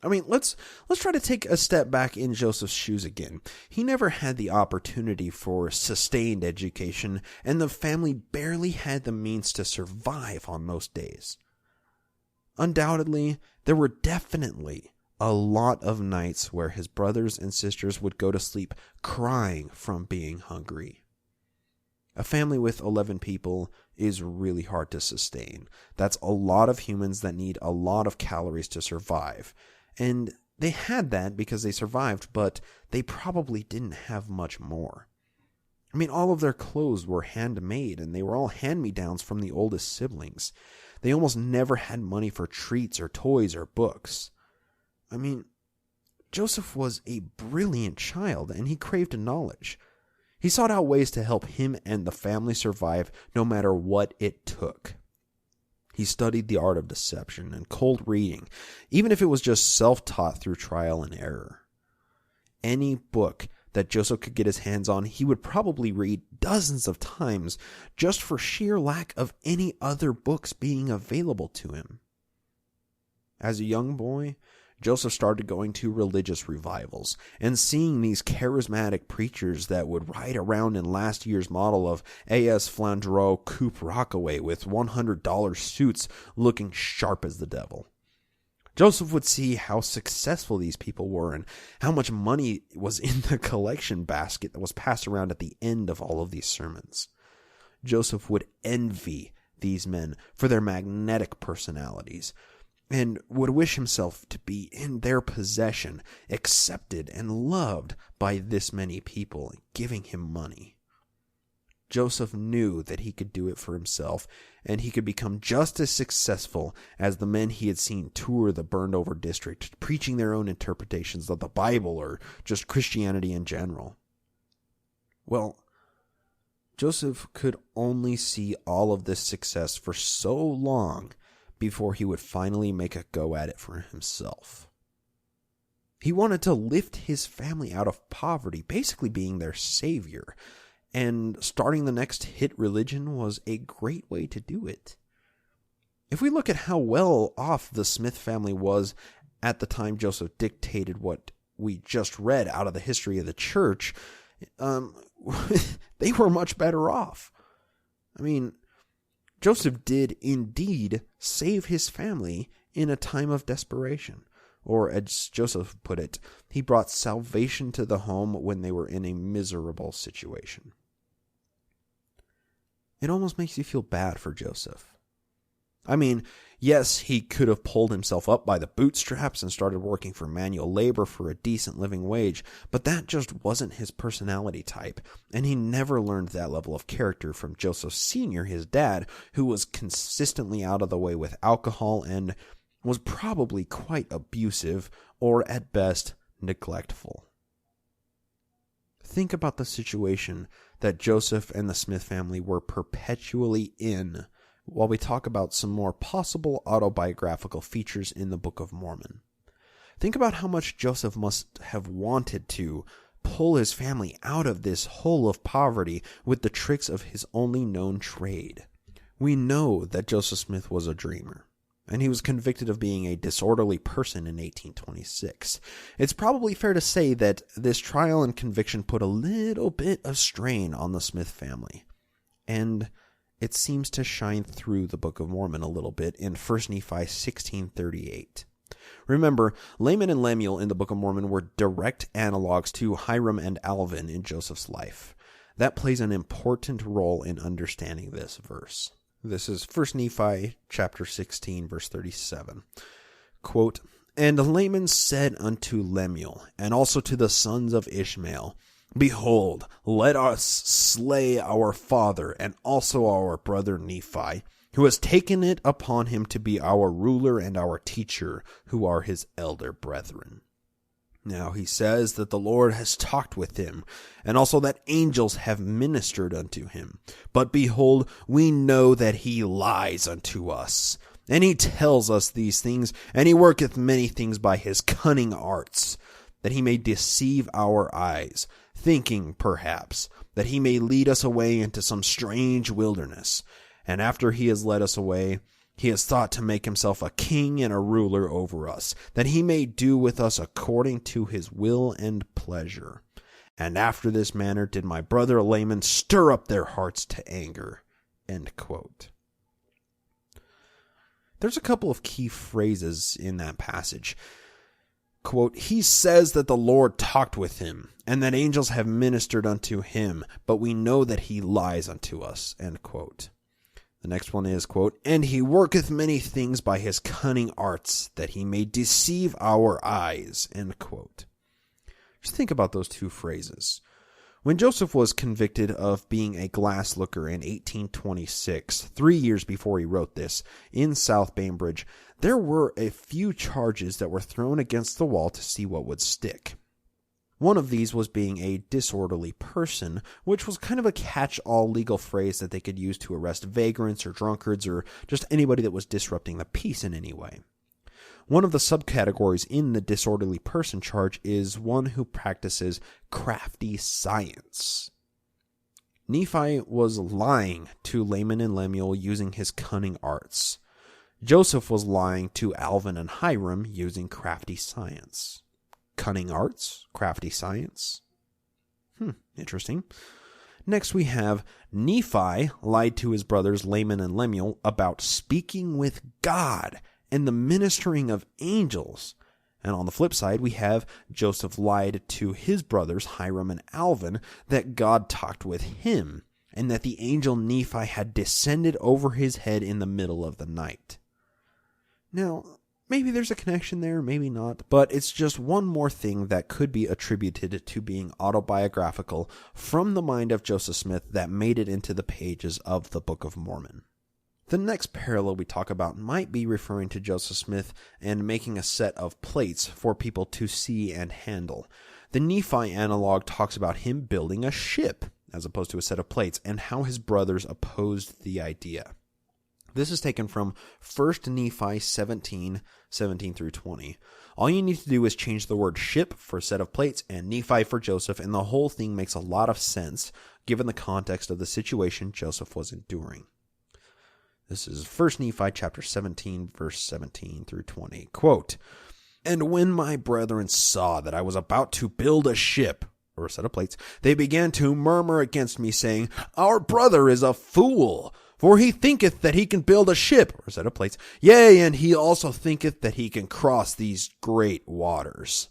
I mean, let's try to take a step back in Joseph's shoes again. He never had the opportunity for sustained education, and the family barely had the means to survive on most days. Undoubtedly, there were definitely a lot of nights where his brothers and sisters would go to sleep crying from being hungry. A family with 11 people is really hard to sustain. That's a lot of humans that need a lot of calories to survive. And they had that because they survived, but they probably didn't have much more. I mean, all of their clothes were handmade, and they were all hand-me-downs from the oldest siblings. They almost never had money for treats or toys or books. I mean, Joseph was a brilliant child, and he craved knowledge. He sought out ways to help him and the family survive no matter what it took. He studied the art of deception and cold reading, even if it was just self-taught through trial and error. Any book that Joseph could get his hands on, he would probably read dozens of times just for sheer lack of any other books being available to him. As a young boy, Joseph started going to religious revivals and seeing these charismatic preachers that would ride around in last year's model of A.S. Flandreau Coupe Rockaway with $100 suits looking sharp as the devil. Joseph would see how successful these people were and how much money was in the collection basket that was passed around at the end of all of these sermons. Joseph would envy these men for their magnetic personalities, and would wish himself to be in their possession, accepted and loved by this many people, giving him money. Joseph knew that he could do it for himself, and he could become just as successful as the men he had seen tour the burned-over district, preaching their own interpretations of the Bible or just Christianity in general. Well, Joseph could only see all of this success for so long before he would finally make a go at it for himself. He wanted to lift his family out of poverty, basically being their savior, and starting the next hit religion was a great way to do it. If we look at how well off the Smith family was at the time Joseph dictated what we just read out of the history of the church, they were much better off. I mean, Joseph did indeed save his family in a time of desperation. Or, as Joseph put it, he brought salvation to the home when they were in a miserable situation. It almost makes you feel bad for Joseph. I mean, yes, he could have pulled himself up by the bootstraps and started working for manual labor for a decent living wage, but that just wasn't his personality type, and he never learned that level of character from Joseph Sr., his dad, who was consistently out of the way with alcohol and was probably quite abusive, or at best, neglectful. Think about the situation that Joseph and the Smith family were perpetually in while we talk about some more possible autobiographical features in the Book of Mormon. Think about how much Joseph must have wanted to pull his family out of this hole of poverty with the tricks of his only known trade. We know that Joseph Smith was a dreamer, and he was convicted of being a disorderly person in 1826. It's probably fair to say that this trial and conviction put a little bit of strain on the Smith family, and it seems to shine through the Book of Mormon a little bit in 1 Nephi 16:38. Remember, Laman and Lemuel in the Book of Mormon were direct analogs to Hiram and Alvin in Joseph's life. That plays an important role in understanding this verse. This is 1 Nephi chapter 16, verse 37. Quote, "And Laman said unto Lemuel, and also to the sons of Ishmael, Behold, let us slay our father, and also our brother Nephi, who has taken it upon him to be our ruler and our teacher, who are his elder brethren. Now he says that the Lord has talked with him, and also that angels have ministered unto him. But behold, we know that he lies unto us. And he tells us these things, and he worketh many things by his cunning arts, that he may deceive our eyes, thinking, perhaps, that he may lead us away into some strange wilderness. And after he has led us away, he has thought to make himself a king and a ruler over us, that he may do with us according to his will and pleasure. And after this manner did my brother Laman stir up their hearts to anger." End quote. There's a couple of key phrases in that passage. Quote, "He says that the Lord talked with him, and that angels have ministered unto him, but we know that he lies unto us." End quote. The next one is, quote, "And he worketh many things by his cunning arts, that he may deceive our eyes." End quote. Just think about those two phrases. When Joseph was convicted of being a glass looker in 1826, 3 years before he wrote this, in South Bainbridge, there were a few charges that were thrown against the wall to see what would stick. One of these was being a disorderly person, which was kind of a catch-all legal phrase that they could use to arrest vagrants or drunkards or just anybody that was disrupting the peace in any way. One of the subcategories in the disorderly person charge is one who practices crafty science. Nephi was lying to Laman and Lemuel using his cunning arts. Joseph was lying to Alvin and Hiram using crafty science. Cunning arts, crafty science. Interesting. Next we have Nephi lied to his brothers Laman and Lemuel about speaking with God and the ministering of angels. And on the flip side, we have Joseph lied to his brothers Hiram and Alvin that God talked with him, and that the angel Nephi had descended over his head in the middle of the night. Now, maybe there's a connection there, maybe not, but it's just one more thing that could be attributed to being autobiographical from the mind of Joseph Smith that made it into the pages of the Book of Mormon. The next parallel we talk about might be referring to Joseph Smith and making a set of plates for people to see and handle. The Nephi analog talks about him building a ship as opposed to a set of plates, and how his brothers opposed the idea. This is taken from 1 Nephi 17 through 20. All you need to do is change the word ship for a set of plates and Nephi for Joseph, and the whole thing makes a lot of sense given the context of the situation Joseph was enduring. This is 1 Nephi chapter 17, verse 17 through 20. Quote, "And when my brethren saw that I was about to build a ship," or a set of plates, "they began to murmur against me, saying, Our brother is a fool, for he thinketh that he can build a ship," or a set of plates, "yea, and he also thinketh that he can cross these great waters.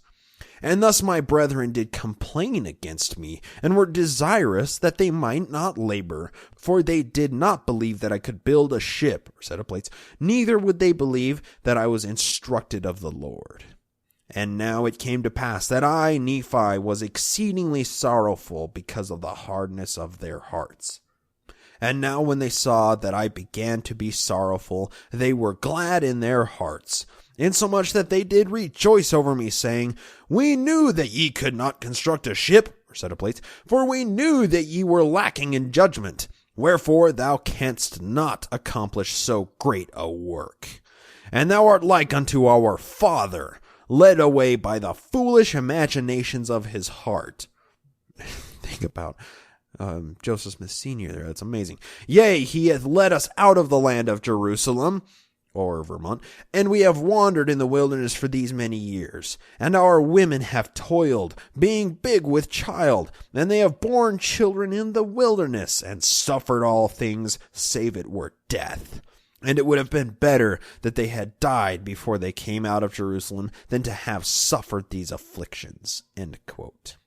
And thus my brethren did complain against me, and were desirous that they might not labor, for they did not believe that I could build a ship," or set of plates, "neither would they believe that I was instructed of the Lord. And now it came to pass that I, Nephi, was exceedingly sorrowful because of the hardness of their hearts. And now when they saw that I began to be sorrowful, they were glad in their hearts, insomuch that they did rejoice over me, saying, We knew that ye could not construct a ship," or set of plates, "for we knew that ye were lacking in judgment. Wherefore thou canst not accomplish so great a work. And thou art like unto our father, led away by the foolish imaginations of his heart." Think about Joseph Smith Sr. there. That's amazing. "Yea, he hath led us out of the land of Jerusalem," or Vermont, "and we have wandered in the wilderness for these many years. And our women have toiled, being big with child, and they have borne children in the wilderness, and suffered all things, save it were death. And it would have been better that they had died before they came out of Jerusalem than to have suffered these afflictions." End quote.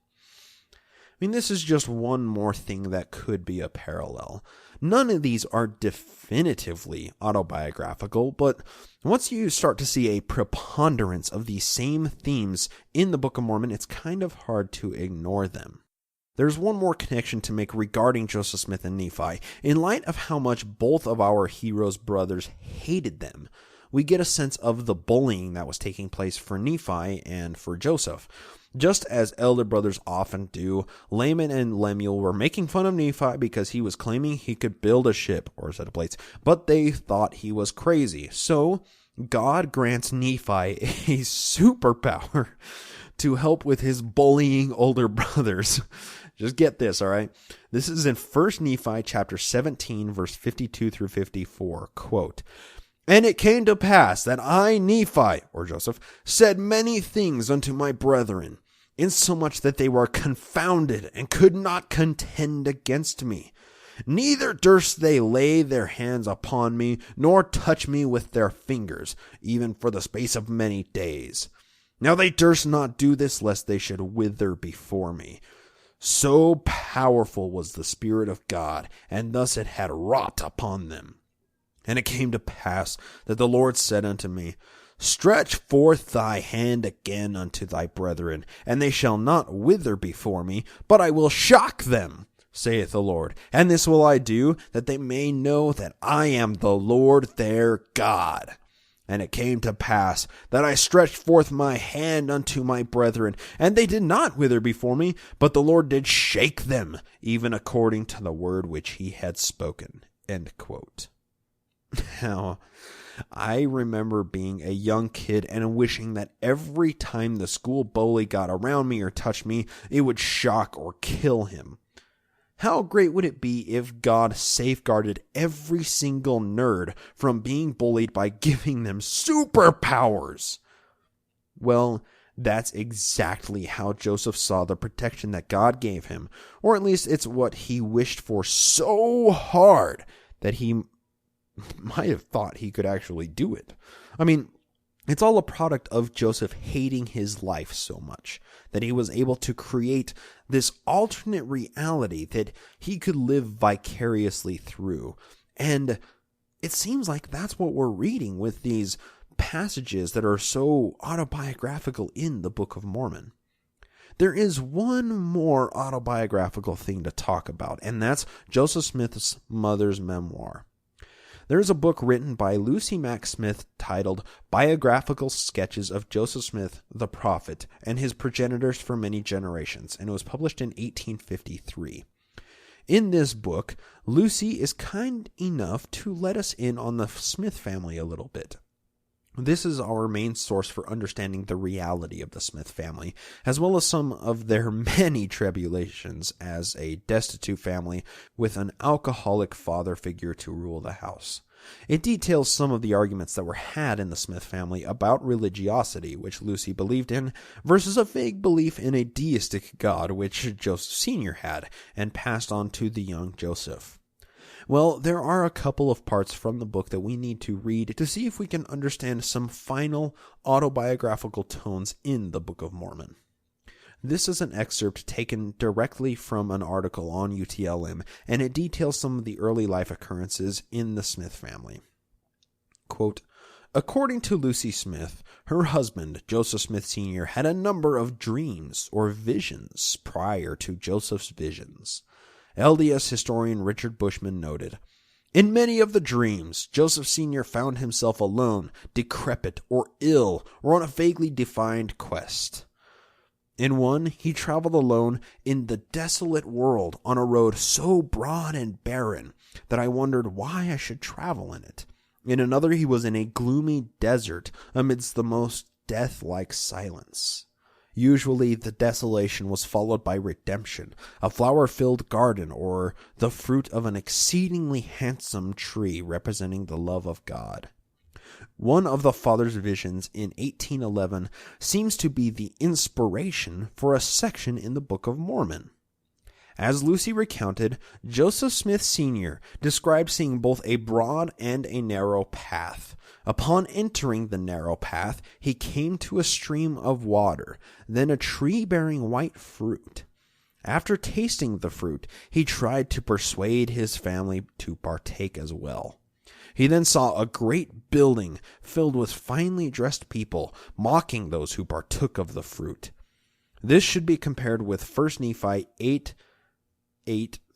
I mean, this is just one more thing that could be a parallel. None of these are definitively autobiographical, but once you start to see a preponderance of these same themes in the Book of Mormon, it's kind of hard to ignore them. There's one more connection to make regarding Joseph Smith and Nephi. In light of how much both of our heroes' brothers hated them, we get a sense of the bullying that was taking place for Nephi and for Joseph. Just as elder brothers often do, Laman and Lemuel were making fun of Nephi because he was claiming he could build a ship or a set of plates, but they thought he was crazy. So God grants Nephi a superpower to help with his bullying older brothers. Just get this, all right? This is in 1 Nephi chapter 17, verse 52 through 54. Quote, "And it came to pass that I, Nephi," or Joseph, "said many things unto my brethren, insomuch that they were confounded and could not contend against me. Neither durst they lay their hands upon me, nor touch me with their fingers, even for the space of many days. Now they durst not do this, lest they should wither before me. So powerful was the Spirit of God, and thus it had wrought upon them. And it came to pass that the Lord said unto me, Stretch forth thy hand again unto thy brethren, and they shall not wither before me, but I will shock them, saith the Lord. And this will I do, that they may know that I am the Lord their God. And it came to pass that I stretched forth my hand unto my brethren, and they did not wither before me, but the Lord did shake them, even according to the word which he had spoken." End quote. Now, I remember being a young kid and wishing that every time the school bully got around me or touched me, it would shock or kill him. How great would it be if God safeguarded every single nerd from being bullied by giving them superpowers? Well, that's exactly how Joseph saw the protection that God gave him, or at least it's what he wished for so hard that he might have thought he could actually do it. I mean, it's all a product of Joseph hating his life so much that he was able to create this alternate reality that he could live vicariously through. And it seems like that's what we're reading with these passages that are so autobiographical in the Book of Mormon. There is one more autobiographical thing to talk about, and that's Joseph Smith's mother's memoir. There is a book written by Lucy Mack Smith titled Biographical Sketches of Joseph Smith, the Prophet, and His Progenitors for Many Generations, and it was published in 1853. In this book, Lucy is kind enough to let us in on the Smith family a little bit. This is our main source for understanding the reality of the Smith family, as well as some of their many tribulations as a destitute family with an alcoholic father figure to rule the house. It details some of the arguments that were had in the Smith family about religiosity, which Lucy believed in, versus a vague belief in a deistic God, which Joseph Sr. had, and passed on to the young Joseph. Well, there are a couple of parts from the book that we need to read to see if we can understand some final autobiographical tones in the Book of Mormon. This is an excerpt taken directly from an article on UTLM, and it details some of the early life occurrences in the Smith family. Quote, according to Lucy Smith, her husband, Joseph Smith Sr., had a number of dreams or visions prior to Joseph's visions. LDS historian Richard Bushman noted, in many of the dreams, Joseph Sr. found himself alone, decrepit, or ill, or on a vaguely defined quest. In one, he traveled alone in the desolate world on a road so broad and barren that I wondered why I should travel in it. In another, he was in a gloomy desert amidst the most death-like silence. Usually, the desolation was followed by redemption, a flower-filled garden, or the fruit of an exceedingly handsome tree representing the love of God. One of the father's visions in 1811 seems to be the inspiration for a section in the Book of Mormon. As Lucy recounted, Joseph Smith Sr. described seeing both a broad and a narrow path. Upon entering the narrow path, he came to a stream of water, then a tree bearing white fruit. After tasting the fruit, he tried to persuade his family to partake as well. He then saw a great building filled with finely dressed people, mocking those who partook of the fruit. This should be compared with 1 Nephi 8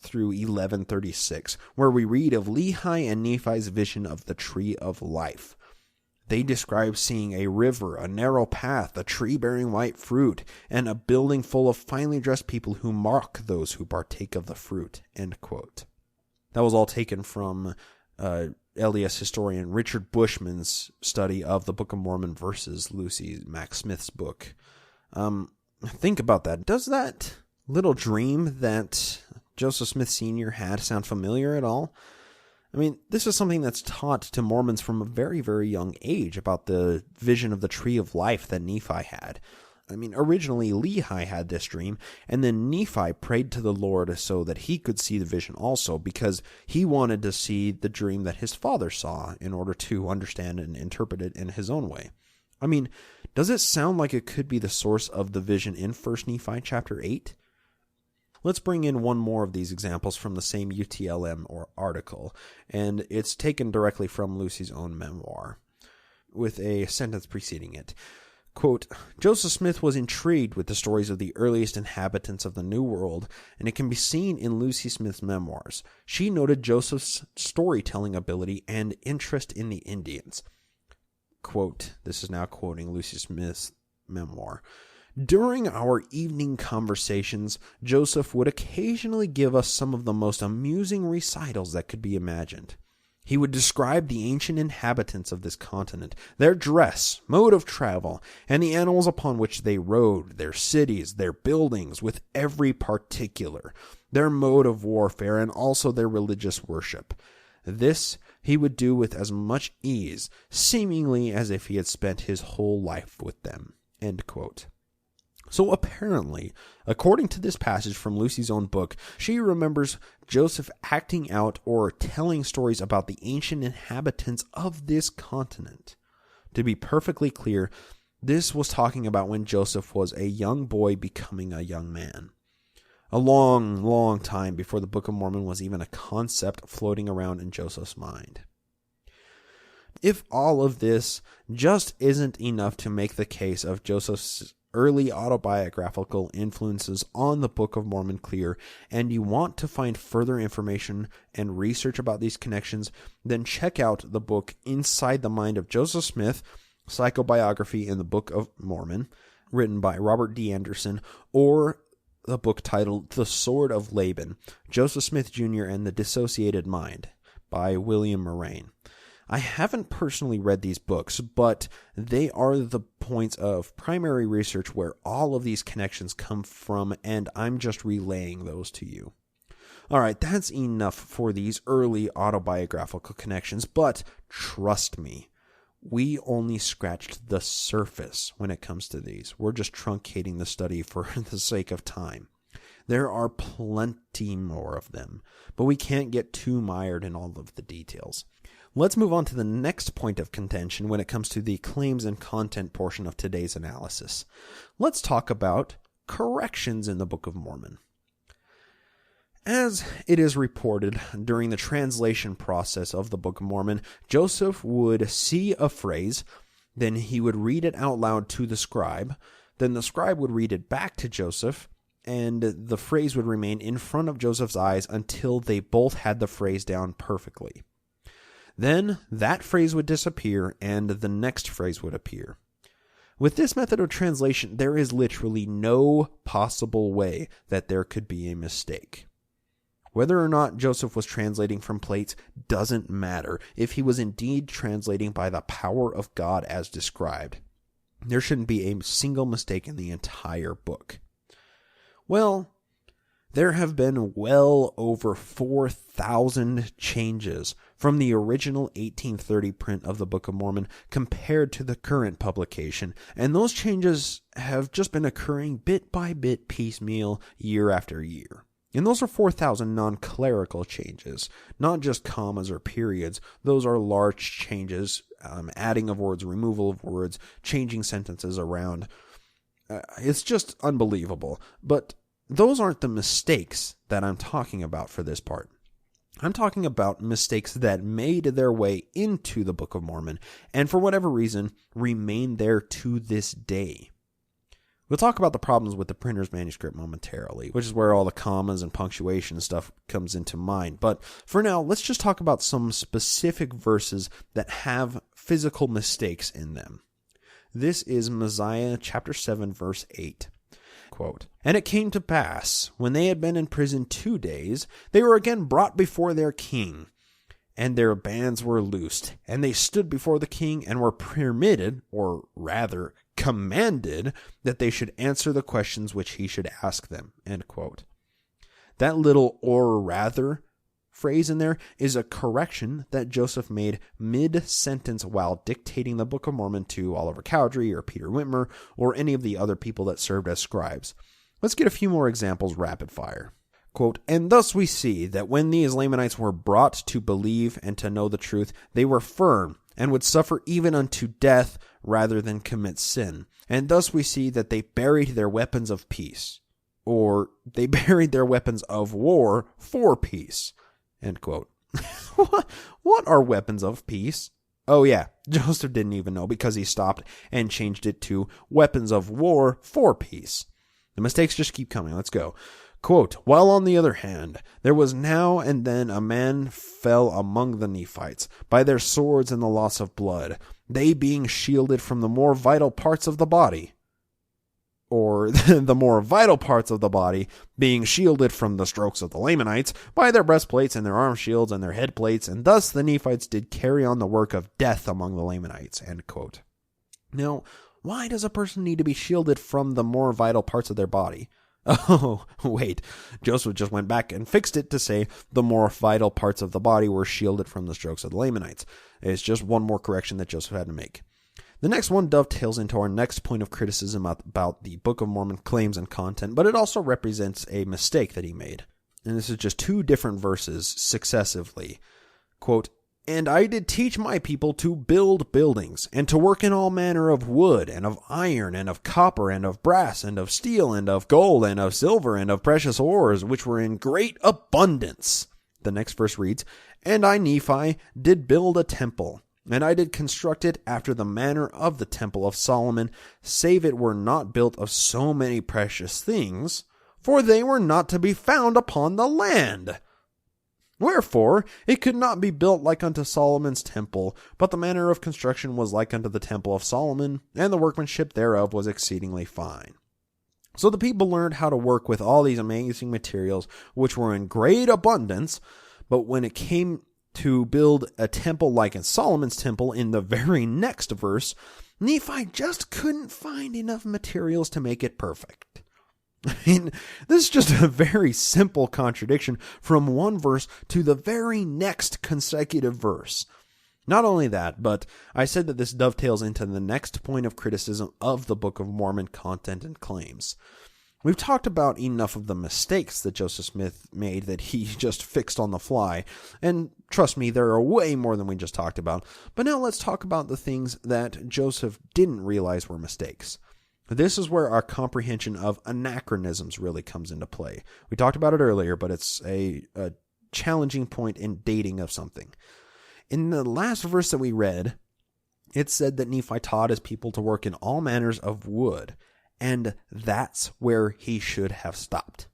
through 11:36, where we read of Lehi and Nephi's vision of the tree of life. They describe seeing a river, a narrow path, a tree bearing white fruit, and a building full of finely dressed people who mock those who partake of the fruit. End quote. That was all taken from LDS historian Richard Bushman's study of the Book of Mormon versus Lucy Mack Smith's book. Think about that. Does that little dream that Joseph Smith Sr. had sound familiar at all? I mean, this is something that's taught to Mormons from a very, very young age about the vision of the tree of life that Nephi had. I mean, originally Lehi had this dream, and then Nephi prayed to the Lord so that he could see the vision also, because he wanted to see the dream that his father saw in order to understand and interpret it in his own way. I mean, does it sound like it could be the source of the vision in 1 Nephi chapter 8? Let's bring in one more of these examples from the same UTLM or article, and it's taken directly from Lucy's own memoir, with a sentence preceding it. Quote, Joseph Smith was intrigued with the stories of the earliest inhabitants of the New World, and it can be seen in Lucy Smith's memoirs. She noted Joseph's storytelling ability and interest in the Indians. Quote, this is now quoting Lucy Smith's memoir. During our evening conversations, Joseph would occasionally give us some of the most amusing recitals that could be imagined. He would describe the ancient inhabitants of this continent, their dress, mode of travel, and the animals upon which they rode, their cities, their buildings, with every particular, their mode of warfare, and also their religious worship. This he would do with as much ease, seemingly as if he had spent his whole life with them. End quote. So apparently, according to this passage from Lucy's own book, she remembers Joseph acting out or telling stories about the ancient inhabitants of this continent. To be perfectly clear, this was talking about when Joseph was a young boy becoming a young man. A long, long time before the Book of Mormon was even a concept floating around in Joseph's mind. If all of this just isn't enough to make the case of Joseph early autobiographical influences on the Book of Mormon clear, and you want to find further information and research about these connections, then check out the book Inside the Mind of Joseph Smith, Psychobiography in the Book of Mormon, written by Robert D. Anderson, or the book titled The Sword of Laban, Joseph Smith Jr. and the Dissociated Mind, by William Moraine. I haven't personally read these books, but they are the points of primary research where all of these connections come from, and I'm just relaying those to you. All right, that's enough for these early autobiographical connections, but trust me, we only scratched the surface when it comes to these. We're just truncating the study for the sake of time. There are plenty more of them, but we can't get too mired in all of the details. Let's move on to the next point of contention when it comes to the claims and content portion of today's analysis. Let's talk about corrections in the Book of Mormon. As it is reported during the translation process of the Book of Mormon, Joseph would see a phrase, then he would read it out loud to the scribe, then the scribe would read it back to Joseph, and the phrase would remain in front of Joseph's eyes until they both had the phrase down perfectly. Then that phrase would disappear and the next phrase would appear. With this method of translation, there is literally no possible way that there could be a mistake. Whether or not Joseph was translating from plates doesn't matter if he was indeed translating by the power of God as described. There shouldn't be a single mistake in the entire book. Well, there have been well over 4,000 changes from the original 1830 print of the Book of Mormon compared to the current publication, and those changes have just been occurring bit by bit, piecemeal, year after year. And those are 4,000 non-clerical changes, not just commas or periods. Those are large changes, adding of words, removal of words, changing sentences around. It's just unbelievable. But those aren't the mistakes that I'm talking about for this part. I'm talking about mistakes that made their way into the Book of Mormon and for whatever reason remain there to this day. We'll talk about the problems with the printer's manuscript momentarily, which is where all the commas and punctuation and stuff comes into mind. But for now, let's just talk about some specific verses that have physical mistakes in them. This is Mosiah chapter 7, verse 8. Quote, "And it came to pass, when they had been in prison 2 days, they were again brought before their king, and their bands were loosed, and they stood before the king and were permitted, or rather commanded, that they should answer the questions which he should ask them." End quote. That little "or rather" phrase in there is a correction that Joseph made mid-sentence while dictating the Book of Mormon to Oliver Cowdery or Peter Whitmer or any of the other people that served as scribes. Let's get a few more examples rapid fire. Quote, "And thus we see that when these Lamanites were brought to believe and to know the truth, they were firm and would suffer even unto death rather than commit sin. And thus we see that they buried their weapons of peace," or they buried their weapons of war for peace. End quote. What are weapons of peace? Oh yeah, Joseph didn't even know because he stopped and changed it to weapons of war for peace. The mistakes just keep coming. Let's go. Quote, "While on the other hand, there was now and then a man fell among the Nephites by their swords and the loss of blood, they being shielded from the more vital parts of the body," or the more vital parts of the body being shielded from the strokes of the Lamanites by their breastplates and their arm shields and their head plates, and thus the Nephites did carry on the work of death among the Lamanites. End quote. Now, why does a person need to be shielded from the more vital parts of their body? Oh, wait, Joseph just went back and fixed it to say the more vital parts of the body were shielded from the strokes of the Lamanites. It's just one more correction that Joseph had to make. The next one dovetails into our next point of criticism about the Book of Mormon claims and content, but it also represents a mistake that he made. And this is just 2 different verses successively. Quote, "And I did teach my people to build buildings, and to work in all manner of wood, and of iron, and of copper, and of brass, and of steel, and of gold, and of silver, and of precious ores, which were in great abundance." The next verse reads, "And I, Nephi, did build a temple, And I did construct it after the manner of the temple of Solomon, save it were not built of so many precious things, for they were not to be found upon the land. Wherefore it could not be built like unto Solomon's temple, but the manner of construction was like unto the temple of Solomon, and the workmanship thereof was exceedingly fine. So the people learned how to work with all these amazing materials, which were in great abundance, but when it came to build a temple like in Solomon's temple in the very next verse, Nephi just couldn't find enough materials to make it perfect. I mean, this is just a very simple contradiction from one verse to the very next consecutive verse. Not only that, but I said that this dovetails into the next point of criticism of the Book of Mormon content and claims. We've talked about enough of the mistakes that Joseph Smith made that he just fixed on the fly, and trust me, there are way more than we just talked about. But now let's talk about the things that Joseph didn't realize were mistakes. This is where our comprehension of anachronisms really comes into play. We talked about it earlier, but it's a challenging point in dating of something. In the last verse that we read, it said that Nephi taught his people to work in all manners of wood, and that's where he should have stopped.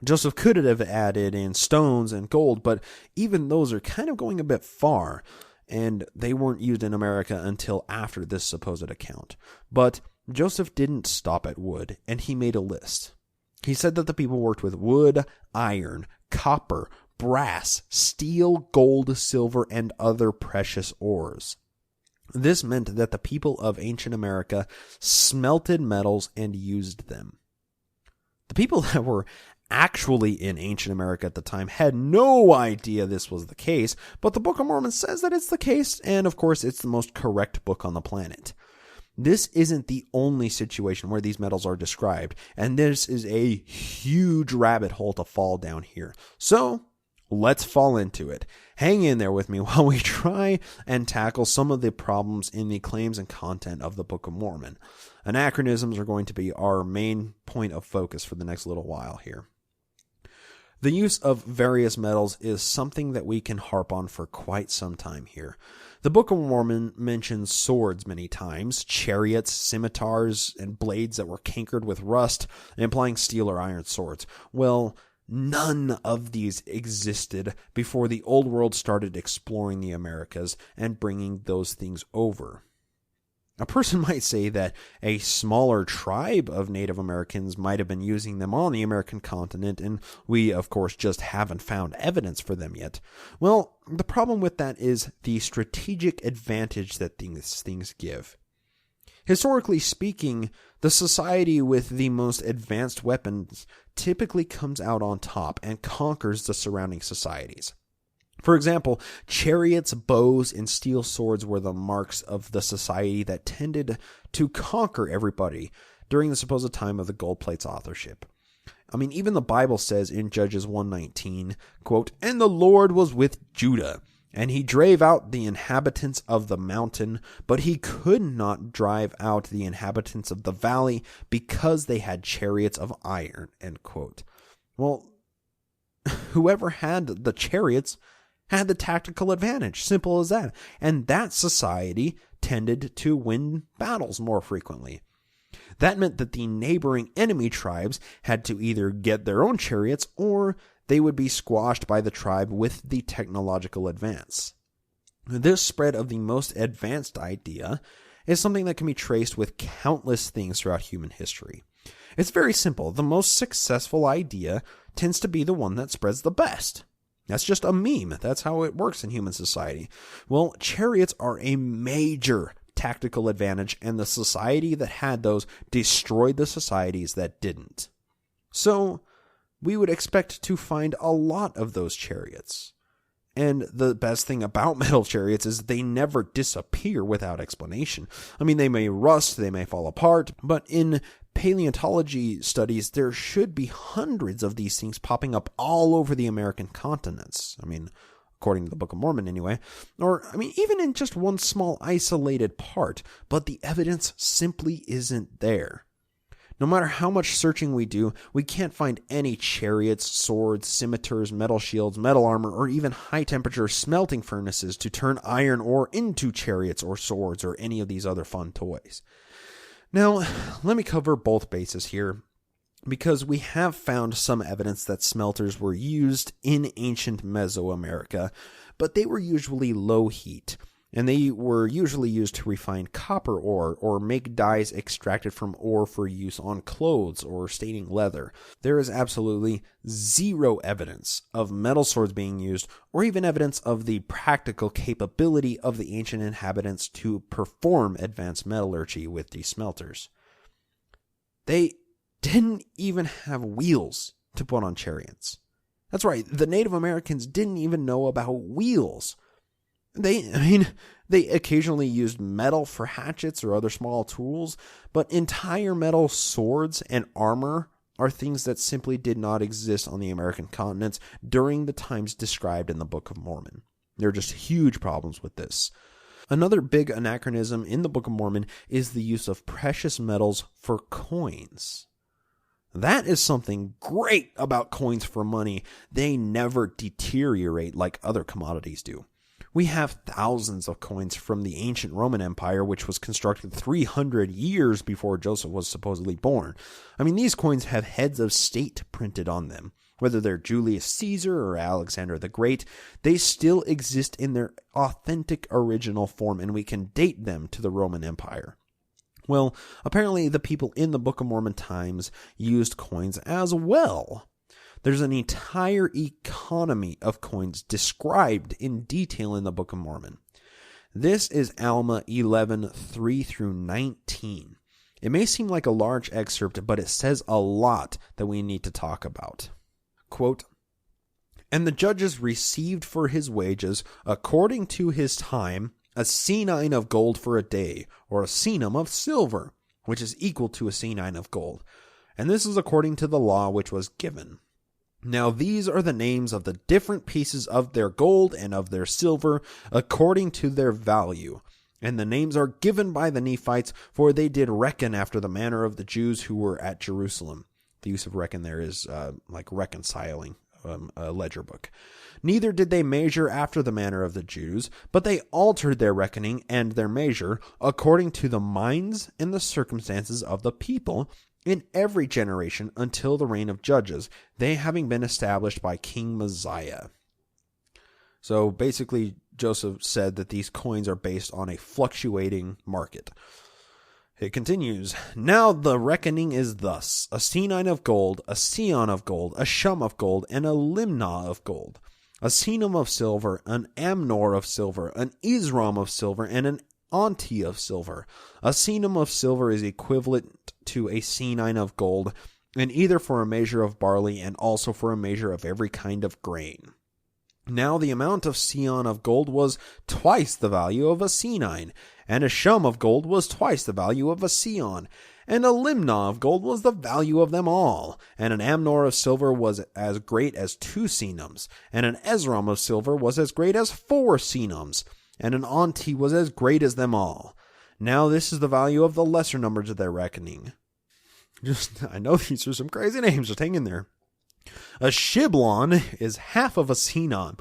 Joseph could have added in stones and gold, but even those are kind of going a bit far, and they weren't used in America until after this supposed account. But Joseph didn't stop at wood, and he made a list. He said that the people worked with wood, iron, copper, brass, steel, gold, silver, and other precious ores. This meant that the people of ancient America smelted metals and used them. The people that were actually in ancient America at the time had no idea this was the case, but the Book of Mormon says that it's the case, and of course it's the most correct book on the planet. This isn't the only situation where these metals are described, and this is a huge rabbit hole to fall down here. So, let's fall into it. Hang in there with me while we try and tackle some of the problems in the claims and content of the Book of Mormon. Anachronisms are going to be our main point of focus for the next little while here. The use of various metals is something that we can harp on for quite some time here. The Book of Mormon mentions swords many times, chariots, scimitars, and blades that were cankered with rust, implying steel or iron swords. Well, none of these existed before the Old World started exploring the Americas and bringing those things over. A person might say that a smaller tribe of Native Americans might have been using them on the American continent, and we, of course, just haven't found evidence for them yet. Well, the problem with that is the strategic advantage that these things give. Historically speaking, the society with the most advanced weapons typically comes out on top and conquers the surrounding societies. For example, chariots, bows, and steel swords were the marks of the society that tended to conquer everybody during the supposed time of the gold plate's authorship. I mean, even the Bible says in Judges 1:19, quote, "And the Lord was with Judah, and he drave out the inhabitants of the mountain, but he could not drive out the inhabitants of the valley because they had chariots of iron," end quote. Well, whoever had the chariots had the tactical advantage, simple as that. And that society tended to win battles more frequently. That meant that the neighboring enemy tribes had to either get their own chariots or they would be squashed by the tribe with the technological advance. This spread of the most advanced idea is something that can be traced with countless things throughout human history. It's very simple. The most successful idea tends to be the one that spreads the best. That's just a meme. That's how it works in human society. Well, chariots are a major tactical advantage, and the society that had those destroyed the societies that didn't. So, we would expect to find a lot of those chariots. And the best thing about metal chariots is they never disappear without explanation. I mean, they may rust, they may fall apart, but in paleontology studies, there should be hundreds of these things popping up all over the American continents. I mean, according to the Book of Mormon anyway. Or, I mean, even in just one small isolated part, but the evidence simply isn't there. No matter how much searching we do, we can't find any chariots, swords, scimitars, metal shields, metal armor, or even high-temperature smelting furnaces to turn iron ore into chariots or swords or any of these other fun toys. Now, let me cover both bases here, because we have found some evidence that smelters were used in ancient Mesoamerica, but they were usually low heat, and they were usually used to refine copper ore or make dyes extracted from ore for use on clothes or staining leather. There is absolutely zero evidence of metal swords being used, or even evidence of the practical capability of the ancient inhabitants to perform advanced metallurgy with these smelters. They didn't even have wheels to put on chariots. That's right, the Native Americans didn't even know about wheels. They occasionally used metal for hatchets or other small tools, but entire metal swords and armor are things that simply did not exist on the American continents during the times described in the Book of Mormon. There are just huge problems with this. Another big anachronism in the Book of Mormon is the use of precious metals for coins. That is something great about coins for money. They never deteriorate like other commodities do. We have thousands of coins from the ancient Roman Empire, which was constructed 300 years before Joseph was supposedly born. I mean, these coins have heads of state printed on them. Whether they're Julius Caesar or Alexander the Great, they still exist in their authentic original form, and we can date them to the Roman Empire. Well, apparently the people in the Book of Mormon times used coins as well. There's an entire economy of coins described in detail in the Book of Mormon. This is Alma 11:3-19. It may seem like a large excerpt, but it says a lot that we need to talk about. Quote, "And the judges received for his wages, according to his time, a senine of gold for a day, or a senum of silver, which is equal to a senine of gold. And this is according to the law which was given. Now these are the names of the different pieces of their gold and of their silver, according to their value. And the names are given by the Nephites, for they did reckon after the manner of the Jews who were at Jerusalem." The use of reckon there is like reconciling, a ledger book. "Neither did they measure after the manner of the Jews, but they altered their reckoning and their measure according to the minds and the circumstances of the people in every generation until the reign of judges, they having been established by King Messiah." So basically, Joseph said that these coins are based on a fluctuating market. It continues, "Now the reckoning is thus: a senine of gold, a seon of gold, a shum of gold, and a limnah of gold, a senum of silver, an amnor of silver, an isram of silver, and an onti of silver. A senum of silver is equivalent to a senine of gold, and either for a measure of barley and also for a measure of every kind of grain. Now the amount of seon of gold was twice the value of a senine, and a shum of gold was twice the value of a seon, and a limnah of gold was the value of them all, and an amnor of silver was as great as 2 senums, and an esrom of silver was as great as 4 senums, and an onti was as great as them all. Now this is the value of the lesser numbers of their reckoning." I know these are some crazy names, just hang in there. "A shiblon is half of a senon.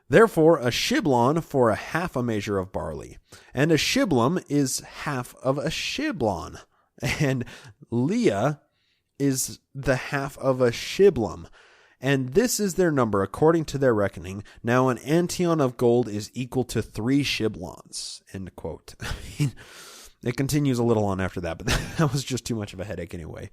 Therefore, a shiblon for a half a measure of barley. And a shiblum is half of a shiblon. And Leah is the half of a shiblum. And this is their number according to their reckoning. Now an antion of gold is equal to 3 shiblons." End quote. It continues a little on after that, but that was just too much of a headache anyway.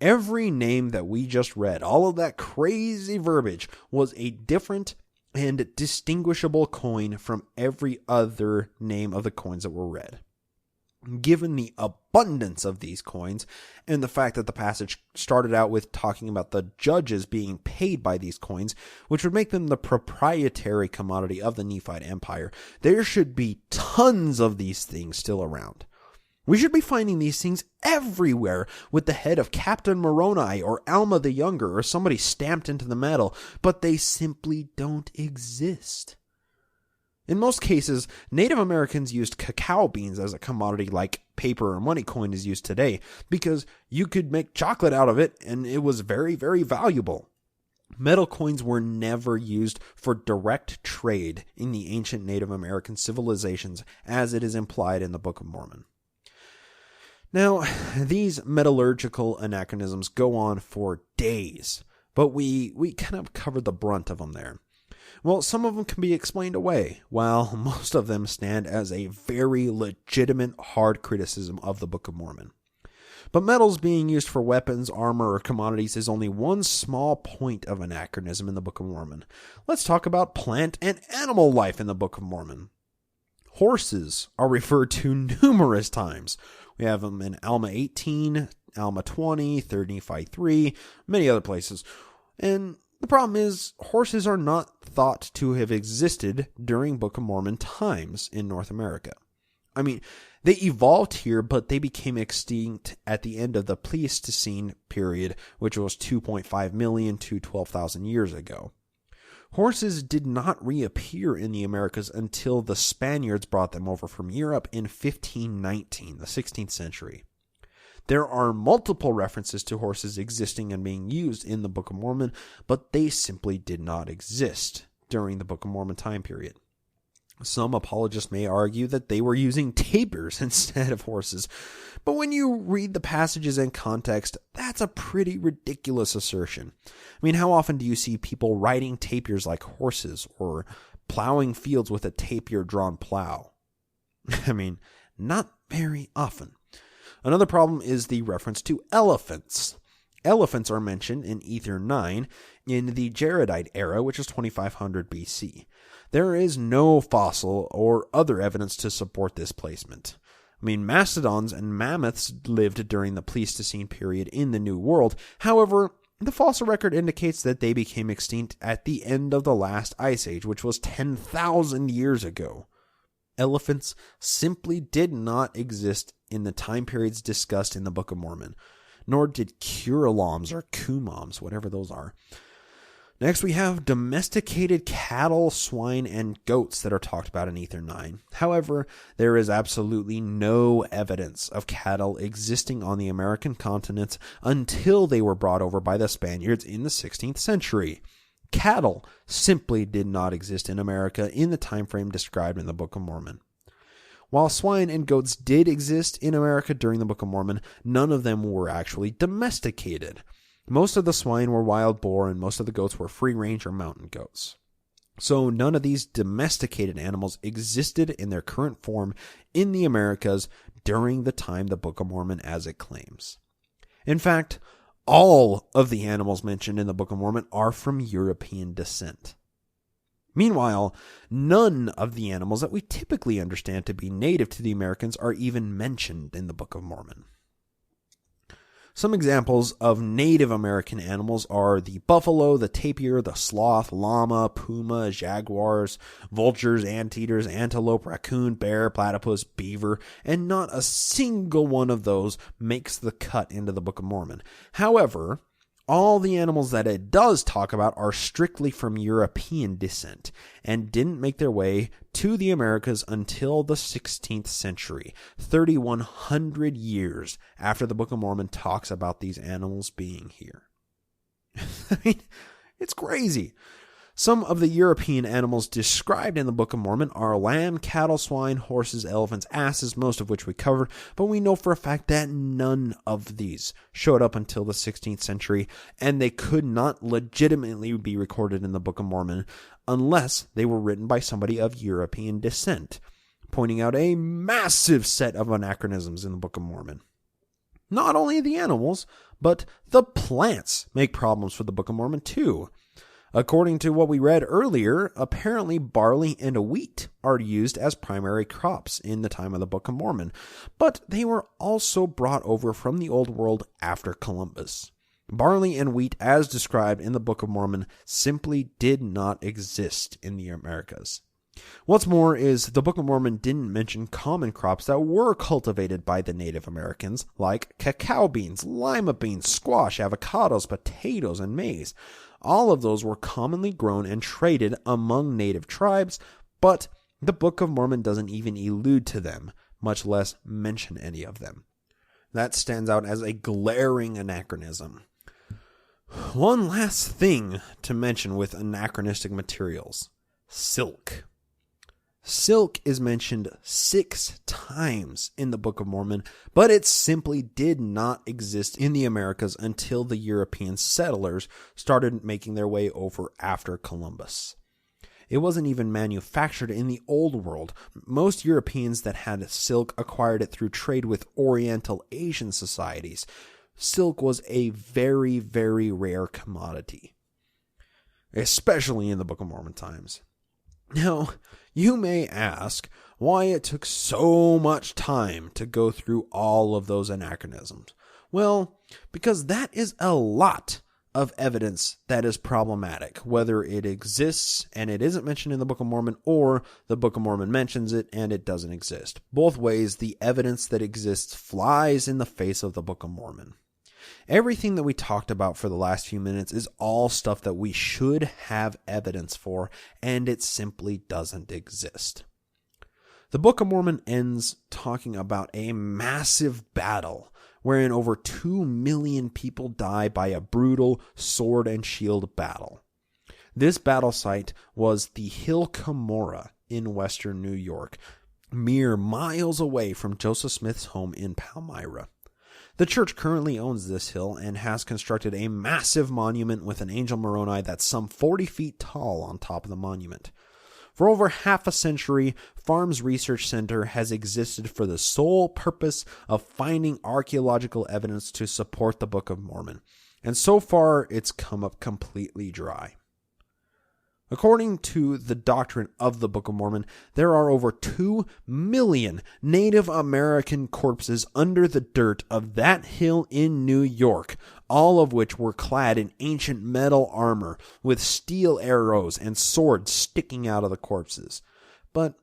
Every name that we just read, all of that crazy verbiage, was a different and distinguishable coin from every other name of the coins that were read. Given the abundance of these coins, and the fact that the passage started out with talking about the judges being paid by these coins, which would make them the proprietary commodity of the Nephite Empire, there should be tons of these things still around. We should be finding these things everywhere with the head of Captain Moroni or Alma the Younger or somebody stamped into the metal, but they simply don't exist. In most cases, Native Americans used cacao beans as a commodity like paper or money coin is used today because you could make chocolate out of it and it was very, very valuable. Metal coins were never used for direct trade in the ancient Native American civilizations as it is implied in the Book of Mormon. Now, these metallurgical anachronisms go on for days, but we kind of covered the brunt of them there. Well, some of them can be explained away, while most of them stand as a very legitimate hard criticism of the Book of Mormon. But metals being used for weapons, armor, or commodities is only one small point of anachronism in the Book of Mormon. Let's talk about plant and animal life in the Book of Mormon. Horses are referred to numerous times. We have them in Alma 18, Alma 20, 35:3, many other places. And the problem is, horses are not thought to have existed during Book of Mormon times in North America. I mean, they evolved here, but they became extinct at the end of the Pleistocene period, which was 2.5 million to 12,000 years ago. Horses did not reappear in the Americas until the Spaniards brought them over from Europe in 1519, the 16th century. There are multiple references to horses existing and being used in the Book of Mormon, but they simply did not exist during the Book of Mormon time period. Some apologists may argue that they were using tapirs instead of horses, but when you read the passages in context, that's a pretty ridiculous assertion. I mean, how often do you see people riding tapirs like horses or plowing fields with a tapir-drawn plow? I mean, not very often. Another problem is the reference to elephants. Elephants are mentioned in Ether 9 in the Jaredite era, which is 2500 BC. There is no fossil or other evidence to support this placement. I mean, mastodons and mammoths lived during the Pleistocene period in the New World. However, the fossil record indicates that they became extinct at the end of the last ice age, which was 10,000 years ago. Elephants simply did not exist in the time periods discussed in the Book of Mormon, nor did Kuraloms or Kumoms, whatever those are. Next, we have domesticated cattle, swine, and goats that are talked about in Ether 9. However, there is absolutely no evidence of cattle existing on the American continent until they were brought over by the Spaniards in the 16th century. Cattle simply did not exist in America in the time frame described in the Book of Mormon. While swine and goats did exist in America during the Book of Mormon, none of them were actually domesticated. Most of the swine were wild boar, and most of the goats were free-range or mountain goats. So none of these domesticated animals existed in their current form in the Americas during the time the Book of Mormon as it claims. In fact, all of the animals mentioned in the Book of Mormon are from European descent. Meanwhile, none of the animals that we typically understand to be native to the Americans are even mentioned in the Book of Mormon. Some examples of Native American animals are the buffalo, the tapir, the sloth, llama, puma, jaguars, vultures, anteaters, antelope, raccoon, bear, platypus, beaver, and not a single one of those makes the cut into the Book of Mormon. However, all the animals that it does talk about are strictly from European descent and didn't make their way to the Americas until the 16th century, 3,100 years after the Book of Mormon talks about these animals being here. I mean, it's crazy. Some of the European animals described in the Book of Mormon are lamb, cattle, swine, horses, elephants, asses, most of which we covered, but we know for a fact that none of these showed up until the 16th century, and they could not legitimately be recorded in the Book of Mormon unless they were written by somebody of European descent, pointing out a massive set of anachronisms in the Book of Mormon. Not only the animals, but the plants make problems for the Book of Mormon too. According to what we read earlier, apparently barley and wheat are used as primary crops in the time of the Book of Mormon, but they were also brought over from the Old World after Columbus. Barley and wheat, as described in the Book of Mormon, simply did not exist in the Americas. What's more is the Book of Mormon didn't mention common crops that were cultivated by the Native Americans, like cacao beans, lima beans, squash, avocados, potatoes, and maize. All of those were commonly grown and traded among native tribes, but The Book of Mormon doesn't even allude to them, much less mention any of them. That stands out as a glaring anachronism. One last thing to mention with anachronistic materials: silk. Silk is mentioned 6 times in the Book of Mormon, but it simply did not exist in the Americas until the European settlers started making their way over after Columbus. It wasn't even manufactured in the Old World. Most Europeans that had silk acquired it through trade with Oriental Asian societies. Silk was a very, very rare commodity, especially in the Book of Mormon times. Now, you may ask why it took so much time to go through all of those anachronisms. Well, because that is a lot of evidence that is problematic, whether it exists and it isn't mentioned in the Book of Mormon, or the Book of Mormon mentions it and it doesn't exist. Both ways, the evidence that exists flies in the face of the Book of Mormon. Everything that we talked about for the last few minutes is all stuff that we should have evidence for, and it simply doesn't exist. The Book of Mormon ends talking about a massive battle wherein over 2 million people die by a brutal sword and shield battle. This battle site was the Hill Cumorah in western New York, mere miles away from Joseph Smith's home in Palmyra. The church currently owns this hill and has constructed a massive monument with an angel Moroni that's some 40 feet tall on top of the monument. For over half a century, Farms Research Center has existed for the sole purpose of finding archaeological evidence to support the Book of Mormon, and so far it's come up completely dry. According to the doctrine of the Book of Mormon, there are over 2 million Native American corpses under the dirt of that hill in New York, all of which were clad in ancient metal armor with steel arrows and swords sticking out of the corpses. But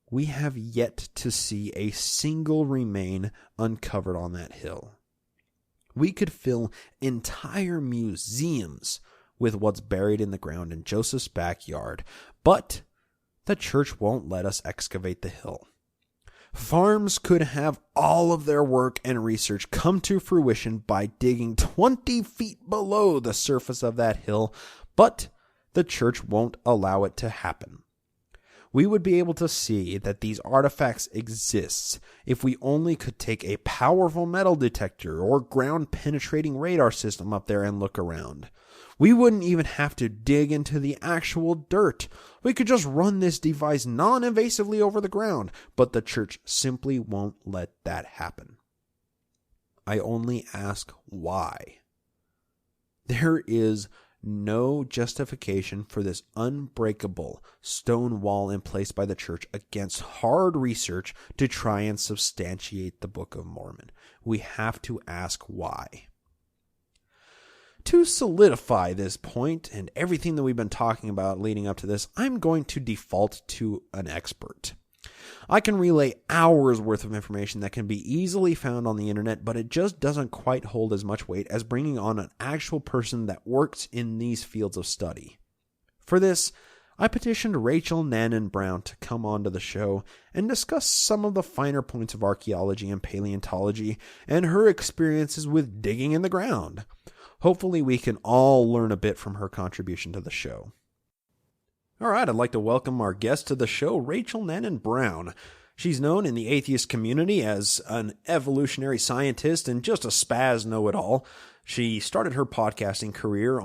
we have yet to see a single remain uncovered on that hill. We could fill entire museums with what's buried in the ground in Joseph's backyard, but the church won't let us excavate the hill. Farms could have all of their work and research come to fruition by digging 20 feet below the surface of that hill, but the church won't allow it to happen. We would be able to see that these artifacts exist if we only could take a powerful metal detector or ground-penetrating radar system up there and look around. We wouldn't even have to dig into the actual dirt. We could just run this device non-invasively over the ground, but the church simply won't let that happen. I only ask why. There is no justification for this unbreakable stone wall in place by the church against hard research to try and substantiate the Book of Mormon. We have to ask why. To solidify this point and everything that we've been talking about leading up to this, I'm going to default to an expert. I can relay hours worth of information that can be easily found on the internet, but it just doesn't quite hold as much weight as bringing on an actual person that works in these fields of study. For this, I petitioned Rachel Nanon Brown to come onto the show and discuss some of the finer points of archaeology and paleontology and her experiences with digging in the ground. Hopefully we can all learn a bit from her contribution to the show. All right, I'd like to welcome our guest to the show, Rachel Nanon Brown. She's known in the atheist community as an evolutionary scientist and just a spaz know-it-all. She started her podcasting career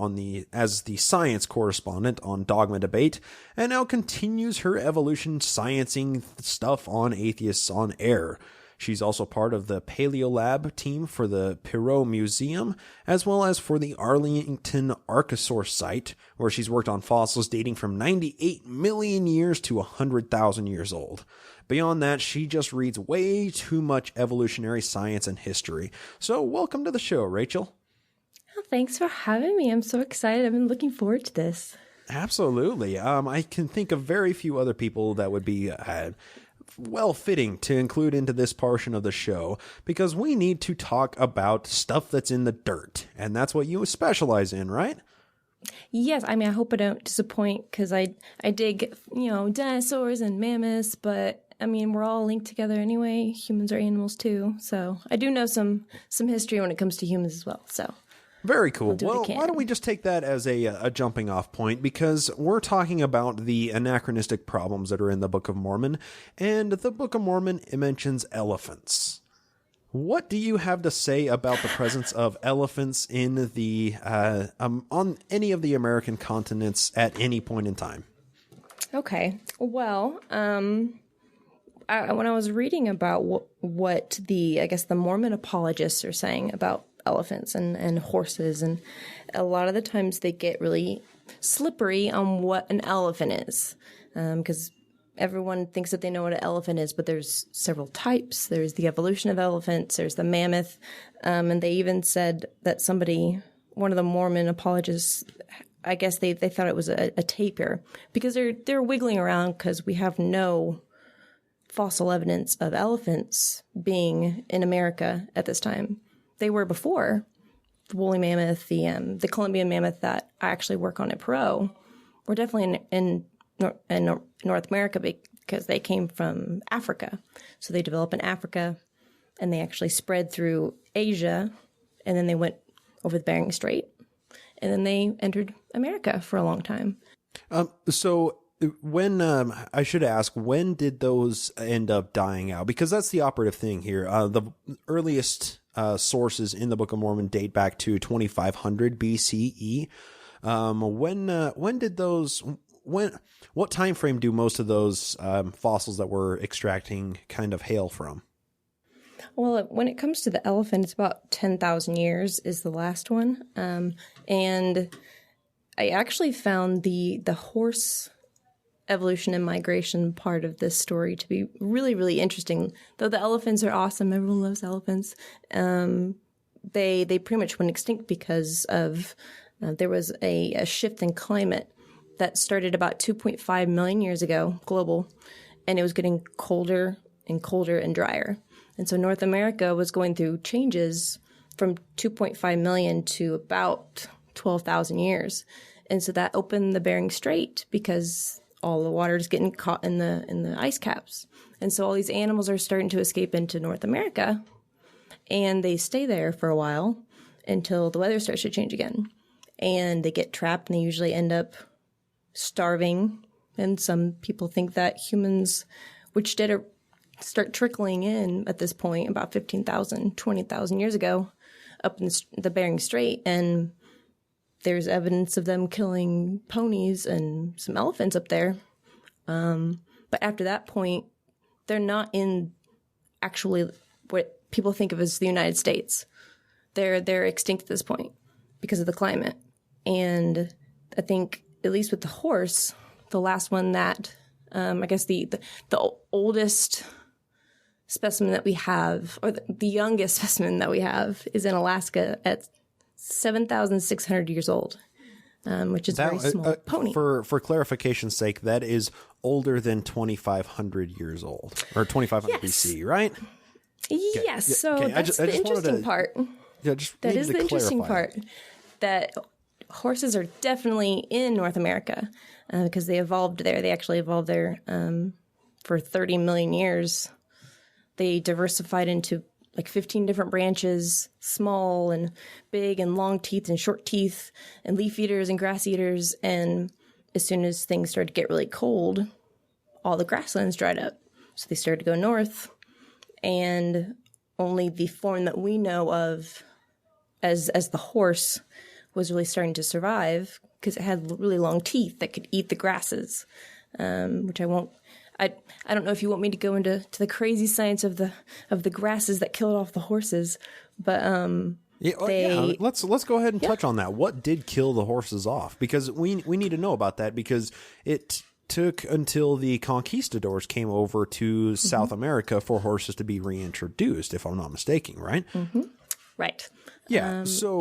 as the science correspondent on Dogma Debate, and now continues her evolution sciencing stuff on Atheists on Air. She's also part of the Paleolab team for the Perot Museum, as well as for the Arlington Archosaur site, where she's worked on fossils dating from 98 million years to 100,000 years old. Beyond that, she just reads way too much evolutionary science and history. So welcome to the show, Rachel. Well, thanks for having me. I'm so excited. I've been looking forward to this. Absolutely. I can think of very few other people that would be well-fitting to include into this portion of the show, because we need to talk about stuff that's in the dirt, and that's what you specialize in, right? Yes, I mean, I hope I don't disappoint because I dig, dinosaurs and mammoths, but I mean, we're all linked together anyway. Humans are animals too. So I do know some history when it comes to humans as well. So very cool. Well, why don't we just take that as a jumping off point, because we're talking about the anachronistic problems that are in the Book of Mormon, and the Book of Mormon mentions elephants. What do you have to say about the presence of elephants in the on any of the American continents at any point in time? Okay. Well, when I was reading about what the Mormon apologists are saying about elephants and horses, and a lot of the times they get really slippery on what an elephant is, because everyone thinks that they know what an elephant is, but there's several types. There's the evolution of elephants. There's the mammoth. And they even said that one of the Mormon apologists, I guess they thought it was a tapir, because they're wiggling around because we have no fossil evidence of elephants being in America at this time. They were before. The woolly mammoth, the Columbian mammoth that I actually work on at Perot, were definitely in North America because they came from Africa. So they developed in Africa, and they actually spread through Asia, and then they went over the Bering Strait, and then they entered America for a long time. So when I should ask, when did those end up dying out? Because that's the operative thing here. The earliest sources in the Book of Mormon date back to 2500 BCE. When did those? What time frame do most of those fossils that we're extracting kind of hail from? Well, when it comes to the elephant, it's about 10,000 years is the last one. And I actually found the horse evolution and migration part of this story to be really, really interesting. Though the elephants are awesome, everyone loves elephants. They pretty much went extinct because of there was a shift in climate that started about 2.5 million years ago, global, and it was getting colder and colder and drier. And so North America was going through changes from 2.5 million to about 12,000 years. And so that opened the Bering Strait because all the water is getting caught in the ice caps. And so all these animals are starting to escape into North America, and they stay there for a while until the weather starts to change again. And they get trapped, and they usually end up starving. And some people think that humans, which did start trickling in at this point about 15,000, 20,000 years ago up in the Bering Strait. And there's evidence of them killing ponies and some elephants up there. But after that point, they're not in actually what people think of as the United States. They're extinct at this point because of the climate. And I think, at least with the horse, the last one that, I guess the oldest specimen that we have, or the youngest specimen that we have, is in Alaska at 7,600 years old, which is a very small pony. For clarification's sake, that is older than 2,500 years old, or 2,500 BC, right? Yes. Okay. So that's the interesting part. Yeah, just that is the interesting part. That horses are definitely in North America because they evolved there. They actually evolved there for 30 million years. They diversified into like 15 different branches, small and big and long teeth and short teeth and leaf eaters and grass eaters. And as soon as things started to get really cold, all the grasslands dried up. So they started to go north, and only the form that we know of as the horse was really starting to survive because it had really long teeth that could eat the grasses, which I won't. I don't know if you want me to go into the crazy science of the grasses that killed off the horses, but let's go ahead and touch on that. What did kill the horses off? Because we need to know about that, because it took until the conquistadors came over to South America for horses to be reintroduced, if I'm not mistaken, right? Mm-hmm. Right. Yeah. So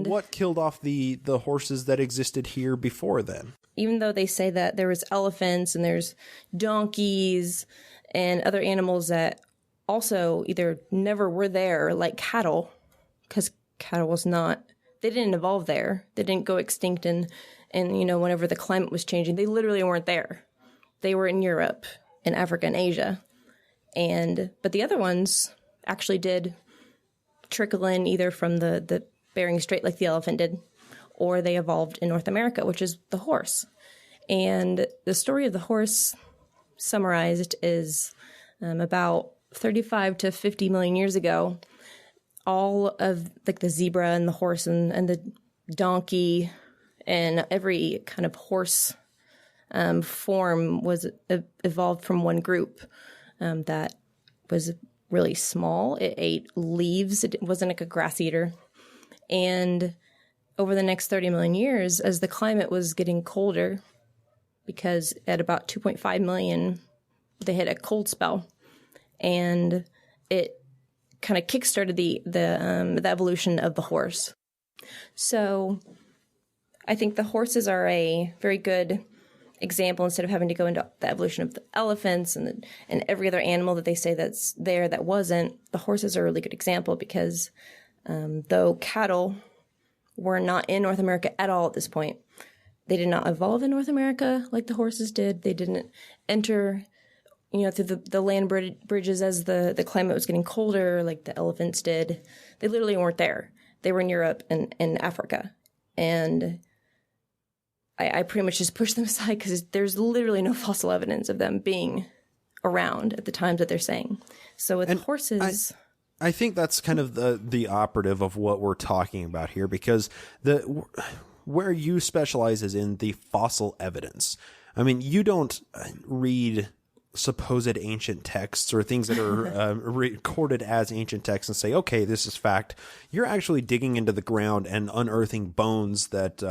what killed off the horses that existed here before then? Even though they say that there was elephants and there's donkeys and other animals that also either never were there, like cattle, because cattle was not they didn't evolve there. They didn't go extinct and whenever the climate was changing, they literally weren't there. They were in Europe, in Africa, and Asia. But the other ones actually did trickle in either from the Bering Strait like the elephant did, or they evolved in North America, which is the horse. And the story of the horse, summarized, is about 35 to 50 million years ago, all of like the zebra and the horse and the donkey and every kind of horse form was evolved from one group that was really small. It ate leaves. It wasn't like a grass eater. And over the next 30 million years, as the climate was getting colder, because at about 2.5 million, they hit a cold spell, and it kind of kickstarted the evolution of the horse. So I think the horses are a very good example, instead of having to go into the evolution of the elephants and every other animal that they say that's there that wasn't. The horses are a really good example because though cattle were not in North America at all at this point, they did not evolve in North America like the horses did. They didn't enter, through the land bridges as the climate was getting colder like the elephants did. They literally weren't there. They were in Europe and Africa. And I pretty much just pushed them aside because there's literally no fossil evidence of them being around at the times that they're saying. So with horses... I think that's kind of the operative of what we're talking about here, because where you specialize is in the fossil evidence. I mean, you don't read supposed ancient texts or things that are recorded as ancient texts and say, okay, this is fact. You're actually digging into the ground and unearthing bones that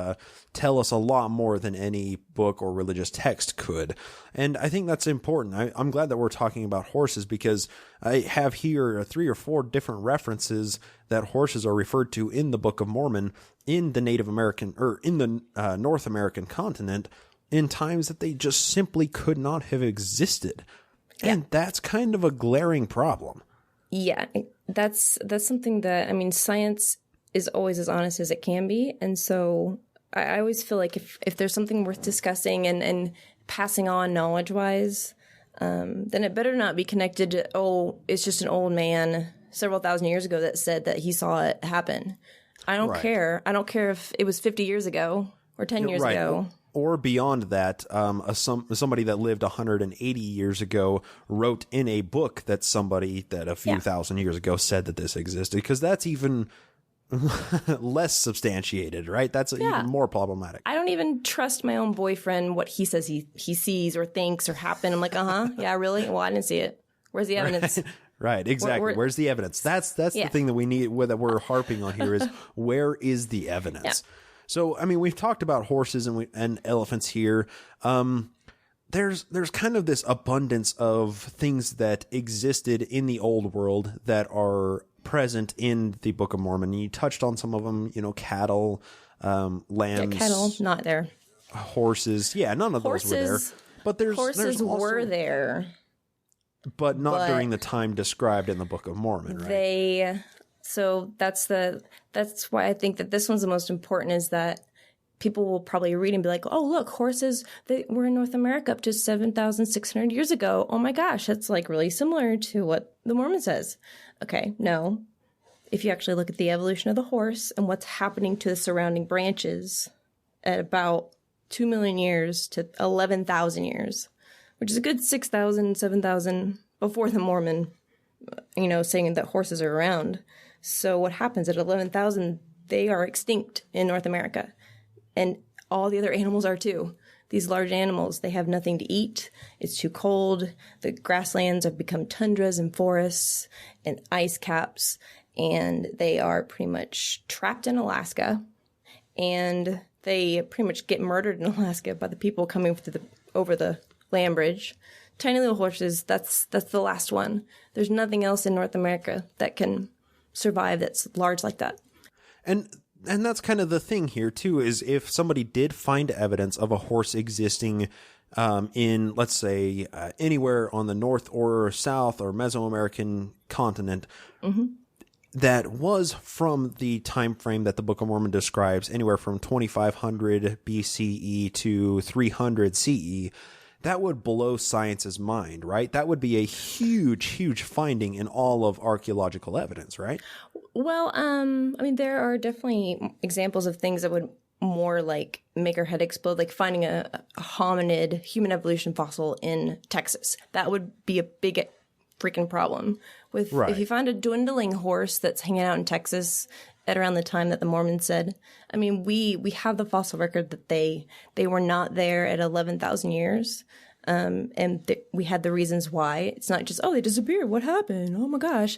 tell us a lot more than any book or religious text could. And I think that's important. I'm glad that we're talking about horses, because I have here 3 or 4 different references that horses are referred to in the Book of Mormon in the Native American, or in the North American continent, in times that they just simply could not have existed. Yeah. And that's kind of a glaring problem. Yeah, that's something that, I mean, science is always as honest as it can be. And so I always feel like if there's something worth discussing and passing on knowledge-wise, then it better not be connected to, it's just an old man several thousand years ago that said that he saw it happen. I don't care. I don't care if it was 50 years ago or 10 years ago. Or beyond that, somebody that lived 180 years ago wrote in a book that somebody that a few thousand years ago said that this existed, because that's even less substantiated, right? That's even more problematic. I don't even trust my own boyfriend, what he says he sees or thinks or happened. I'm like, yeah, really? Well, I didn't see it. Where's the evidence? Right, exactly. Where's the evidence? That's the thing that we need, that we're harping on here, is where is the evidence? Yeah. So, I mean, we've talked about horses and elephants here. There's kind of this abundance of things that existed in the old world that are present in the Book of Mormon. You touched on some of them, cattle, lambs. Yeah, cattle, not there. Horses. Yeah, none of those were there. But horses were there. But not during the time described in the Book of Mormon, right? So that's why I think that this one's the most important, is that people will probably read and be like, oh, look, horses, they were in North America up to 7,600 years ago. Oh my gosh, that's like really similar to what the Mormon says. Okay, no. If you actually look at the evolution of the horse and what's happening to the surrounding branches at about 2 million years to 11,000 years, which is a good 6,000, 7,000 before the Mormon, saying that horses are around. So what happens at 11,000, they are extinct in North America. And all the other animals are too. These large animals, they have nothing to eat. It's too cold. The grasslands have become tundras and forests and ice caps. And they are pretty much trapped in Alaska. And they pretty much get murdered in Alaska by the people coming over the land bridge. Tiny little horses, that's the last one. There's nothing else in North America that can survive that's large like that. And that's kind of the thing here too, is if somebody did find evidence of a horse existing in, let's say, anywhere on the North or South or Mesoamerican continent, that was from the time frame that the Book of Mormon describes, anywhere from 2500 BCE to 300 CE, that would blow science's mind, right? That would be a huge, huge finding in all of archaeological evidence, right? Well, I mean, there are definitely examples of things that would more like make our head explode, like finding a hominid human evolution fossil in Texas. That would be a big freaking problem. With if you find a dwindling horse that's hanging out in Texas at around the time that the Mormons said, I mean, we have the fossil record that they were not there at 11,000 years. We had the reasons why. It's not just, oh, they disappeared. What happened? Oh my gosh.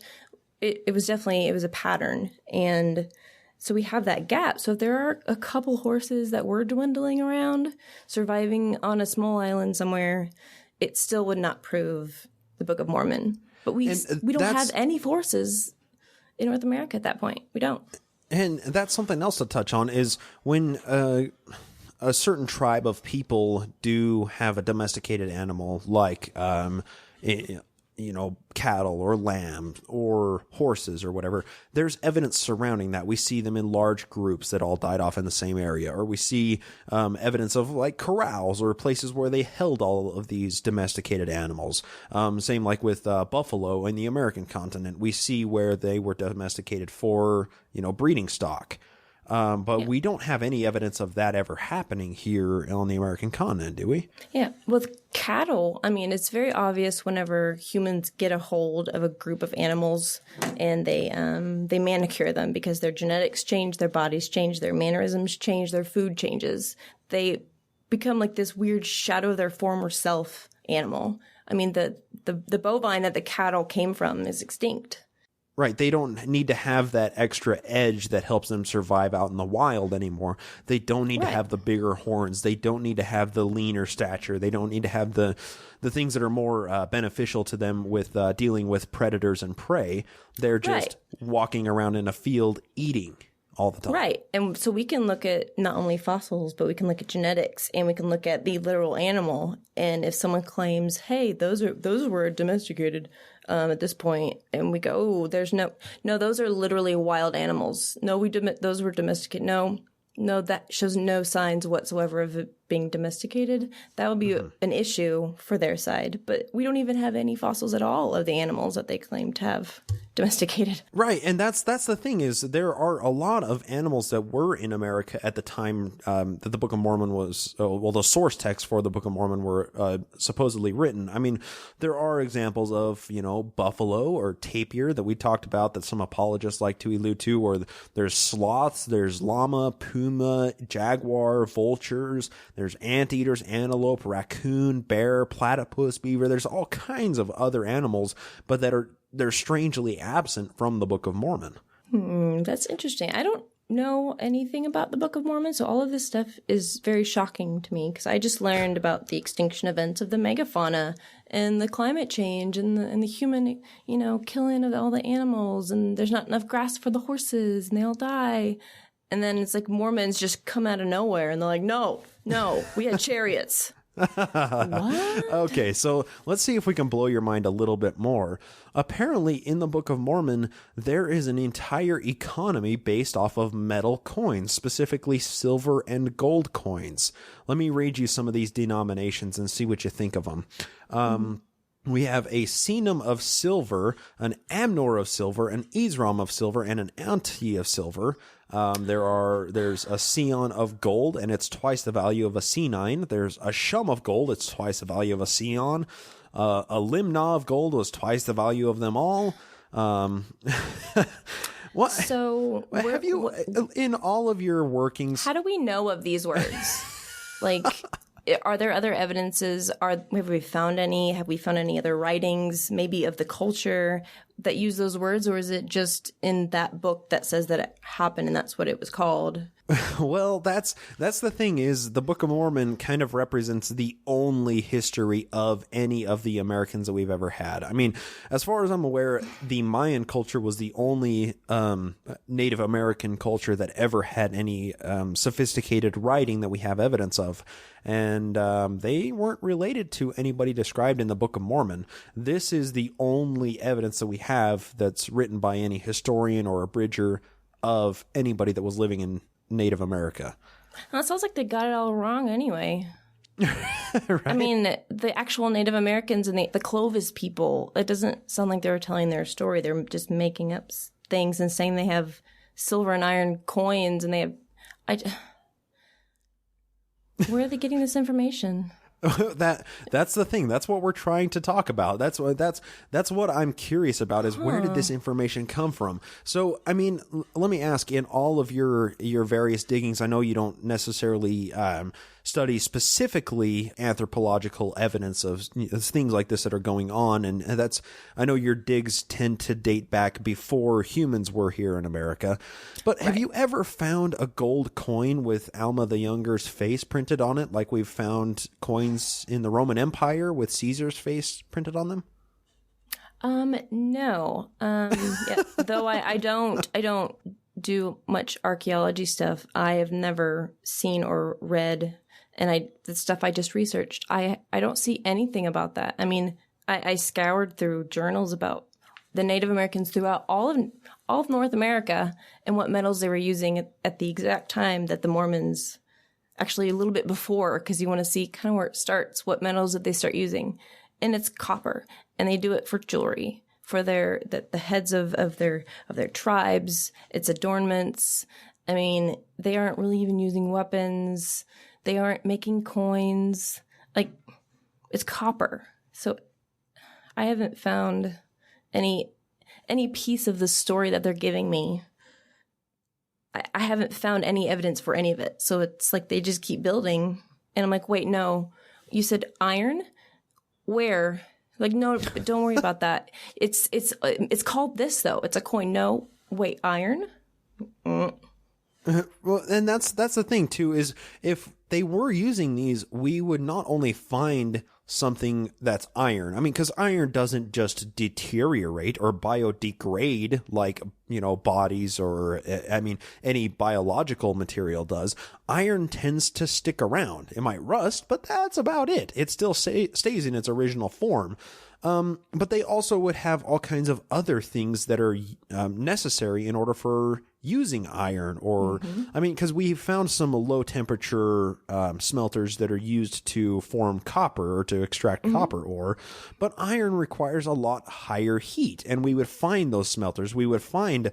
It was a pattern. And so we have that gap. So if there are a couple horses that were dwindling around, surviving on a small island somewhere, it still would not prove the Book of Mormon. But we don't have any horses in North America at that point. We don't. And that's something else to touch on is when a certain tribe of people do have a domesticated animal like cattle or lambs or horses or whatever, there's evidence surrounding that. We see them in large groups that all died off in the same area, or we see evidence of like corrals or places where they held all of these domesticated animals. Same like with buffalo in the American continent. We see where they were domesticated for, breeding stock. But we don't have any evidence of that ever happening here on the American continent, do we? Yeah. With cattle, I mean, it's very obvious whenever humans get a hold of a group of animals and they manicure them because their genetics change, their bodies change, their mannerisms change, their food changes. They become like this weird shadow of their former self animal. I mean, the bovine that the cattle came from is extinct. Right. They don't need to have that extra edge that helps them survive out in the wild anymore. They don't need to have the bigger horns. They don't need to have the leaner stature. They don't need to have the things that are more beneficial to them with dealing with predators and prey. They're just walking around in a field eating all the time. Right. And so we can look at not only fossils, but we can look at genetics and we can look at the literal animal. And if someone claims, hey, those were domesticated at this point, and we go, oh, there's no, those are literally wild animals. No, those were domesticated. No, that shows no signs whatsoever of it being domesticated. That would be an issue for their side. But we don't even have any fossils at all of the animals that they claim to have domesticated. Right, and that's the thing is there are a lot of animals that were in America at the time that the Book of Mormon was, the source text for the Book of Mormon were supposedly written. I mean, there are examples of, buffalo or tapir that we talked about that some apologists like to allude to, or there's sloths, there's llama, puma, jaguar, vultures, there's anteaters, antelope, raccoon, bear, platypus, beaver. There's all kinds of other animals, but they're strangely absent from the Book of Mormon. That's interesting. I don't know anything about the Book of Mormon, so all of this stuff is very shocking to me because I just learned about the extinction events of the megafauna and the climate change and the human, killing of all the animals, and there's not enough grass for the horses and they all die. And then it's like Mormons just come out of nowhere and they're like, no, we had chariots. What? Okay, so let's see if we can blow your mind a little bit more. Apparently, in the Book of Mormon, there is an entire economy based off of metal coins, specifically silver and gold coins. Let me read you some of these denominations and see what you think of them. We have a senum of silver, an amnor of silver, an Ezrom of silver, and an anti of silver. There's a Sion of gold, and it's twice the value of a C9. There's a Shum of gold, it's twice the value of a Sion. A Limnah of gold was twice the value of them all. What? So have you, in all of your workings? How do we know of these words? Like, are there other evidences? Have we found any? Have we found any other writings, maybe of the culture that use those words, or is it just in that book that says that it happened and that's what it was called? Well, that's the thing is the Book of Mormon kind of represents the only history of any of the Americans that we've ever had. I mean, as far as I'm aware, the Mayan culture was the only Native American culture that ever had any sophisticated writing that we have evidence of. And they weren't related to anybody described in the Book of Mormon. This is the only evidence that we have have that's written by any historian or abridger of anybody that was living in Native America. Well, it sounds like they got it all wrong anyway. Right? I mean, the actual Native Americans and the Clovis people, it doesn't sound like they were telling their story. They're just making up things and saying they have silver and iron coins and they have... Where are they getting this information? That's the thing. That's what we're trying to talk about. That's what I'm curious about is where did this information come from? So, I mean, let me ask, in all of your various diggings, I know you don't necessarily study specifically anthropological evidence of things like this that are going on, and that's, I know your digs tend to date back before humans were here in America, but have you ever found a gold coin with Alma the Younger's face printed on it, like we've found coins in the Roman Empire with Caesar's face printed on them? No. Yeah, though I don't do much archaeology stuff. I have never seen or read, and the stuff I just researched, I don't see anything about that. I mean, I scoured through journals about the Native Americans throughout all of North America and what metals they were using at the exact time that the Mormons, actually a little bit before, because you want to see kind of where it starts, what metals did they start using. And it's copper, and they do it for jewelry, for the heads of their tribes. It's adornments. I mean, they aren't really even using weapons. They aren't making coins. Like, it's copper. So I haven't found any piece of the story that they're giving me. I haven't found any evidence for any of it. So it's like they just keep building. And I'm like, wait, no, you said iron? Where? Like, no, don't worry about that. It's called this, though. It's a coin. No, wait, iron? Well, and that's the thing, too, is if they were using these, we would not only find something that's iron. I mean, because iron doesn't just deteriorate or biodegrade like, bodies or, I mean, any biological material does. Iron tends to stick around. It might rust, but that's about it. It still stays in its original form. But they also would have all kinds of other things that are necessary in order for using iron, or, I mean, because we found some low temperature smelters that are used to form copper or to extract copper ore, but iron requires a lot higher heat, and we would find those smelters. We would find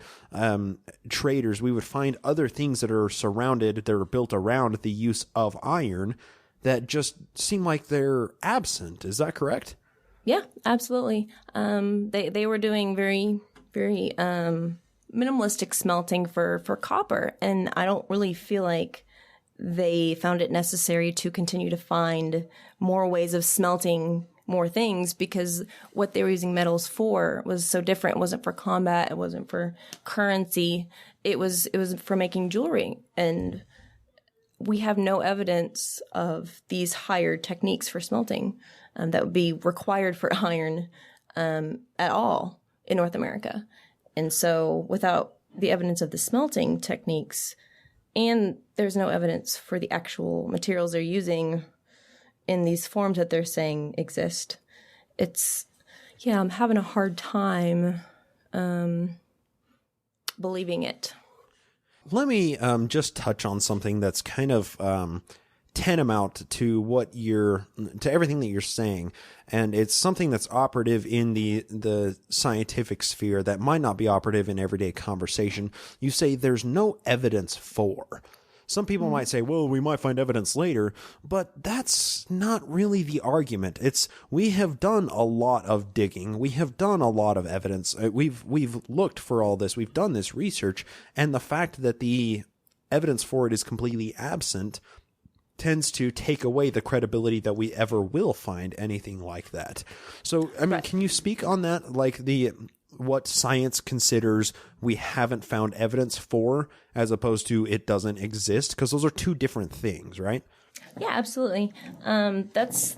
traders. We would find other things that are built around the use of iron that just seem like they're absent. Is that correct? Yeah, absolutely. They were doing very, very minimalistic smelting for copper, and I don't really feel like they found it necessary to continue to find more ways of smelting more things, because what they were using metals for was so different. It wasn't for combat. It wasn't for currency. It was for making jewelry, and we have no evidence of these higher techniques for smelting that would be required for iron at all in North America. And so without the evidence of the smelting techniques, and there's no evidence for the actual materials they're using in these forms that they're saying exist, I'm having a hard time believing it. Let me just touch on something that's kind of tantamount to everything that you're saying, and it's something that's operative in the scientific sphere that might not be operative in everyday conversation. You say there's no evidence for. Some people might say, well, we might find evidence later, but that's not really the argument. We have done a lot of digging. We have done a lot of evidence. We've looked for all this. We've done this research, and the fact that the evidence for it is completely absent tends to take away the credibility that we ever will find anything like that. So, I mean, Can you speak on that? Like what science considers we haven't found evidence for, as opposed to it doesn't exist? Because those are two different things, right? Yeah, absolutely. That's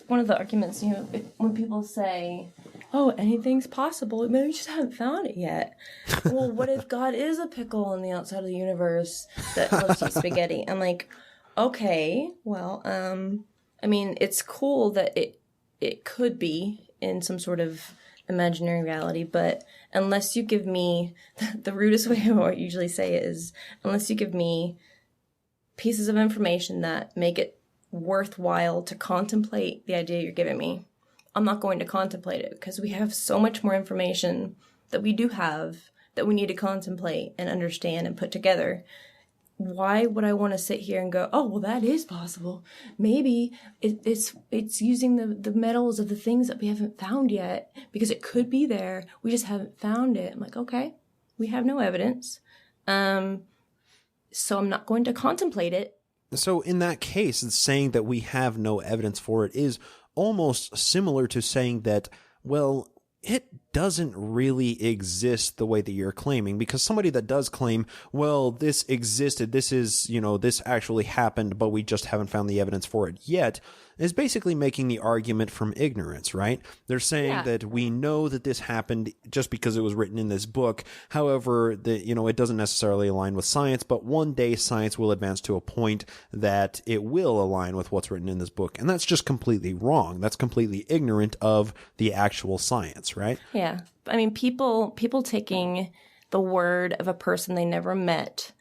one of the arguments, when people say, oh, anything's possible, maybe we just haven't found it yet. Well, what if God is a pickle on the outside of the universe that loves to eat spaghetti? I'm like, okay, well, I mean, it's cool that it could be in some sort of imaginary reality, but unless you give me, the rudest way I usually say it is, unless you give me pieces of information that make it worthwhile to contemplate the idea you're giving me, I'm not going to contemplate it, because we have so much more information that we do have that we need to contemplate and understand and put together. Why would I want to sit here and go, oh, well, that is possible. Maybe it's using the metals of the things that we haven't found yet, because it could be there. We just haven't found it. I'm like, okay, we have no evidence. So I'm not going to contemplate it. So in that case, saying that we have no evidence for it is almost similar to saying that, well, it doesn't really exist the way that you're claiming, because somebody that does claim, well, this existed, this is, this actually happened, but we just haven't found the evidence for it yet, is basically making the argument from ignorance, right? They're saying that we know that this happened just because it was written in this book. However, it doesn't necessarily align with science, but one day science will advance to a point that it will align with what's written in this book. And that's just completely wrong. That's completely ignorant of the actual science, right? Yeah. I mean, people taking the word of a person they never met,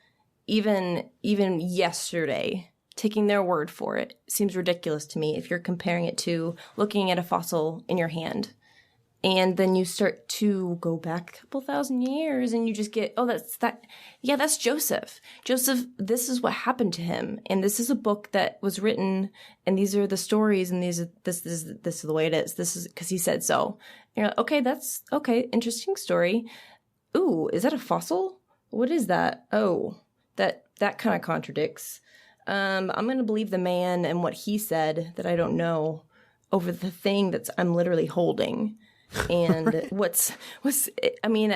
even yesterday, taking their word for it seems ridiculous to me if you're comparing it to looking at a fossil in your hand. And then you start to go back a couple thousand years and you just get, oh, that's Joseph. Joseph, this is what happened to him. And this is a book that was written, and these are the stories, and this is the way it is. This is because he said so. And you're like, okay, interesting story. Ooh, is that a fossil? What is that? Oh, that kind of contradicts. I'm going to believe the man and what he said that I don't know over the thing I'm literally holding. And right.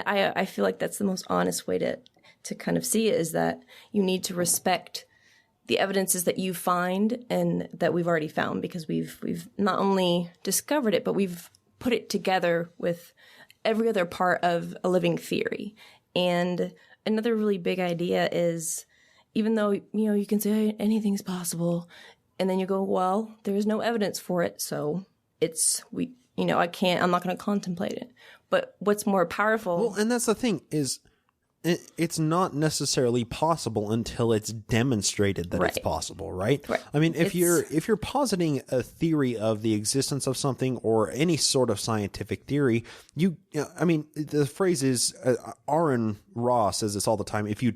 I feel like that's the most honest way to kind of see it, is that you need to respect the evidences that you find and that we've already found, because we've not only discovered it, but we've put it together with every other part of a living theory. And another really big idea is, even though, you can say anything's possible, and then you go, well, there's no evidence for it, so I'm not going to contemplate it. But what's more powerful... Well, and that's the thing, is it's not necessarily possible until it's demonstrated that it's possible, right? Right. I mean, if you're positing a theory of the existence of something or any sort of scientific theory, the phrase is, Aaron Ross says this all the time, if you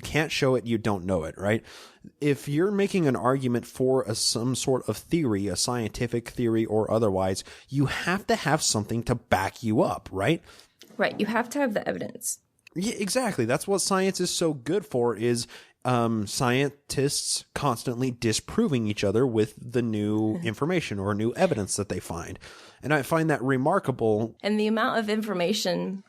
can't show it, you don't know it, right? If you're making an argument for some sort of theory, a scientific theory or otherwise, you have to have something to back you up, right? Right. You have to have the evidence. Yeah, exactly. That's what science is so good for, is scientists constantly disproving each other with the new information or new evidence that they find. And I find that remarkable. And the amount of information...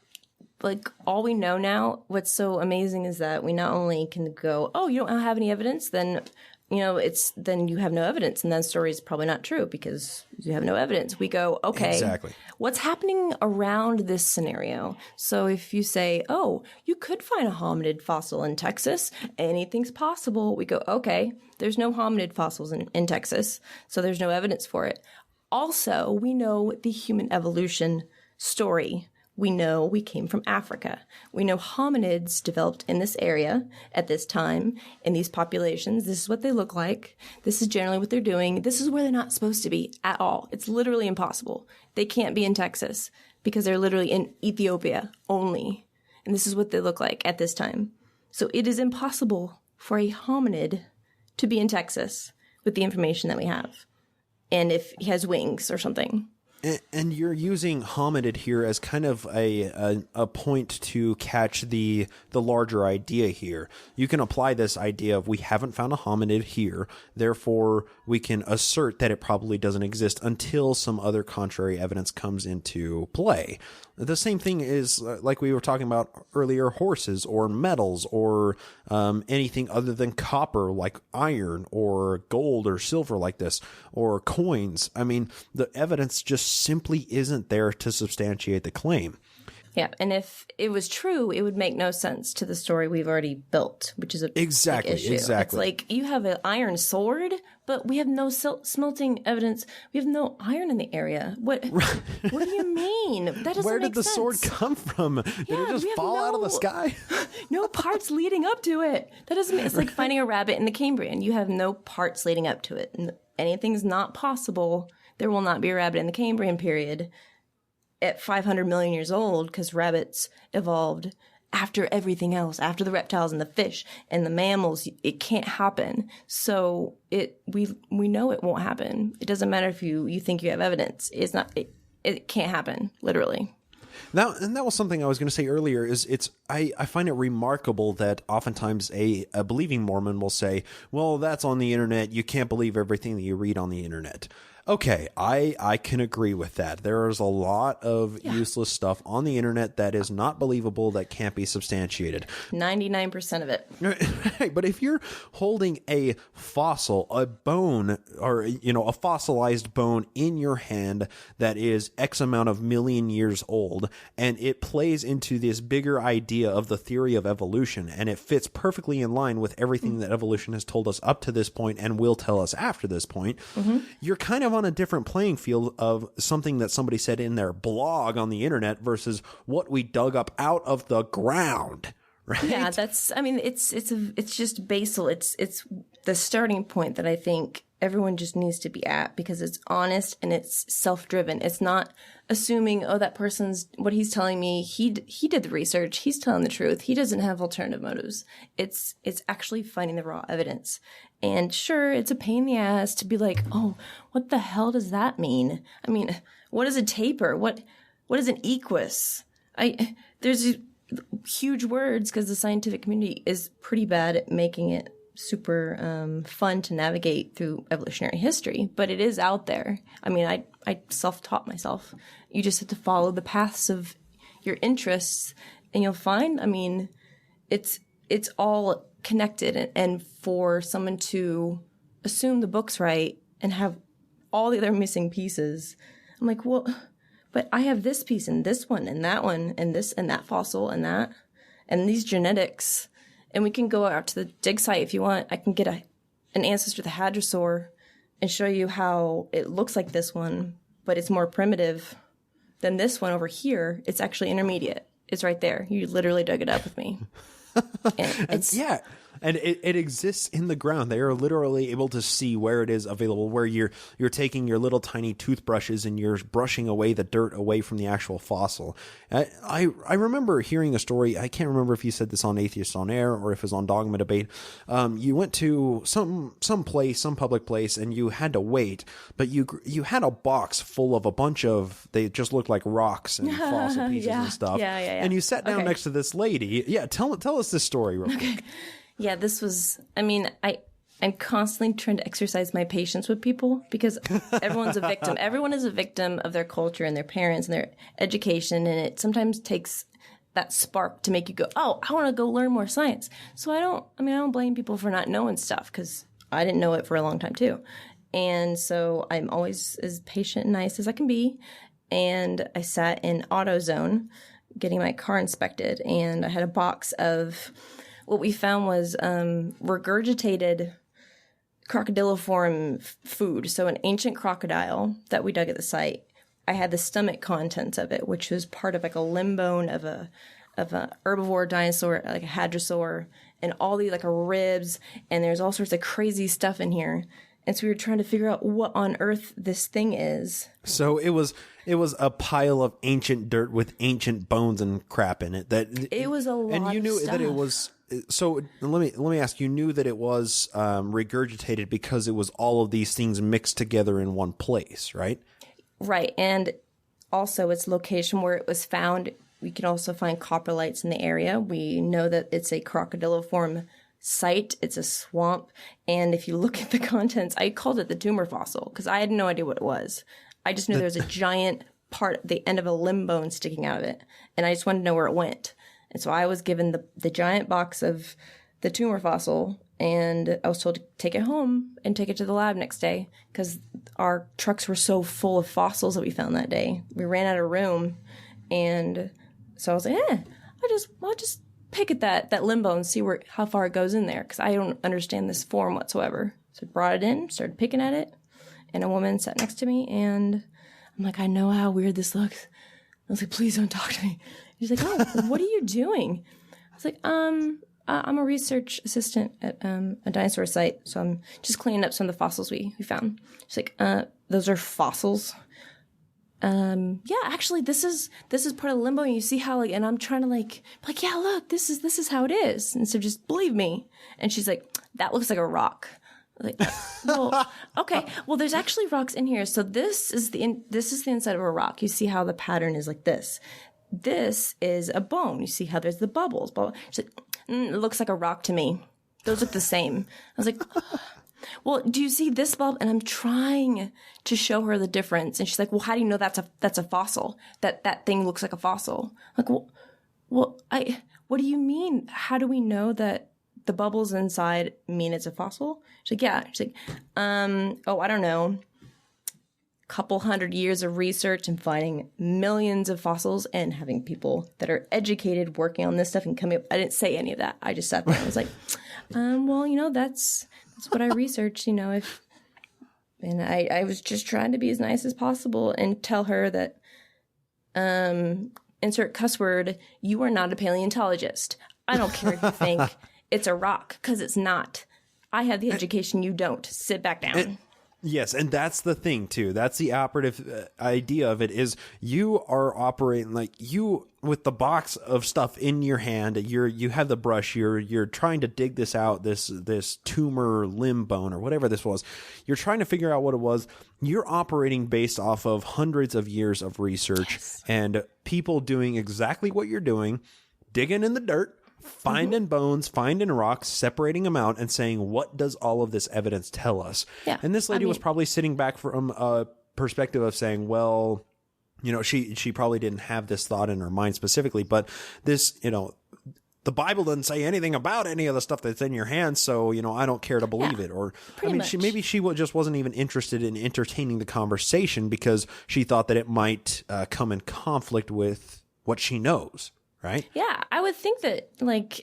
Like, all we know now, what's so amazing is that we not only can go, oh, you don't have any evidence, then, then you have no evidence, and that story is probably not true because you have no evidence. We go, okay, exactly. What's happening around this scenario? So if you say, oh, you could find a hominid fossil in Texas, anything's possible, we go, okay, there's no hominid fossils in Texas, so there's no evidence for it. Also, we know the human evolution story. We know we came from Africa. We know hominids developed in this area at this time, in these populations. This is what they look like. This is generally what they're doing. This is where they're not supposed to be at all. It's literally impossible. They can't be in Texas because they're literally in Ethiopia only. And this is what they look like at this time. So it is impossible for a hominid to be in Texas with the information that we have. And if he has wings or something. And you're using hominid here as kind of a point to catch the larger idea here. You can apply this idea of, we haven't found a hominid here, therefore we can assert that it probably doesn't exist until some other contrary evidence comes into play. The same thing is, like we were talking about earlier, horses or metals or anything other than copper, like iron or gold or silver like this, or coins. I mean, the evidence just simply isn't there to substantiate the claim. Yeah, and if it was true, it would make no sense to the story we've already built, which is a big issue. It's like, you have an iron sword, but we have no smelting evidence. We have no iron in the area. What do you mean? That doesn't Where make did the sense. sword come from? Did it just fall out of the sky? No parts leading up to it. That doesn't. It's like finding a rabbit in the Cambrian. You have no parts leading up to it. And anything's not possible. There will not be a rabbit in the Cambrian period at 500 million years old, because rabbits evolved after everything else, after the reptiles and the fish and the mammals. It can't happen. So we know it won't happen. It doesn't matter if you think you have evidence. It's not. It can't happen. Literally. And that was something I was going to say earlier. I find it remarkable that oftentimes a believing Mormon will say, "Well, that's on the internet. You can't believe everything that you read on the internet." Okay, I can agree with that. There is a lot of useless stuff on the internet that is not believable, that can't be substantiated. 99% of it. Right, but if you're holding a fossil, a bone, or a fossilized bone in your hand that is X amount of million years old, and it plays into this bigger idea of the theory of evolution, and it fits perfectly in line with everything that evolution has told us up to this point and will tell us after this point, you're kind of on a different playing field of something that somebody said in their blog on the internet versus what we dug up out of the ground, right? Yeah, it's just basal. It's the starting point that I think everyone just needs to be at, because it's honest and it's self-driven. It's not assuming, oh, that person's, what he's telling me, he did the research, he's telling the truth, he doesn't have alternative motives. It's actually finding the raw evidence. And sure, it's a pain in the ass to be like, oh, what the hell does that mean? I mean, what is a taper? What is an equus? There's huge words, because the scientific community is pretty bad at making it super fun to navigate through evolutionary history, but it is out there. I mean, I self-taught myself. You just have to follow the paths of your interests, and you'll find, I mean, it's all connected. And for someone to assume the book's right and have all the other missing pieces, I'm like, well, but I have this piece and this one and that one and this and that fossil and that and these genetics. And we can go out to the dig site if you want. I can get an ancestor of the hadrosaur and show you how it looks like this one, but it's more primitive than this one over here. It's actually intermediate. It's right there. You literally dug it up with me. And it exists in the ground. They are literally able to see where it is available, where you're taking your little tiny toothbrushes and you're brushing away the dirt away from the actual fossil. I remember hearing a story. I can't remember if you said this on Atheist on Air or if it was on Dogma Debate. You went to some place, some public place, and you had to wait, but you had a box full of a bunch of, they just looked like rocks and fossil pieces and stuff. Yeah. And you sat down next to this lady. Yeah, tell us this story real quick. Yeah, this was, I mean, I'm constantly trying to exercise my patience with people, because everyone's a victim. Everyone is a victim of their culture and their parents and their education. And it sometimes takes that spark to make you go, oh, I want to go learn more science. So I don't blame people for not knowing stuff, because I didn't know it for a long time too. And so I'm always as patient and nice as I can be. And I sat in AutoZone getting my car inspected, and I had a box of, what we found was regurgitated crocodiliform food. So an ancient crocodile that we dug at the site. I had the stomach contents of it, which was part of like a limb bone of a herbivore dinosaur, like a hadrosaur, and all these like ribs, and there's all sorts of crazy stuff in here. And so we were trying to figure out what on earth this thing is. So it was a pile of ancient dirt with ancient bones and crap in it. It was a lot. And you knew of stuff. that it was. So let me ask. You knew that it was regurgitated because it was all of these things mixed together in one place, right? Right, and also its location where it was found. We can also find coprolites in the area. We know that it's a crocodiliform site. It's a swamp. And if you look at the contents, I called it the tumor fossil because I had no idea what it was. I just knew there was a giant part at the end of a limb bone sticking out of it. And I just wanted to know where it went. And so I was given the giant box of the tumor fossil, and I was told to take it home and take it to the lab next day because our trucks were so full of fossils that we found that day. We ran out of room, and So I was like, I'll just pick at that limbo and see how far it goes in there, because I don't understand this form whatsoever. So I brought it in, started picking at it, and a woman sat next to me, and I'm like, I know how weird this looks. I was like, please don't talk to me. She's like, oh, what are you doing? I was like, I'm a research assistant at a dinosaur site, so I'm just cleaning up some of the fossils we found. She's like, those are fossils? Yeah, actually, this is part of the limbo, and you see how, and I'm trying to yeah, look, this is how it is, and so just believe me. And she's like, that looks like a rock. Like, well, okay, well, there's actually rocks in here. So this is the inside of a rock. You see how the pattern is like this. This is a bone. You see how there's the bubbles. She's like, it looks like a rock to me. Those look the same. I was like, well, do you see this bulb? And I'm trying to show her the difference. And she's like, well, how do you know that's a fossil? That thing looks like a fossil. I'm like, what do you mean? How do we know that the bubbles inside mean it's a fossil? She's like, yeah. She's like, I don't know. Couple hundred years of research and finding millions of fossils and having people that are educated working on this stuff and coming up. I didn't say any of that. I just sat there and was like, well, that's what I researched, and I was just trying to be as nice as possible and tell her that, insert cuss word, you are not a paleontologist. I don't care if you think it's a rock, because it's not. I have the education, you don't. Sit back down. Yes, and that's the thing, too. That's the operative idea of it, is you are operating like you, with the box of stuff in your hand, you have the brush, you're trying to dig this out, this tumor limb bone or whatever this was. You're trying to figure out what it was. You're operating based off of hundreds of years of research and people doing exactly what you're doing, digging in the dirt, finding bones, finding rocks, separating them out, and saying, what does all of this evidence tell us? Yeah. And this lady was probably sitting back from a perspective of saying, well, she probably didn't have this thought in her mind specifically, but this, the Bible doesn't say anything about any of the stuff that's in your hands, so, I don't care to believe it. Or, maybe she just wasn't even interested in entertaining the conversation because she thought that it might come in conflict with what she knows. Right? Yeah, I would think that,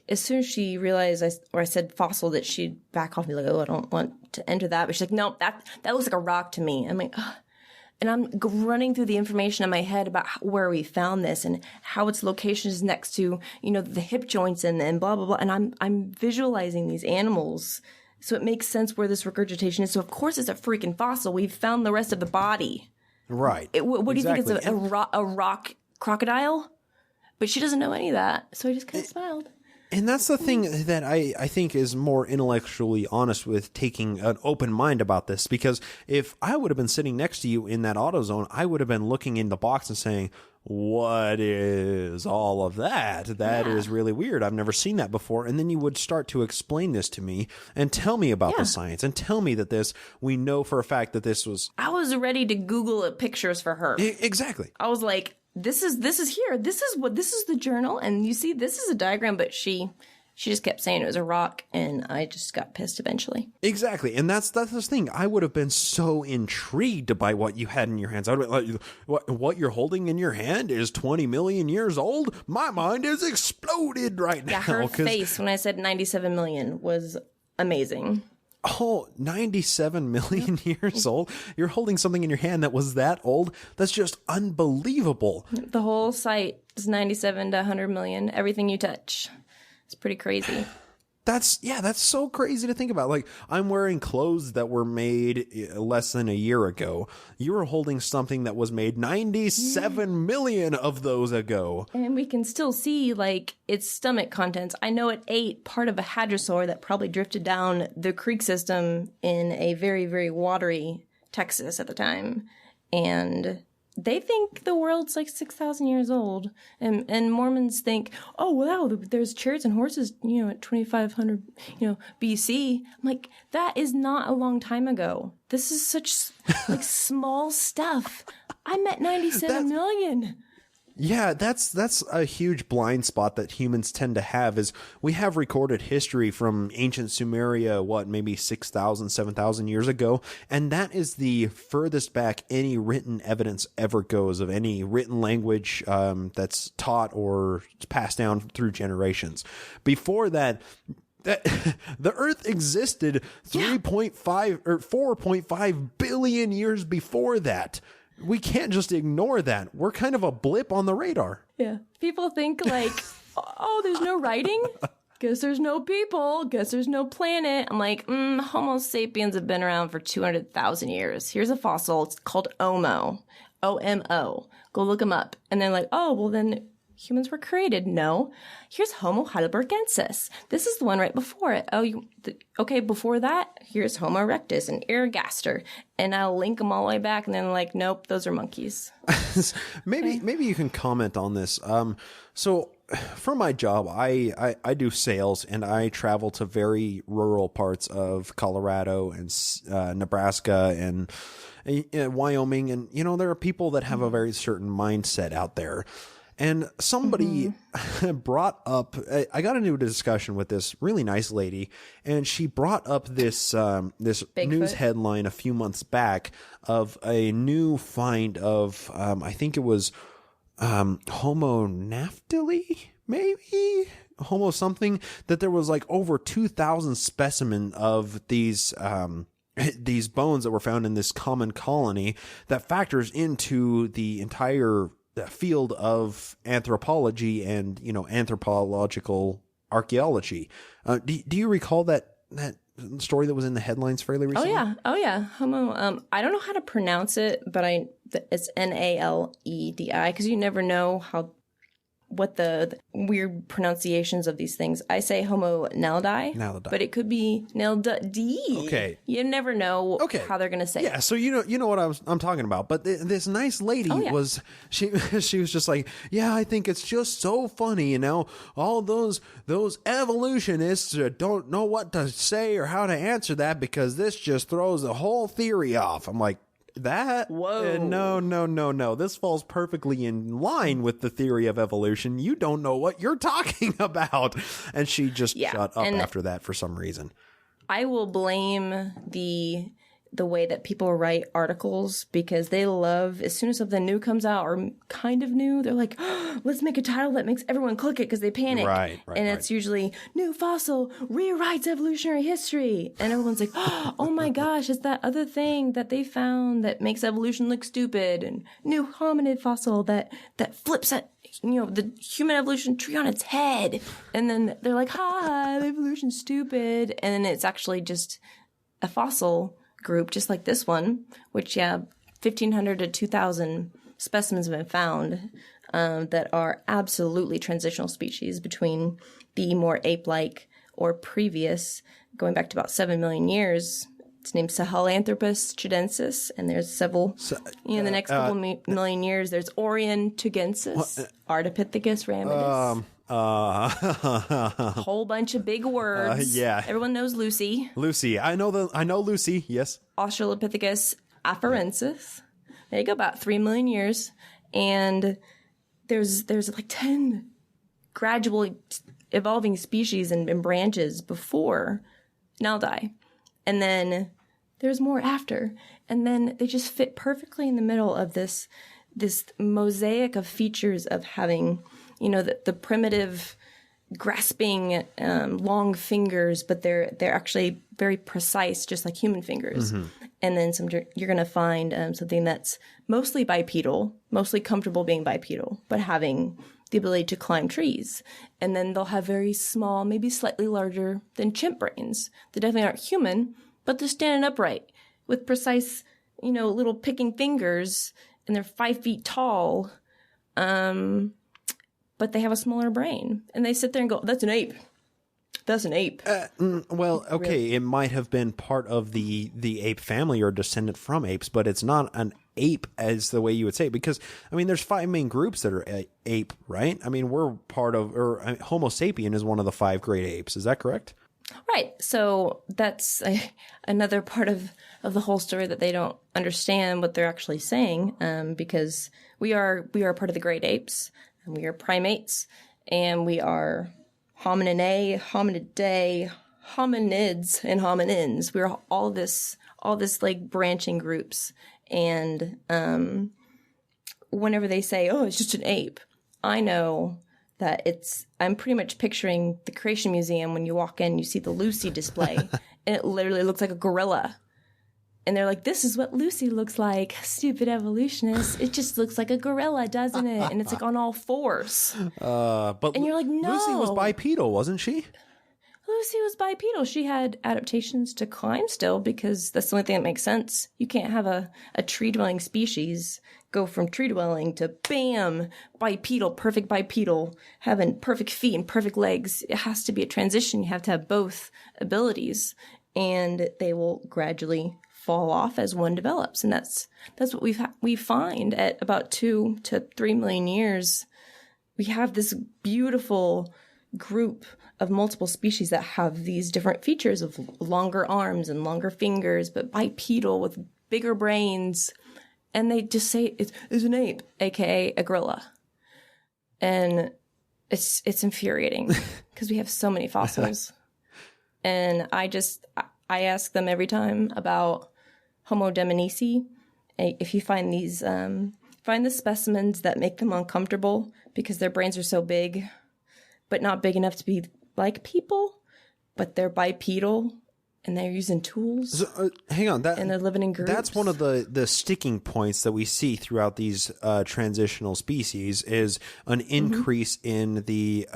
as soon as she realized I said fossil, that she'd back off and be like, oh, I don't want to enter that. But she's like, no, that looks like a rock to me. I'm like, ugh. And I'm running through the information in my head about where we found this and how its location is next to, the hip joints and blah, blah, blah. And I'm visualizing these animals. So it makes sense where this regurgitation is. So, of course, it's a freaking fossil. We've found the rest of the body. Right. What do you think? It's a rock crocodile? But she doesn't know any of that, so I just kind of smiled. And that's the thing that I think is more intellectually honest with taking an open mind about this, because if I would have been sitting next to you in that AutoZone, I would have been looking in the box and saying, what is all of that? That is really weird. I've never seen that before. And then you would start to explain this to me and tell me about the science and tell me that we know for a fact that this was... I was ready to Google pictures for her. Exactly. I was like... This is here. This is the journal, and you see, this is a diagram. But she just kept saying it was a rock, and I just got pissed eventually. Exactly, and that's the thing. I would have been so intrigued by what you had in your hands. I would have been like, what you're holding in your hand is 20 million years old. My mind is exploded right now. Yeah, her face when I said 97 million was amazing. Oh, 97 million years old? You're holding something in your hand that was that old? That's just unbelievable. The whole site is 97 to 100 million. Everything you touch. It's pretty crazy. That's so crazy to think about. I'm wearing clothes that were made less than a year ago. You were holding something that was made 97 million of those ago. And we can still see, its stomach contents. I know it ate part of a hadrosaur that probably drifted down the creek system in a very, very watery Texas at the time. And they think the world's 6,000 years old. And Mormons think, oh, wow, there's chariots and horses, at 2,500, BC. I'm like, that is not a long time ago. This is such, small stuff. I met 97 million. Yeah, that's a huge blind spot that humans tend to have is we have recorded history from ancient Sumeria, maybe 6,000, 7,000 years ago, and that is the furthest back any written evidence ever goes of any written language that's taught or passed down through generations. Before that, the Earth existed 3.5 or 4.5 billion years before that. We can't just ignore that. We're kind of a blip on the radar. Yeah. People think like, oh, there's no writing? Guess there's no people. Guess there's no planet. I'm like, Homo sapiens have been around for 200,000 years. Here's a fossil. It's called Omo. O-M-O. Go look them up. And they're like, oh, well then humans were created. No. Here's Homo heidelbergensis. This is the one right before it. Okay, before that, here's Homo erectus and Ergaster. And I'll link them all the way back. And then they're like, nope, those are monkeys. Maybe you can comment on this. So for my job, I do sales, and I travel to very rural parts of Colorado and Nebraska and Wyoming. And, there are people that have a very certain mindset out there. And somebody brought up, I got into a discussion with this really nice lady, and she brought up this news headline a few months back of a new find of, I think it was Homo naftali, maybe? Homo something, that there was like over 2,000 specimen of these bones that were found in this common colony that factors into the entire field of anthropology and, anthropological archaeology. Do you recall that story that was in the headlines fairly recently? Oh yeah. Homo. I don't know how to pronounce it, but it's Naledi, because you never know what the weird pronunciations of these things. I say Homo naledi, but it could be naldi. Okay. You never know how they're going to say it. Yeah, so you know what I'm talking about. But this nice lady was, she was just like, yeah, I think it's just so funny, all those evolutionists don't know what to say or how to answer that because this just throws the whole theory off. I'm like, whoa. No. This falls perfectly in line with the theory of evolution. You don't know what you're talking about. And she just shut up after that for some reason. I will blame the way that people write articles because they love, as soon as something new comes out or kind of new, they're like, oh, let's make a title that makes everyone click it because they panic. Right. And it's usually new fossil rewrites evolutionary history. And everyone's like, oh my gosh, it's that other thing that they found that makes evolution look stupid, and new hominid fossil that flips at, the human evolution tree on its head. And then they're like, evolution's stupid. And then it's actually just a fossil group, just like this one, which 1,500 to 2,000 specimens have been found that are absolutely transitional species between the more ape-like or previous, going back to about 7 million years. It's named Sahelanthropus chidensis, and there's several. In the next couple million years, there's Orientugensis, Ardipithecus ramidus. Whole bunch of big words. Everyone knows Lucy. I know Lucy. Yes. Australopithecus afarensis. There you go, about 3 million years, and there's like 10 gradually evolving species and branches before Naldi, and then there's more after, and then they just fit perfectly in the middle of this mosaic of features of having, the primitive grasping long fingers, but they're actually very precise, just like human fingers. Mm-hmm. And then you're going to find something that's mostly bipedal, mostly comfortable being bipedal, but having the ability to climb trees. And then they'll have very small, maybe slightly larger than chimp brains. They definitely aren't human, but they're standing upright with precise, little picking fingers, and they're 5 feet tall. But they have a smaller brain, and they sit there and go, that's an ape. That's an ape. Well, okay, really? It might have been part of the ape family or descendant from apes, but it's not an ape as the way you would say it, because, there's 5 main groups that are ape, right? We're part of, or Homo sapien is one of the 5 great apes. Is that correct? Right. So that's another part of the whole story that they don't understand what they're actually saying, because we are part of the great apes, and we are primates, and we are homininae, hominidae, hominids, and hominins. We're all this like branching groups. And whenever they say, "Oh, it's just an ape," I know that I'm pretty much picturing the Creation Museum. When you walk in, you see the Lucy display, and it literally looks like a gorilla. And they're like, "This is what Lucy looks like, stupid evolutionists. It just looks like a gorilla, doesn't it?" And it's like on all fours. And you're like, "No. Lucy was bipedal, wasn't she? Lucy was bipedal. She had adaptations to climb still, because that's the only thing that makes sense. You can't have a tree-dwelling species go from tree-dwelling to, bam, bipedal, perfect bipedal, having perfect feet and perfect legs. It has to be a transition. You have to have both abilities, and they will gradually fall off as one develops. And that's what we find at about 2 to 3 million years. We have this beautiful group of multiple species that have these different features of longer arms and longer fingers, but bipedal with bigger brains. And they just say it's an ape, aka a gorilla. And it's infuriating because we have so many fossils. And I ask them every time about Homo demonisi. If you find these, find the specimens that make them uncomfortable because their brains are so big, but not big enough to be like people, but they're bipedal and they're using tools. So, hang on, and they're living in groups. That's one of the sticking points that we see throughout these transitional species is an increase in the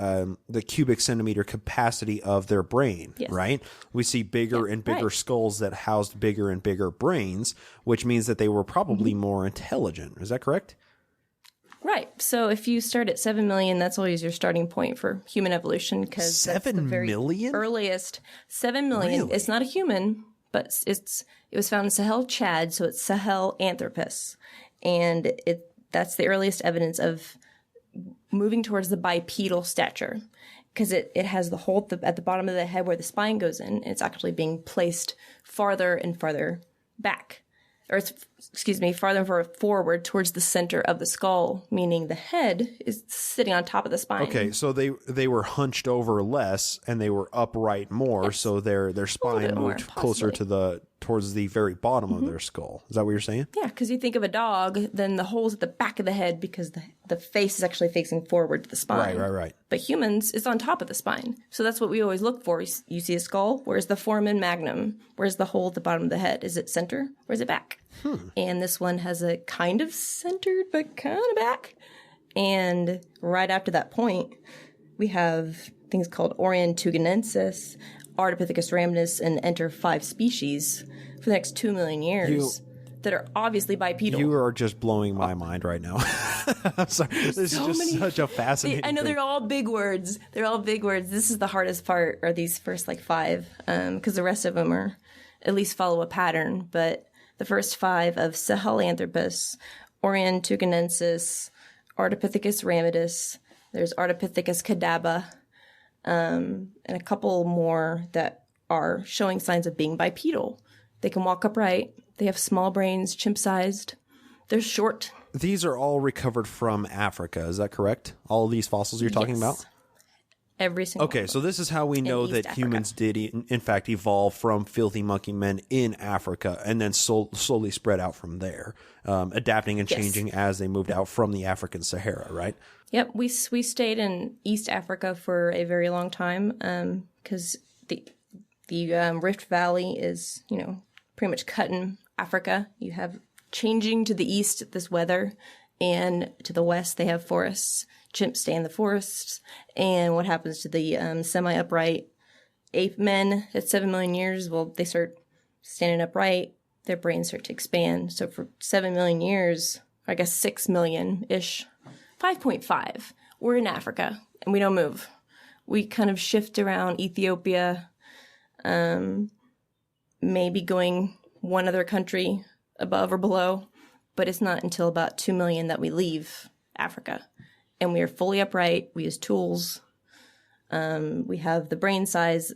cubic centimeter capacity of their brain. Yes. Right? We see bigger and bigger skulls that housed bigger and bigger brains, which means that they were probably more intelligent. Is that correct? Right. So if you start at 7 million, that's always your starting point for human evolution, because 7 million? Earliest 7 million. Really? It's not a human, but it was found in Sahel, Chad, so it's Sahelanthropus, and that's the earliest evidence of moving towards the bipedal stature, because it has the hole at the bottom of the head where the spine goes in, and it's actually being placed farther and farther back. Or farther and farther forward towards the center of the skull, meaning the head is sitting on top of the spine. Okay, so they were hunched over less and they were upright more, so their spine moved closer to towards the very bottom of their skull. Is that what you're saying? Yeah, because you think of a dog, then the hole's at the back of the head because the face is actually facing forward to the spine. Right. But humans, it's on top of the spine. So that's what we always look for. You see a skull, where's the foramen magnum? Where's the hole at the bottom of the head? Is it center or is it back? And this one has a kind of centered but kind of back. And right after that point, we have things called Orientuganensis, Ardipithecus ramidus, and enter 5 species for the next 2 million years that are obviously bipedal. You are just blowing my mind right now. I'm sorry. This is just such a fascinating I know thing. they're all big words. This is the hardest part, are these first 5, because the rest of them are at least follow a pattern. But the first 5 of Sahelanthropus, Orientuganensis, Ardipithecus ramidus, there's Ardipithecus cadaba, and a couple more that are showing signs of being bipedal. They can walk upright. They have small brains, chimp-sized. They're short. These are all recovered from Africa. Is that correct? All of these fossils you're talking about? Every single Okay, so this is how we know that humans did, in fact, evolve from filthy monkey men in Africa and then slowly spread out from there, adapting and changing as they moved out from the African Sahara, right? Yep, we stayed in East Africa for a very long time because the Rift Valley is, pretty much cut in Africa. You have changing to the east this weather, and to the west they have forests. Chimps stay in the forests. And what happens to the semi-upright ape men at 7 million years? Well, they start standing upright. Their brains start to expand. So for 7 million years, I guess 6 million-ish, 5.5, we're in Africa, and we don't move. We kind of shift around Ethiopia, maybe going one other country above or below, but it's not until about 2 million that we leave Africa. And we are fully upright. We use tools. We have the brain size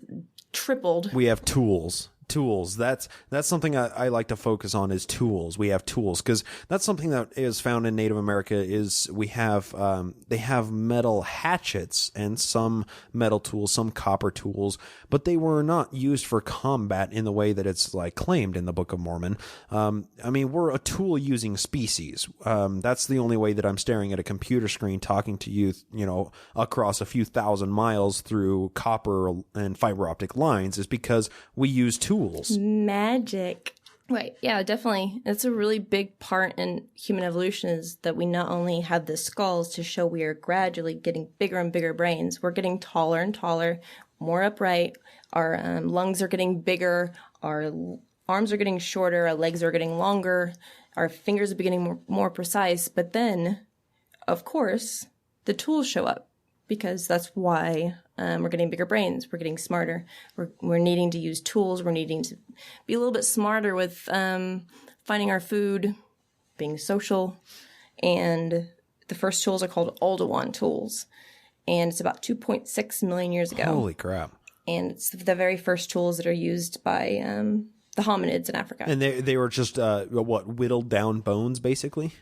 tripled. We have tools. That's something I like to focus on is tools. We have tools because that's something that is found in Native America is we have they have metal hatchets and some metal tools, some copper tools, but they were not used for combat in the way that it's like claimed in the Book of Mormon. I mean, we're a tool using species. That's the only way that I'm staring at a computer screen talking to you, across a few thousand miles through copper and fiber optic lines is because we use tools. Magic. Right. Yeah, definitely. It's a really big part in human evolution is that we not only have the skulls to show we are gradually getting bigger and bigger brains, we're getting taller and taller, more upright. Our lungs are getting bigger. Our arms are getting shorter. Our legs are getting longer. Our fingers are getting more precise. But then, of course, the tools show up because that's why we're getting bigger brains. We're getting smarter. We're needing to use tools. We're needing to be a little bit smarter with finding our food, being social. And the first tools are called Oldowan tools. And it's about 2.6 million years ago. Holy crap. And it's the very first tools that are used by the hominids in Africa. And they were just, whittled down bones, basically?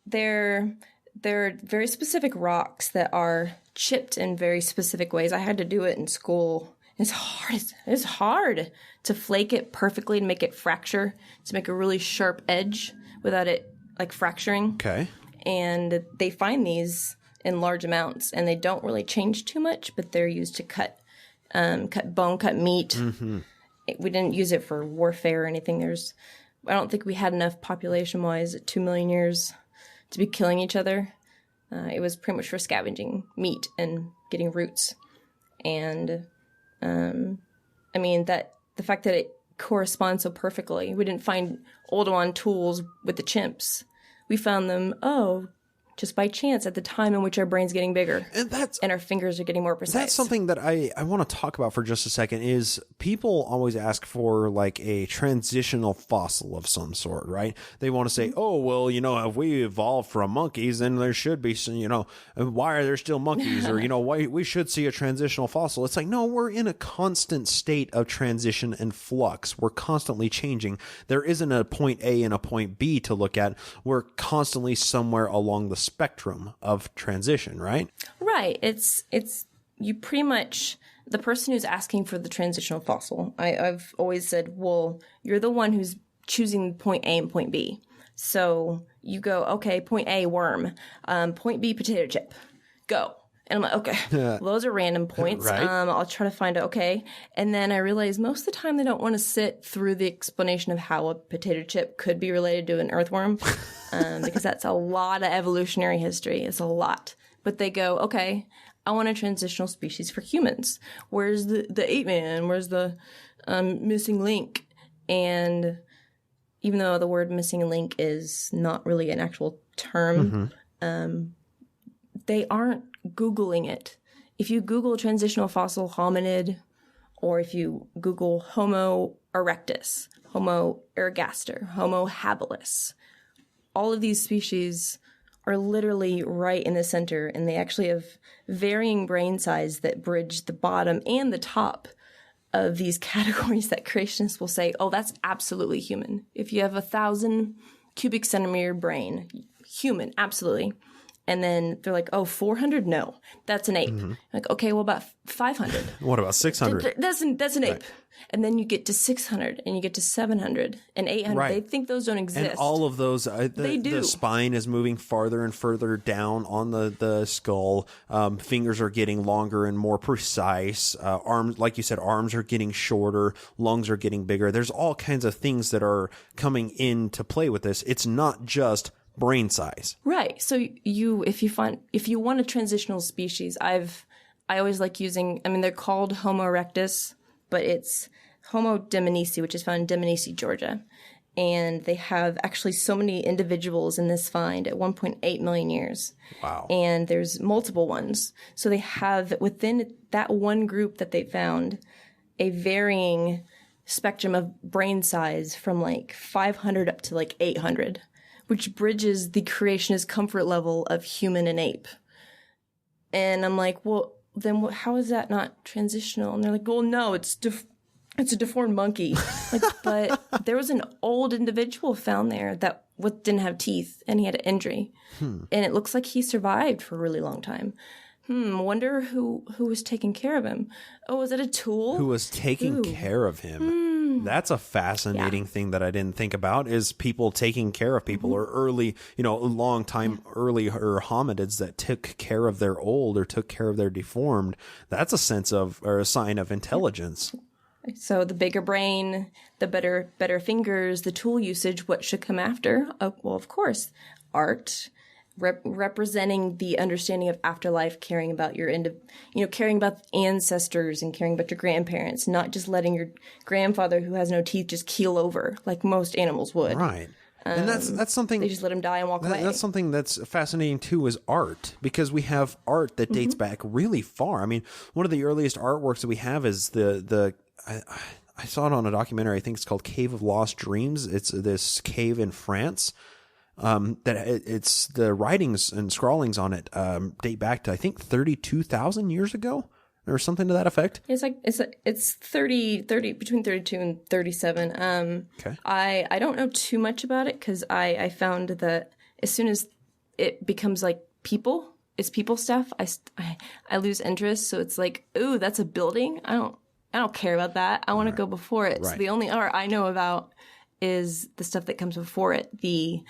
They're very specific rocks that are chipped in very specific ways. I had to do it in school. It's hard to flake it perfectly and make it fracture, to make a really sharp edge without it like fracturing. Okay. And they find these in large amounts, and they don't really change too much, but they're used to cut bone, cut meat. Mm-hmm. We didn't use it for warfare or anything. I don't think we had enough population-wise at 2 million years to be killing each other. It was pretty much for scavenging meat and getting roots. And, I mean, that the fact that it corresponds so perfectly. We didn't find Oldowan tools with the chimps. We found them, just by chance at the time in which our brain's getting bigger. And our fingers are getting more precise. That's something that I want to talk about for just a second is people always ask for like a transitional fossil of some sort, right? They want to say, if we evolved from monkeys, then there should be some, why are there still monkeys? Or, why we should see a transitional fossil. It's like, no, we're in a constant state of transition and flux. We're constantly changing. There isn't a point A and a point B to look at. We're constantly somewhere along the spectrum of transition, right? Right. It's you pretty much, the person who's asking for the transitional fossil, I've always said, well, you're the one who's choosing point A and point B. So you go, okay, point A, worm, point B, potato chip, go. And I'm like, okay, well, those are random points. Right. I'll try to find out, okay. And then I realized most of the time they don't want to sit through the explanation of how a potato chip could be related to an earthworm, because that's a lot of evolutionary history. It's a lot. But they go, okay, I want a transitional species for humans. Where's the ape man? Where's the missing link? And even though the word missing link is not really an actual term, they aren't Googling it. If you Google transitional fossil hominid, or if you Google Homo erectus, Homo ergaster, Homo habilis, all of these species are literally right in the center, and they actually have varying brain size that bridge the bottom and the top of these categories that creationists will say, oh, that's absolutely human. If you have 1,000 cubic centimeter brain, human, absolutely. And then they're like, oh, 400? No, that's an ape. Like, okay, well, about 500. What about 600? That's an ape. And then you get to 600, and you get to 700 and 800. Right. They think those don't exist. And all of those, they do. The spine is moving farther and further down on the skull. Fingers are getting longer and more precise. Arms, like you said, arms are getting shorter. Lungs are getting bigger. There's all kinds of things that are coming into play with this. It's not just brain size. Right. So if you want a transitional species, I always like using, they're called Homo erectus, but it's Homo diminuti, which is found in Diminuti, Georgia. And they have actually so many individuals in this find at 1.8 million years. Wow. And there's multiple ones. So they have within that one group that they found a varying spectrum of brain size from like 500 up to like 800. Which bridges the creationist comfort level of human and ape. And I'm like, well, then how is that not transitional? And they're like, well, no, it's a deformed monkey. Like, but there was an old individual found there that didn't have teeth, and he had an injury. And it looks like he survived for a really long time. Wonder who was taking care of him. Oh, was it a tool? Who was taking care of him? That's a fascinating thing that I didn't think about, is people taking care of people, or early, long time earlier hominids that took care of their old or took care of their deformed. That's a sign of intelligence. So the bigger brain, the better fingers, the tool usage, what should come after? Well, of course, art, representing the understanding of afterlife, caring about caring about ancestors and caring about your grandparents, not just letting your grandfather who has no teeth just keel over like most animals would. Right. And that's something, they just let him die and walk away. That's something that's fascinating too, is art, because we have art that dates back really far. I mean, one of the earliest artworks that we have is I saw it on a documentary. I think it's called Cave of Lost Dreams. It's this cave in France. It's the writings and scrawlings on it date back to, I think, 32,000 years ago, or something to that effect. It's 30 between 32 and 37. Okay. I don't know too much about it, because I found that as soon as it becomes like it's people stuff, I lose interest. So it's like, ooh, that's a building. I don't care about that. I want to go before it. Right. So the only art I know about is the stuff that comes before it, the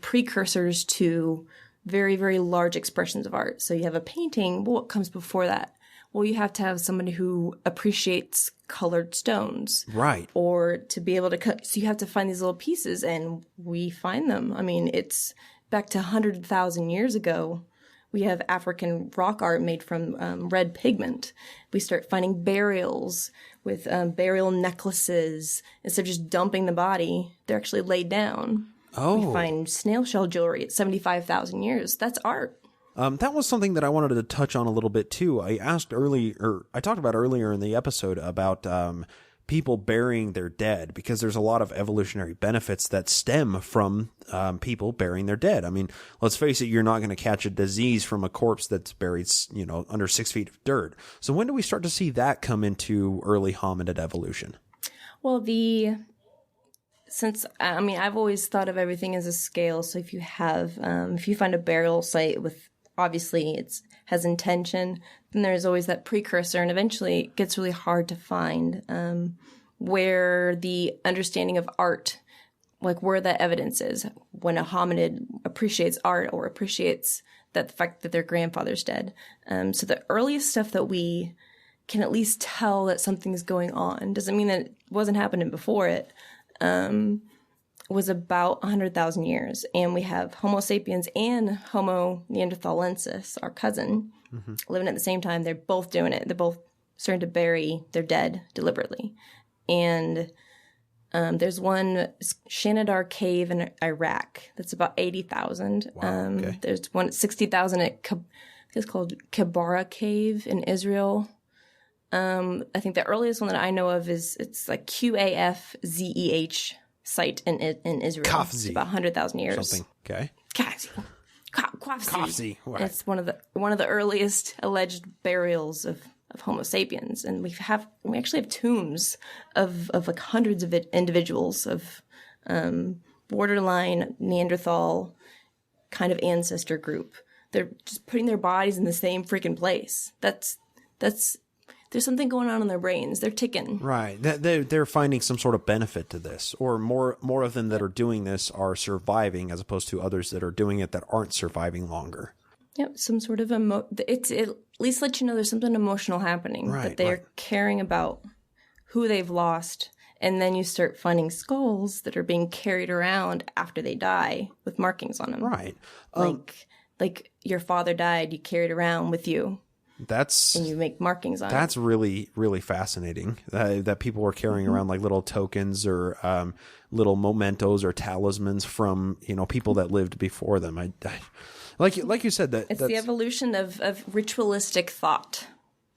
precursors to very, very large expressions of art. So you have a painting. Well, what comes before that? Well, you have to have somebody who appreciates colored stones. Right. Or to be able to cut. So you have to find these little pieces, and we find them. I mean, it's back to 100,000 years ago. We have African rock art made from red pigment. We start finding burials with burial necklaces. Instead of just dumping the body, they're actually laid down. Oh. We find snail shell jewelry at 75,000 years. That's art. That was something that I wanted to touch on a little bit too. I talked about earlier in the episode about people burying their dead, because there's a lot of evolutionary benefits that stem from people burying their dead. I mean, let's face it, you're not going to catch a disease from a corpse that's buried, under 6 feet of dirt. So when do we start to see that come into early hominid evolution? Well, I've always thought of everything as a scale. So if you find a burial site with, obviously it has intention, then there's always that precursor, and eventually it gets really hard to find where the understanding of art, like where that evidence is, when a hominid appreciates art or appreciates the fact that their grandfather's dead. So the earliest stuff that we can at least tell that something's going on, doesn't mean that it wasn't happening before it, was about 100,000 years. And we have Homo sapiens and Homo neanderthalensis, our cousin, living at the same time. They're both doing it. They're both starting to bury their dead deliberately. And there's one Shanidar cave in Iraq that's about 80,000. Wow, okay. There's one at 60,000 at it's called Kibara Cave in Israel. I think the earliest one that I know of it's like QAFZEH site in Israel. Kafzi. It's about 100,000 years. Something. Okay. Kafzi. Right. It's one of the earliest alleged burials of Homo sapiens, and we actually have tombs of like hundreds of individuals of borderline Neanderthal kind of ancestor group. They're just putting their bodies in the same freaking place. That's there's something going on in their brains. They're ticking. Right. They're finding some sort of benefit to this, or more of them that are doing this are surviving, as opposed to others that are doing it that aren't surviving longer. Yep. Some sort of it at least lets you know there's something emotional happening. Right, that they're caring about who they've lost. And then you start finding skulls that are being carried around after they die with markings on them. Right. Like your father died, you carried around with you. And you make markings on it. That's really, really fascinating that people were carrying around like little tokens or little mementos or talismans from, people that lived before them. Like you said, it's the evolution of ritualistic thought.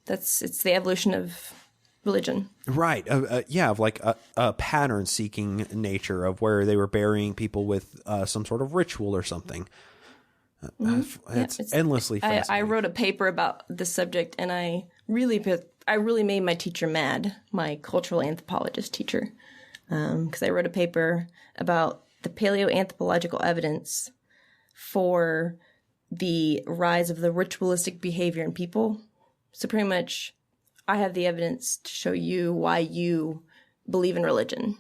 It's the evolution of religion. Right. Of like a pattern seeking nature of where they were burying people with some sort of ritual or something. It's endlessly fascinating. I wrote a paper about the subject, and I really made my teacher mad, my cultural anthropologist teacher, because I wrote a paper about the paleoanthropological evidence for the rise of the ritualistic behavior in people. So pretty much, I have the evidence to show you why you believe in religion.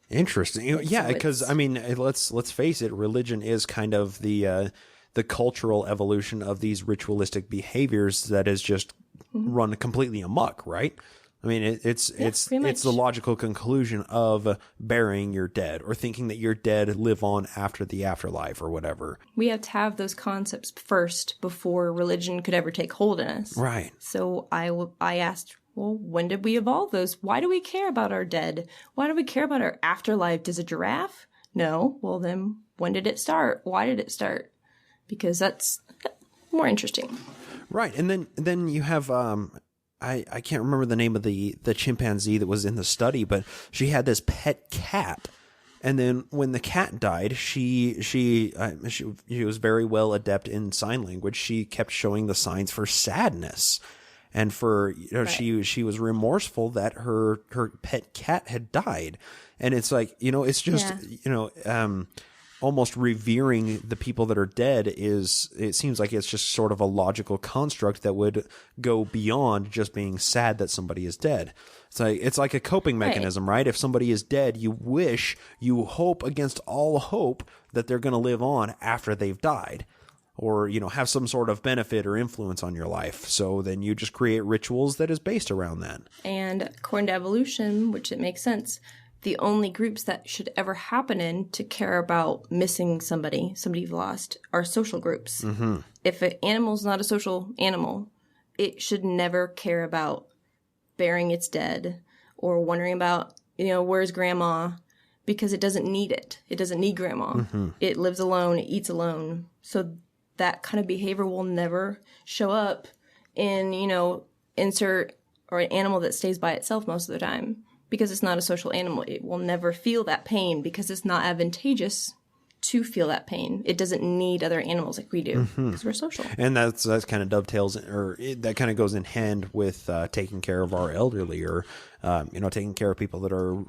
Interesting. Yeah, because I mean, let's face it, religion is kind of the cultural evolution of these ritualistic behaviors that is just run completely amok, right? I mean, it's the logical conclusion of burying your dead or thinking that your dead live on after the afterlife or whatever. We have to have those concepts first before religion could ever take hold in us. Right. So I asked, well, when did we evolve those? Why do we care about our dead? Why do we care about our afterlife? Does a giraffe? No. Well, then when did it start? Why did it start? Because that's more interesting. Right. And then you have... I can't remember the name of the chimpanzee that was in the study, but she had this pet cat. And then when the cat died, she was very well adept in sign language. She kept showing the signs for sadness. And for, right. she was remorseful that her pet cat had died. And it's like, it's just, almost revering the people that are dead it seems like it's just sort of a logical construct that would go beyond just being sad that somebody is dead. It's like a coping mechanism, right? If somebody is dead, you hope against all hope that they're going to live on after they've died, or, have some sort of benefit or influence on your life. So then you just create rituals that is based around that. And according to evolution, which it makes sense, the only groups that should ever happen in to care about missing somebody you've lost, are social groups. Mm-hmm. If an animal's not a social animal, it should never care about burying its dead or wondering about, where's grandma, because it doesn't need it. It doesn't need grandma. Mm-hmm. It lives alone. It eats alone. So that kind of behavior will never show up in, insert or an animal that stays by itself most of the time. Because it's not a social animal. It will never feel that pain because it's not advantageous to feel that pain. It doesn't need other animals like we do because we're social. And that's kind of dovetails, that kind of goes in hand with taking care of our elderly, or taking care of people that are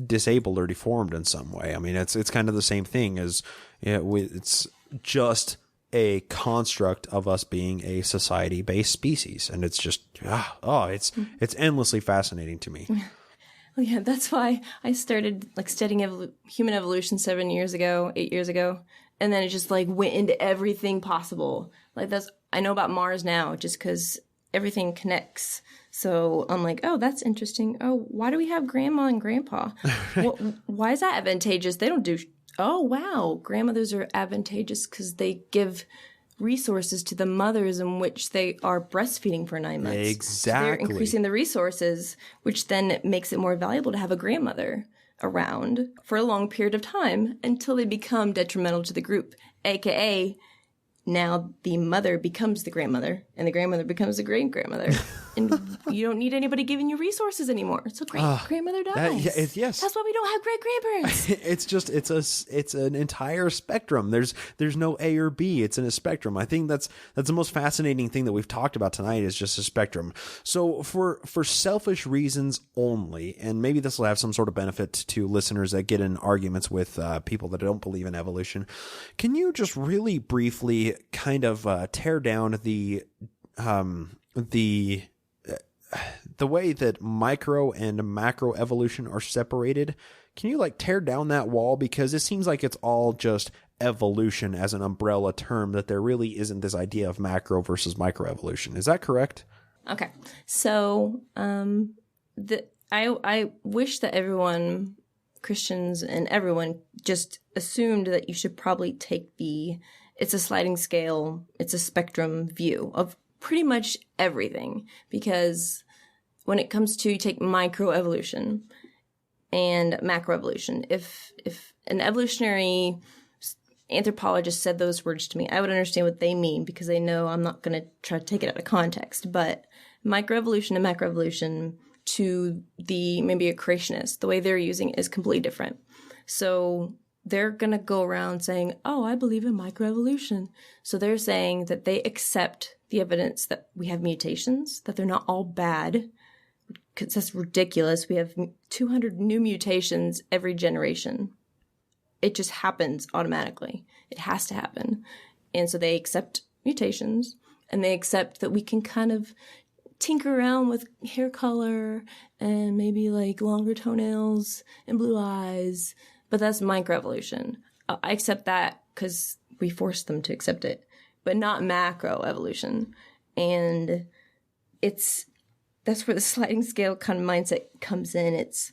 disabled or deformed in some way. I mean, it's kind of the same thing as it's just a construct of us being a society-based species, and it's just it's endlessly fascinating to me. Well, yeah, that's why I started studying human evolution 8 years ago, and then it just went into everything possible. I know about Mars now just because everything connects. So I'm like, oh, that's interesting. Oh, why do we have grandma and grandpa? Why is that advantageous? They don't do. Oh, wow. Grandmothers are advantageous because they give resources to the mothers in which they are breastfeeding for 9 months. Exactly. So they're increasing the resources, which then makes it more valuable to have a grandmother around for a long period of time until they become detrimental to the group, aka now the mother becomes the grandmother and the grandmother becomes the great-grandmother. And you don't need anybody giving you resources anymore. So grandmother dies. Yes. That's why we don't have great-grandparents. It's an entire spectrum. There's no A or B. It's in a spectrum. I think that's the most fascinating thing that we've talked about tonight is just a spectrum. So for selfish reasons only, and maybe this will have some sort of benefit to listeners that get in arguments with people that don't believe in evolution, can you just really briefly kind of tear down the way that micro and macro evolution are separated? Can you tear down that wall? Because it seems like it's all just evolution as an umbrella term, that there really isn't this idea of macro versus micro evolution. Is that correct? Okay. So I wish that everyone, Christians and everyone, just assumed that you should probably take it's a sliding scale, it's a spectrum view of pretty much everything. Because when it comes to take microevolution and macroevolution, if an evolutionary anthropologist said those words to me, I would understand what they mean because they know I'm not going to try to take it out of context. But microevolution and macroevolution to maybe a creationist, the way they're using it is completely different. So they're going to go around saying, oh, I believe in microevolution. So they're saying that they accept the evidence that we have mutations, that they're not all bad. Because that's ridiculous. We have 200 new mutations every generation. It just happens automatically. It has to happen. And so they accept mutations, and they accept that we can kind of tinker around with hair color and maybe like longer toenails and blue eyes. But that's microevolution. I accept that because we forced them to accept it, but not macroevolution. And that's where the sliding scale kind of mindset comes in. It's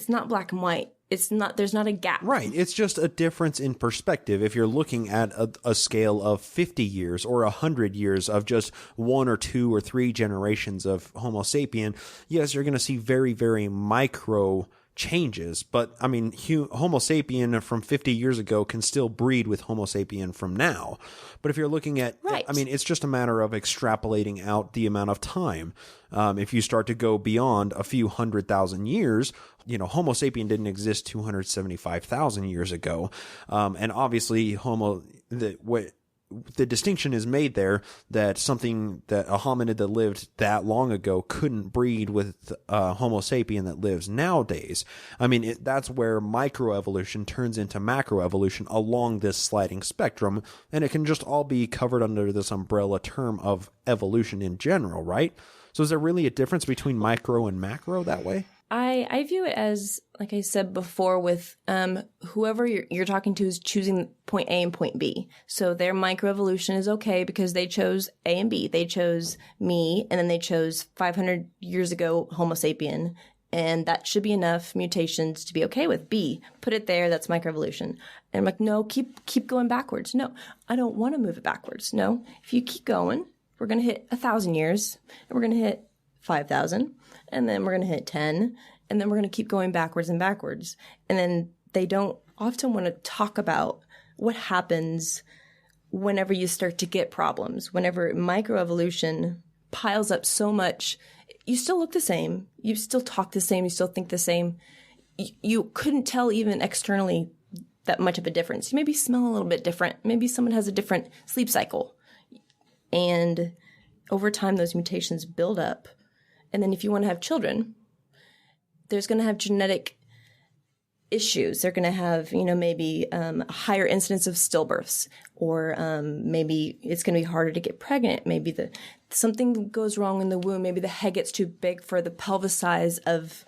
not black and white. There's not a gap. Right. It's just a difference in perspective. If you're looking at a scale of 50 years or 100 years of just 1 or 2 or 3 generations of Homo sapien, yes, you're going to see very, very micro changes. But I mean, Homo sapien from 50 years ago can still breed with Homo sapien from now. But if you're looking at, right. I mean, it's just a matter of extrapolating out the amount of time. If you start to go beyond a few 100,000 years, Homo sapien didn't exist 275,000 years ago. And obviously the distinction is made there that a hominid that lived that long ago couldn't breed with Homo sapien that lives nowadays. I mean, that's where microevolution turns into macroevolution along this sliding spectrum, and it can just all be covered under this umbrella term of evolution in general, right? So is there really a difference between micro and macro that way? I view it as, like I said before, with whoever you're talking to is choosing point A and point B. So their microevolution is okay because they chose A and B. They chose me, and then they chose 500 years ago Homo sapien, and that should be enough mutations to be okay with. B, put it there, that's microevolution. And I'm like, no, keep going backwards. No, I don't want to move it backwards. No, if you keep going, we're going to hit 1,000 years, and we're going to hit 5,000. And then we're going to hit 10, and then we're going to keep going backwards and backwards. And then they don't often want to talk about what happens whenever you start to get problems. Whenever microevolution piles up so much, you still look the same. You still talk the same. You still think the same. You couldn't tell even externally that much of a difference. You maybe smell a little bit different. Maybe someone has a different sleep cycle. And over time, those mutations build up. And then if you want to have children, there's going to have genetic issues. They're going to have, maybe a higher incidence of stillbirths, or maybe it's going to be harder to get pregnant. Maybe something goes wrong in the womb. Maybe the head gets too big for the pelvis size. Of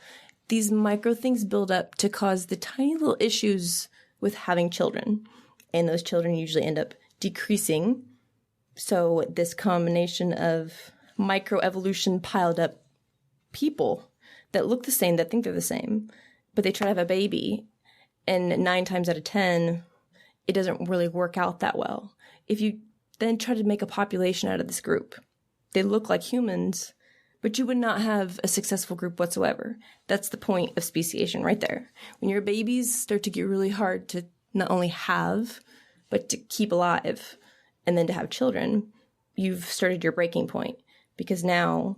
these micro things build up to cause the tiny little issues with having children. And those children usually end up decreasing. So this combination of microevolution piled up people that look the same, that think they're the same, but they try to have a baby, and 9 times out of 10, it doesn't really work out that well. If you then try to make a population out of this group, they look like humans, but you would not have a successful group whatsoever. That's the point of speciation right there. When your babies start to get really hard to not only have, but to keep alive, and then to have children, you've started your breaking point, because now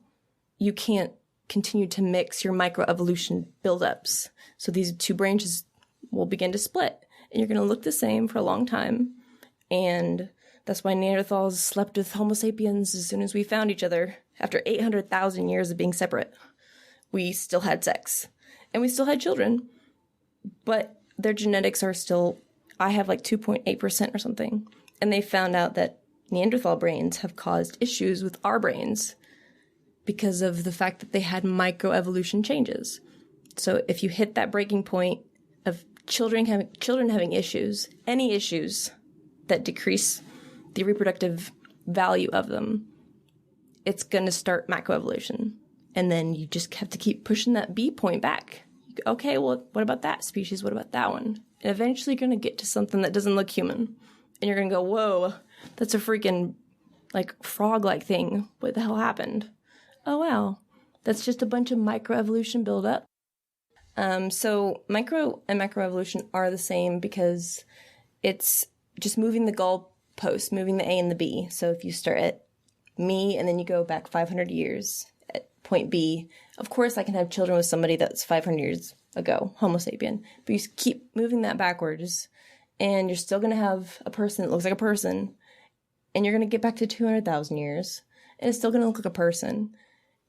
you can't continue to mix your microevolution buildups. So these 2 branches will begin to split, and you're going to look the same for a long time. And that's why Neanderthals slept with Homo sapiens as soon as we found each other. After 800,000 years of being separate, we still had sex, and we still had children, but their genetics are still, I have like 2.8% or something. And they found out that Neanderthal brains have caused issues with our brains because of the fact that they had microevolution changes. So if you hit that breaking point of children having issues, any issues that decrease the reproductive value of them, it's going to start macroevolution. And then you just have to keep pushing that B point back. Okay, well, what about that species? What about that one? And eventually you're going to get to something that doesn't look human. And you're going to go, whoa, that's a freaking like frog-like thing. What the hell happened? Oh, wow. That's just a bunch of microevolution buildup. So micro and macroevolution are the same because it's just moving the goalpost, moving the A and the B. So if you start at me and then you go back 500 years at point B, of course I can have children with somebody that's 500 years ago, Homo sapien. But you keep moving that backwards and you're still going to have a person that looks like a person, and you're going to get back to 200,000 years, and it's still going to look like a person.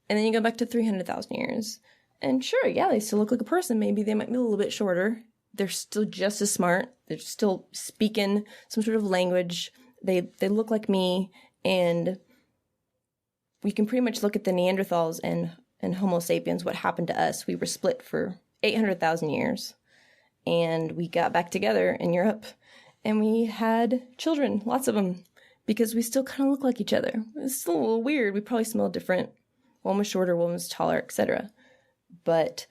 And then you go back to 300,000 years, and sure, yeah, they still look like a person. Maybe they might be a little bit shorter. They're still just as smart. They're still speaking some sort of language. They look like me, and we can pretty much look at the Neanderthals and Homo sapiens, what happened to us. We were split for 800,000 years, and we got back together in Europe, and we had children, lots of them, because we still kind of look like each other. It's still a little weird. We probably smell different. One was shorter, one was taller, etc. But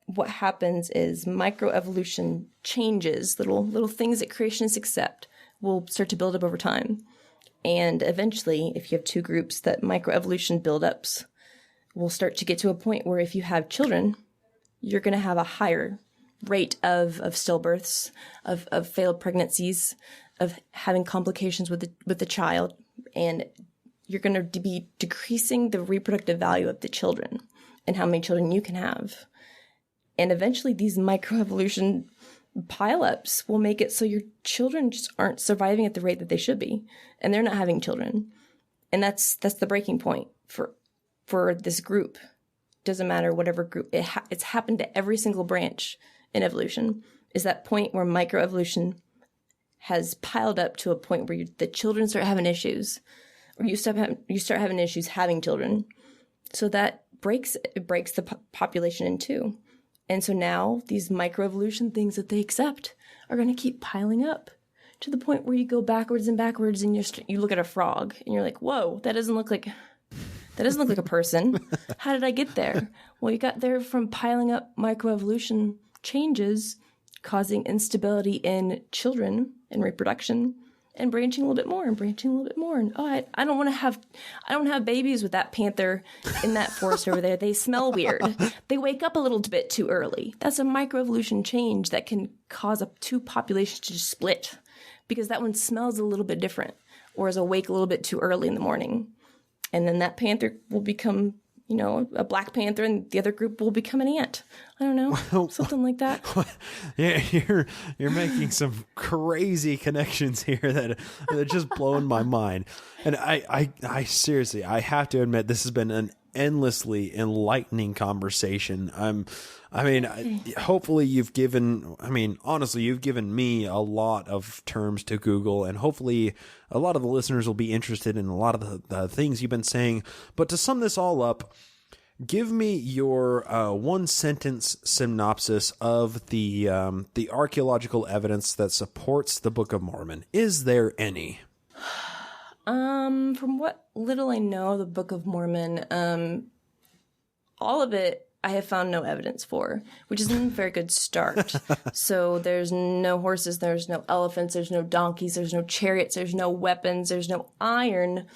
what happens is microevolution changes, little things that creationists accept will start to build up over time. And eventually, if you have two groups, that microevolution buildups will start to get to a point where if you have children, you're going to have a higher rate of stillbirths, of failed pregnancies, of having complications with the child, and you're going to be decreasing the reproductive value of the children and how many children you can have. And eventually these microevolution pileups will make it so your children just aren't surviving at the rate that they should be, and they're not having children. And that's the breaking point for this group. Doesn't matter whatever group. It's happened to every single branch in evolution, is that point where microevolution has piled up to a point where the children start having issues, or you start having issues having children. So that breaks the population in two. And so now these microevolution things that they accept are going to keep piling up to the point where you go backwards and backwards, and you look at a frog and you're like, whoa, that doesn't look like a person. How did I get there? Well, you got there from piling up microevolution changes causing instability in children and reproduction, and branching a little bit more and branching a little bit more. And I don't want to have babies with that panther in that forest over there. They smell weird. They wake up a little bit too early. That's a microevolution change that can cause two populations to just split, because that one smells a little bit different or is awake a little bit too early in the morning. And then that panther will become, a black panther, and the other group will become an ant. I don't know, something like that. Yeah, you're making some crazy connections here that are just blowing my mind. And I seriously, I have to admit, this has been an endlessly enlightening conversation. Hopefully you've given me a lot of terms to Google, and hopefully a lot of the listeners will be interested in a lot of the things you've been saying. But to sum this all up, give me your one-sentence synopsis of the archaeological evidence that supports the Book of Mormon. Is there any? From what little I know of the Book of Mormon, all of it I have found no evidence for, which isn't a very good start. So there's no horses, there's no elephants, there's no donkeys, there's no chariots, there's no weapons, there's no iron.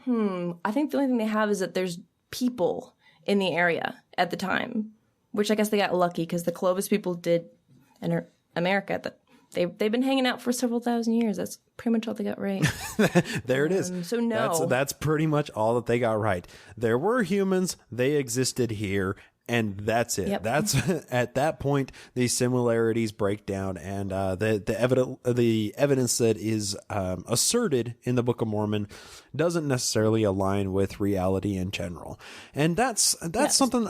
I think the only thing they have is that there's people in the area at the time, which I guess they got lucky because the Clovis people did enter America. They've been hanging out for several thousand years. That's pretty much all they got right. There it is. So no. That's pretty much all that they got right. There were humans. They existed here. And that's it. Yep. That's at that point these similarities break down, and the evidence that is asserted in the Book of Mormon doesn't necessarily align with reality in general. And that's yes. something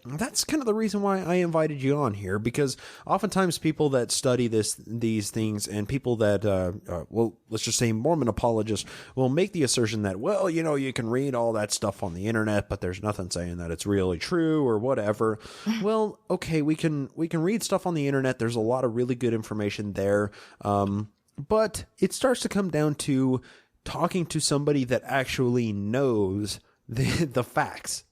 that's kind of the reason why I invited you on here, because oftentimes people that study these things, and people that let's just say Mormon apologists, will make the assertion that, well, you can read all that stuff on the internet, but there's nothing saying that it's really true or whatever. Well, okay, we can read stuff on the internet. There's a lot of really good information there. But it starts to come down to talking to somebody that actually knows the facts.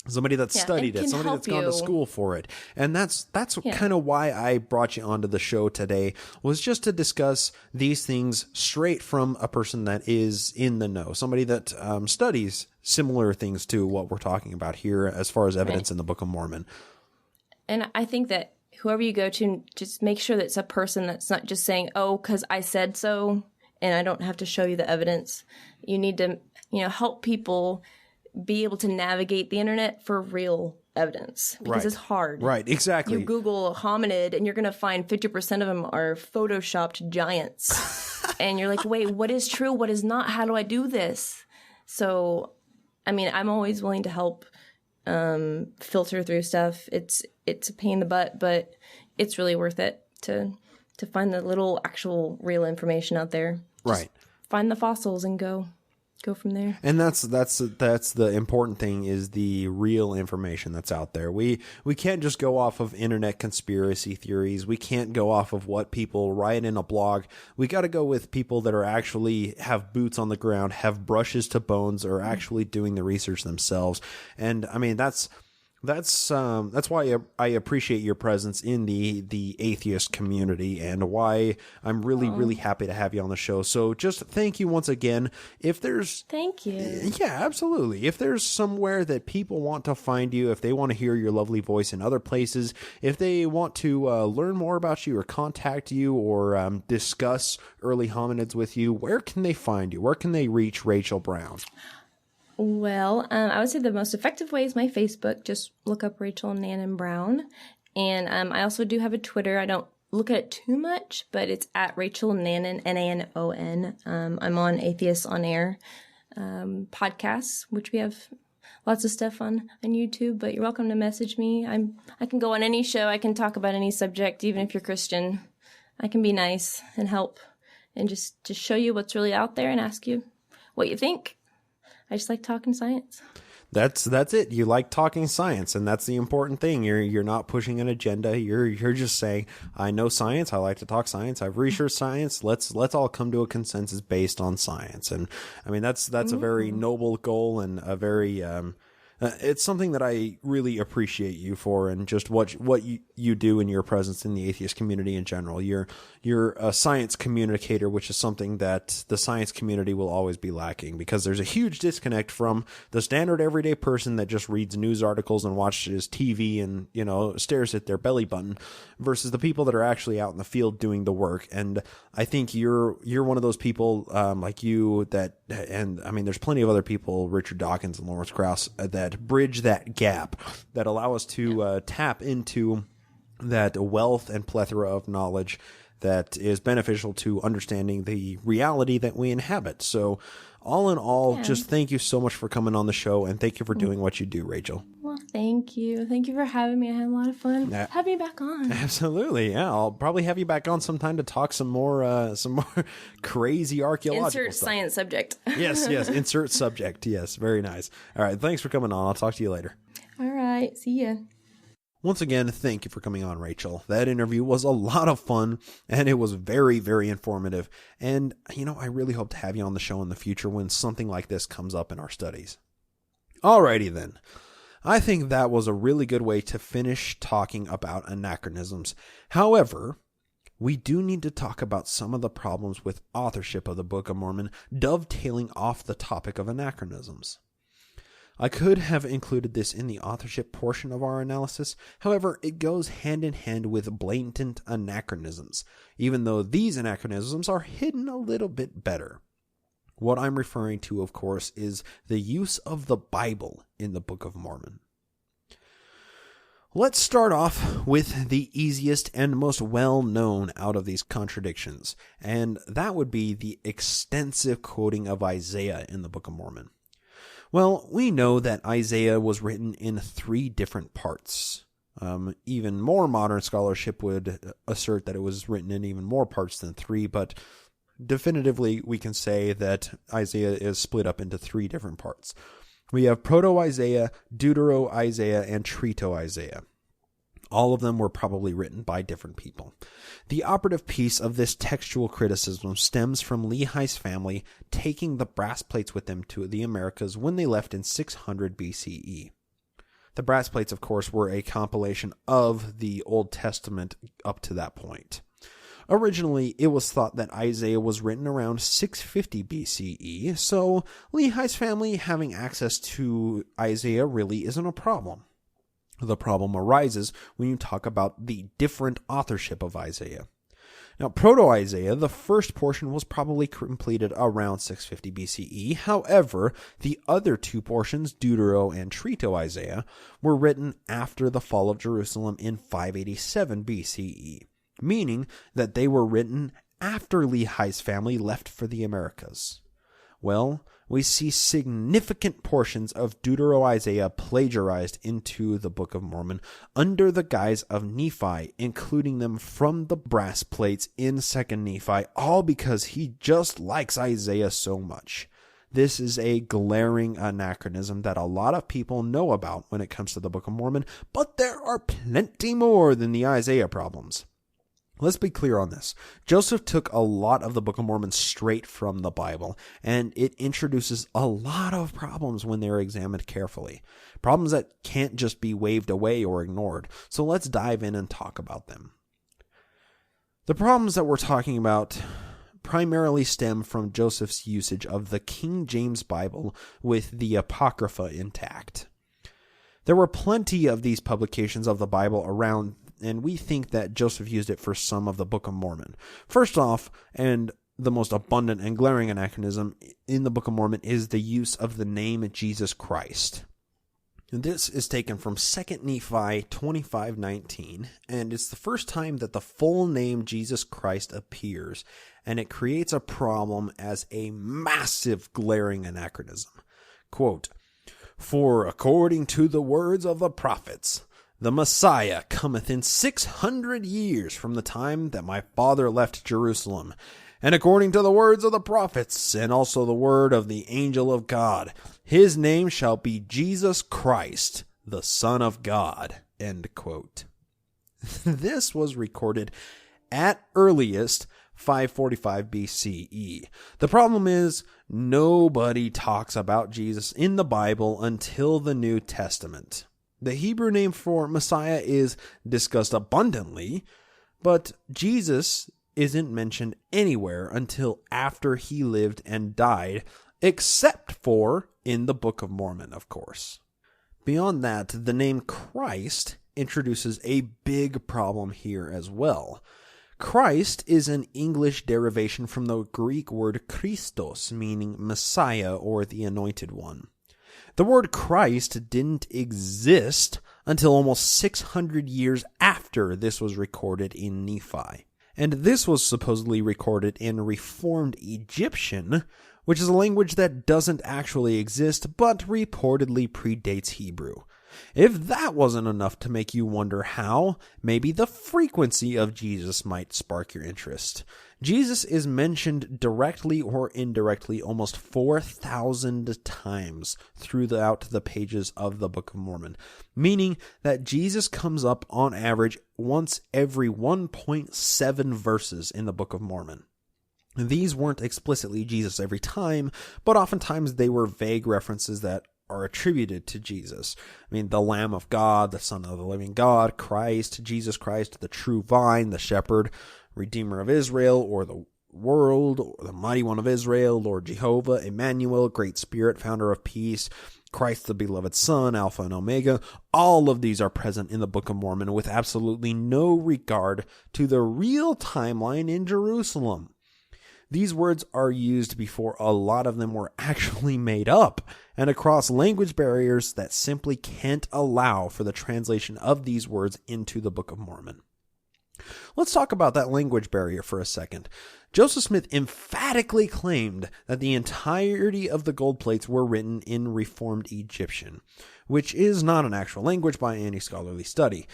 Somebody that's studied it, somebody that's gone to school for it. And that's kind of why I brought you onto the show today, was just to discuss these things straight from a person that is in the know, somebody that studies similar things to what we're talking about here as far as evidence in the Book of Mormon. And I think that whoever you go to, just make sure that it's a person that's not just saying, oh, because I said so, and I don't have to show you the evidence. You need to, help people be able to navigate the internet for real evidence because Right. it's hard. Right, exactly. You Google hominid and you're going to find 50% of them are photoshopped giants. And you're like, wait, what is true? What is not? How do I do this? So, I mean, I'm always willing to help filter through stuff. It's a pain in the butt, but it's really worth it to find the little actual real information out there. Just Right. find the fossils and go from there. And that's the important thing, is the real information that's out there. We can't just go off of internet conspiracy theories. We can't go off of what people write in a blog. We got to go with people that are actually have boots on the ground, have brushes to bones, are actually doing the research themselves. And I mean, that's why I appreciate your presence in the atheist community, and why I'm really happy to have you on the show. So just thank you once again. Thank you. Yeah, absolutely. If there's somewhere that people want to find you, if they want to hear your lovely voice in other places, if they want to learn more about you or contact you or discuss early hominids with you, where can they find you? Where can they reach Rachel Brown? Well, I would say the most effective way is my Facebook. Just look up Rachel Nanon Brown. And I also do have a Twitter. I don't look at it too much, but it's at Rachel Nanon, Nanon. I'm on Atheists on Air podcasts, which we have lots of stuff on YouTube, but you're welcome to message me. I can go on any show. I can talk about any subject, even if you're Christian. I can be nice and help and just show you what's really out there and ask you what you think. I just like talking science. That's it. You like talking science, and that's the important thing. You're not pushing an agenda. You're just saying, I know science. I like to talk science. I've researched science. Let's all come to a consensus based on science. And I mean, that's a very noble goal, and a very it's something that I really appreciate you for, and just what you do in your presence in the atheist community in general. You're a science communicator, which is something that the science community will always be lacking, because there's a huge disconnect from the standard everyday person that just reads news articles and watches TV and, stares at their belly button, versus the people that are actually out in the field doing the work. And I think you're one of those people like you that, and I mean, there's plenty of other people, Richard Dawkins and Lawrence Krauss, that bridge that gap, that allow us to tap into that wealth and plethora of knowledge that is beneficial to understanding the reality that we inhabit. So all in all, just thank you so much for coming on the show, and thank you for doing what you do, Rachel. Well, thank you. Thank you for having me. I had a lot of fun. Have me back on. Absolutely. Yeah, I'll probably have you back on sometime to talk some more crazy archaeological Insert stuff. science subject. Yes. Insert subject. Yes. Very nice. All right. Thanks for coming on. I'll talk to you later. All right. See ya. Once again, thank you for coming on, Rachel. That interview was a lot of fun, and it was very, very informative. And, I really hope to have you on the show in the future when something like this comes up in our studies. Alrighty then. I think that was a really good way to finish talking about anachronisms. However, we do need to talk about some of the problems with authorship of the Book of Mormon, dovetailing off the topic of anachronisms. I could have included this in the authorship portion of our analysis. However, it goes hand in hand with blatant anachronisms, even though these anachronisms are hidden a little bit better. What I'm referring to, of course, is the use of the Bible in the Book of Mormon. Let's start off with the easiest and most well-known out of these contradictions, and that would be the extensive quoting of Isaiah in the Book of Mormon. Well, we know that Isaiah was written in 3 different parts. Even more modern scholarship would assert that it was written in even more parts than 3, but definitively we can say that Isaiah is split up into 3 different parts. We have Proto-Isaiah, Deutero-Isaiah, and Trito-Isaiah. All of them were probably written by different people. The operative piece of this textual criticism stems from Lehi's family taking the brass plates with them to the Americas when they left in 600 BCE. The brass plates, of course, were a compilation of the Old Testament up to that point. Originally, it was thought that Isaiah was written around 650 BCE, so Lehi's family having access to Isaiah really isn't a problem. The problem arises when you talk about the different authorship of Isaiah. Now, Proto-Isaiah, the first portion, was probably completed around 650 BCE. However, the other two portions, Deutero and Trito-Isaiah, were written after the fall of Jerusalem in 587 BCE, meaning that they were written after Lehi's family left for the Americas. Well, we see significant portions of Deutero-Isaiah plagiarized into the Book of Mormon under the guise of Nephi, including them from the brass plates in 2nd Nephi, all because he just likes Isaiah so much. This is a glaring anachronism that a lot of people know about when it comes to the Book of Mormon, but there are plenty more than the Isaiah problems. Let's be clear on this. Joseph took a lot of the Book of Mormon straight from the Bible, and it introduces a lot of problems when they're examined carefully. Problems that can't just be waved away or ignored. So let's dive in and talk about them. The problems that we're talking about primarily stem from Joseph's usage of the King James Bible with the Apocrypha intact. There were plenty of these publications of the Bible around, and we think that Joseph used it for some of the Book of Mormon. First off, and the most abundant and glaring anachronism in the Book of Mormon is the use of the name Jesus Christ. And this is taken from 2 Nephi 25:19, and it's the first time that the full name Jesus Christ appears, and it creates a problem as a massive glaring anachronism. Quote, "For according to the words of the prophets, the Messiah cometh in 600 years from the time that my father left Jerusalem. And according to the words of the prophets, and also the word of the angel of God, his name shall be Jesus Christ, the Son of God." End quote. This was recorded at earliest 545 BCE. The problem is, nobody talks about Jesus in the Bible until the New Testament. The Hebrew name for Messiah is discussed abundantly, but Jesus isn't mentioned anywhere until after he lived and died, except for in the Book of Mormon, of course. Beyond that, the name Christ introduces a big problem here as well. Christ is an English derivation from the Greek word Christos, meaning Messiah or the Anointed One. The word Christ didn't exist until almost 600 years after this was recorded in Nephi. And this was supposedly recorded in Reformed Egyptian, which is a language that doesn't actually exist, but reportedly predates Hebrew. If that wasn't enough to make you wonder how, maybe the frequency of Jesus might spark your interest. Jesus is mentioned directly or indirectly almost 4,000 times throughout the pages of the Book of Mormon, meaning that Jesus comes up on average once every 1.7 verses in the Book of Mormon. These weren't explicitly Jesus every time, but oftentimes they were vague references that are attributed to Jesus. I mean, the Lamb of God, the Son of the living God, Christ, Jesus Christ, the true vine, the shepherd, Redeemer of Israel, or the world, or the mighty one of Israel, Lord Jehovah, Emmanuel, Great Spirit, founder of peace, Christ the beloved Son, Alpha and Omega. All of these are present in the Book of Mormon with absolutely no regard to the real timeline in Jerusalem. These words are used before a lot of them were actually made up, and across language barriers that simply can't allow for the translation of these words into the Book of Mormon. Let's talk about that language barrier for a second. Joseph Smith emphatically claimed that the entirety of the gold plates were written in Reformed Egyptian, which is not an actual language by any scholarly study.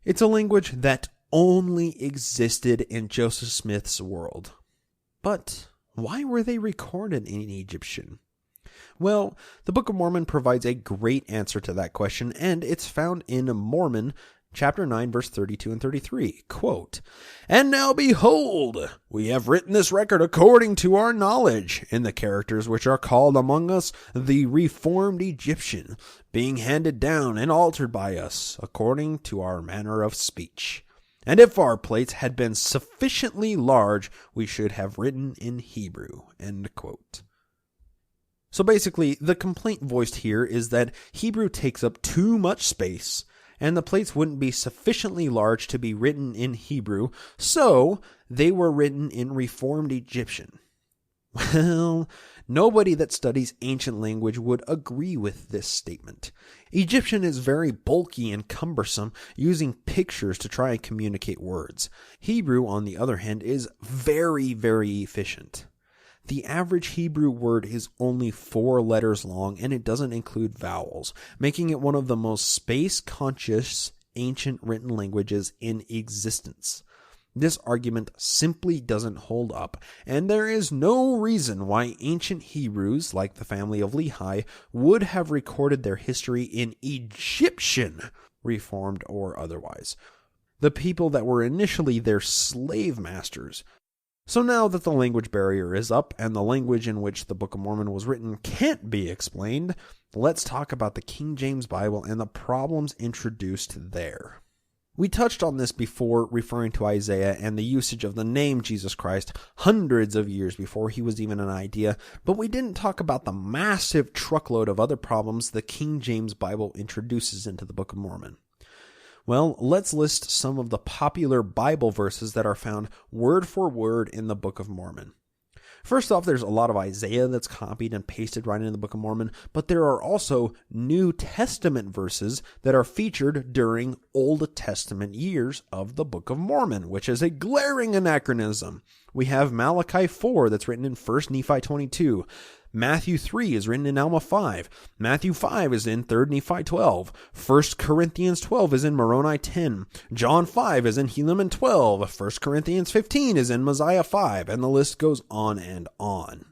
It's a language that only existed in Joseph Smith's world. But why were they recorded in Egyptian? Well, the Book of Mormon provides a great answer to that question, and it's found in Mormon chapter 9, verse 32 and 33. Quote, "And now behold, we have written this record according to our knowledge, in the characters which are called among us the Reformed Egyptian, being handed down and altered by us, according to our manner of speech. And if our plates had been sufficiently large, we should have written in Hebrew." End quote. So basically, the complaint voiced here is that Hebrew takes up too much space, and the plates wouldn't be sufficiently large to be written in Hebrew, so they were written in Reformed Egyptian. Well, nobody that studies ancient language would agree with this statement. Egyptian is very bulky and cumbersome, using pictures to try and communicate words. Hebrew, on the other hand, is very, very efficient. The average Hebrew word is only 4 letters long, and it doesn't include vowels, making it one of the most space-conscious ancient written languages in existence. This argument simply doesn't hold up, and there is no reason why ancient Hebrews, like the family of Lehi, would have recorded their history in Egyptian, Reformed or otherwise, the people that were initially their slave masters. So now that the language barrier is up, and the language in which the Book of Mormon was written can't be explained, let's talk about the King James Bible and the problems introduced there. We touched on this before, referring to Isaiah and the usage of the name Jesus Christ hundreds of years before he was even an idea, but we didn't talk about the massive truckload of other problems the King James Bible introduces into the Book of Mormon. Well, let's list some of the popular Bible verses that are found word for word in the Book of Mormon. First off, there's a lot of Isaiah that's copied and pasted right into the Book of Mormon, but there are also New Testament verses that are featured during Old Testament years of the Book of Mormon, which is a glaring anachronism. We have Malachi 4 that's written in 1 Nephi 22. Matthew 3 is written in Alma 5. Matthew 5 is in 3 Nephi 12. 1 Corinthians 12 is in Moroni 10. John 5 is in Helaman 12. 1 Corinthians 15 is in Mosiah 5, and the list goes on and on.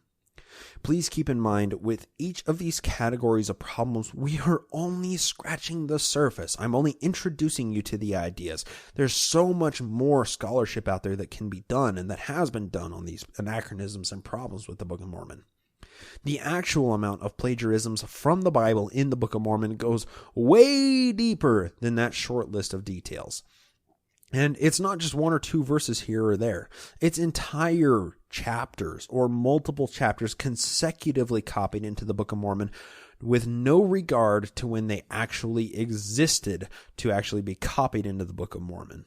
Please keep in mind, with each of these categories of problems, we are only scratching the surface. I'm only introducing you to the ideas. There's so much more scholarship out there that can be done and that has been done on these anachronisms and problems with the Book of Mormon. The actual amount of plagiarisms from the Bible in the Book of Mormon goes way deeper than that short list of details. And it's not just 1 or 2 verses here or there. It's entire chapters or multiple chapters consecutively copied into the Book of Mormon with no regard to when they actually existed to actually be copied into the Book of Mormon.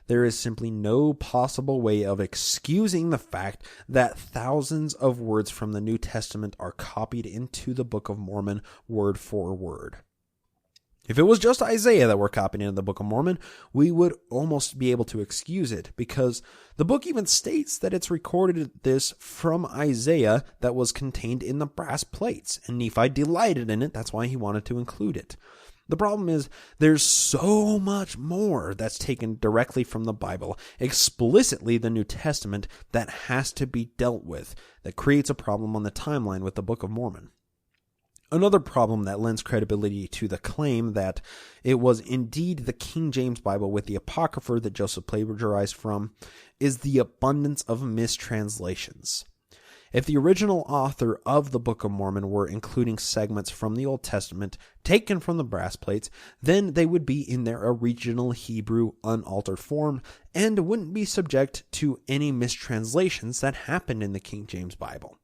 There is simply no possible way of excusing the fact that thousands of words from the New Testament are copied into the Book of Mormon word for word. If it was just Isaiah that were copied into the Book of Mormon, we would almost be able to excuse it, because the book even states that it's recorded this from Isaiah that was contained in the brass plates, and Nephi delighted in it. That's why he wanted to include it. The problem is there's so much more that's taken directly from the Bible, explicitly the New Testament, that has to be dealt with, that creates a problem on the timeline with the Book of Mormon. Another problem that lends credibility to the claim that it was indeed the King James Bible with the Apocrypha that Joseph plagiarized from is the abundance of mistranslations. If the original author of the Book of Mormon were including segments from the Old Testament taken from the brass plates, then they would be in their original Hebrew unaltered form and wouldn't be subject to any mistranslations that happened in the King James Bible.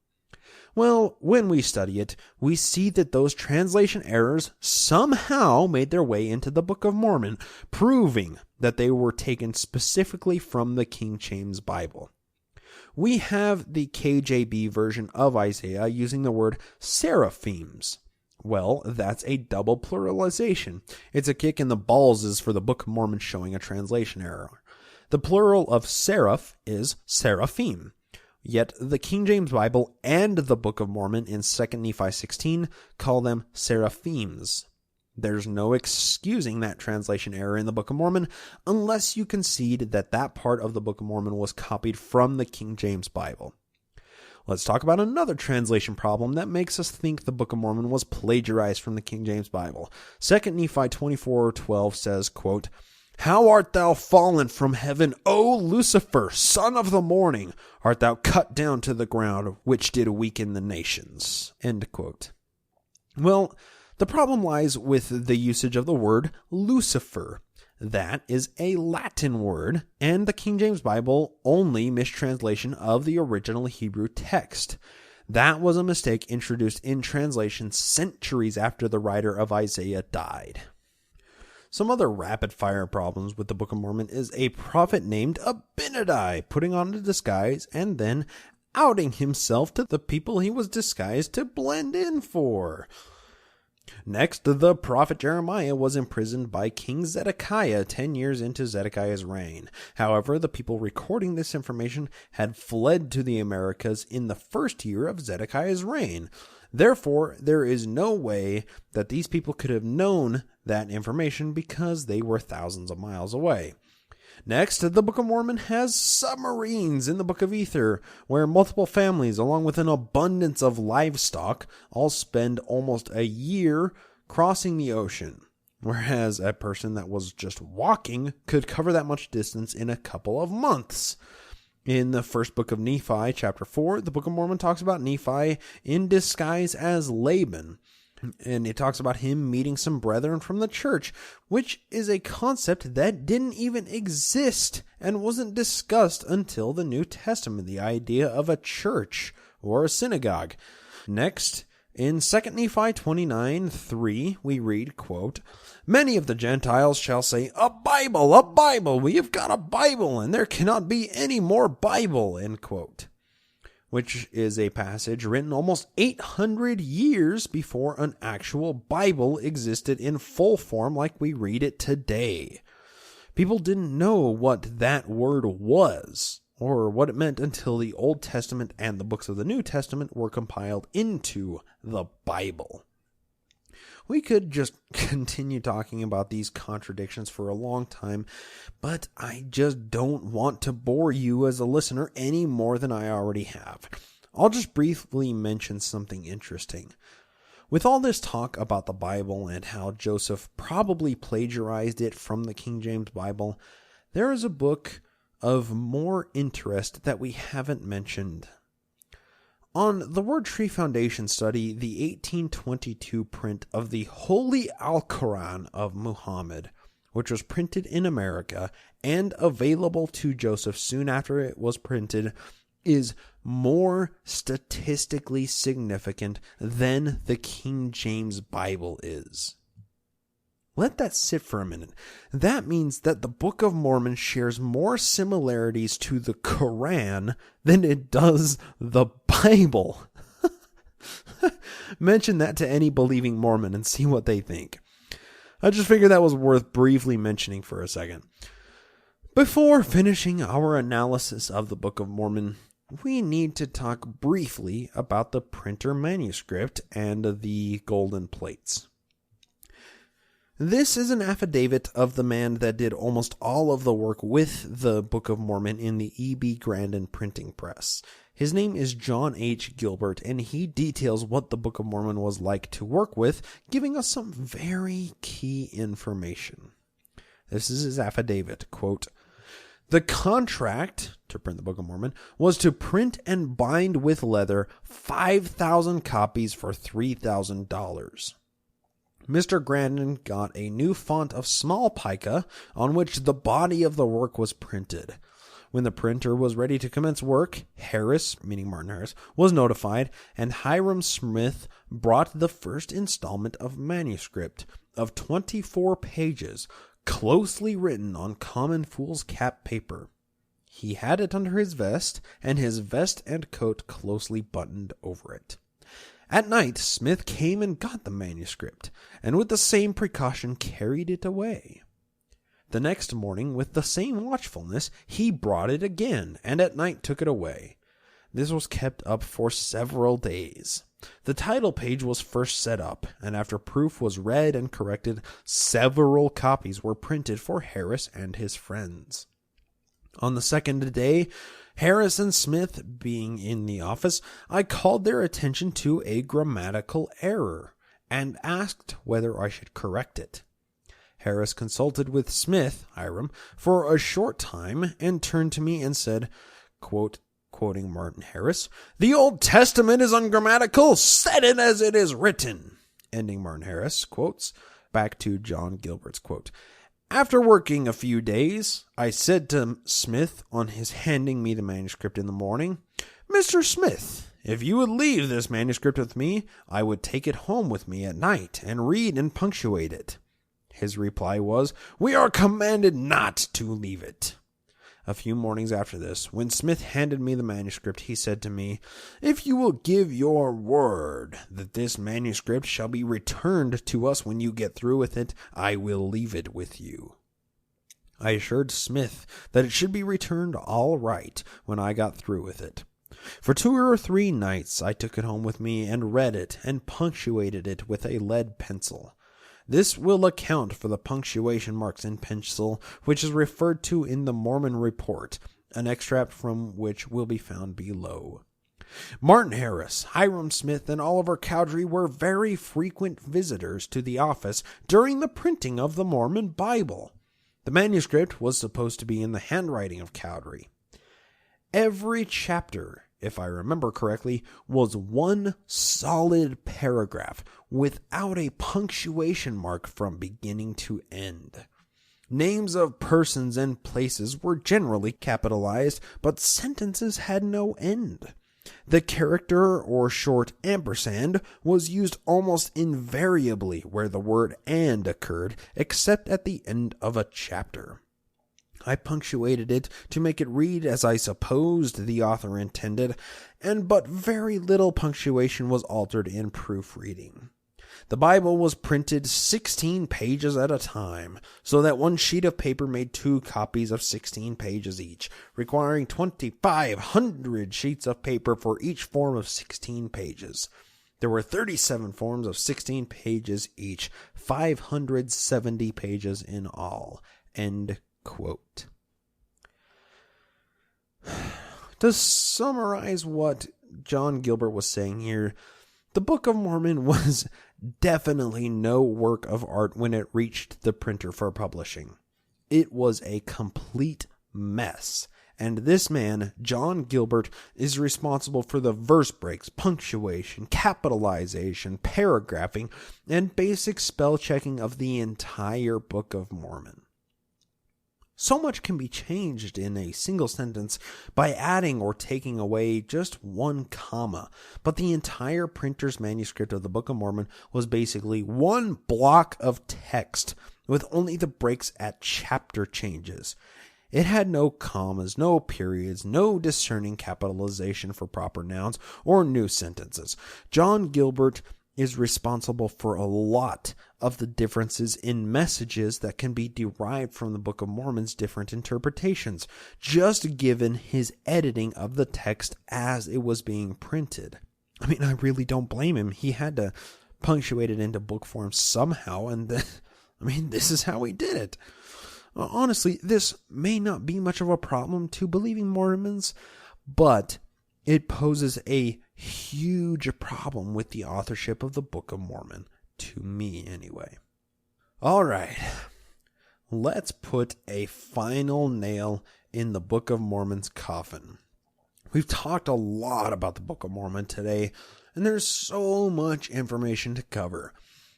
Well, when we study it, we see that those translation errors somehow made their way into the Book of Mormon, proving that they were taken specifically from the King James Bible. We have the KJV version of Isaiah using the word seraphims. Well, that's a double pluralization. It's a kick in the balls for the Book of Mormon showing a translation error. The plural of seraph is seraphim. Yet the King James Bible and the Book of Mormon in 2 Nephi 16 call them seraphims. There's no excusing that translation error in the Book of Mormon unless you concede that that part of the Book of Mormon was copied from the King James Bible. Let's talk about another translation problem that makes us think the Book of Mormon was plagiarized from the King James Bible. 2 Nephi 24:12 says, quote, "How art thou fallen from heaven, O Lucifer, son of the morning? Art thou cut down to the ground, which did weaken the nations?" End quote. Well, the problem lies with the usage of the word Lucifer. That is a Latin word, and the King James Bible only mistranslation of the original Hebrew text. That was a mistake introduced in translation centuries after the writer of Isaiah died. Some other rapid-fire problems with the Book of Mormon is a prophet named Abinadi putting on a disguise and then outing himself to the people he was disguised to blend in for. Next, the prophet Jeremiah was imprisoned by King Zedekiah 10 years into Zedekiah's reign. However, the people recording this information had fled to the Americas in the first year of Zedekiah's reign. Therefore, there is no way that these people could have known that information because they were thousands of miles away. Next, the Book of Mormon has submarines in the Book of Ether, where multiple families, along with an abundance of livestock, all spend almost a year crossing the ocean, whereas a person that was just walking could cover that much distance in a couple of months. In the first book of Nephi, chapter 4, the Book of Mormon talks about Nephi in disguise as Laban. And it talks about him meeting some brethren from the church, which is a concept that didn't even exist and wasn't discussed until the New Testament, the idea of a church or a synagogue. Next, in 2 Nephi 29:3, we read, quote, "Many of the Gentiles shall say, 'A Bible, a Bible, we have got a Bible, and there cannot be any more Bible,' end quote." Which is a passage written almost 800 years before an actual Bible existed in full form like we read it today. People didn't know what that word was or what it meant until the Old Testament and the books of the New Testament were compiled into the Bible. We could just continue talking about these contradictions for a long time, but I just don't want to bore you as a listener any more than I already have. I'll just briefly mention something interesting. With all this talk about the Bible and how Joseph probably plagiarized it from the King James Bible, there is a book of more interest that we haven't mentioned. On the WordTree Foundation study, the 1822 print of the Holy Al-Quran of Muhammad, which was printed in America and available to Joseph soon after it was printed, is more statistically significant than the King James Bible is. Let that sit for a minute. That means that the Book of Mormon shares more similarities to the Quran than it does the Bible. Mention that to any believing Mormon and see what they think. I just figured that was worth briefly mentioning for a second. Before finishing our analysis of the Book of Mormon, we need to talk briefly about the printer manuscript and the golden plates. This is an affidavit of the man that did almost all of the work with the Book of Mormon in the E.B. Grandin printing press. His name is John H. Gilbert, and he details what the Book of Mormon was like to work with, giving us some very key information. This is his affidavit, quote, "The contract to print the Book of Mormon was to print and bind with leather 5,000 copies for $3,000. Mr. Grandin got a new font of small pica on which the body of the work was printed. When the printer was ready to commence work, Harris, meaning Martin Harris, was notified, and Hiram Smith brought the first installment of manuscript of 24 pages, closely written on common fool's cap paper. He had it under his vest, and his vest and coat closely buttoned over it. At night, Smith came and got the manuscript, and with the same precaution carried it away. The next morning, with the same watchfulness, he brought it again, and at night took it away. This was kept up for several days. The title page was first set up, and after proof was read and corrected, several copies were printed for Harris and his friends. On the second day, Harris and Smith being in the office, I called their attention to a grammatical error and asked whether I should correct it. Harris consulted with Smith, Hiram, for a short time and turned to me and said, quote, quoting Martin Harris, "The Old Testament is ungrammatical, set it as it is written." Ending Martin Harris, quotes, back to John Gilbert's quote. After working a few days, I said to Smith on his handing me the manuscript in the morning, "Mr. Smith, if you would leave this manuscript with me, I would take it home with me at night and read and punctuate it." His reply was, "We are commanded not to leave it." A few mornings after this, when Smith handed me the manuscript, he said to me, "If you will give your word that this manuscript shall be returned to us when you get through with it, I will leave it with you." I assured Smith that it should be returned all right when I got through with it. For 2 or 3 nights I took it home with me and read it and punctuated it with a lead pencil. This will account for the punctuation marks in pencil which is referred to in the Mormon Report, an extract from which will be found below. Martin Harris, Hiram Smith, and Oliver Cowdery were very frequent visitors to the office during the printing of the Mormon Bible. The manuscript was supposed to be in the handwriting of Cowdery. Every chapter, if I remember correctly, was one solid paragraph without a punctuation mark from beginning to end. Names of persons and places were generally capitalized, but sentences had no end. The character or short ampersand was used almost invariably where the word "and" occurred, except at the end of a chapter. I punctuated it to make it read as I supposed the author intended, and but very little punctuation was altered in proofreading. The Bible was printed 16 pages at a time, so that one sheet of paper made 2 copies of 16 pages each, requiring 2,500 sheets of paper for each form of 16 pages. There were 37 forms of 16 pages each, 570 pages in all. End quote. To summarize what John Gilbert was saying here, the Book of Mormon was definitely no work of art when it reached the printer for publishing. It was a complete mess, and this man, John Gilbert, is responsible for the verse breaks, punctuation, capitalization, paragraphing, and basic spell checking of the entire Book of Mormon. So much can be changed in a single sentence by adding or taking away just one comma, but the entire printer's manuscript of the Book of Mormon was basically one block of text with only the breaks at chapter changes. It had no commas, no periods, no discerning capitalization for proper nouns or new sentences. John Gilbert is responsible for a lot of the differences in messages that can be derived from the Book of Mormon's different interpretations, just given his editing of the text as it was being printed. I mean, I really don't blame him. He had to punctuate it into book form somehow, and this is how he did it. Honestly, this may not be much of a problem to believing Mormons, but it poses a huge problem with the authorship of the Book of Mormon, to me anyway. All right, let's put a final nail in the Book of Mormon's coffin. We've talked a lot about the Book of Mormon today, and there's so much information to cover.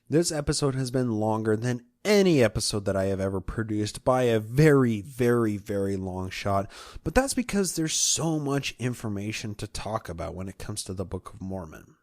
This episode has been longer than any episode that I have ever produced by a very, very, very long shot, but that's because there's so much information to talk about when it comes to the Book of Mormon.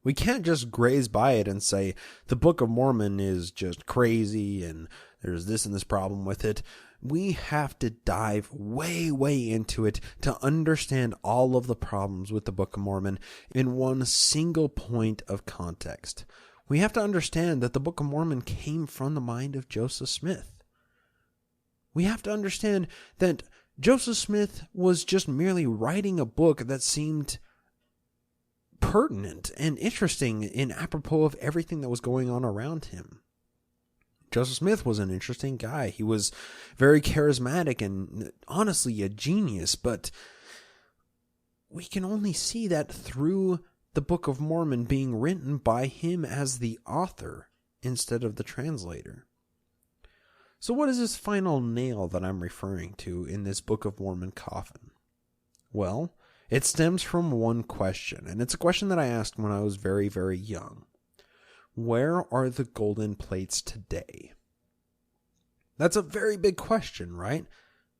We can't just graze by it and say the Book of Mormon is just crazy and there's this and this problem with it. We have to dive way, way into it to understand all of the problems with the Book of Mormon in one single point of context. We have to understand that the Book of Mormon came from the mind of Joseph Smith. We have to understand that Joseph Smith was just merely writing a book that seemed pertinent and interesting and apropos of everything that was going on around him. Joseph Smith was an interesting guy. He was very charismatic and honestly a genius, but we can only see that through the Book of Mormon being written by him as the author instead of the translator. So what is this final nail that I'm referring to in this Book of Mormon coffin? Well, it stems from one question, and it's a question that I asked when I was very, very young. Where are the golden plates today? That's a very big question, right?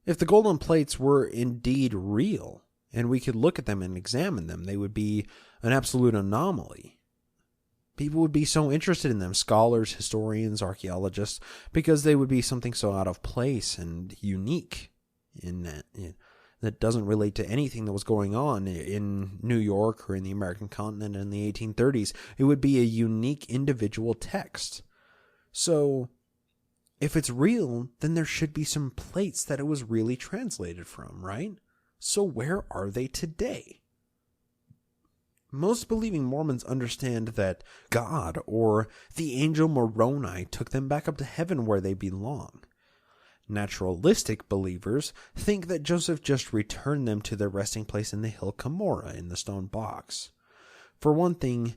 If the golden plates were indeed real, and we could look at them and examine them, they would be an absolute anomaly. People would be so interested in them, scholars, historians, archaeologists, because they would be something so out of place and unique in that doesn't relate to anything that was going on in New York or in the American continent in the 1830s. It would be a unique individual text. So, if it's real, then there should be some plates that it was really translated from, right? So where are they today? Most believing Mormons understand that God or the angel Moroni took them back up to heaven where they belong. Naturalistic believers think that Joseph just returned them to their resting place in the hill Cumorah in the stone box. For one thing,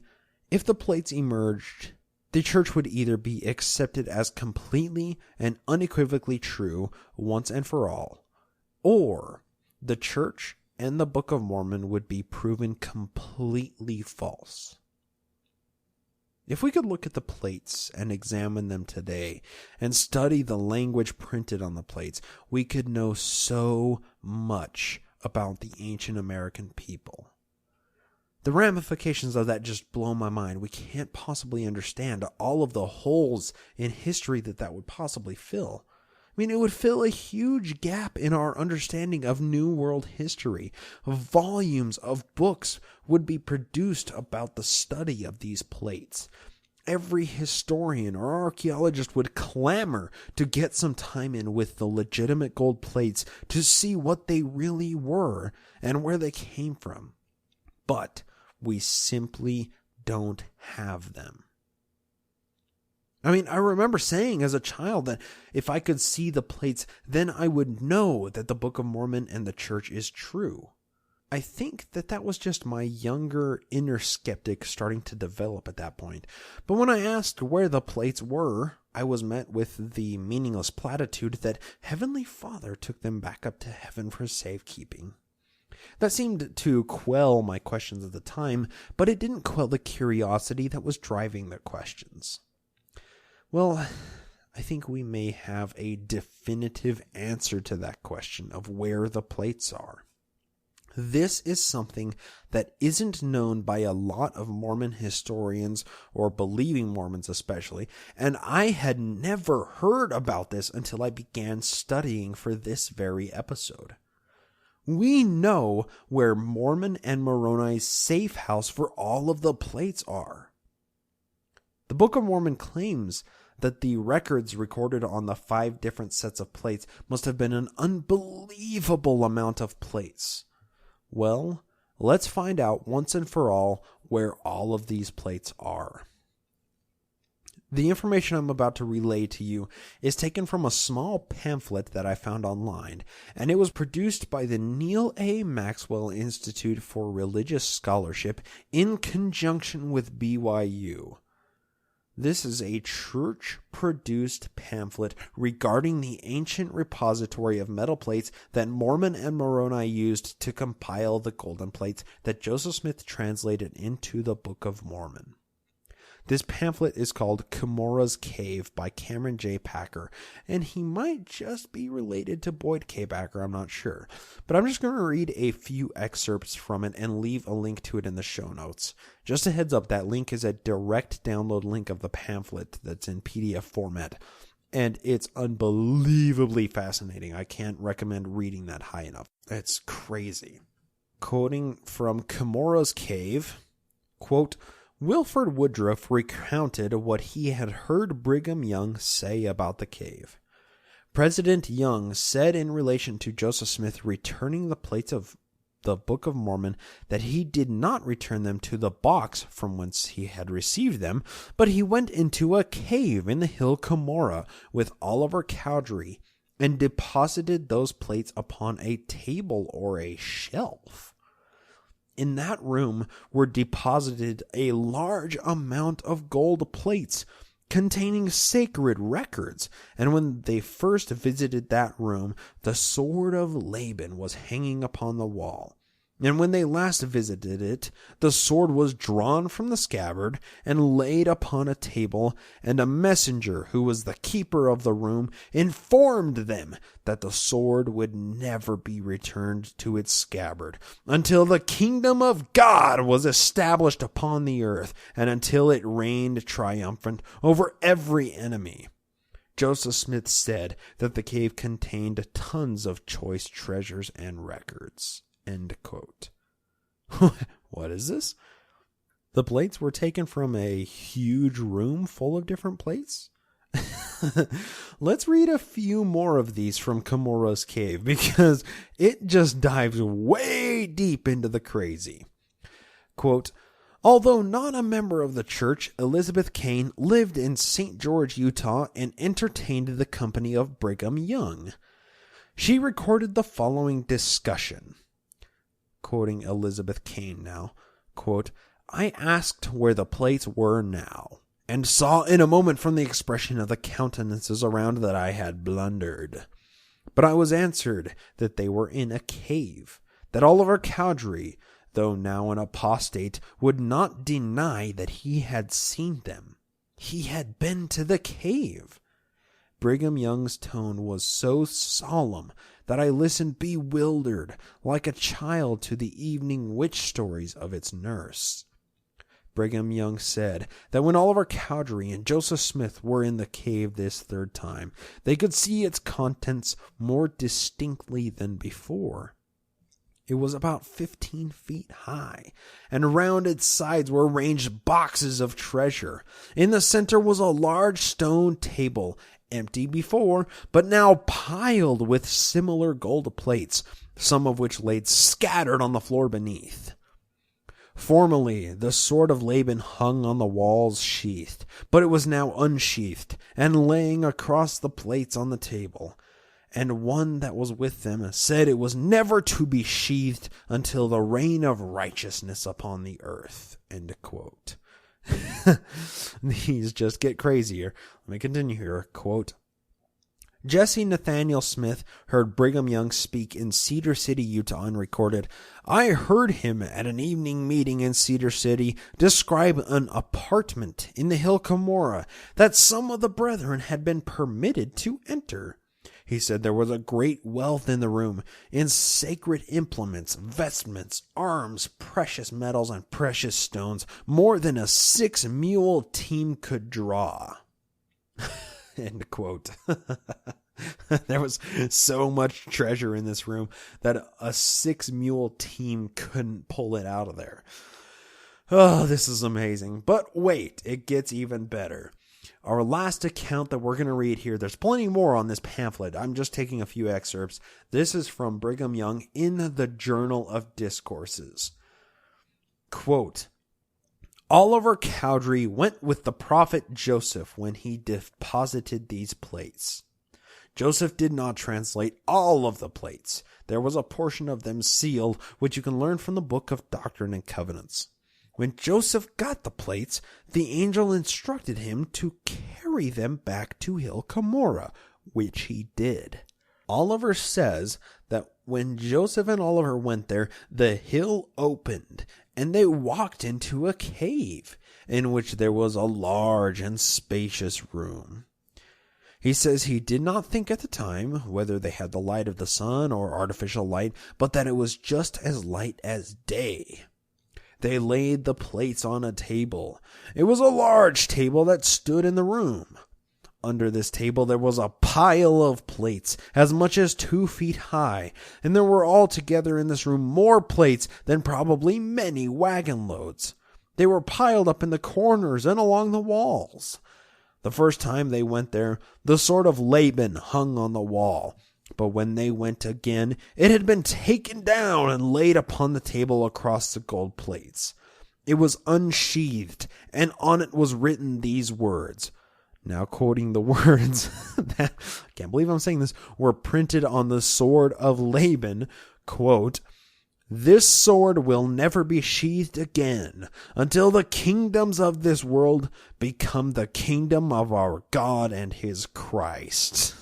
if the plates emerged, the church would either be accepted as completely and unequivocally true once and for all, or the church and the Book of Mormon would be proven completely false. If we could look at the plates and examine them today and study the language printed on the plates, we could know so much about the ancient American people. The ramifications of that just blow my mind. We can't possibly understand all of the holes in history that would possibly fill. I mean, it would fill a huge gap in our understanding of New World history. Volumes of books would be produced about the study of these plates. Every historian or archaeologist would clamor to get some time in with the legitimate gold plates to see what they really were and where they came from. But we simply don't have them. I mean, I remember saying as a child that if I could see the plates, then I would know that the Book of Mormon and the church is true. I think that was just my younger inner skeptic starting to develop at that point. But when I asked where the plates were, I was met with the meaningless platitude that Heavenly Father took them back up to heaven for safekeeping. That seemed to quell my questions at the time, but it didn't quell the curiosity that was driving the questions. Well, I think we may have a definitive answer to that question of where the plates are. This is something that isn't known by a lot of Mormon historians or believing Mormons especially, and I had never heard about this until I began studying for this very episode. We know where Mormon and Moroni's safe house for all of the plates are. The Book of Mormon claims that the records recorded on the 5 different sets of plates must have been an unbelievable amount of plates. Well, let's find out once and for all where all of these plates are. The information I'm about to relay to you is taken from a small pamphlet that I found online, and it was produced by the Neil A. Maxwell Institute for Religious Scholarship in conjunction with BYU. This is a church-produced pamphlet regarding the ancient repository of metal plates that Mormon and Moroni used to compile the golden plates that Joseph Smith translated into the Book of Mormon. This pamphlet is called Cumorah's Cave by Cameron J. Packer, and he might just be related to Boyd K. Packer, I'm not sure. But I'm just going to read a few excerpts from it and leave a link to it in the show notes. Just a heads up, that link is a direct download link of the pamphlet that's in PDF format, and it's unbelievably fascinating. I can't recommend reading that high enough. It's crazy. Quoting from Cumorah's Cave, quote, Wilford Woodruff recounted what he had heard Brigham Young say about the cave. President Young said in relation to Joseph Smith returning the plates of the Book of Mormon that he did not return them to the box from whence he had received them, but he went into a cave in the hill Cumorah with Oliver Cowdery and deposited those plates upon a table or a shelf. In that room were deposited a large amount of gold plates containing sacred records, and when they first visited that room, the sword of Laban was hanging upon the wall. And when they last visited it, the sword was drawn from the scabbard and laid upon a table, and a messenger, who was the keeper of the room, informed them that the sword would never be returned to its scabbard until the kingdom of God was established upon the earth, and until it reigned triumphant over every enemy. Joseph Smith said that the cave contained tons of choice treasures and records. End quote. What is this? The plates were taken from a huge room full of different plates? Let's read a few more of these from Comora's cave, because it just dives way deep into the crazy. Quote, although not a member of the church, Elizabeth Kane lived in St. George, Utah, and entertained the company of Brigham Young. She recorded the following discussion. Quoting Elizabeth Kane now, quote, I asked where the plates were now, and saw in a moment from the expression of the countenances around that I had blundered. But I was answered that they were in a cave, that Oliver Cowdery, though now an apostate, would not deny that he had seen them. He had been to the cave. Brigham Young's tone was so solemn that I listened bewildered, like a child to the evening witch stories of its nurse. Brigham Young said that when Oliver Cowdery and Joseph Smith were in the cave this third time, they could see its contents more distinctly than before. It was about 15 feet high, and around its sides were arranged boxes of treasure. In the center was a large stone table, empty before, but now piled with similar gold plates, some of which laid scattered on the floor beneath. Formerly, the sword of Laban hung on the walls sheathed, but it was now unsheathed, and laying across the plates on the table. And one that was with them said it was never to be sheathed until the reign of righteousness upon the earth. End quote. These just get crazier. Let me continue here. Quote, Jesse Nathaniel Smith heard Brigham Young speak in Cedar City, Utah, and recorded, I heard him at an evening meeting in Cedar City describe an apartment in the hill Cumorah that some of the brethren had been permitted to enter. He said there was a great wealth in the room, in sacred implements, vestments, arms, precious metals, and precious stones, more than a 6-mule team could draw. End quote. There was so much treasure in this room that a 6-mule team couldn't pull it out of there. Oh, this is amazing. But wait, it gets even better. Our last account that we're going to read here, there's plenty more on this pamphlet. I'm just taking a few excerpts. This is from Brigham Young in the Journal of Discourses. Quote, Oliver Cowdery went with the prophet Joseph when he deposited these plates. Joseph did not translate all of the plates. There was a portion of them sealed, which you can learn from the Book of Doctrine and Covenants. When Joseph got the plates, the angel instructed him to carry them back to Hill Cumorah, which he did. Oliver says that when Joseph and Oliver went there, the hill opened, and they walked into a cave, in which there was a large and spacious room. He says he did not think at the time whether they had the light of the sun or artificial light, but that it was just as light as day. They laid the plates on a table. It was a large table that stood in the room. Under this table there was a pile of plates, as much as 2 feet high, and there were altogether in this room more plates than probably many wagon loads. They were piled up in the corners and along the walls. The first time they went there, the sword of Laban hung on the wall. But when they went again, it had been taken down and laid upon the table across the gold plates. It was unsheathed, and on it was written these words. Now quoting the words that, I can't believe I'm saying this, were printed on the sword of Laban, quote, This sword will never be sheathed again until the kingdoms of this world become the kingdom of our God and his Christ.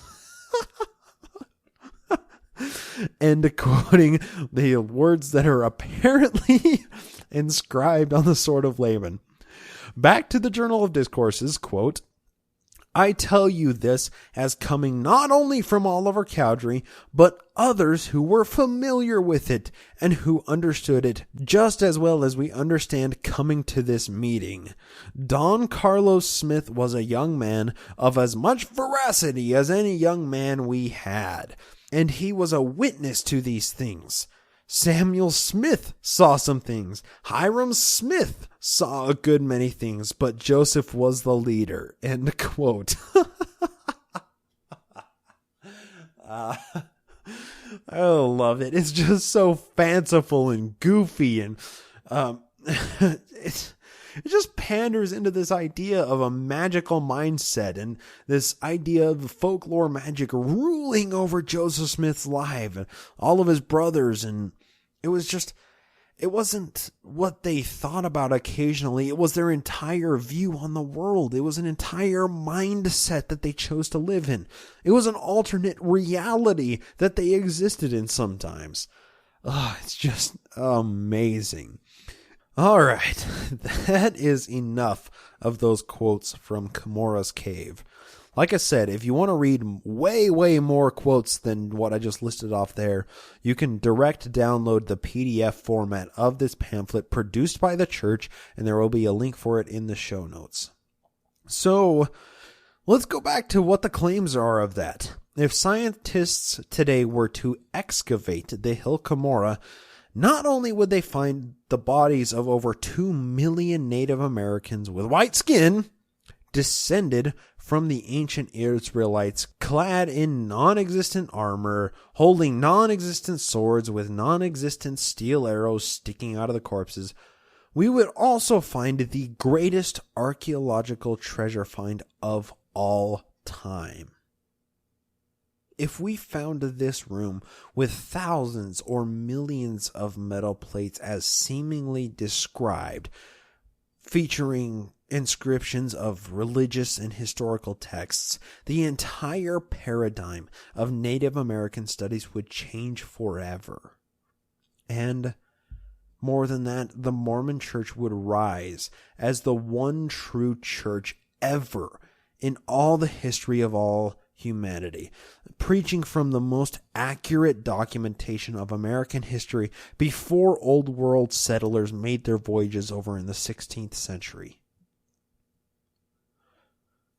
and quoting the words that are apparently inscribed on the sword of Laban. Back to the Journal of Discourses, quote, I tell you this as coming not only from Oliver Cowdery, but others who were familiar with it and who understood it just as well as we understand coming to this meeting. Don Carlos Smith was a young man of as much veracity as any young man we had, and he was a witness to these things. Samuel Smith saw some things. Hiram Smith saw a good many things, but Joseph was the leader. End quote. I love it. It's just so fanciful and goofy, and it just panders into this idea of a magical mindset and this idea of folklore magic ruling over Joseph Smith's life and all of his brothers. And it wasn't what they thought about occasionally. It was their entire view on the world. It was an entire mindset that they chose to live in. It was an alternate reality that they existed in sometimes. It's just amazing. All right, that is enough of those quotes from Comora's Cave. Like I said, if you want to read way, way more quotes than what I just listed off there, you can direct download the PDF format of this pamphlet produced by the church, and there will be a link for it in the show notes. So, let's go back to what the claims are of that. If scientists today were to excavate the Hill Cumorah, not only would they find the bodies of over 2 million Native Americans with white skin, descended from the ancient Israelites, clad in non-existent armor, holding non-existent swords with non-existent steel arrows sticking out of the corpses, we would also find the greatest archaeological treasure find of all time. If we found this room with thousands or millions of metal plates as seemingly described, featuring inscriptions of religious and historical texts, the entire paradigm of Native American studies would change forever. And more than that, the Mormon Church would rise as the one true church ever in all the history of all humanity, preaching from the most accurate documentation of American history before Old World settlers made their voyages over in the 16th century.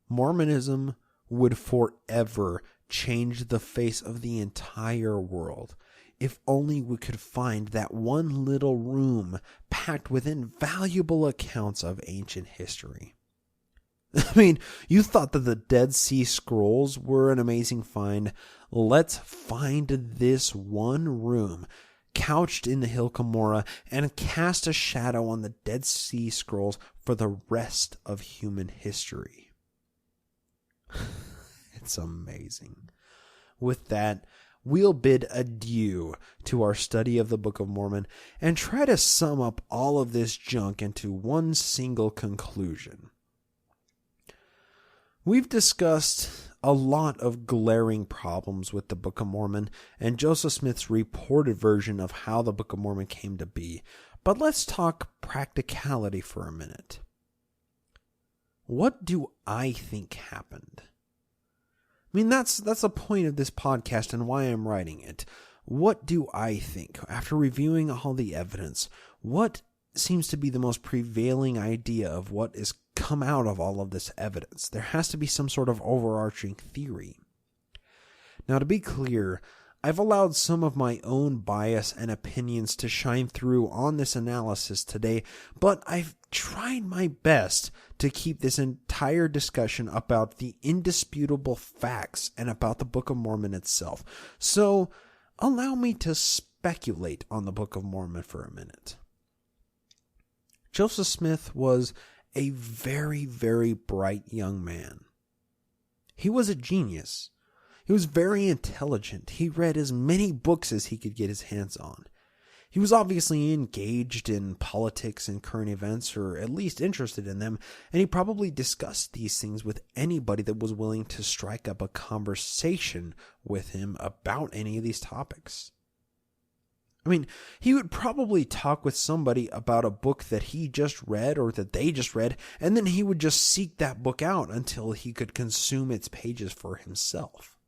Mormonism would forever change the face of the entire world if only we could find that one little room packed with invaluable accounts of ancient history. I mean, you thought that the Dead Sea Scrolls were an amazing find. Let's find this one room couched in the Hill Cumorah and cast a shadow on the Dead Sea Scrolls for the rest of human history. It's amazing. With that, we'll bid adieu to our study of the Book of Mormon and try to sum up all of this junk into one single conclusion. We've discussed a lot of glaring problems with the Book of Mormon and Joseph Smith's reported version of how the Book of Mormon came to be, but let's talk practicality for a minute. What do I think happened? I mean, that's the point of this podcast and why I'm writing it. What do I think? After reviewing all the evidence, what seems to be the most prevailing idea of what is come out of all of this evidence? There has to be some sort of overarching theory. Now, to be clear, I've allowed some of my own bias and opinions to shine through on this analysis today, but I've tried my best to keep this entire discussion about the indisputable facts and about the Book of Mormon itself. So, allow me to speculate on the Book of Mormon for a minute. Joseph Smith was a very, very bright young man. He was a genius. He was very intelligent. He read as many books as he could get his hands on. He was obviously engaged in politics and current events, or at least interested in them, and he probably discussed these things with anybody that was willing to strike up a conversation with him about any of these topics. I mean, he would probably talk with somebody about a book that he just read or that they just read, and then he would just seek that book out until he could consume its pages for himself.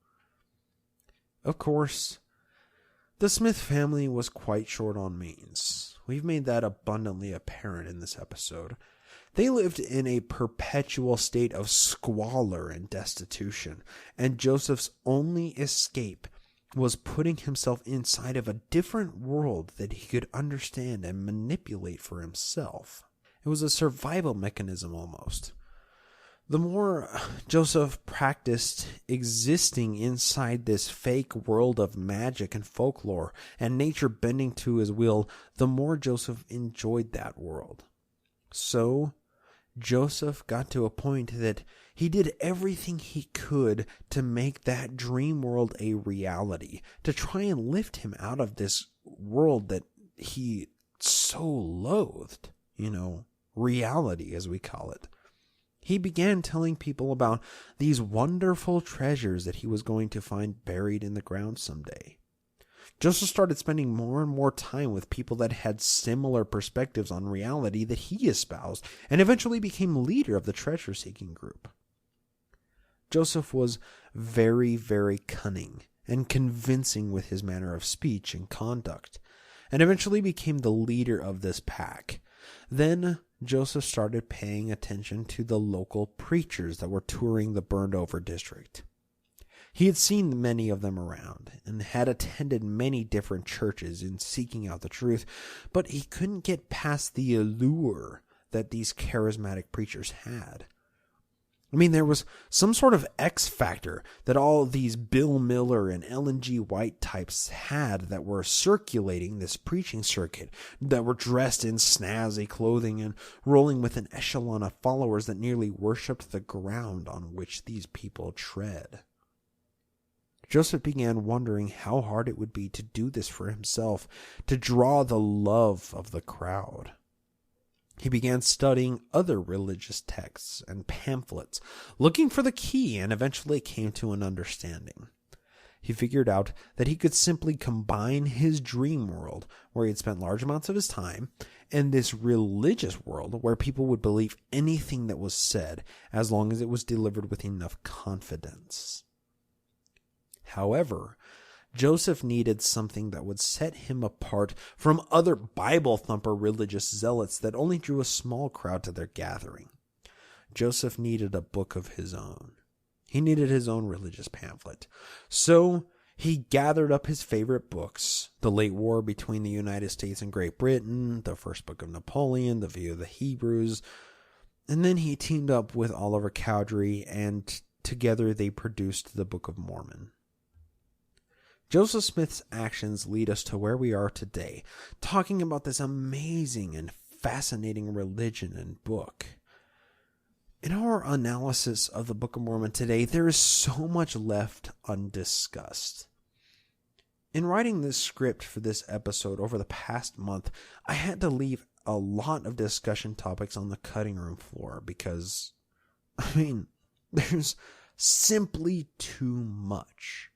Of course, the Smith family was quite short on means. We've made that abundantly apparent in this episode. They lived in a perpetual state of squalor and destitution, and Joseph's only escape was putting himself inside of a different world that he could understand and manipulate for himself. It was a survival mechanism almost. The more Joseph practiced existing inside this fake world of magic and folklore and nature bending to his will, the more Joseph enjoyed that world. So, Joseph got to a point that he did everything he could to make that dream world a reality, to try and lift him out of this world that he so loathed, reality as we call it. He began telling people about these wonderful treasures that he was going to find buried in the ground someday. Joseph started spending more and more time with people that had similar perspectives on reality that he espoused, and eventually became leader of the treasure-seeking group. Joseph was very, very cunning and convincing with his manner of speech and conduct, and eventually became the leader of this pack. Then Joseph started paying attention to the local preachers that were touring the burned-over district. He had seen many of them around and had attended many different churches in seeking out the truth, but he couldn't get past the allure that these charismatic preachers had. I mean, there was some sort of X factor that all these Bill Miller and Ellen G. White types had that were circulating this preaching circuit, that were dressed in snazzy clothing and rolling with an echelon of followers that nearly worshipped the ground on which these people tread. Joseph began wondering how hard it would be to do this for himself, to draw the love of the crowd. He began studying other religious texts and pamphlets, looking for the key, and eventually came to an understanding. He figured out that he could simply combine his dream world, where he had spent large amounts of his time, and this religious world, where people would believe anything that was said, as long as it was delivered with enough confidence. However, Joseph needed something that would set him apart from other Bible thumper religious zealots that only drew a small crowd to their gathering. Joseph needed a book of his own. He needed his own religious pamphlet. So he gathered up his favorite books: The Late War Between the United States and Great Britain, the First Book of Napoleon, The View of the Hebrews, and then he teamed up with Oliver Cowdery, and together they produced the Book of Mormon. Joseph Smith's actions lead us to where we are today, talking about this amazing and fascinating religion and book. In our analysis of the Book of Mormon today, there is so much left undiscussed. In writing this script for this episode over the past month, I had to leave a lot of discussion topics on the cutting room floor because, there's simply too much.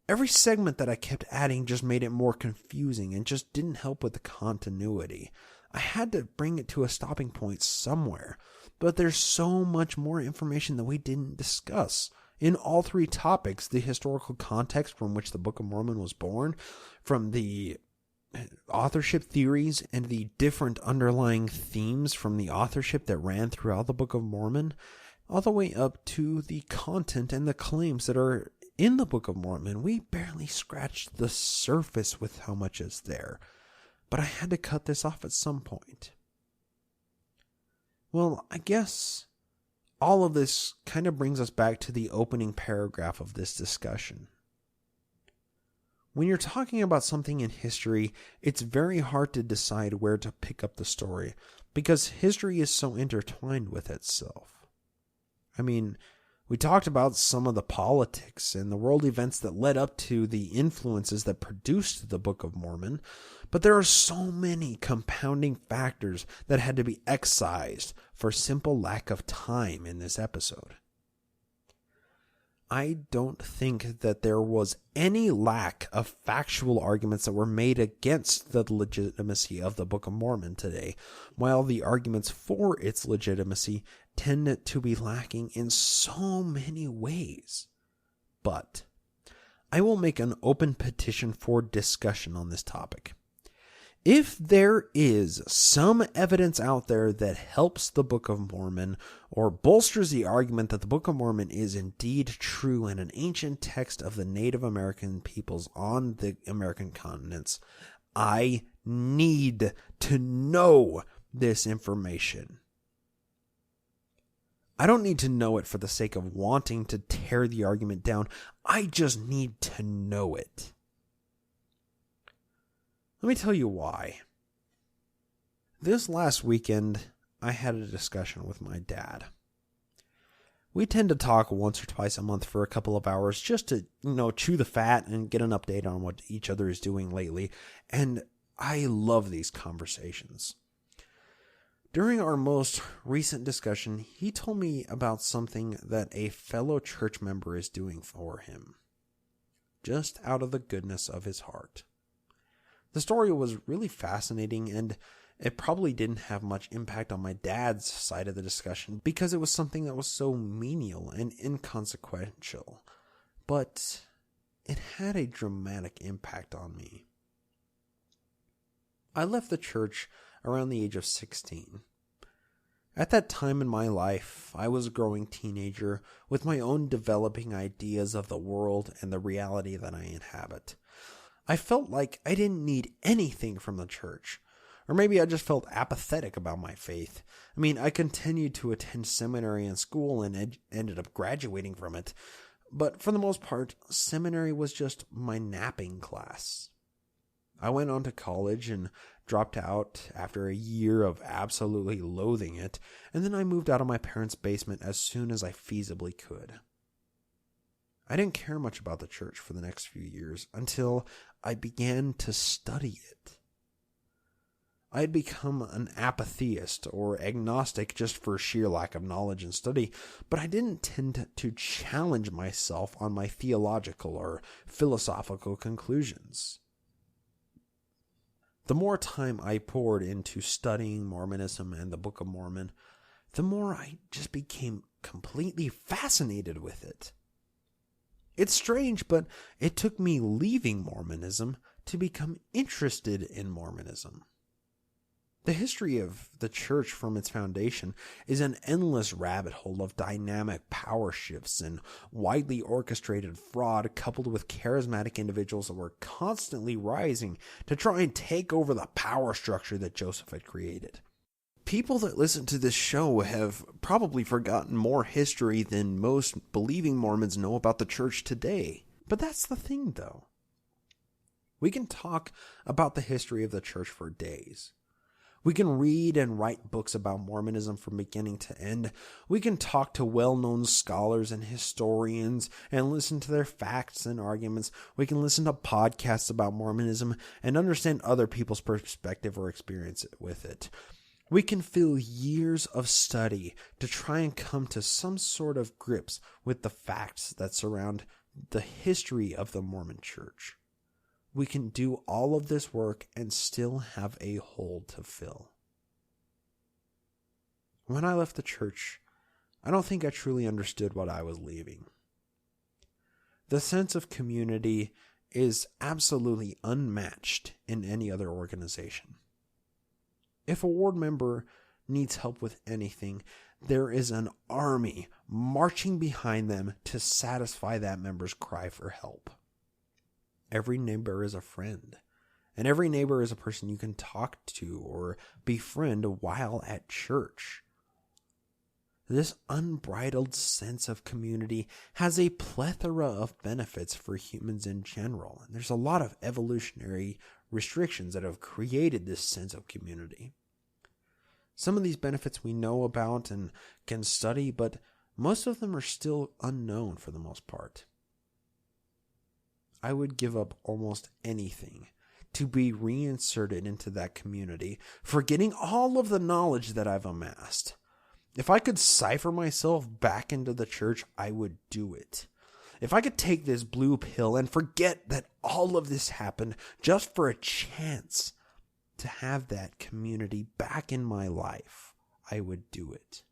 Every segment that I kept adding just made it more confusing and just didn't help with the continuity. I had to bring it to a stopping point somewhere, but there's so much more information that we didn't discuss. In all three topics, the historical context from which the Book of Mormon was born, from the authorship theories and the different underlying themes from the authorship that ran throughout the Book of Mormon, all the way up to the content and the claims that are in the Book of Mormon, we barely scratched the surface with how much is there. But I had to cut this off at some point. Well, I guess all of this kind of brings us back to the opening paragraph of this discussion. When you're talking about something in history, it's very hard to decide where to pick up the story, because history is so intertwined with itself. We talked about some of the politics and the world events that led up to the influences that produced the Book of Mormon, but there are so many compounding factors that had to be excised for simple lack of time in this episode. I don't think that there was any lack of factual arguments that were made against the legitimacy of the Book of Mormon today, while the arguments for its legitimacy tend to be lacking in so many ways. But I will make an open petition for discussion on this topic. If there is some evidence out there that helps the Book of Mormon or bolsters the argument that the Book of Mormon is indeed true and an ancient text of the Native American peoples on the American continents, I need to know this information. I don't need to know it for the sake of wanting to tear the argument down. I just need to know it. Let me tell you why. This last weekend, I had a discussion with my dad. We tend to talk once or twice a month for a couple of hours just to, chew the fat and get an update on what each other is doing lately. And I love these conversations. During our most recent discussion, he told me about something that a fellow church member is doing for him, just out of the goodness of his heart. The story was really fascinating, and it probably didn't have much impact on my dad's side of the discussion because it was something that was so menial and inconsequential. But it had a dramatic impact on me. I left the church around the age of 16. At that time in my life, I was a growing teenager with my own developing ideas of the world and the reality that I inhabit. I felt like I didn't need anything from the church, or maybe I just felt apathetic about my faith. I continued to attend seminary and school and ended up graduating from it, but for the most part, seminary was just my napping class. I went on to college and dropped out after a year of absolutely loathing it, and then I moved out of my parents' basement as soon as I feasibly could. I didn't care much about the church for the next few years until I began to study it. I had become an apatheist or agnostic just for sheer lack of knowledge and study, but I didn't tend to challenge myself on my theological or philosophical conclusions. The more time I poured into studying Mormonism and the Book of Mormon, the more I just became completely fascinated with it. It's strange, but it took me leaving Mormonism to become interested in Mormonism. The history of the church from its foundation is an endless rabbit hole of dynamic power shifts and widely orchestrated fraud coupled with charismatic individuals that were constantly rising to try and take over the power structure that Joseph had created. People that listen to this show have probably forgotten more history than most believing Mormons know about the church today. But that's the thing, though. We can talk about the history of the church for days. We can read and write books about Mormonism from beginning to end. We can talk to well-known scholars and historians and listen to their facts and arguments. We can listen to podcasts about Mormonism and understand other people's perspective or experience with it. We can fill years of study to try and come to some sort of grips with the facts that surround the history of the Mormon Church. We can do all of this work and still have a hole to fill. When I left the church, I don't think I truly understood what I was leaving. The sense of community is absolutely unmatched in any other organization. If a ward member needs help with anything, there is an army marching behind them to satisfy that member's cry for help. Every neighbor is a friend, and every neighbor is a person you can talk to or befriend while at church. This unbridled sense of community has a plethora of benefits for humans in general, and there's a lot of evolutionary restrictions that have created this sense of community. Some of these benefits we know about and can study, but most of them are still unknown for the most part. I would give up almost anything to be reinserted into that community, forgetting all of the knowledge that I've amassed. If I could cipher myself back into the church, I would do it. If I could take this blue pill and forget that all of this happened just for a chance to have that community back in my life, I would do it.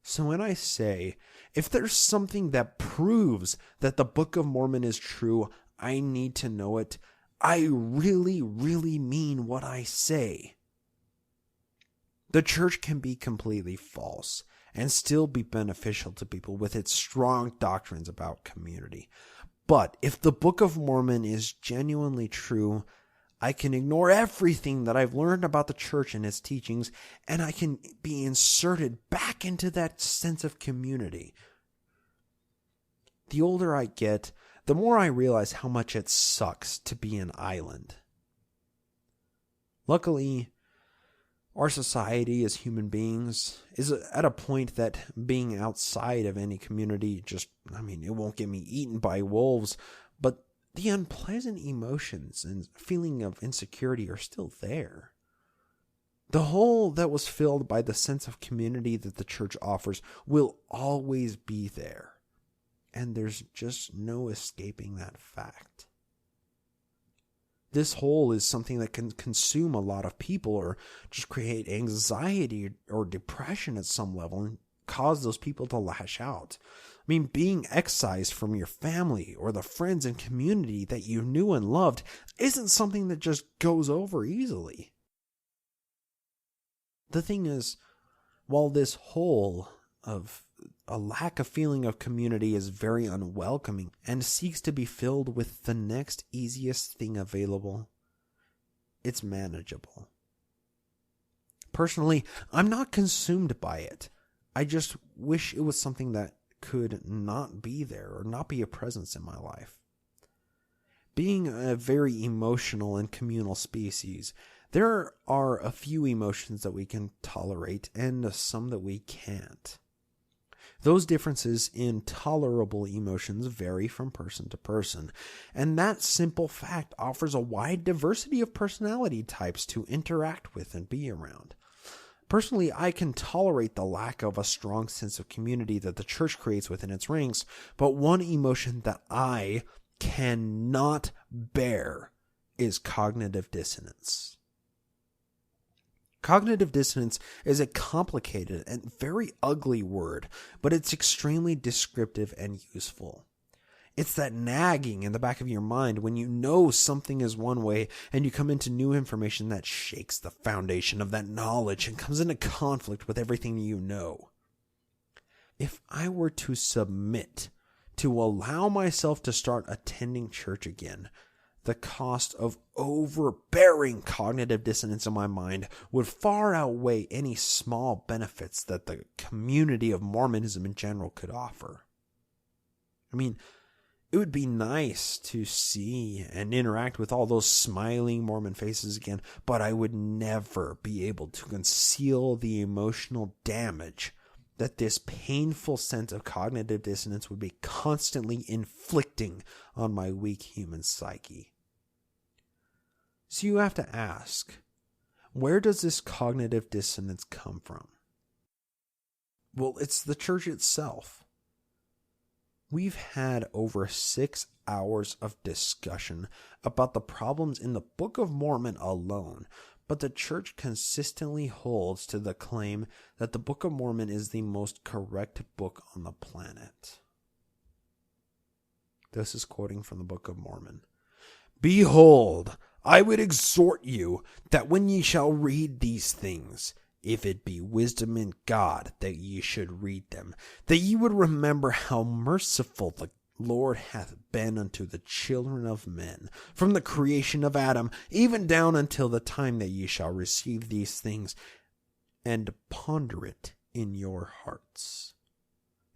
So when I say, if there's something that proves that the Book of Mormon is true, I need to know it, I really, really mean what I say. The church can be completely false and still be beneficial to people with its strong doctrines about community. But if the Book of Mormon is genuinely true, I can ignore everything that I've learned about the church and its teachings, and I can be inserted back into that sense of community. The older I get, the more I realize how much it sucks to be an island. Luckily, our society as human beings is at a point that being outside of any community it won't get me eaten by wolves, but the unpleasant emotions and feeling of insecurity are still there. The hole that was filled by the sense of community that the church offers will always be there, and there's just no escaping that fact. This hole is something that can consume a lot of people or just create anxiety or depression at some level and cause those people to lash out. Being excised from your family or the friends and community that you knew and loved isn't something that just goes over easily. The thing is, while this hole of a lack of feeling of community is very unwelcoming and seeks to be filled with the next easiest thing available, it's manageable. Personally, I'm not consumed by it. I just wish it was something that could not be there or not be a presence in my life. Being a very emotional and communal species, there are a few emotions that we can tolerate and some that we can't. Those differences in tolerable emotions vary from person to person, and that simple fact offers a wide diversity of personality types to interact with and be around. Personally, I can tolerate the lack of a strong sense of community that the church creates within its ranks, but one emotion that I cannot bear is cognitive dissonance. Cognitive dissonance is a complicated and very ugly word, but it's extremely descriptive and useful. It's that nagging in the back of your mind when you know something is one way and you come into new information that shakes the foundation of that knowledge and comes into conflict with everything you know. If I were to submit to allow myself to start attending church again, the cost of overbearing cognitive dissonance in my mind would far outweigh any small benefits that the community of Mormonism in general could offer. It would be nice to see and interact with all those smiling Mormon faces again, but I would never be able to conceal the emotional damage that this painful sense of cognitive dissonance would be constantly inflicting on my weak human psyche. So you have to ask, where does this cognitive dissonance come from? Well, it's the church itself. We've had over 6 hours of discussion about the problems in the Book of Mormon alone, but the church consistently holds to the claim that the Book of Mormon is the most correct book on the planet. This is quoting from the Book of Mormon. "Behold, I would exhort you that when ye shall read these things, if it be wisdom in God that ye should read them, that ye would remember how merciful the Lord hath been unto the children of men, from the creation of Adam, even down until the time that ye shall receive these things, and ponder it in your hearts.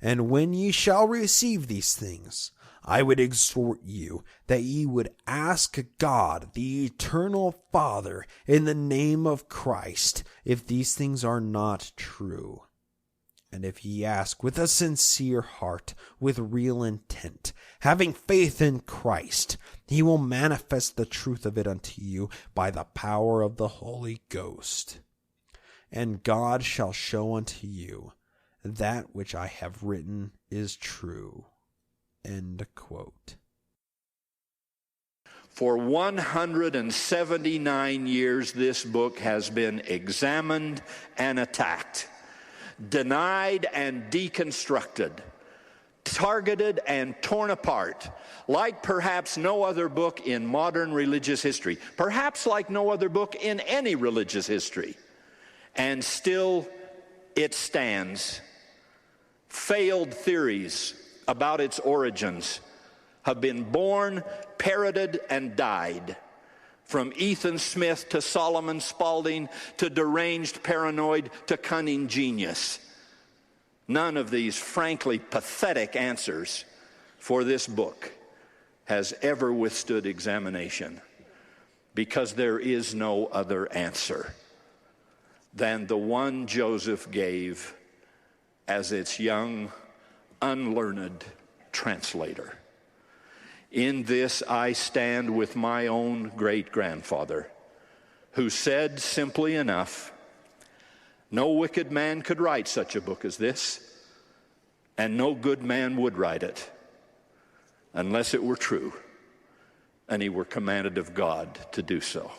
And when ye shall receive these things, I would exhort you that ye would ask God, the eternal Father, in the name of Christ, if these things are not true. And if ye ask with a sincere heart, with real intent, having faith in Christ, he will manifest the truth of it unto you by the power of the Holy Ghost. And God shall show unto you that which I have written is true. End quote. For 179 years, this book has been examined and attacked, denied and deconstructed, targeted and torn apart, like perhaps no other book in modern religious history, perhaps like no other book in any religious history. And still it stands. Failed theories about its origins have been born, parroted, and died. From Ethan Smith to Solomon Spaulding to deranged paranoid to cunning genius. None of these frankly pathetic answers for this book has ever withstood examination, because there is no other answer than the one Joseph gave as its young, unlearned translator. In this I stand with my own great-grandfather, who said simply enough, no wicked man could write such a book as this, and no good man would write it, unless it were true, and he were commanded of God to do so.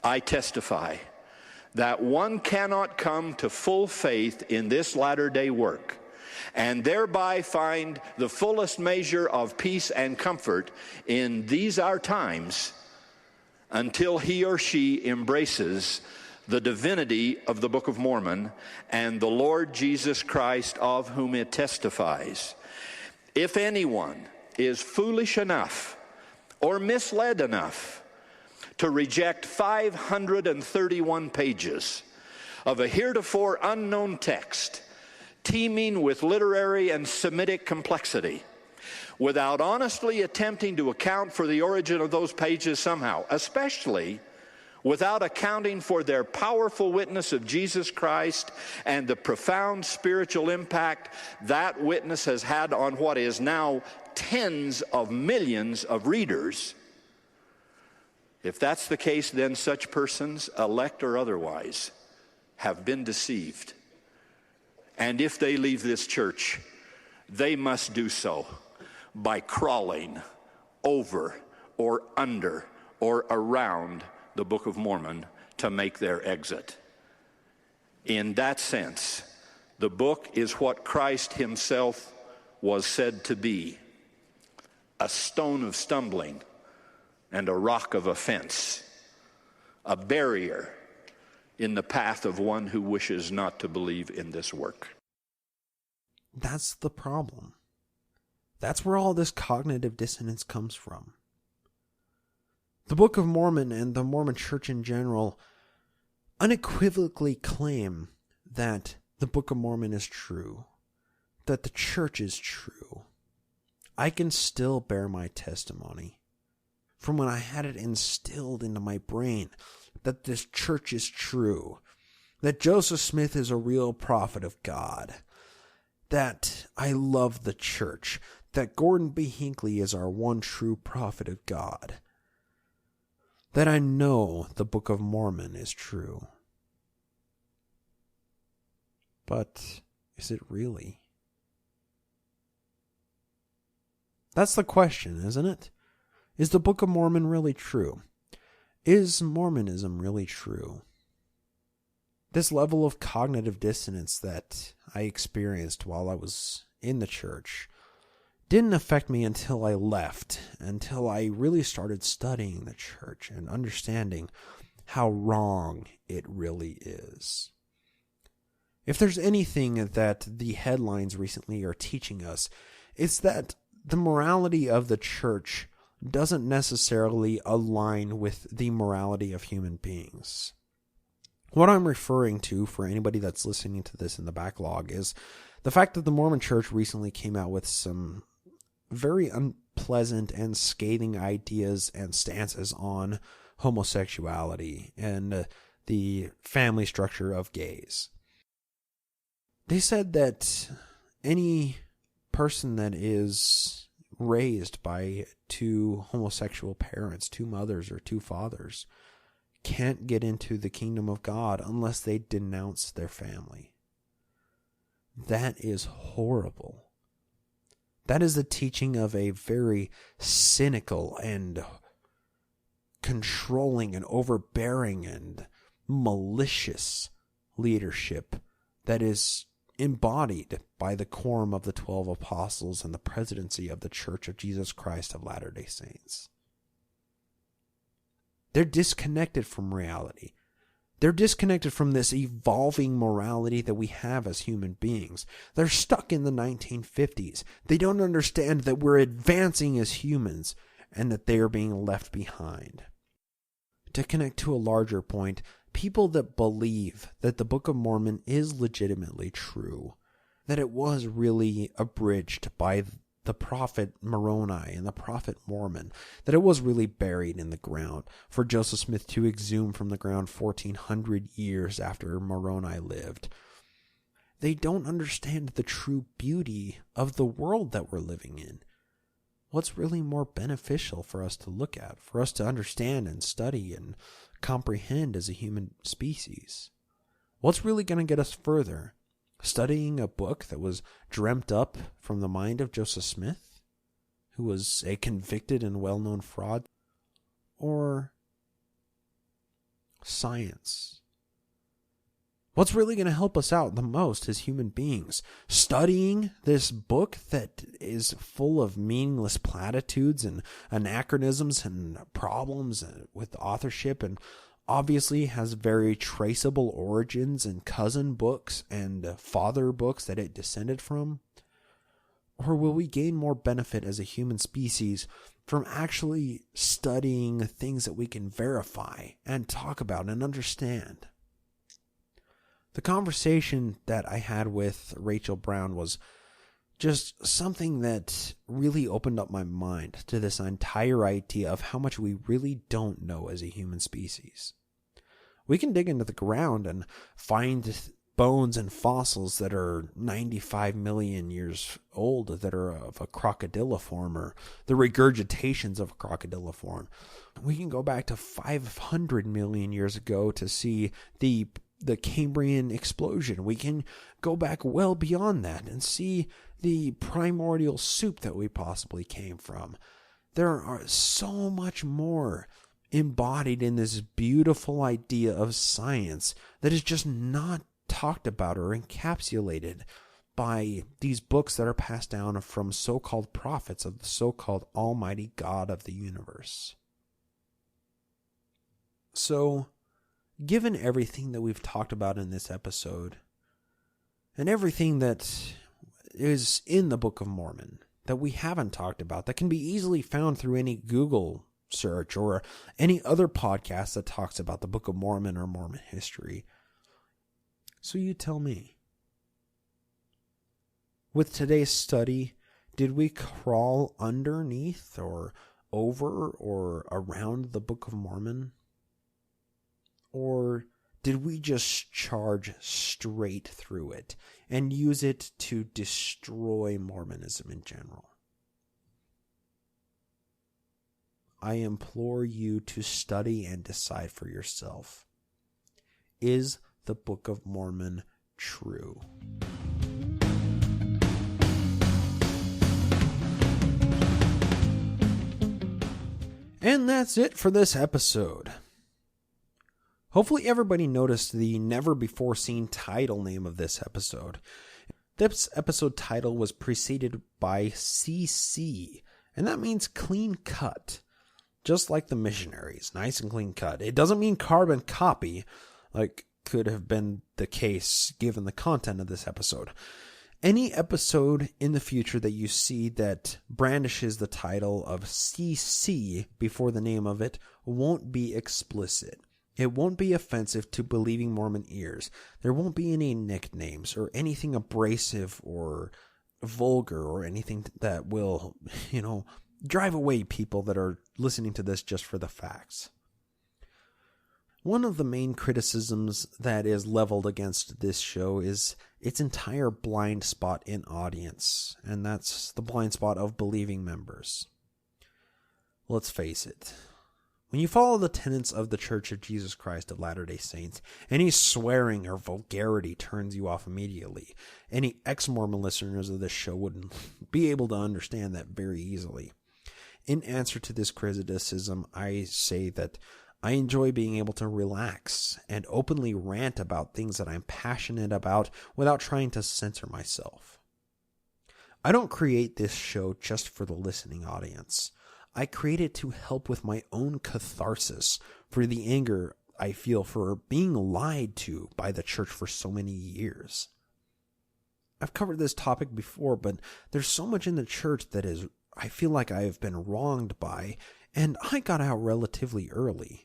I testify that one cannot come to full faith in this latter-day work and thereby find the fullest measure of peace and comfort in these our times until he or she embraces the divinity of the Book of Mormon and the Lord Jesus Christ, of whom it testifies. If anyone is foolish enough or misled enough to reject 531 pages of a heretofore unknown text teeming with literary and Semitic complexity, without honestly attempting to account for the origin of those pages somehow, especially without accounting for their powerful witness of Jesus Christ and the profound spiritual impact that witness has had on what is now tens of millions of readers, if that's the case, then such persons, elect or otherwise, have been deceived. And if they leave this church, they must do so by crawling over or under or around the Book of Mormon to make their exit. In that sense, the book is what Christ himself was said to be: a stone of stumbling and a rock of offense, a barrier in the path of one who wishes not to believe in this work. That's the problem. That's where all this cognitive dissonance comes from. The Book of Mormon and the Mormon Church in general unequivocally claim that the Book of Mormon is true, that the church is true. I can still bear my testimony from when I had it instilled into my brain that this church is true, that Joseph Smith is a real prophet of God, that I love the church, that Gordon B. Hinckley is our one true prophet of God, that I know the Book of Mormon is true. But is it really? That's the question, isn't it? Is the Book of Mormon really true? Is Mormonism really true? This level of cognitive dissonance that I experienced while I was in the church didn't affect me until I left, until I really started studying the church and understanding how wrong it really is. If there's anything that the headlines recently are teaching us, it's that the morality of the church doesn't necessarily align with the morality of human beings. What I'm referring to, for anybody that's listening to this in the backlog, is the fact that the Mormon Church recently came out with some very unpleasant and scathing ideas and stances on homosexuality and the family structure of gays. They said that any person that is raised by two homosexual parents, two mothers or two fathers, can't get into the kingdom of God unless they denounce their family. That is horrible. That is the teaching of a very cynical and controlling and overbearing and malicious leadership that is embodied by the quorum of the 12 apostles and the presidency of the Church of Jesus Christ of Latter-day Saints. They're disconnected from reality. They're disconnected from this evolving morality that we have as human beings. They're stuck in the 1950s. They don't understand that we're advancing as humans and that they are being left behind. To connect to a larger point, people that believe that the Book of Mormon is legitimately true, that it was really abridged by the prophet Moroni and the prophet Mormon, that it was really buried in the ground for Joseph Smith to exhume from the ground 1400 years after Moroni lived. They don't understand the true beauty of the world that we're living in. What's really more beneficial for us to look at, for us to understand and study and comprehend as a human species? What's really going to get us further? Studying a book that was dreamt up from the mind of Joseph Smith, who was a convicted and well-known fraud? Or science? What's really going to help us out the most as human beings? Studying this book that is full of meaningless platitudes and anachronisms and problems with authorship, and obviously has very traceable origins and cousin books and father books that it descended from? Or will we gain more benefit as a human species from actually studying things that we can verify and talk about and understand? The conversation that I had with Rachel Brown was just something that really opened up my mind to this entire idea of how much we really don't know as a human species. We can dig into the ground and find bones and fossils that are 95 million years old that are of a crocodiliform, or the regurgitations of a crocodiliform. We can go back to 500 million years ago to see the Cambrian explosion. We can go back well beyond that and see the primordial soup that we possibly came from. There are so much more embodied in this beautiful idea of science that is just not talked about or encapsulated by these books that are passed down from so-called prophets of the so-called Almighty God of the universe. So, given everything that we've talked about in this episode, and everything that is in the Book of Mormon that we haven't talked about, that can be easily found through any Google search or any other podcast that talks about the Book of Mormon or Mormon history. So you tell me. With today's study, did we crawl underneath or over or around the Book of Mormon? Or did we just charge straight through it and use it to destroy Mormonism in general? I implore you to study and decide for yourself. Is the Book of Mormon true? And that's it for this episode. Hopefully everybody noticed the never-before-seen title name of this episode. This episode title was preceded by CC, and that means clean cut. Just like the missionaries, nice and clean cut. It doesn't mean carbon copy, like could have been the case given the content of this episode. Any episode in the future that you see that brandishes the title of CC before the name of it won't be explicit. It won't be offensive to believing Mormon ears. There won't be any nicknames or anything abrasive or vulgar or anything that will, drive away people that are listening to this just for the facts. One of the main criticisms that is leveled against this show is its entire blind spot in audience, and that's the blind spot of believing members. Let's face it. When you follow the tenets of the Church of Jesus Christ of Latter-day Saints, any swearing or vulgarity turns you off immediately. Any ex-Mormon listeners of this show wouldn't be able to understand that very easily. In answer to this criticism, I say that I enjoy being able to relax and openly rant about things that I'm passionate about without trying to censor myself. I don't create this show just for the listening audience. I create it to help with my own catharsis for the anger I feel for being lied to by the church for so many years. I've covered this topic before, but there's so much in the church that I feel like I have been wronged by, and I got out relatively early.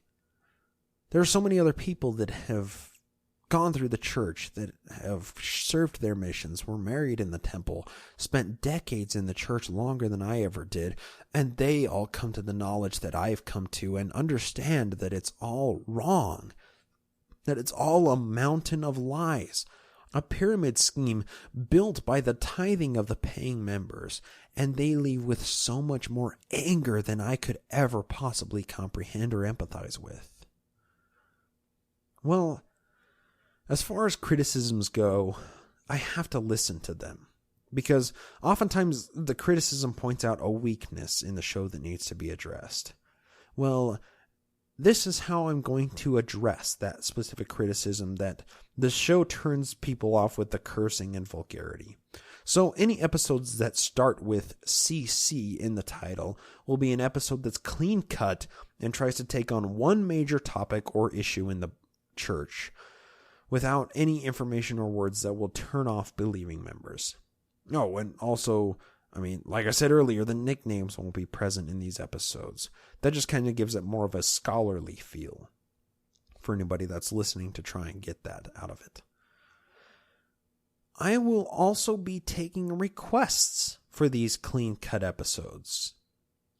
There are so many other people that have gone through the church, that have served their missions, were married in the temple, spent decades in the church longer than I ever did, and they all come to the knowledge that I've come to and understand that it's all wrong, that it's all a mountain of lies, a pyramid scheme built by the tithing of the paying members, and they leave with so much more anger than I could ever possibly comprehend or empathize with. Well, as far as criticisms go, I have to listen to them, because oftentimes the criticism points out a weakness in the show that needs to be addressed. Well, this is how I'm going to address that specific criticism, that the show turns people off with the cursing and vulgarity. So any episodes that start with CC in the title will be an episode that's clean cut and tries to take on one major topic or issue in the church, without any information or words that will turn off believing members. Oh, and also, like I said earlier, the nicknames won't be present in these episodes. That just kind of gives it more of a scholarly feel for anybody that's listening to try and get that out of it. I will also be taking requests for these clean-cut episodes.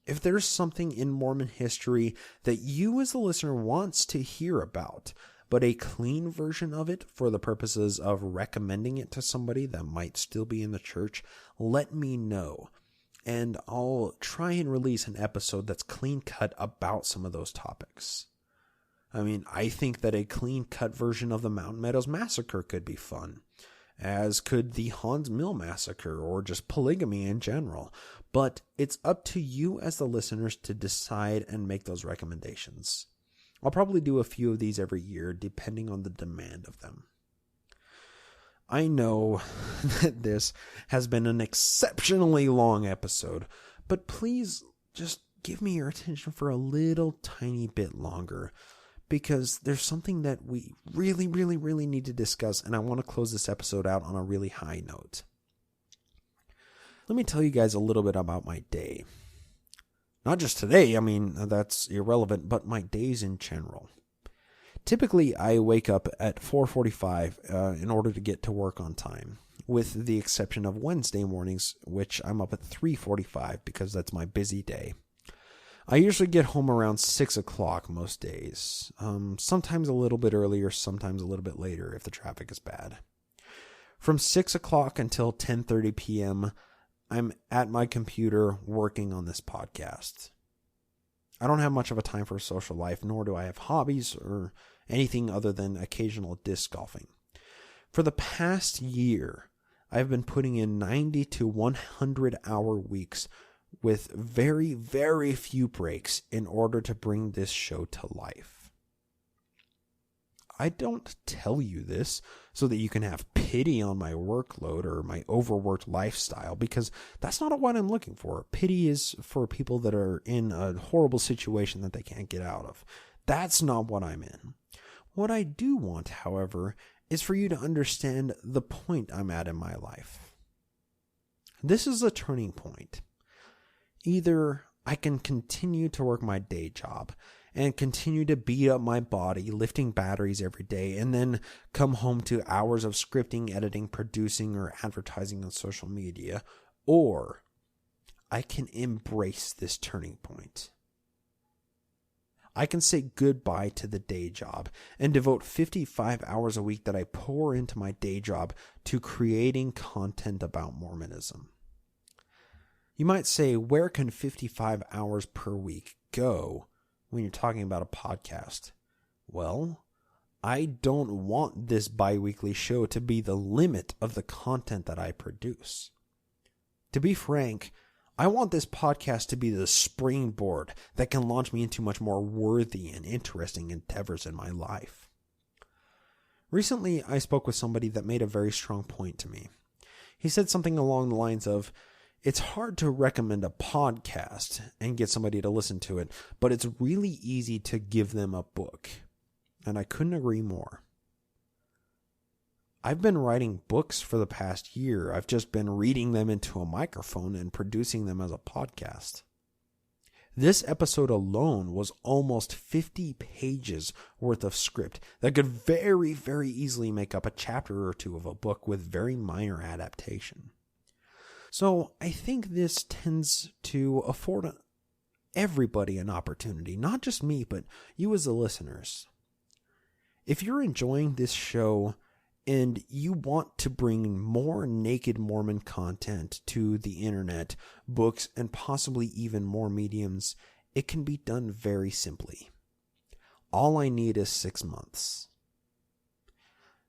If there's something in Mormon history that you as a listener wants to hear about, but a clean version of it for the purposes of recommending it to somebody that might still be in the church, let me know. And I'll try and release an episode that's clean cut about some of those topics. I think that a clean cut version of the Mountain Meadows Massacre could be fun, as could the Hans Mill Massacre, or just polygamy in general. But it's up to you as the listeners to decide and make those recommendations. I'll probably do a few of these every year, depending on the demand of them. I know that this has been an exceptionally long episode, but please just give me your attention for a little tiny bit longer, because there's something that we really, really, really need to discuss, and I want to close this episode out on a really high note. Let me tell you guys a little bit about my day. Not just today, that's irrelevant, but my days in general. Typically, I wake up at 4:45 in order to get to work on time, with the exception of Wednesday mornings, which I'm up at 3:45 because that's my busy day. I usually get home around 6 o'clock most days, sometimes a little bit earlier, sometimes a little bit later if the traffic is bad. From 6 o'clock until 10:30 p.m., I'm at my computer working on this podcast. I don't have much of a time for a social life, nor do I have hobbies or anything other than occasional disc golfing. For the past year, I've been putting in 90 to 100 hour weeks with very, very few breaks in order to bring this show to life. I don't tell you this so that you can have pity on my workload or my overworked lifestyle, because that's not what I'm looking for. Pity is for people that are in a horrible situation that they can't get out of. That's not what I'm in. What I do want, however, is for you to understand the point I'm at in my life. This is a turning point. Either I can continue to work my day job and continue to beat up my body, lifting batteries every day, and then come home to hours of scripting, editing, producing, or advertising on social media, or I can embrace this turning point. I can say goodbye to the day job and devote 55 hours a week that I pour into my day job to creating content about Mormonism. You might say, where can 55 hours per week go when you're talking about a podcast? Well, I don't want this bi-weekly show to be the limit of the content that I produce. To be frank, I want this podcast to be the springboard that can launch me into much more worthy and interesting endeavors in my life. Recently, I spoke with somebody that made a very strong point to me. He said something along the lines of, it's hard to recommend a podcast and get somebody to listen to it, but it's really easy to give them a book. And I couldn't agree more. I've been writing books for the past year. I've just been reading them into a microphone and producing them as a podcast. This episode alone was almost 50 pages worth of script that could very, very easily make up a chapter or two of a book with very minor adaptation. So I think this tends to afford everybody an opportunity, not just me, but you as the listeners. If you're enjoying this show and you want to bring more Naked Mormon content to the internet, books, and possibly even more mediums, it can be done very simply. All I need is 6 months.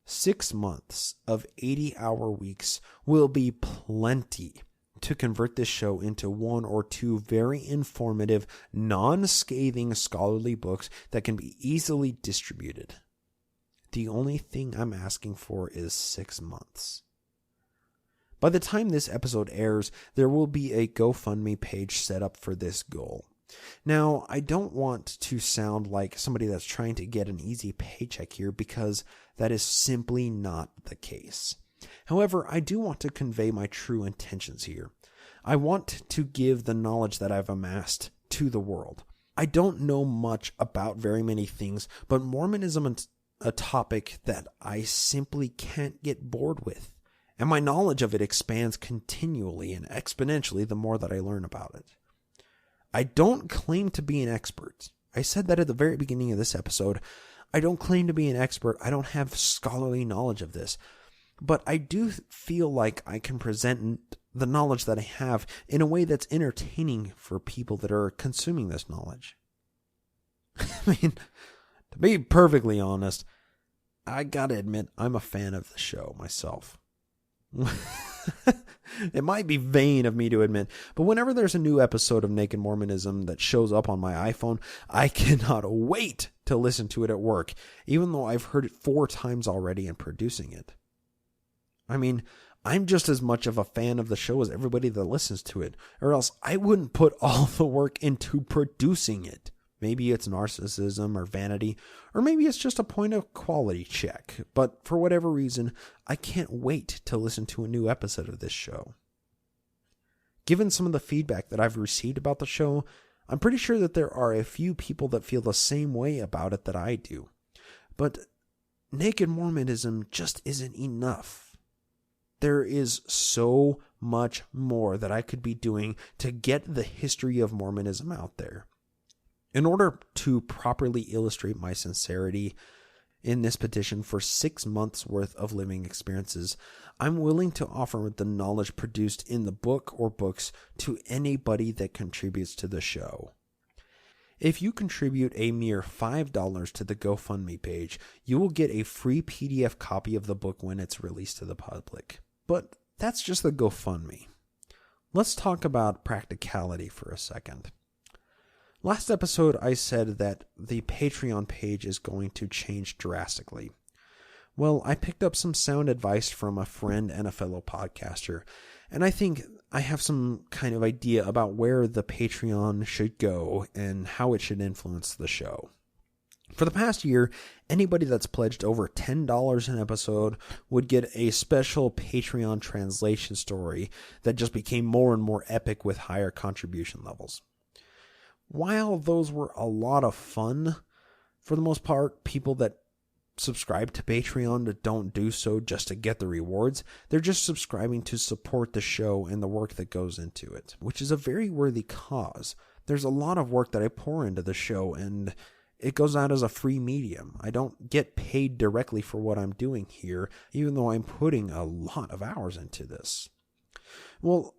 6 months of 80-hour weeks will be plenty to convert this show into 1 or 2 very informative, non-scathing scholarly books that can be easily distributed. The only thing I'm asking for is 6 months. By the time this episode airs, there will be a GoFundMe page set up for this goal. Now, I don't want to sound like somebody that's trying to get an easy paycheck here, because that is simply not the case. However, I do want to convey my true intentions here. I want to give the knowledge that I've amassed to the world. I don't know much about very many things, but Mormonism is a topic that I simply can't get bored with, and my knowledge of it expands continually and exponentially the more that I learn about it. I don't claim to be an expert. I said that at the very beginning of this episode. I don't claim to be an expert. I don't have scholarly knowledge of this, but I do feel like I can present the knowledge that I have in a way that's entertaining for people that are consuming this knowledge. I mean, to be perfectly honest, I gotta admit, I'm a fan of the show myself. It might be vain of me to admit, but whenever there's a new episode of Naked Mormonism that shows up on my iPhone, I cannot wait to listen to it at work, even though I've heard it 4 times already in producing it. I mean, I'm just as much of a fan of the show as everybody that listens to it, or else I wouldn't put all the work into producing it. Maybe it's narcissism or vanity, or maybe it's just a point of quality check. But for whatever reason, I can't wait to listen to a new episode of this show. Given some of the feedback that I've received about the show, I'm pretty sure that there are a few people that feel the same way about it that I do. But Naked Mormonism just isn't enough. There is so much more that I could be doing to get the history of Mormonism out there. In order to properly illustrate my sincerity in this petition for 6 months worth of living experiences, I'm willing to offer the knowledge produced in the book or books to anybody that contributes to the show. If you contribute a mere $5 to the GoFundMe page, you will get a free PDF copy of the book when it's released to the public. But that's just the GoFundMe. Let's talk about practicality for a second. Last episode, I said that the Patreon page is going to change drastically. Well, I picked up some sound advice from a friend and a fellow podcaster, and I think I have some kind of idea about where the Patreon should go and how it should influence the show. For the past year, anybody that's pledged over $10 an episode would get a special Patreon translation story that just became more and more epic with higher contribution levels. While those were a lot of fun, for the most part, people that subscribe to Patreon don't do so just to get the rewards. They're just subscribing to support the show and the work that goes into it, which is a very worthy cause. there's a lot of work that I pour into the show, and it goes out as a free medium. I don't get paid directly for what I'm doing here, even though I'm putting a lot of hours into this. Well,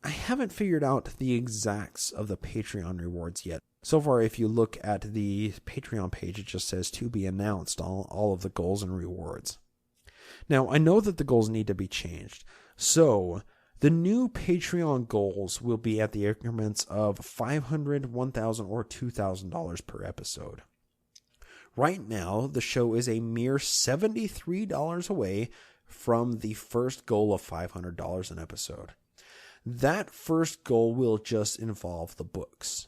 I haven't figured out the exacts of the Patreon rewards yet. So far, if you look at the Patreon page, it just says to be announced, all of the goals and rewards. Now, I know that the goals need to be changed. So, the new Patreon goals will be at the increments of $500, $1,000, or $2,000 per episode. Right now, the show is a mere $73 away from the first goal of $500 an episode. That first goal will just involve the books.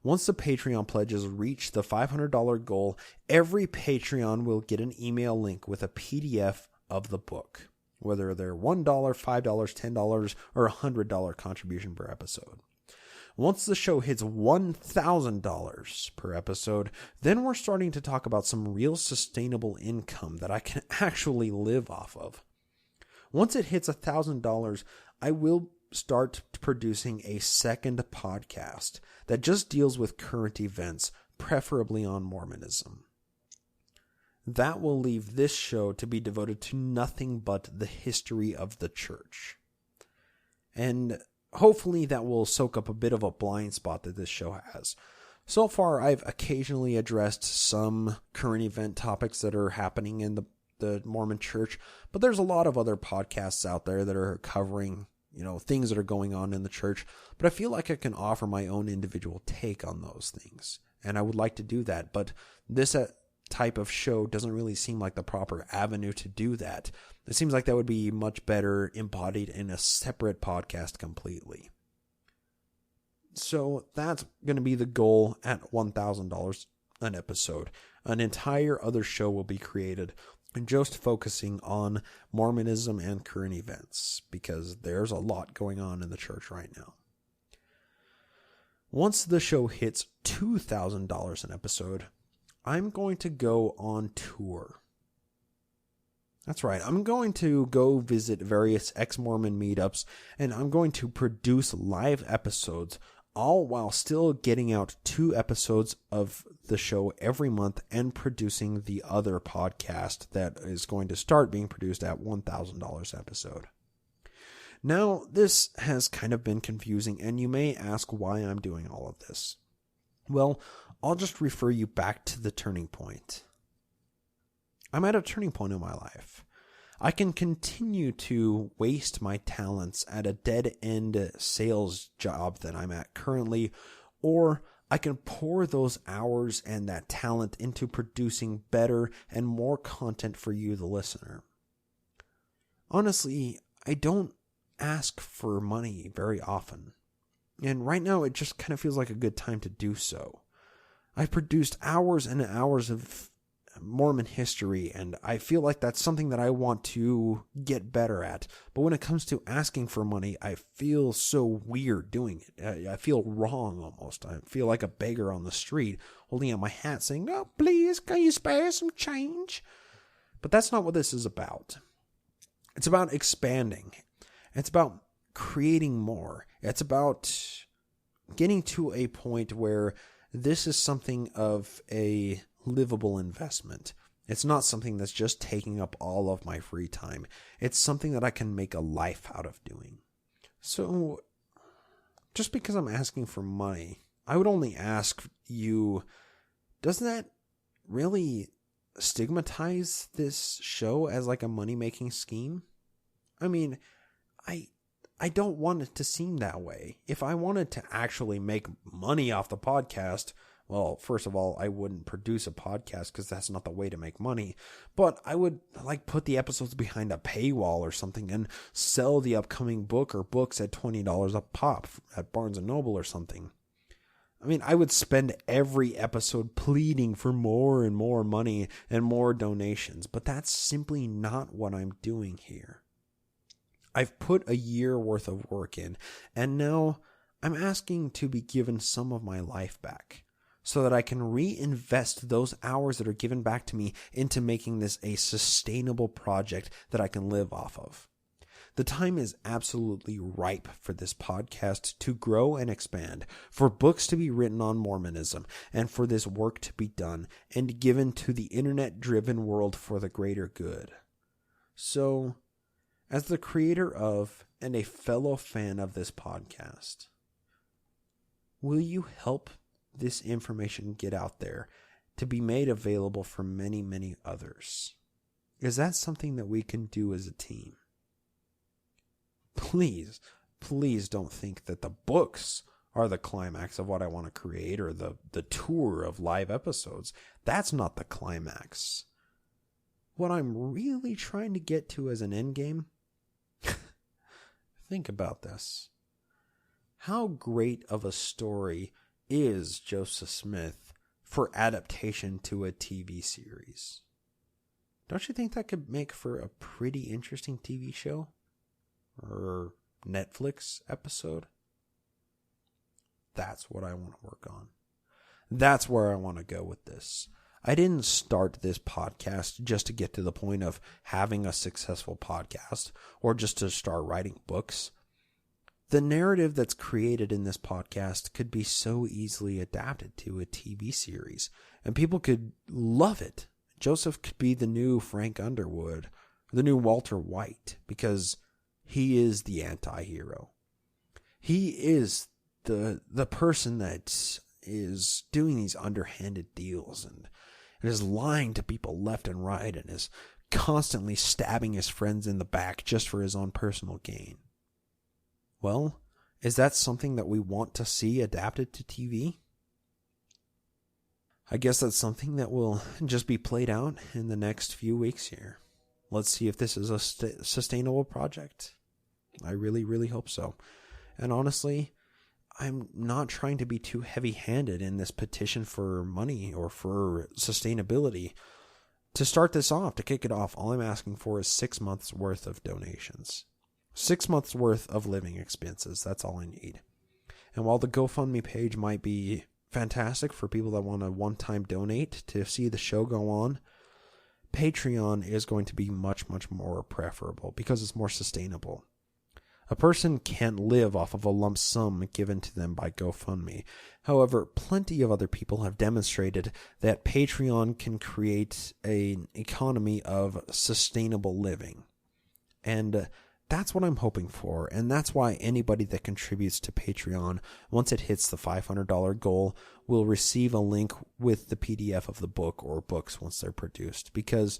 Once the Patreon pledges reach the $500 goal, every Patreon will get an email link with a PDF of the book, whether they're $1, $5, $10, or $100 contribution per episode. Once the show hits $1,000 per episode, then we're starting to talk about some real sustainable income that I can actually live off of. Once it hits $1,000, I will start producing a second podcast that just deals with current events, preferably on Mormonism. That will leave this show to be devoted to nothing but the history of the church. And hopefully that will soak up a bit of a blind spot that this show has. So far, I've occasionally addressed some current event topics that are happening in the Mormon church, but there's a lot of other podcasts out there that are covering, things that are going on in the church. But I feel like I can offer my own individual take on those things, and I would like to do that. But this type of show doesn't really seem like the proper avenue to do that. It seems like that would be much better embodied in a separate podcast completely. So that's going to be the goal at $1,000 an episode. An entire other show will be created and just focusing on Mormonism and current events, because there's a lot going on in the church right now. Once the show hits $2,000 an episode, I'm going to go on tour. That's right, I'm going to go visit various ex-Mormon meetups, and I'm going to produce live episodes, all while still getting out 2 episodes of the show every month and producing the other podcast that is going to start being produced at $1,000 episode. Now, this has kind of been confusing, and you may ask why I'm doing all of this. Well, I'll just refer you back to the turning point. I'm at a turning point in my life. I can continue to waste my talents at a dead-end sales job that I'm at currently, or I can pour those hours and that talent into producing better and more content for you, the listener. Honestly, I don't ask for money very often, and right now it just kind of feels like a good time to do so. I've produced hours and hours of Mormon history, and I feel like that's something that I want to get better at. But when it comes to asking for money, I feel so weird doing it. I feel wrong almost. I feel like a beggar on the street holding out my hat saying, "Oh, please, can you spare some change?" But that's not what this is about. It's about expanding. It's about creating more. It's about getting to a point where this is something of a livable investment. It's not something that's just taking up all of my free time. It's something that I can make a life out of doing. So, just because I'm asking for money, I would only ask you, doesn't that really stigmatize this show as like a money-making scheme? I mean, I don't want it to seem that way. If I wanted to actually make money off the podcast, well, first of all, I wouldn't produce a podcast because that's not the way to make money. But I would put the episodes behind a paywall or something and sell the upcoming book or books at $20 a pop at Barnes & Noble or something. I mean, I would spend every episode pleading for more and more money and more donations, but that's simply not what I'm doing here. I've put a year worth of work in, and now I'm asking to be given some of my life back so that I can reinvest those hours that are given back to me into making this a sustainable project that I can live off of. The time is absolutely ripe for this podcast to grow and expand, for books to be written on Mormonism, and for this work to be done and given to the internet-driven world for the greater good. So, as the creator of and a fellow fan of this podcast, will you help this information get out there to be made available for many, many others? Is that something that we can do as a team? Please don't think that the books are the climax of what I want to create, or the tour of live episodes. That's not the climax. What I'm really trying to get to as an end game, think about this. How great of a story is Joseph Smith for adaptation to a TV series? Don't you think that could make for a pretty interesting TV show? Or Netflix episode? That's what I want to work on. That's where I want to go with this. I didn't start this podcast just to get to the point of having a successful podcast or just to start writing books. The narrative that's created in this podcast could be so easily adapted to a TV series, and people could love it. Joseph could be the new Frank Underwood, the new Walter White, because he is the anti-hero. He is the person that is doing these underhanded deals and is lying to people left and right and is constantly stabbing his friends in the back just for his own personal gain. Well, is that something that we want to see adapted to TV? I guess that's something that will just be played out in the next few weeks here. Let's see if this is a sustainable project. I really, really hope so. And honestly, I'm not trying to be too heavy-handed in this petition for money or for sustainability. To start this off, to kick it off, all I'm asking for is 6 months' worth of donations. 6 months' worth of living expenses. That's all I need. And while the GoFundMe page might be fantastic for people that want to one-time donate to see the show go on, Patreon is going to be much, much more preferable because it's more sustainable. A person can't live off of a lump sum given to them by GoFundMe. However, plenty of other people have demonstrated that Patreon can create an economy of sustainable living. And that's what I'm hoping for, and that's why anybody that contributes to Patreon, once it hits the $500 goal, will receive a link with the PDF of the book or books once they're produced, because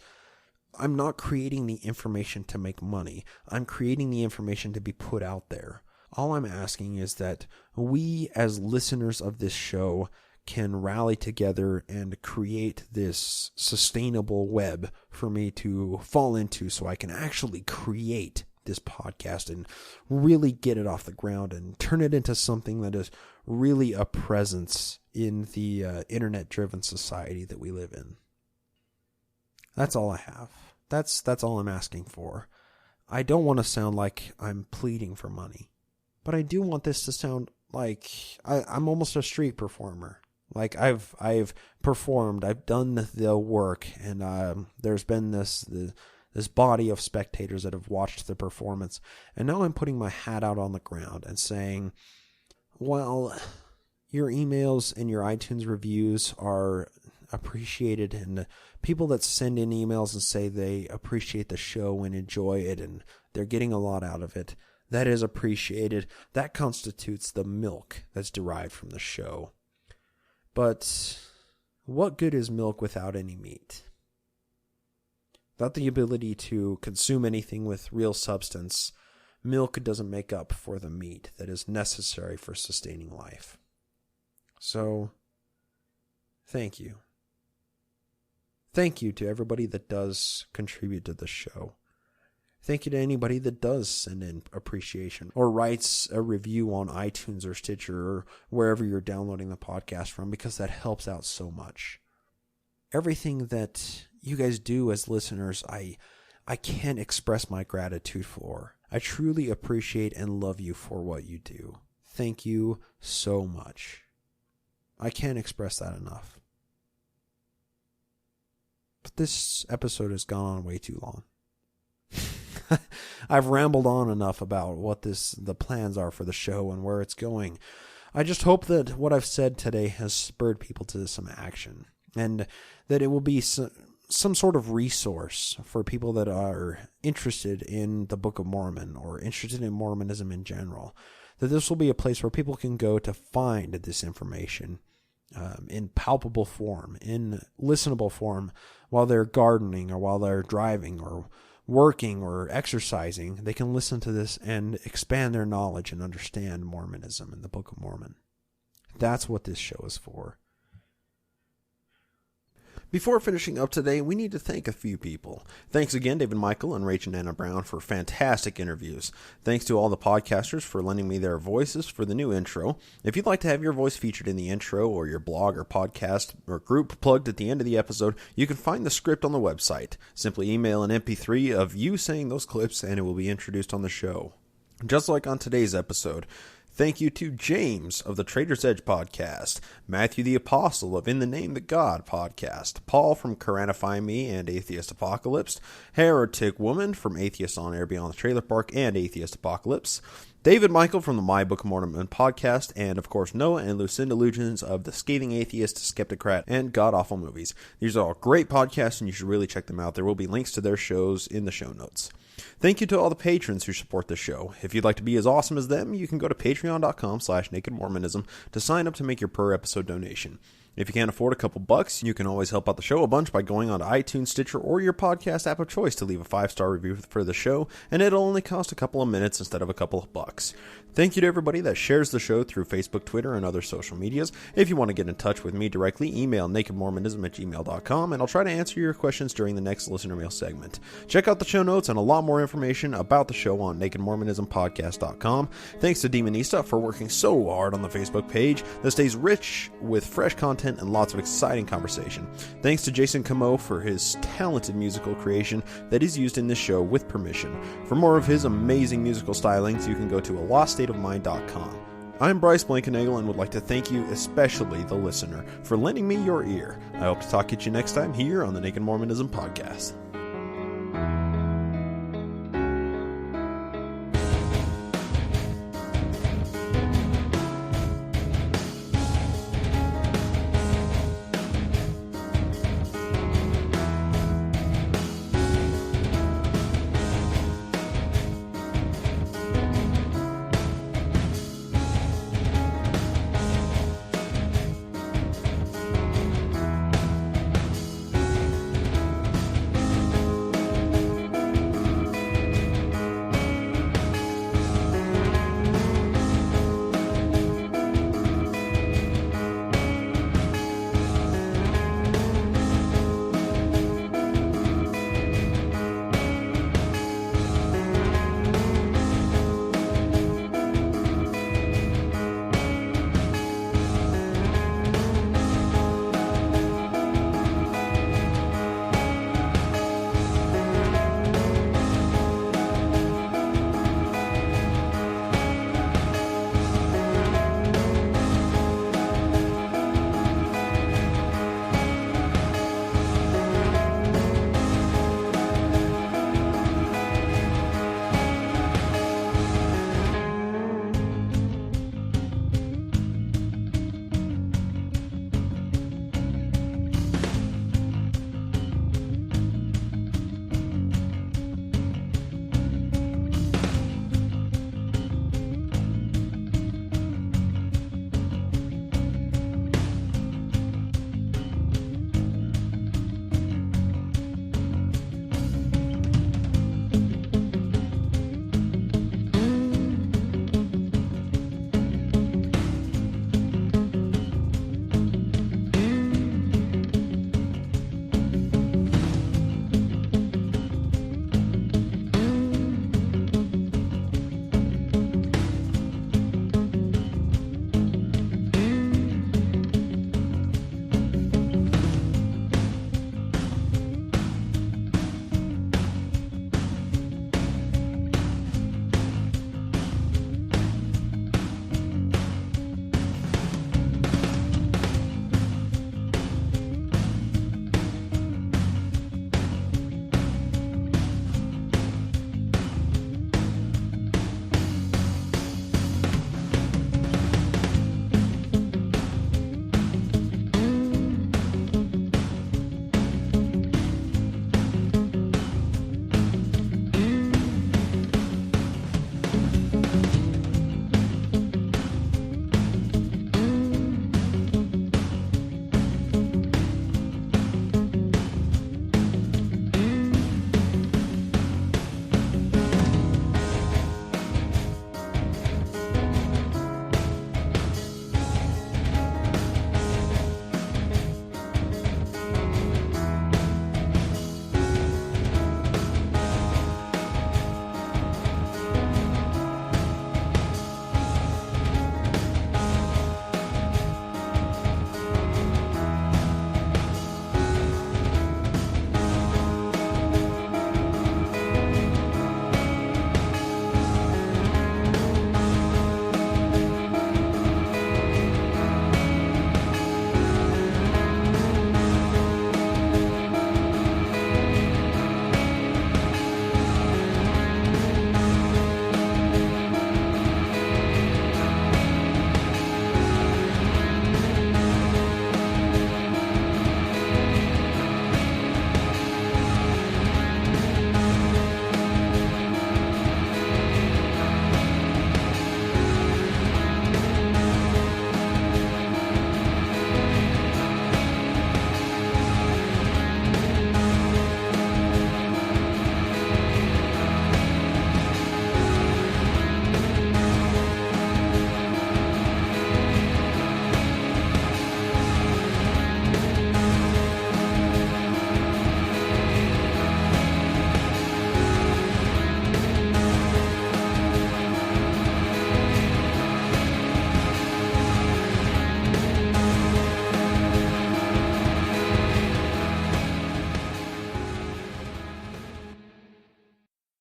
I'm not creating the information to make money. I'm creating the information to be put out there. All I'm asking is that we, as listeners of this show, can rally together and create this sustainable web for me to fall into so I can actually create this podcast and really get it off the ground and turn it into something that is really a presence in the internet-driven society that we live in. That's all I have. That's all I'm asking for. I don't want to sound like I'm pleading for money, but I do want this to sound like I'm almost a street performer. Like I've performed, I've done the work, and there's been this body of spectators that have watched the performance, and now I'm putting my hat out on the ground and saying, well, your emails and your iTunes reviews are appreciated, and people that send in emails and say they appreciate the show and enjoy it and they're getting a lot out of it, that is appreciated. That constitutes the milk that's derived from the show. But what good is milk without any meat? Without the ability to consume anything with real substance, milk doesn't make up for the meat that is necessary for sustaining life. So, thank you. Thank you to everybody that does contribute to the show. Thank you to anybody that does send in appreciation or writes a review on iTunes or Stitcher or wherever you're downloading the podcast from, because that helps out so much. Everything that you guys do as listeners, I can't express my gratitude for. I truly appreciate and love you for what you do. Thank you so much. I can't express that enough. But this episode has gone on way too long. I've rambled on enough about what the plans are for the show and where it's going. I just hope that what I've said today has spurred people to some action, and that it will be some sort of resource for people that are interested in the Book of Mormon or interested in Mormonism in general. That this will be a place where people can go to find this information in palpable form, in listenable form, while they're gardening or while they're driving or working or exercising. They can listen to this and expand their knowledge and understand Mormonism and the Book of Mormon. That's what this show is for. Before finishing up today, we need to thank a few people. Thanks again, David Michael and Rachel Nana Brown, for fantastic interviews. Thanks to all the podcasters for lending me their voices for the new intro. If you'd like to have your voice featured in the intro, or your blog or podcast or group plugged at the end of the episode, you can find the script on the website. Simply email an MP3 of you saying those clips and it will be introduced on the show. Just like on today's episode, thank you to James of the Trader's Edge podcast, Matthew the Apostle of In the Name the God podcast, Paul from Coranify Me and Atheist Apocalypse, Heretic Woman from Atheist on Air Beyond the Trailer Park and Atheist Apocalypse, David Michael from the My Book of Mormon podcast, and of course Noah and Lucinda Lugens of the Scathing Atheist, Skeptocrat, and God Awful Movies. These are all great podcasts and you should really check them out. There will be links to their shows in the show notes. Thank you to all the patrons who support the show. If you'd like to be as awesome as them, you can go to patreon.com/nakedmormonism to sign up to make your per episode donation. If you can't afford a couple bucks, you can always help out the show a bunch by going on to iTunes, Stitcher, or your podcast app of choice to leave a 5-star review for the show, and it'll only cost a couple of minutes instead of a couple of bucks. Thank you to everybody that shares the show through Facebook, Twitter, and other social medias. If you want to get in touch with me directly, email nakedmormonism@gmail.com, and I'll try to answer your questions during the next listener mail segment. Check out the show notes and a lot more information about the show on nakedmormonismpodcast.com. Thanks to Demonista for working so hard on the Facebook page that stays rich with fresh content and lots of exciting conversation. Thanks to Jason Camo for his talented musical creation that is used in this show with permission. For more of his amazing musical stylings, you can go to aloststateofmind.com. I'm Bryce Blankenagel and would like to thank you, especially the listener, for lending me your ear. I hope to talk at you next time here on the Naked Mormonism Podcast.